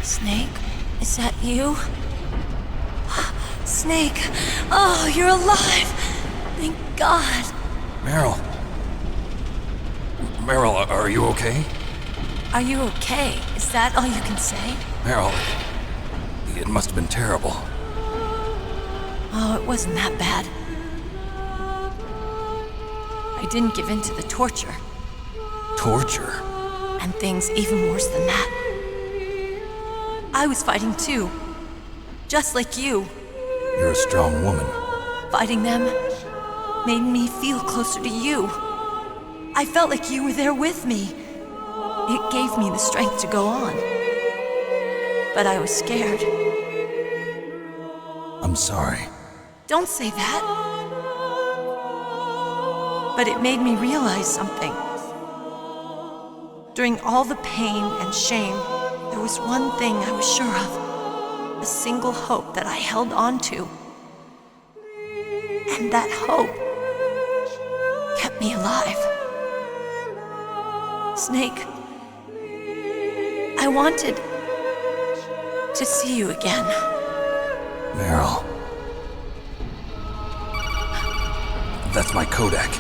Snake? Is that you? Snake! Oh, you're alive! Thank God! Meryl? Meryl, are you okay? Are you okay? Is that all you can say? Meryl, it must have been terrible. Oh, it wasn't that bad. I didn't give in to the torture. Torture? And things even worse than that. I was fighting too. Just like you. You're a strong woman. Fighting them made me feel closer to you. I felt like you were there with me. It gave me the strength to go on. But I was scared. I'm sorry. Don't say that. But it made me realize something. During all the pain and shame, there was one thing I was sure of. A single hope that I held on to. And that hope kept me alive. Snake, I wanted to see you again. Meryl. That's my codec.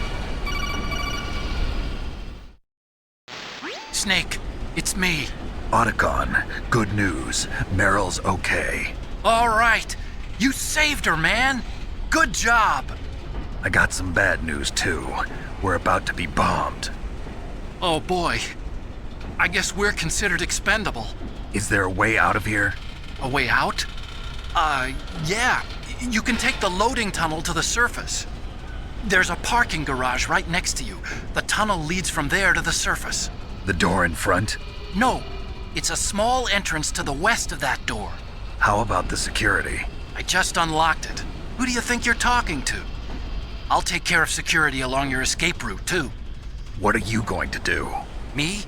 Snake, it's me. Otacon, good news. Meryl's okay. All right. You saved her, man. Good job. I got some bad news, too. We're about to be bombed. Oh, boy. I guess we're considered expendable. Is there a way out of here? A way out? Yeah. You can take the loading tunnel to the surface. There's a parking garage right next to you. The tunnel leads from there to the surface. The door in front? No. It's a small entrance to the west of that door. How about the security? I just unlocked it. Who do you think you're talking to? I'll take care of security along your escape route, too. What are you going to do? Me?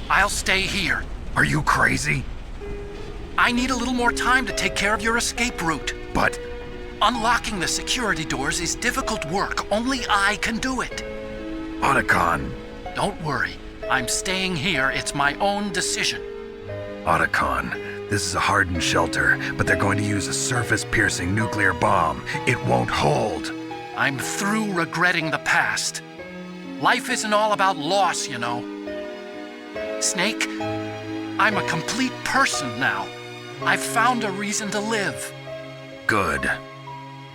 I'll stay here. Are you crazy? I need a little more time to take care of your escape route. But unlocking the security doors is difficult work. Only I can do it. Otacon. Don't worry. I'm staying here. It's my own decision. Otacon, this is a hardened shelter, but they're going to use a surface-piercing nuclear bomb. It won't hold. I'm through regretting the past. Life isn't all about loss, you know. Snake, I'm a complete person now. I've found a reason to live. Good.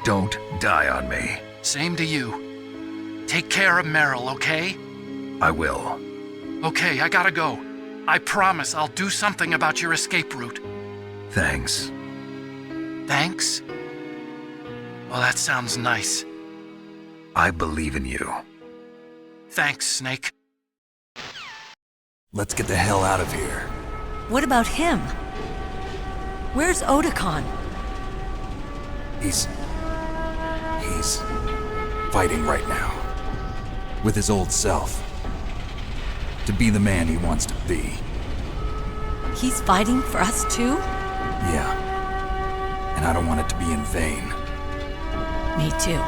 Don't die on me. Same to you. Take care of Meryl, okay? I will. Okay, I gotta go. I promise I'll do something about your escape route. Thanks. Thanks? Well, that sounds nice. I believe in you. Thanks, Snake. Let's get the hell out of here. What about him? Where's Otacon? He's fighting right now. With his old self. To be the man he wants to be. He's fighting for us too? Yeah. And I don't want it to be in vain. Me too.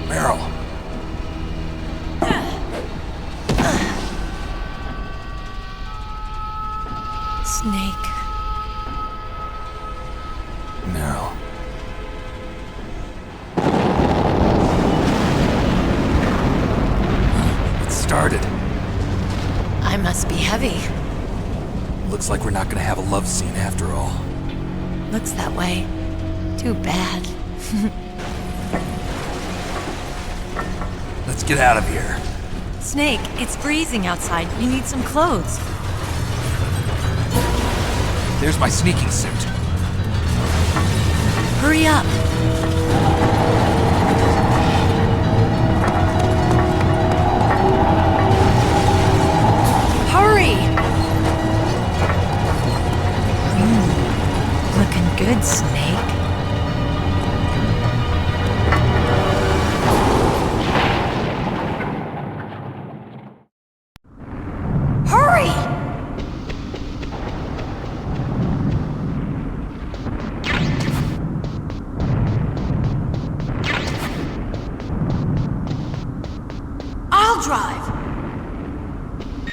Meryl. Snake. Meryl. It started. I must be heavy. Looks like we're not gonna have a love scene after all. Looks that way. Too bad. Let's get out of here. Snake, it's freezing outside. You need some clothes. There's my sneaking suit. Hurry up. Hurry! Looking good, Snake. Hurry! I'll drive.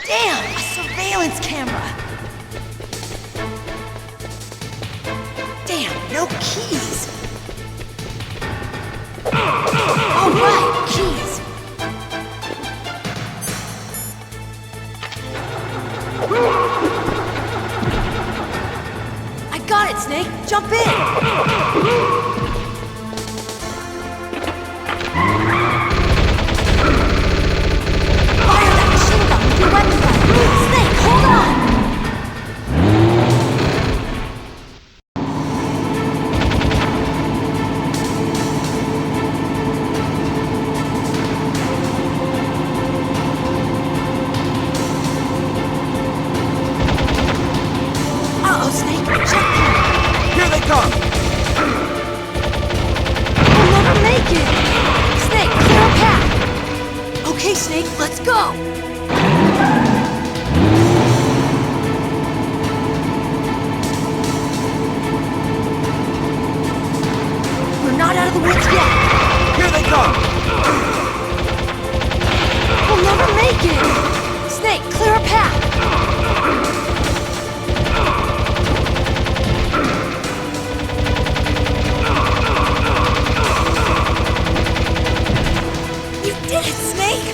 Damn, a surveillance camera. Damn, no keys. All right, keys. I got it, Snake. Jump in. Snake, hold on! Uh-oh, Snake, check. Here they come! go! We're not out of the woods yet. Here they come! We'll never make it! Snake, clear a path! You did it, Snake!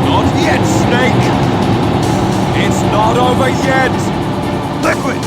Not yet, Snake! It's not over yet! Liquid!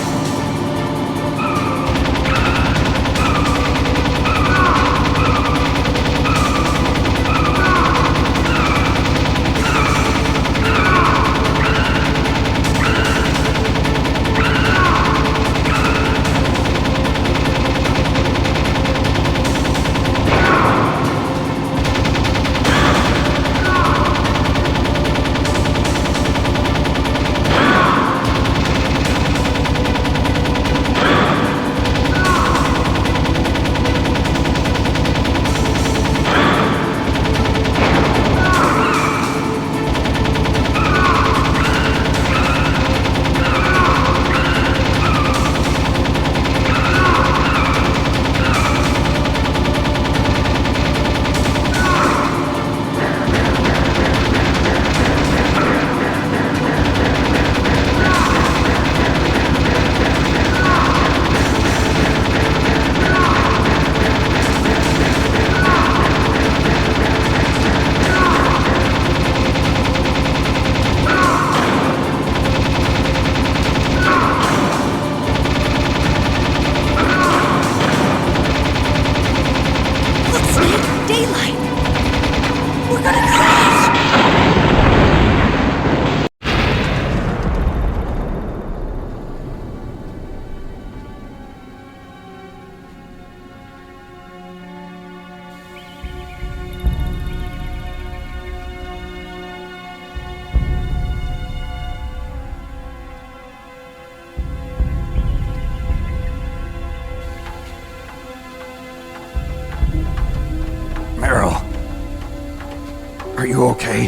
Are you okay?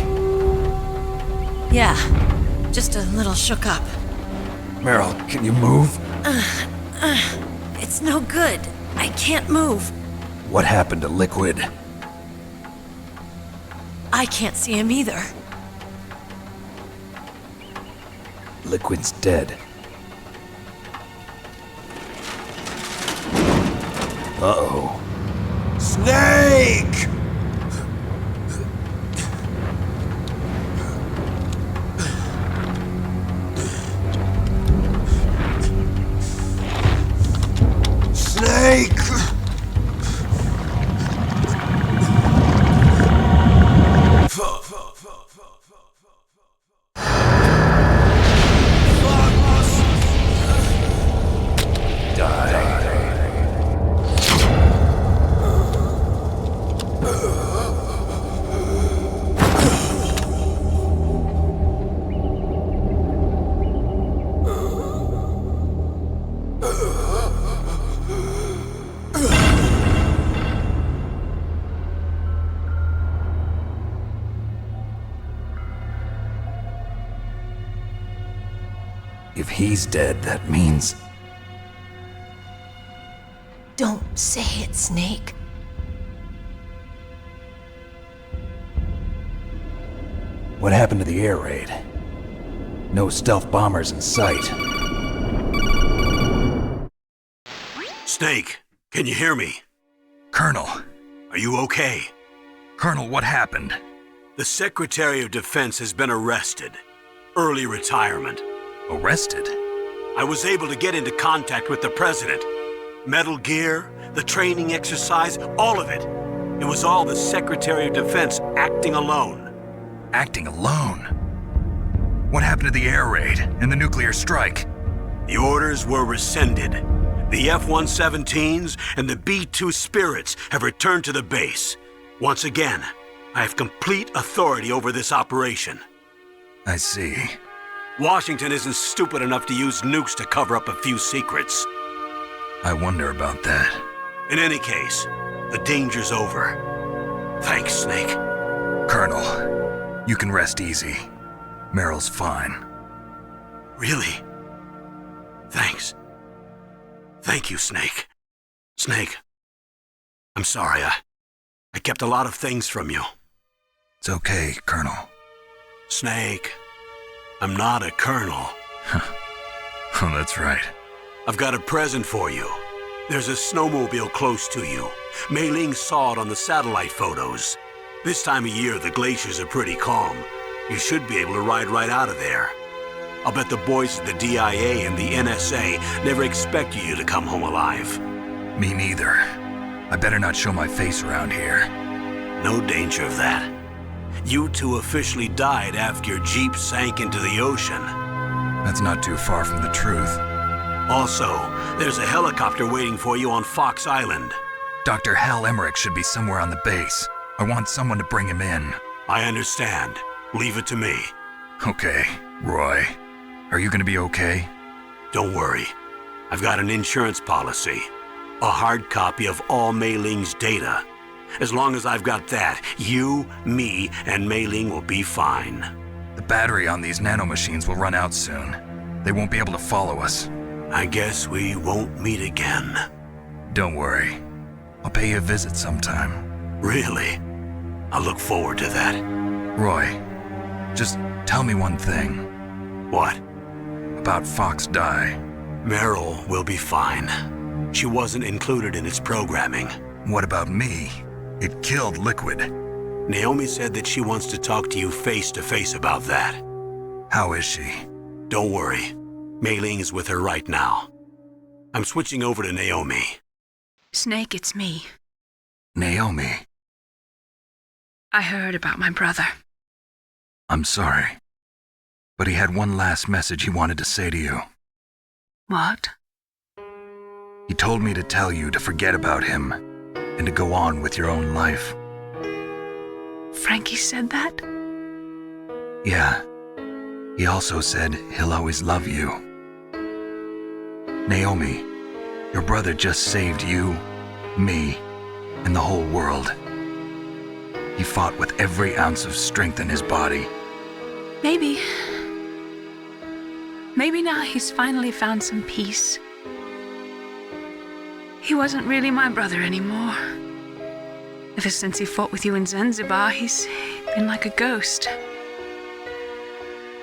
Yeah, just a little shook up. Meryl, can you move? It's no good. I can't move. What happened to Liquid? I can't see him either. Liquid's dead. Uh-oh. Snake! Snake! If he's dead, that means... Don't say it, Snake. What happened to the air raid? No stealth bombers in sight. Snake, can you hear me? Colonel. Are you okay? Colonel, what happened? The Secretary of Defense has been arrested. Early retirement. Arrested? I was able to get into contact with the President. Metal Gear, the training exercise, all of it. It was all the Secretary of Defense acting alone. Acting alone? What happened to the air raid and the nuclear strike? The orders were rescinded. The F-117s and the B2 Spirits have returned to the base. Once again, I have complete authority over this operation. I see. Washington isn't stupid enough to use nukes to cover up a few secrets. I wonder about that. In any case, the danger's over. Thanks, Snake. Colonel, you can rest easy. Meryl's fine. Really? Thanks. Thank you, Snake. Snake, I'm sorry, I kept a lot of things from you. It's okay, Colonel. Snake, I'm not a colonel. Oh, that's right. I've got a present for you. There's a snowmobile close to you. Mei Ling saw it on the satellite photos. This time of year, the glaciers are pretty calm. You should be able to ride right out of there. I'll bet the boys at the DIA and the NSA never expect you to come home alive. Me neither. I better not show my face around here. No danger of that. You two officially died after your Jeep sank into the ocean. That's not too far from the truth. Also, there's a helicopter waiting for you on Fox Island. Dr. Hal Emmerich should be somewhere on the base. I want someone to bring him in. I understand. Leave it to me. Okay, Roy. Are you gonna be okay? Don't worry. I've got an insurance policy. A hard copy of all Mei Ling's data. As long as I've got that, you, me, and Mei Ling will be fine. The battery on these nanomachines will run out soon. They won't be able to follow us. I guess we won't meet again. Don't worry. I'll pay you a visit sometime. Really? I look forward to that. Roy, just tell me one thing. What? About Fox Die. Meryl will be fine. She wasn't included in its programming. What about me? It killed Liquid. Naomi said that she wants to talk to you face to face about that. How is she? Don't worry. Mei Ling is with her right now. I'm switching over to Naomi. Snake, it's me. Naomi. I heard about my brother. I'm sorry. But he had one last message he wanted to say to you. What? He told me to tell you to forget about him and to go on with your own life. Frankie said that? Yeah. He also said he'll always love you. Naomi, your brother just saved you, me, and the whole world. He fought with every ounce of strength in his body. Maybe. Maybe now he's finally found some peace. He wasn't really my brother anymore. Ever since he fought with you in Zanzibar, he's been like a ghost.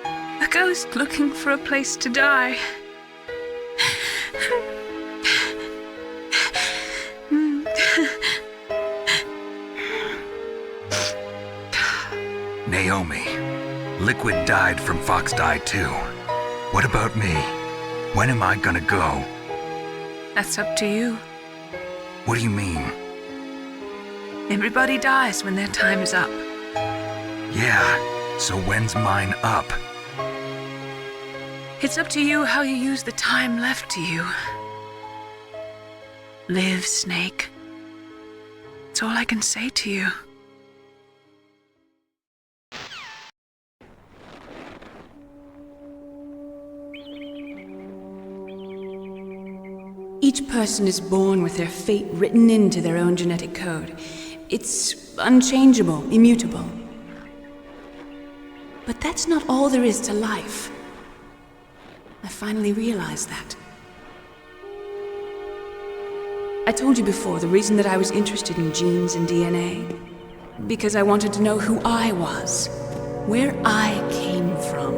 A ghost looking for a place to die. Naomi, Liquid died from Fox Die too. What about me? When am I gonna go? That's up to you. What do you mean? Everybody dies when their time is up. Yeah, so when's mine up? It's up to you how you use the time left to you. Live, Snake. That's all I can say to you. Each person is born with their fate written into their own genetic code. It's unchangeable, immutable. But that's not all there is to life. I finally realized that. I told you before the reason that I was interested in genes and DNA. Because I wanted to know who I was, where I came from.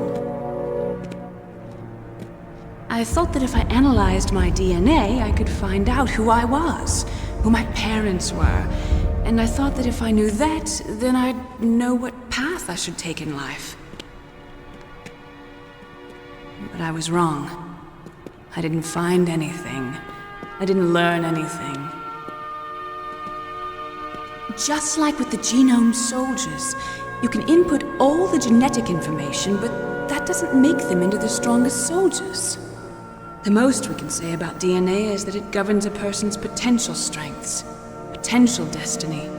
I thought that if I analyzed my DNA, I could find out who I was, who my parents were. And I thought that if I knew that, then I'd know what path I should take in life. But I was wrong. I didn't find anything. I didn't learn anything. Just like with the genome soldiers, you can input all the genetic information, but that doesn't make them into the strongest soldiers. The most we can say about DNA is that it governs a person's potential strengths, potential destiny.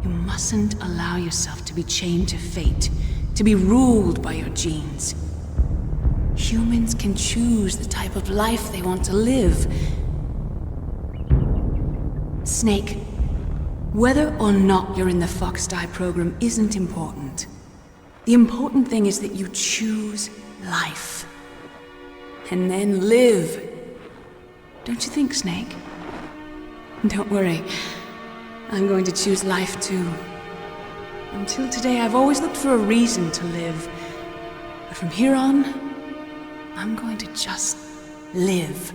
You mustn't allow yourself to be chained to fate, to be ruled by your genes. Humans can choose the type of life they want to live. Snake, whether or not you're in the FOXHOUND program isn't important. The important thing is that you choose life. And then live. Don't you think, Snake? Don't worry. I'm going to choose life too. Until today, I've always looked for a reason to live. But from here on, I'm going to just live.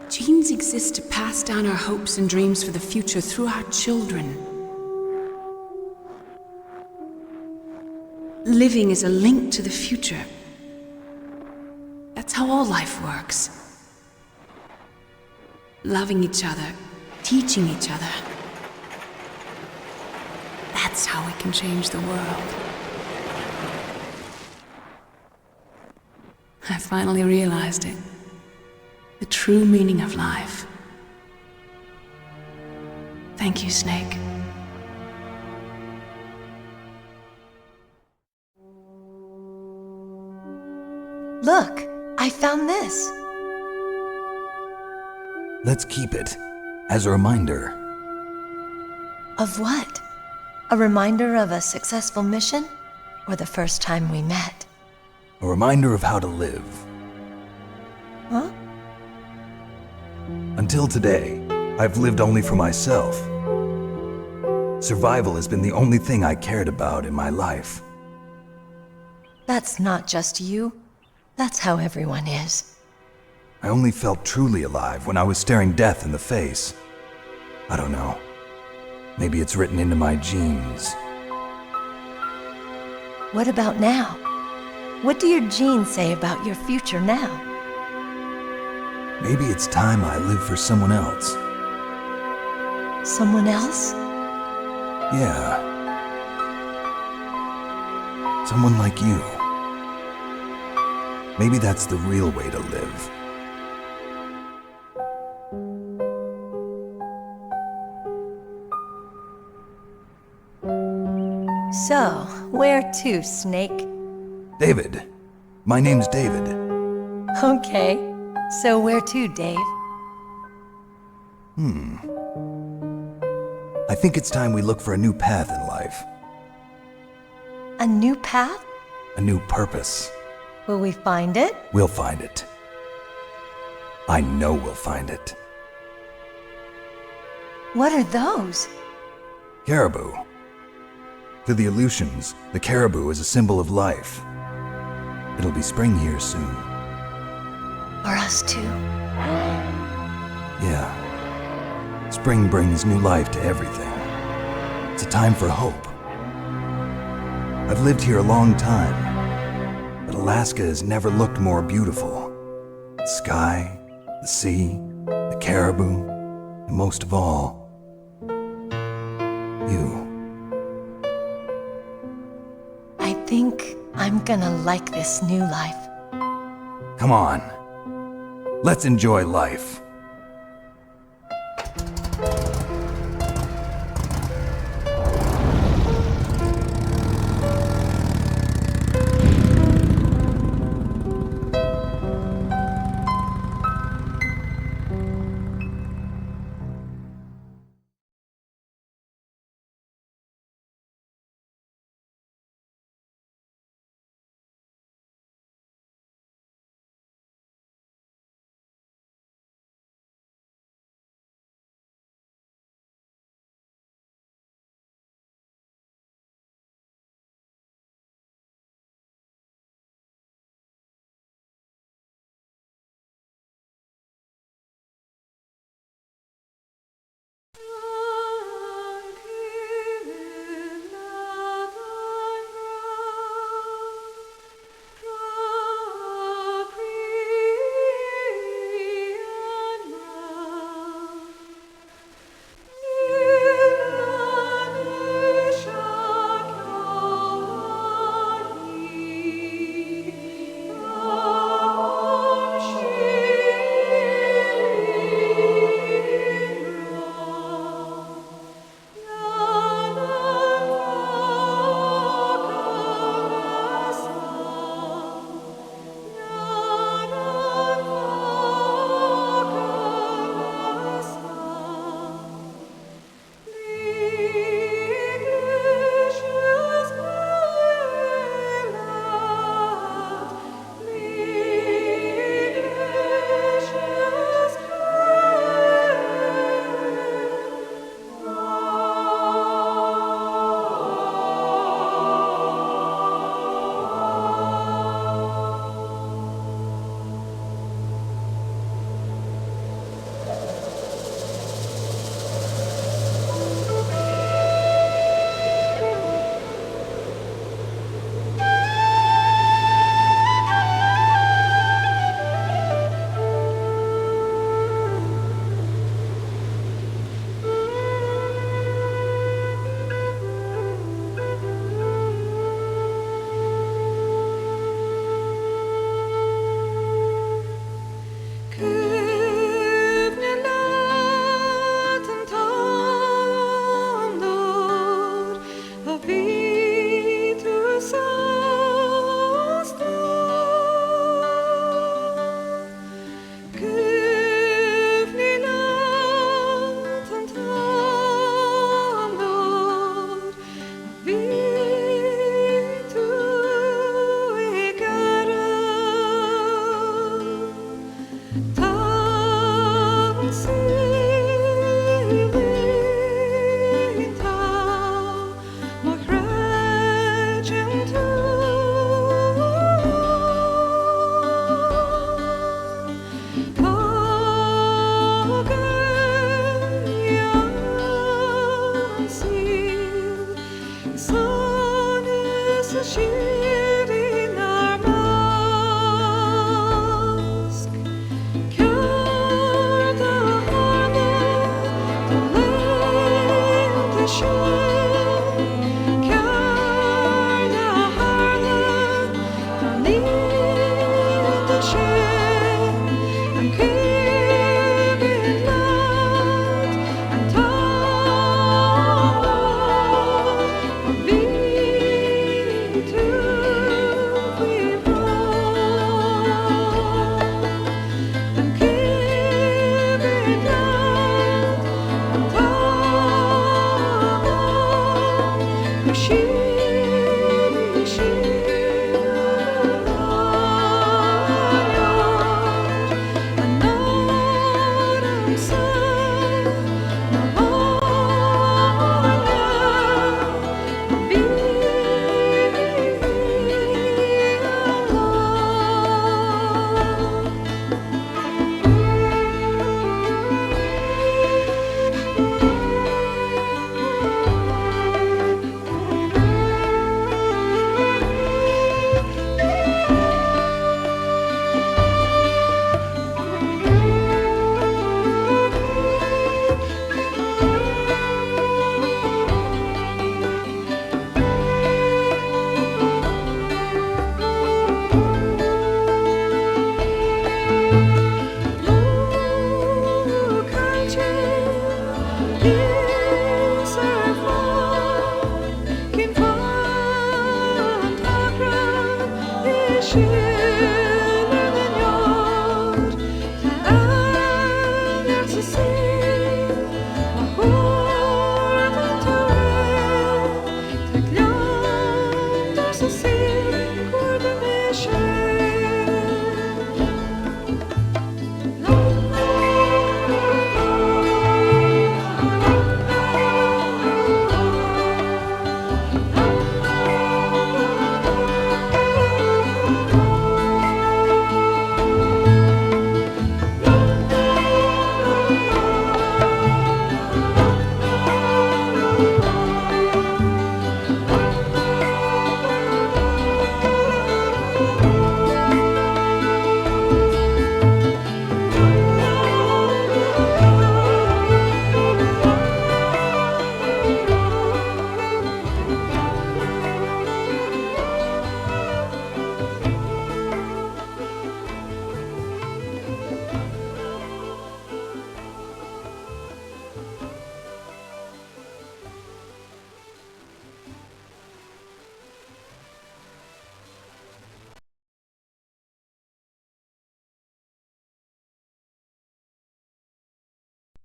Genes exist to pass down our hopes and dreams for the future through our children. Living is a link to the future. That's how all life works. Loving each other, teaching each other. That's how we can change the world. I finally realized it. The true meaning of life. Thank you, Snake. Look, I found this. Let's keep it as a reminder. Of what? A reminder of a successful mission? Or the first time we met? A reminder of how to live. Huh? Until today, I've lived only for myself. Survival has been the only thing I cared about in my life. That's not just you. That's how everyone is. I only felt truly alive when I was staring death in the face. I don't know. Maybe it's written into my genes. What about now? What do your genes say about your future now? Maybe it's time I live for someone else. Someone else? Yeah. Someone like you. Maybe that's the real way to live. So, where to, Snake? David. My name's David. Okay. So where to, Dave? I think it's time we look for a new path in life. A new path? A new purpose. Will we find it? We'll find it. I know we'll find it. What are those? Caribou. To the Aleutians, the caribou is a symbol of life. It'll be spring here soon. For us too? Yeah. Spring brings new life to everything. It's a time for hope. I've lived here a long time, but Alaska has never looked more beautiful. The sky, the sea, the caribou, and most of all, you. I think I'm gonna like this new life. Come on. Let's enjoy life.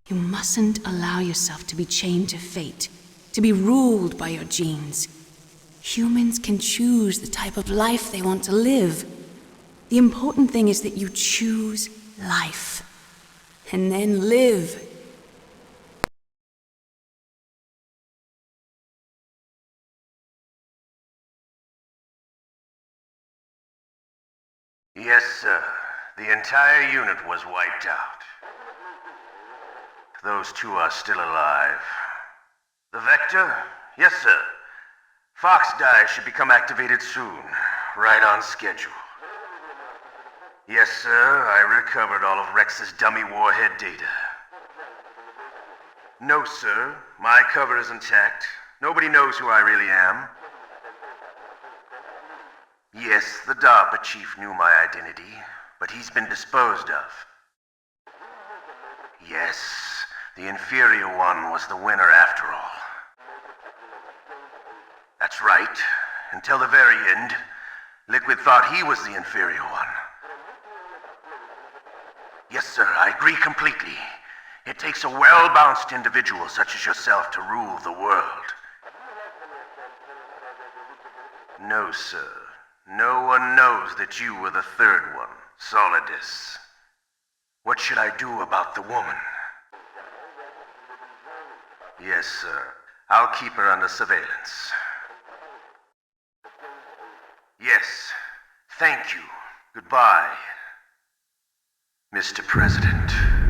You mustn't allow yourself to be chained to fate, to be ruled by your genes. Humans can choose the type of life they want to live. The important thing is that you choose life. And then live. Yes, sir. The entire unit was wiped out. Those two are still alive. The Vector? Yes, sir. Fox Die should become activated soon. Right on schedule. Yes, sir. I recovered all of Rex's dummy Warhead data. No, sir. My cover is intact. Nobody knows who I really am. Yes, the DARPA chief knew my identity, but he's been disposed of. Yes, the inferior one was the winner after all. That's right. Until the very end, Liquid thought he was the inferior one. Yes, sir, I agree completely. It takes a well-balanced individual such as yourself to rule the world. No, sir. No one knows that you were the third one, Solidus. What should I do about the woman? Yes, sir. I'll keep her under surveillance. Yes. Thank you. Goodbye, Mr. President.